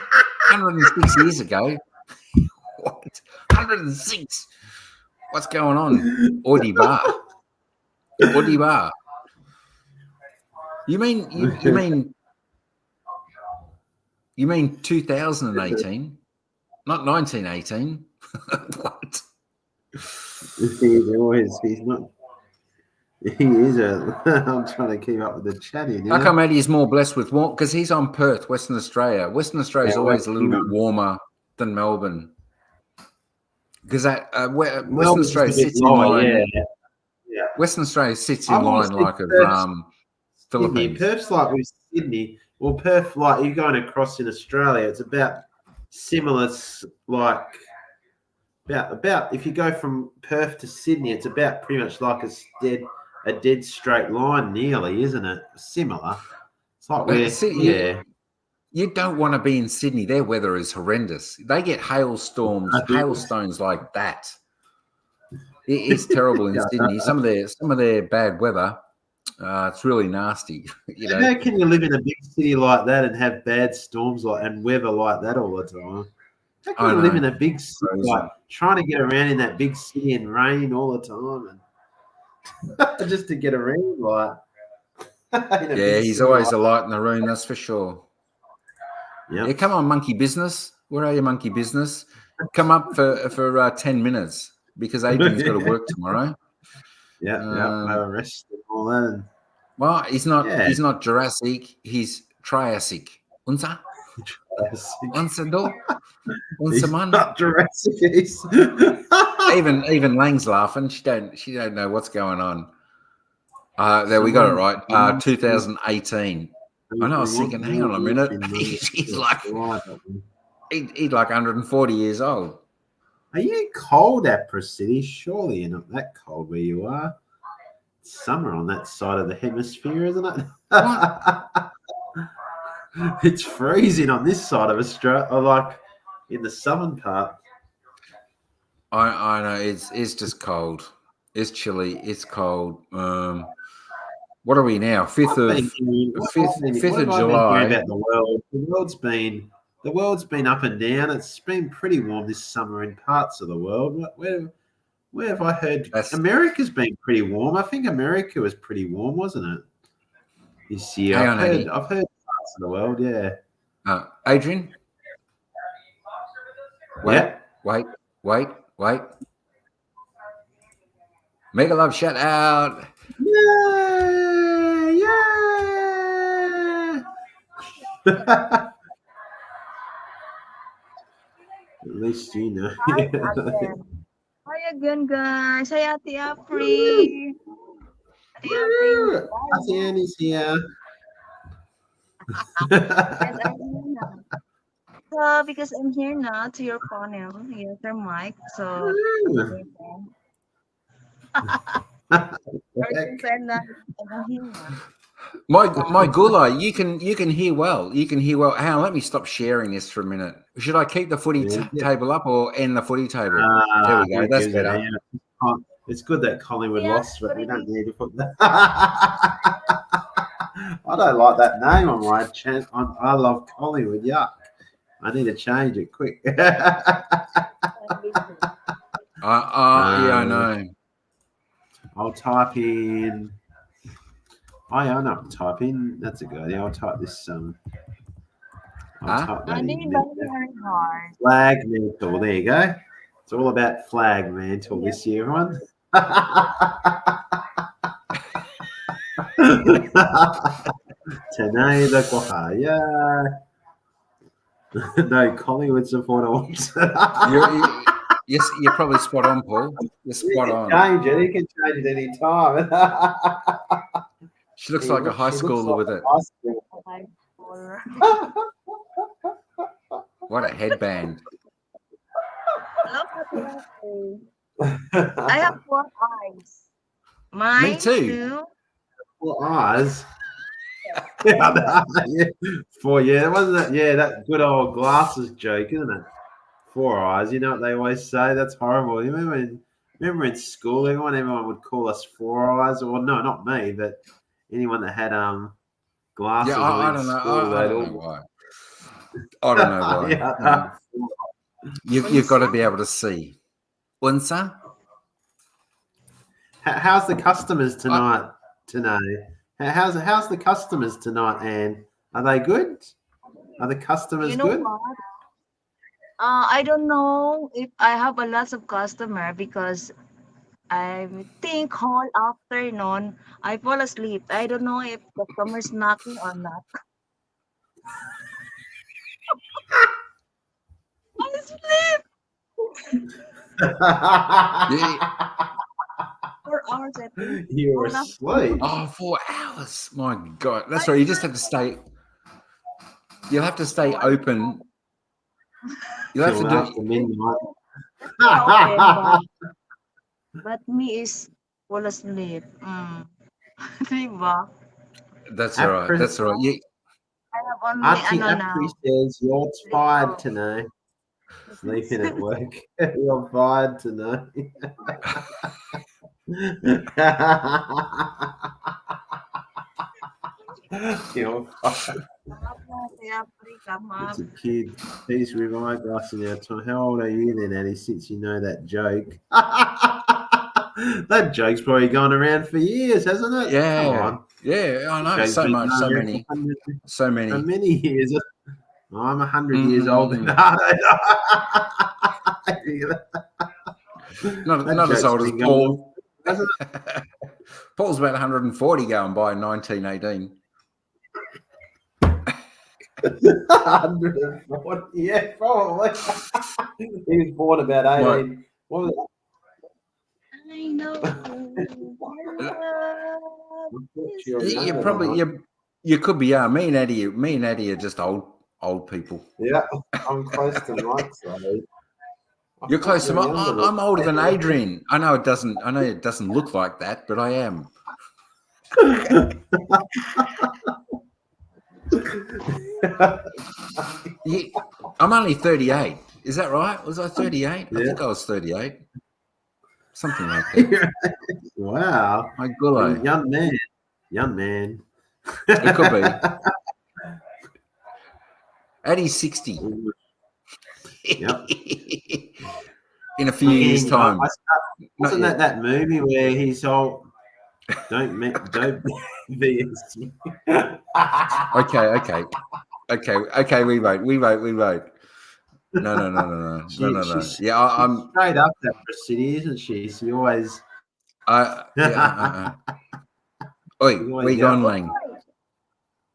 106 years ago. What? 106. What's going on? Audi bar. You mean 2018, not 1918? What? He's not. He is I'm trying to keep up with the chat here. How come Eddie is more blessed with warm? Because he's on Perth, Western Australia. Western Australia is always a little bit warmer than Melbourne. Because Western Australia sits in line. Yeah. Western Australia sits in line like of Philippines. Perth's like with Sydney. Well, Perth, like you're going across in Australia, it's about similar, like about if you go from Perth to Sydney, it's about pretty much like a dead straight line, nearly, isn't it? Similar. It's like You don't want to be in Sydney. Their weather is horrendous. They get hailstones like that. It's terrible in Sydney. Some of their bad weather, it's really nasty. How can you live in a big city like that and have bad storms and weather like that all the time? How can you live in a big city, like trying to get around in that big city and rain all the time, and just to get around, like? He's always a light in the room, that's for sure. Yeah, come on, monkey business. Where are you, monkey business? Come up for 10 minutes because Adrian's got to work tomorrow. Rest and all that. Well, he's not Jurassic. He's Triassic. Unsa? Unsa man. Not Jurassic. Even Lang's laughing. She don't know what's going on. There we got it right. 2018. I know. I was thinking, hang on a minute. He's like, he's like 140 years old. Are you cold at City? Surely you're not that cold where you are. It's summer on that side of the hemisphere, isn't it? It's freezing on this side of Australia, like in the southern part. I know it's just cold. It's chilly. It's cold. What are we now? 5th of July. About the world. The world's been up and down. It's been pretty warm this summer in parts of the world. Where have I heard? America's been pretty warm. I think America was pretty warm, wasn't it? This year. I've heard parts of the world, yeah. Adrian? Wait. Mega love shout out. Yeah. At least you know. Hi again, guys. Hi, Ate Afri. Ate Annie's here. So because I'm here now to your panel, your mic. So, I'm here. My Gulai, you can hear well. You can hear well. Hang on, let me stop sharing this for a minute. Should I keep the footy table up or end the footy table? There we go. That's better. It's good that Collingwood lost, but we don't need to put that. I don't like that name on my channel. I love Collingwood. Yuck. I need to change it quick. Yeah, I know. I'll type in. I know what to type in. That's a good idea. I'll type this. I'll type that in. Flag mantle. There you go. It's all about flag mantle this year, everyone. Tonight the Kohaya. No Collingwood supporter. You're probably spot on, Paul. You're spot on. Change it. He can change it any time. She looks like a high schooler with it. What a headband. I have 4 eyes. Mine Me too. 4 eyes. Yeah, wasn't that? Yeah, that good old glasses joke, isn't it? 4 eyes. You know what they always say? That's horrible. You remember in school, everyone would call us 4 eyes, or no, not me, but anyone that had glasses. Yeah, I don't know. I don't know why. I don't know why. Yeah. You've got to be able to see. Unsa? How's the customers tonight? How's the customers tonight, Anne? Are they good? Are the customers good? What? I don't know if I have a lot of customer because I think whole afternoon I fall asleep. I don't know if customers knocking or not. I sleep. 4 hours at least. You were asleep. Oh, 4 hours. My God. That's right. You just have to stay. You'll have to stay open. You'll have to do after midnight. But me is fall asleep. Diba? That's all right. That's all right. You, I have only Auntie ano now. Apri says you're tired tonight. Sleeping at work. You're fired tonight. You're fired. It's a kid. Please remind us in our time. How old are you then, Addie, since you know that joke? That joke's probably gone around for years, hasn't it? yeah. Come on. Yeah, I know. Joke's So been much. going So around many. for So many. For many years. I'm 100 years older than Not as old as Paul. Paul's about 140 going by in 1918. 140, yeah, probably. He was born about 18. What was I know. You could be young. Me and Eddie are just old people. Yeah, I'm close to Mike. So You're close to Mike. I'm older than Adrian. I know it doesn't look like that, but I am. I'm only 38. Is that right? Was I 38? Yeah. I think I was 38. Something like that. Wow. My gullo. Young man. It could be. Eddie's 60. Yep. In a few years' time. Wasn't that movie where he's all don't be Okay, we vote. No. Yeah, I'm straight up that for City, isn't she? She always Oi, where you going, Lang?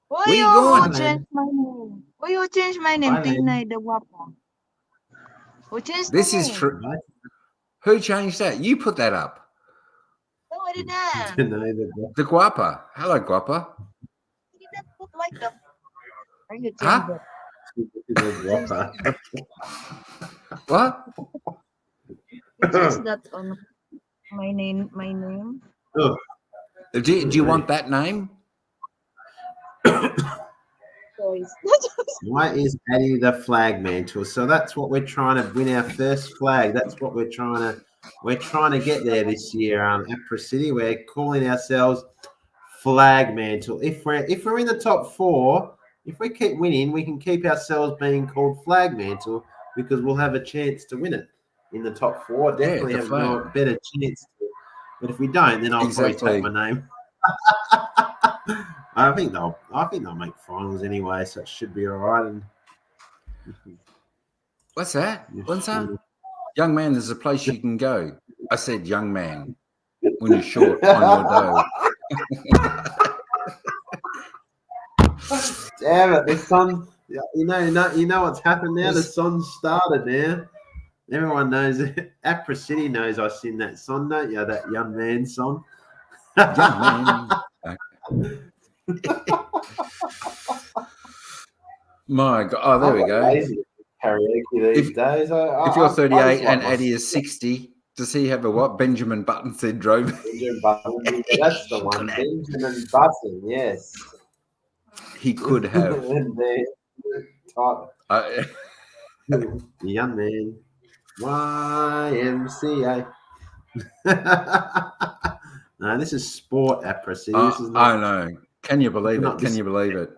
Where you change my name? Why you change my name? Tinay the Guapo. Who changed this is true. Who changed that? You put that up. No, I didn't. The Guapa. Hello, Guapa. You didn't put like the. Are you huh? What? It says that on my name. My name. Oh, Do you want that name? Choice. why is Addy the flag mantle? So that's what we're trying to win our first flag. That's what we're trying to get there this year. Apra City, we're calling ourselves flag mantle. If we're in the top 4, if we keep winning, we can keep ourselves being called flag mantle because we'll have a chance to win it in the top 4. Definitely have a better chance. But if we don't, then I'll probably take my name. I think they'll make finals anyway, so it should be all right. And what's that? What's that? Young man, there's a place you can go. I said, young man, when you're short on your dough. Damn it, the sun! You know what's happened now. The sun's started now. Everyone knows it. Apra City knows I sing that song, don't you? That young man song. Young man. My God! Oh, there we go. Karaoke these days. If you're 38 and Eddie is 60, does he have a what? Benjamin Button syndrome? Benjamin Button. That's the one. Benjamin Button. Yes. He could have. Young man. YMCA. No, this is sport Apra City. This is not, I know. Can you believe it? Can you believe it?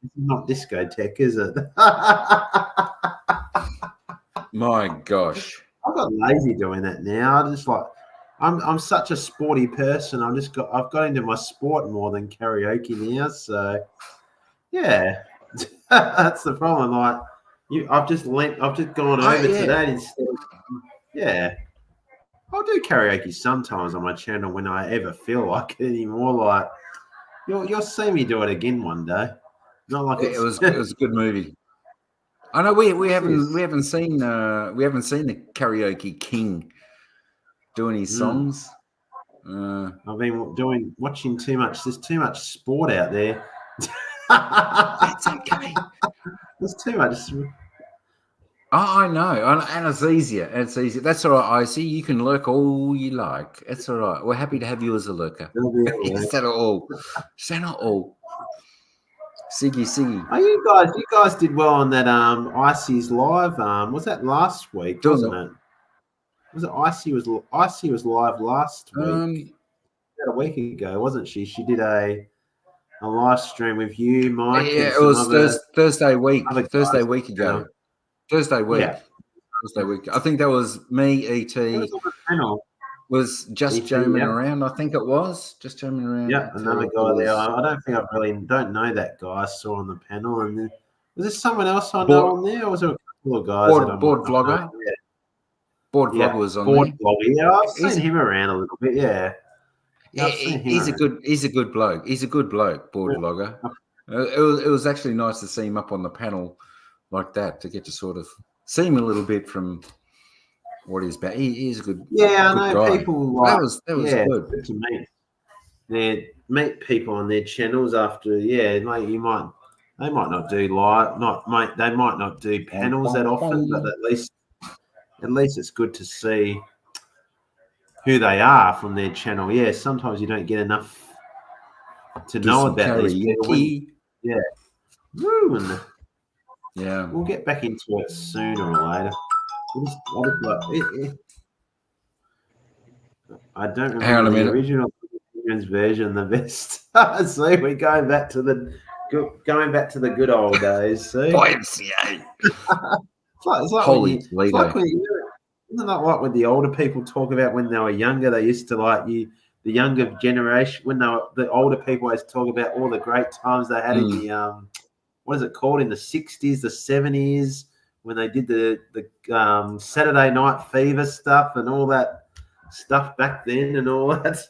This is not discotheque, is it? My gosh. I've got lazy doing that now. I just I'm such a sporty person. I've got into my sport more than karaoke now. So yeah, that's the problem. I've just gone over to that instead. Yeah, I'll do karaoke sometimes on my channel when I ever feel like it anymore. Like you'll see me do it again one day. Not like it was a good movie. I know we haven't seen the karaoke king doing his songs. I've been watching too much. There's too much sport out there. That's okay. There's too much. I know, and it's easier. That's all right, Icy. You can lurk all you like. It's all right. We're happy to have you as a lurker. Is that all? Is that not all? Siggy. Oh, you guys did well on that Icy's live. Was that last week? Wasn't it? Was it Icy was live last week? About a week ago, wasn't she? She did a live stream with you, Mike. Yeah, it was Thursday week. Thursday week ago. Thursday week. Yeah. Thursday week. I think that was me, ET. Was on the panel. Was just Joman around, I think it was. Just Joman around. Yeah, another guy there. I don't know that guy I saw on the panel. And then, was there someone else I know on there, or was there a couple of guys? Board vlogger. Yeah. Board vlogger was on Board vlogger. Yeah, I've seen him around a little bit. Yeah. Yeah, he's a good bloke. He's a good bloke, board vlogger. It was actually nice to see him up on the panel like that, to get to sort of see him a little bit from what he's about. He's a good I know guy. People like that was good to meet people on their channels after. Yeah, like they might not do they might not do panels that often, but at least it's good to see who they are from their channel. Yeah, sometimes you don't get enough to know about these people. Yeah, we'll get back into it sooner or later. I don't remember the original version the best. See, we're going back to the good old days. See, YMCA. It's like Holy isn't that like when the older people talk about when they were younger? They used to the younger generation when the older people always talk about all the great times they had in the what is it called, in the 60s, the 70s, when they did the Saturday Night Fever stuff and all that stuff back then and all that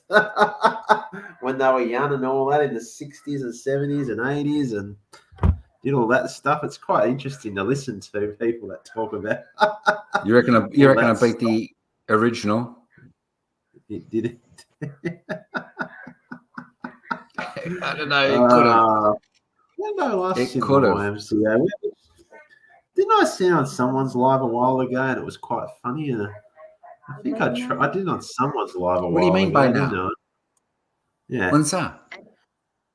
when they were young and all that in the 60s and 70s and 80s and did all that stuff. It's quite interesting to listen to people that talk about. You reckon I beat the original? It did it. I don't know. It could have. It could have. Didn't I see on someone's live a while ago, and it was quite funny? And I think I did on someone's live a while ago. What do you mean by now? Yeah. When's that?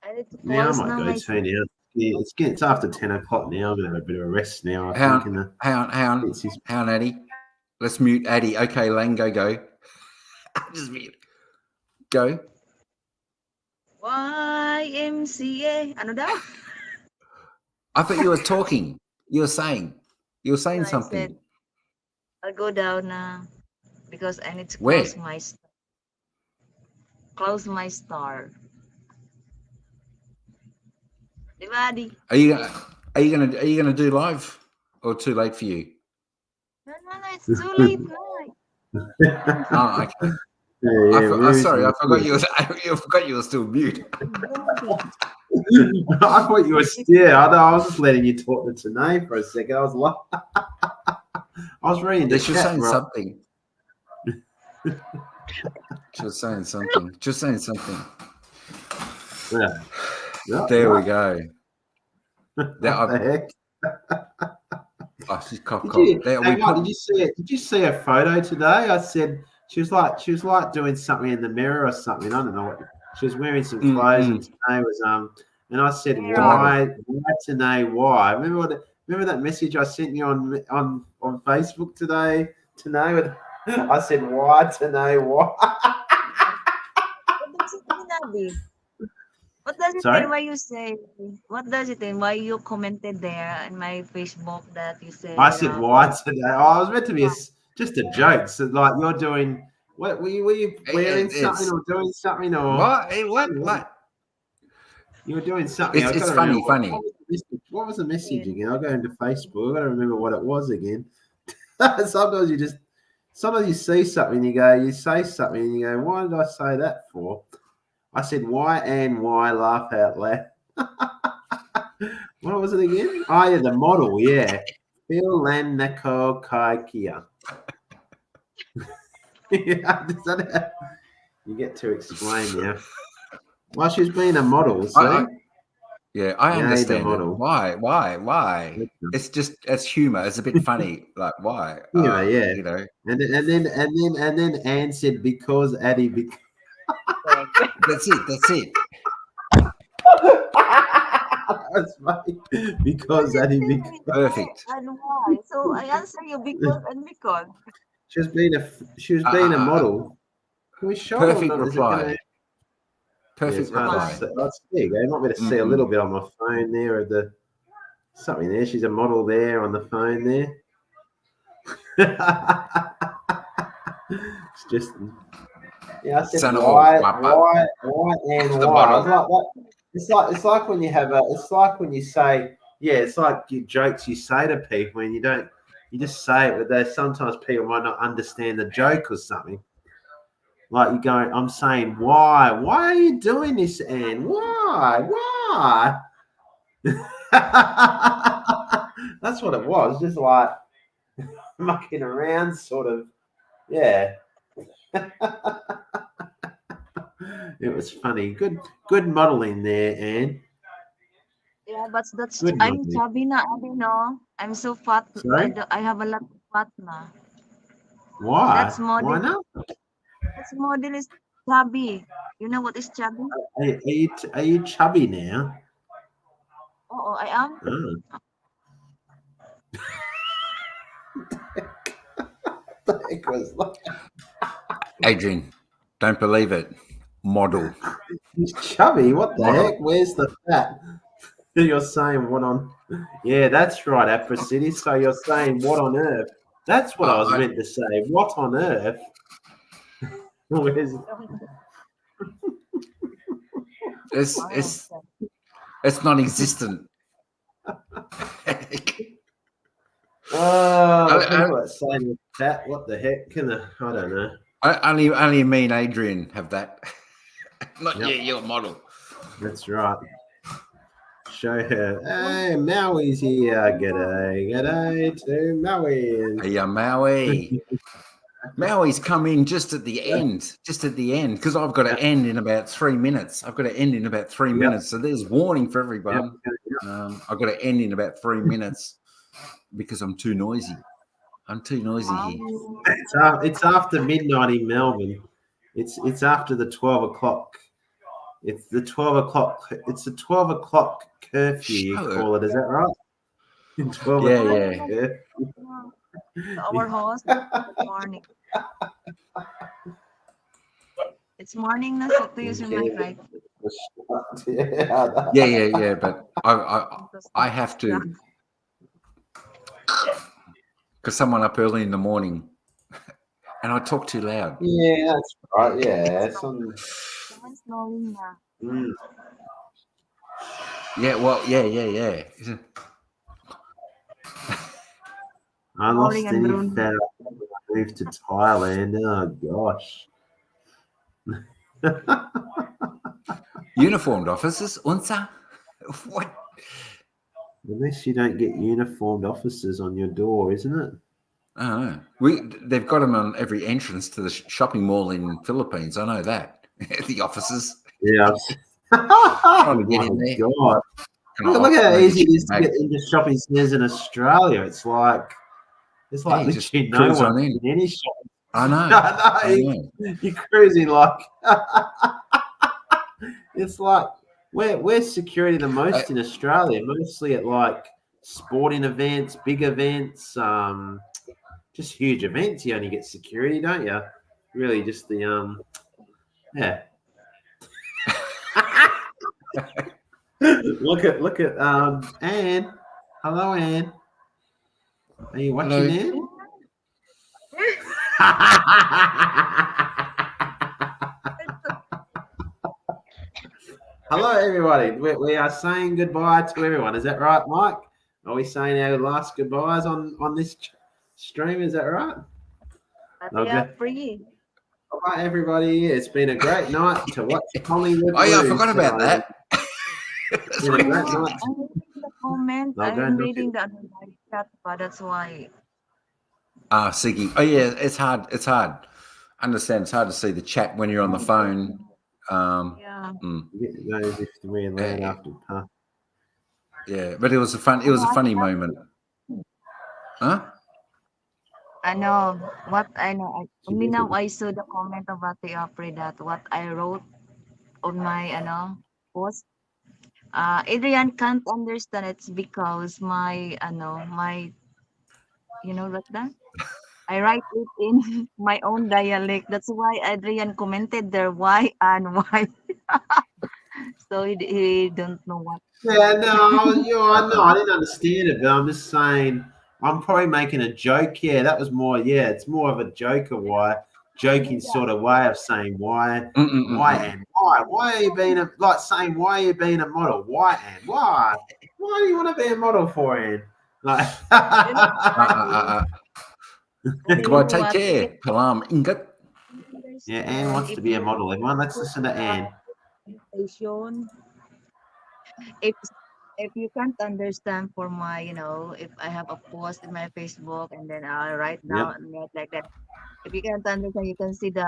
I need to Now I pause might now go myself. too now. Yeah, it's after 10 o'clock now. I'm going to have a bit of a rest now, I think. Hang on, Addy. Let's mute Addy. Okay, Lang, go. Just mute. Go. YMCA. Ano daw? I thought you were talking. You were saying No, I something. said, I'll go down now because I need to Where? close my star. Diba, Adi? Are you gonna do live or too late for you? No, it's too late now. Oh, okay. Sorry, I forgot you were still mute. I thought you were still. I was just letting you talk to Tanae for a second. I was like, I was reading the She was saying something. She was saying something. Yeah. There we go. What the heck? Oh, she's cough. Did you see a photo today? I said she was like doing something in the mirror or something. I don't know what. She was wearing some clothes, and Tanae was and I said, why Tanae? Why? Remember that message I sent you on Facebook today, Tanae? I said, why Tanae? Why? What does it mean, Adi? What does it Sorry? mean? Why you say? What does it mean? Why you commented there in my Facebook that you said? I said why today? I was meant to be just a joke. So like you're doing. What were you wearing something or doing something or what? You were doing something. It's funny. What was the message again? I'll go into Facebook. I've got to remember what it was again. Sometimes you see something, you say something, and you go, why did I say that for? I said, why laugh out loud? What was it again? Oh, yeah, the model, yeah. Phil Lanako Kaikia. Yeah, you get to explain, yeah. Well, she's been a model, see? Yeah, I understand it. Why? It's humor. It's a bit funny. Like why? Yeah. You know. And then Anne said because Addie. That's it. That's funny. Because Addie. Perfect. And why? So I answer you because and because. She's been a model. Can we show perfect reply. Perfect reply. Let's see. They want me to see a little bit on my phone there of something there. She's a model there on the phone there. It's just I said why and why. I was like what? It's like when you have it's like when you say it's like your jokes you say to people and you just say it, but sometimes people might not understand the joke or something. Like you go, I'm saying, why are you doing this, Anne? Why? That's what it was, just like mucking around, sort of. Yeah. It was funny. Good modeling there, Anne. Yeah, but that's I'm chubby na. I don't know. I'm so fat. I have a lot of fat na. Why? That's model. Why not? That's model is chubby. You know what is chubby? Are you chubby now? Oh, I am. The heck was that? Adrian, don't believe it. Model. He's chubby. What the heck? Where's the fat? You're saying what on? Yeah, that's right, Afro City. So you're saying what on earth? That's what I was meant to say. What on earth? It's non-existent. Saying that. What the heck? I don't know. Only me and Adrian have that. Not you're a model. That's right. Show her. Hey, Maui's here. G'day to Maui. Hey, Maui. Maui's come in just at the end, because I've got to end in about 3 minutes. So there's warning for everyone. I've got to end in about 3 minutes. because I'm too noisy. I'm too noisy here. It's after midnight in Melbourne. It's after the 12 o'clock. It's the 12 o'clock. It's the 12 o'clock curfew. You call it? Is that right? 12 o'clock. Yeah. Our host, good morning. It's morning na so to use your mic, right? Yeah. But I have to, because someone up early in the morning, and I talk too loud. Yeah, that's right. Yeah, Someone's snoring na. Yeah. Well. Yeah. I lost any fat when I moved to Thailand. Oh gosh. Uniformed officers, Unsa? What? Unless you don't get uniformed officers on your door, isn't it? I don't know. They've got them on every entrance to the shopping mall in Philippines. I know that. The officers. Yeah. Trying to get in there. God. Look how easy it is to get into shopping centres in Australia. It's like literally no one in any shop. I know. You're cruising like it's like where's security the most in Australia? Mostly at like sporting events, big events, just huge events. You only get security, don't you? Really, just the yeah. Look at Anne. Hello, Anne. Are you watching, Anne? Hello, everybody. We are saying goodbye to everyone. Is that right, Mike? Are we saying our last goodbyes on this stream? Is that right? Free. All right, everybody. It's been a great night to watch Collingwood. Oh, yeah, I forgot about that. It's been a great night. I'm reading the comments. I'm reading the chat, but that's why. Siggy. Oh, yeah, it's hard. It's hard. Understand. It's hard to see the chat when you're on the phone. Yeah. Yeah, but it was a funny moment. Huh? I know what I know. Only now I saw the comment about the opera that what I wrote on my post. Adrian can't understand. It's because my like that. I write it in my own dialect. That's why Adrian commented there why and why. So he don't know what. Yeah, no, I didn't understand it, but I'm just saying I'm probably making a joke. Yeah, that was more. Yeah, it's more of a joking sort of way of saying why and why are you being saying why are you being a model? Why and why do you want to be a model for, Anne? Like, goodbye, take care, Palam Ingat. Yeah, Anne wants to be a model. Everyone, let's listen to Anne. If you can't understand for my, if I have a post in my Facebook and then I'll write down like that. If you can't understand, you can see the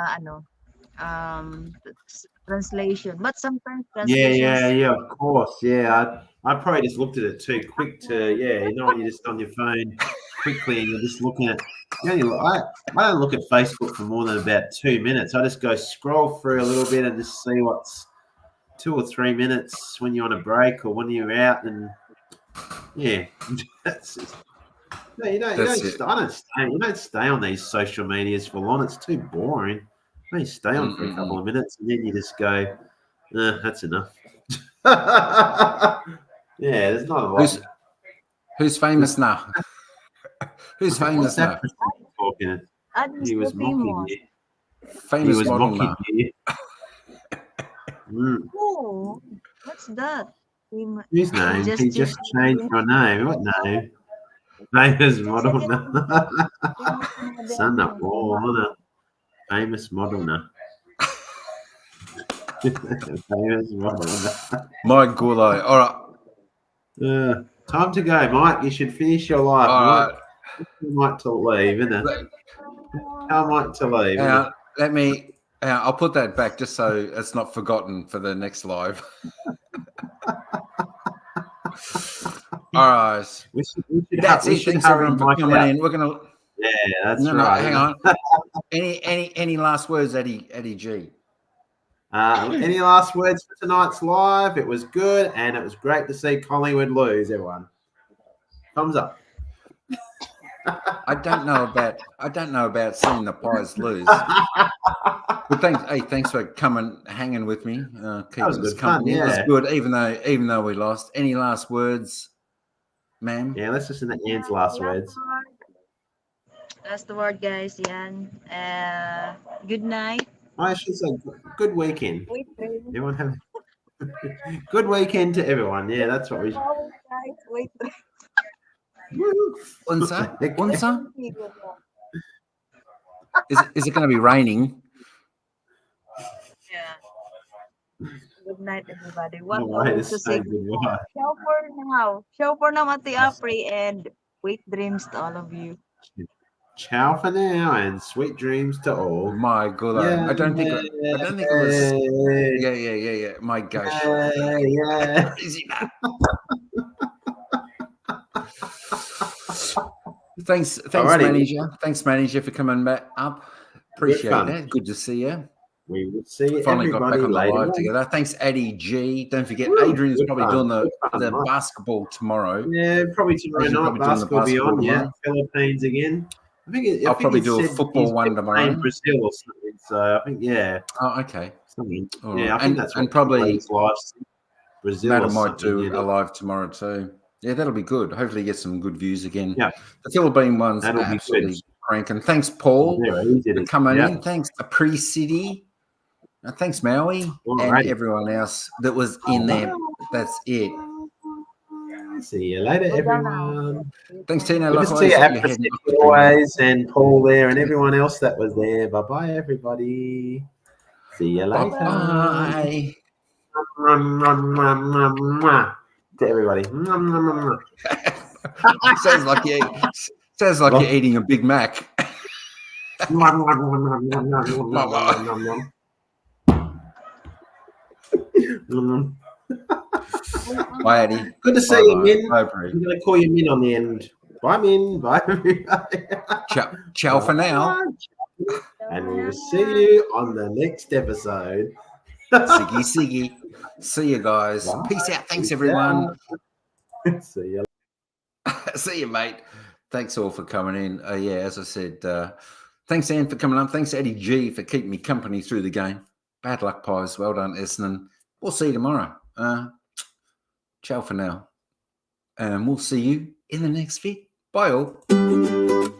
translation. But sometimes Yeah, of course. Yeah, I probably just looked at it too quick to when you're just on your phone quickly and you're just looking at. I don't look at Facebook for more than about 2 minutes. I just go scroll through a little bit and just see what's 2 or 3 minutes when you're on a break or when you're out, and that's it. No, you don't stay on these social medias for long. It's too boring. You stay on for a couple of minutes and then you just go, that's enough. There's not a lot. Who's famous now? Who's famous now? He was mocking you. Famous model now. Oh, what's that? Whose name? He just changed your name. What name? Famous model now. Sana Paula. Famous model now. Famous model now. Mike Goulart. All right. Time to go, Mike. You should finish your life. All right. Mike to leave, isn't it? Tell Mike to leave. I'll put that back just so it's not forgotten for the next live. All right. We should That's it. Thanks everyone for coming in. We're gonna. Yeah, that's no, right. Hang on. Any last words, Eddie G? Any last words for tonight's live? It was good, and it was great to see Collingwood lose. Everyone, thumbs up. I don't know about seeing the Pies lose. But thanks for hanging with me. Keeping was us good fun, company. It was good, even though we lost. Any last words, ma'am? Yeah, let's listen to Ian's last words. That's the word, guys. Yan. Good night. I should say good weekend. Wait, Everyone have a good weekend to everyone. Yeah, that's what we should. guys. Wait. Unsa? Is it going to be raining? Yeah. Good night, everybody. No What way to to say say? goodbye. Ciao for now. Ciao for now, Ate Apri, and sweet dreams to all of you. Ciao for now, and sweet dreams to all. My God, Yeah, I don't think it was. Yeah. My gosh. Yeah. Easy now. Thanks, Alrighty. manager. Thanks, manager, for coming back up. Appreciate that. Good to see you. We will see Finally got back everybody on the later live on. together. Thanks, Eddie G. Don't forget, Woo, Adrian's good probably fun, doing good fun, the Mike. basketball tomorrow. Yeah, probably tomorrow Adrian's night. probably doing the Basketball will be on. basketball Yeah, Philippines again. I I'll think probably he do a said football he's one playing tomorrow. Brazil or something. So I think Oh, okay. something. All Yeah, right. I think that's what and probably live. Brazil Matt or might something. do a live tomorrow too. Yeah, that'll be good. Hopefully, get some good views again. Yeah, The Philippine ones that'll are be absolutely good. cranking. Thanks, Paul, They're easy for to- coming yeah. in. Thanks, Apri City. Thanks, Maui, and Alrighty. everyone else that was in there. That's it. See you later, Go down now. everyone. Thanks, Tina. Good to Likewise, see you, you're Afro heading City up the green. Boys and Paul there and everyone else that was there. Bye-bye, everybody. See you later. Bye. To everybody. Sounds like you're eating a Big Mac. Bye, Eddie. Good to see you, Min. Bye, I'm going to call you Min on the end. Bye, Min. Bye, everybody. Ciao for now. And we will see you on the next episode. Siggy. See you guys. Bye. Peace out. Thanks, Peace everyone. out. See you. See you, mate. Thanks all for coming in. Yeah, as I said, thanks, Anne, for coming up. Thanks, Eddie G, for keeping me company through the game. Bad luck, Pies. Well done, Essendon. We'll see you tomorrow. Ciao for now. And we'll see you in the next vid. Bye, all.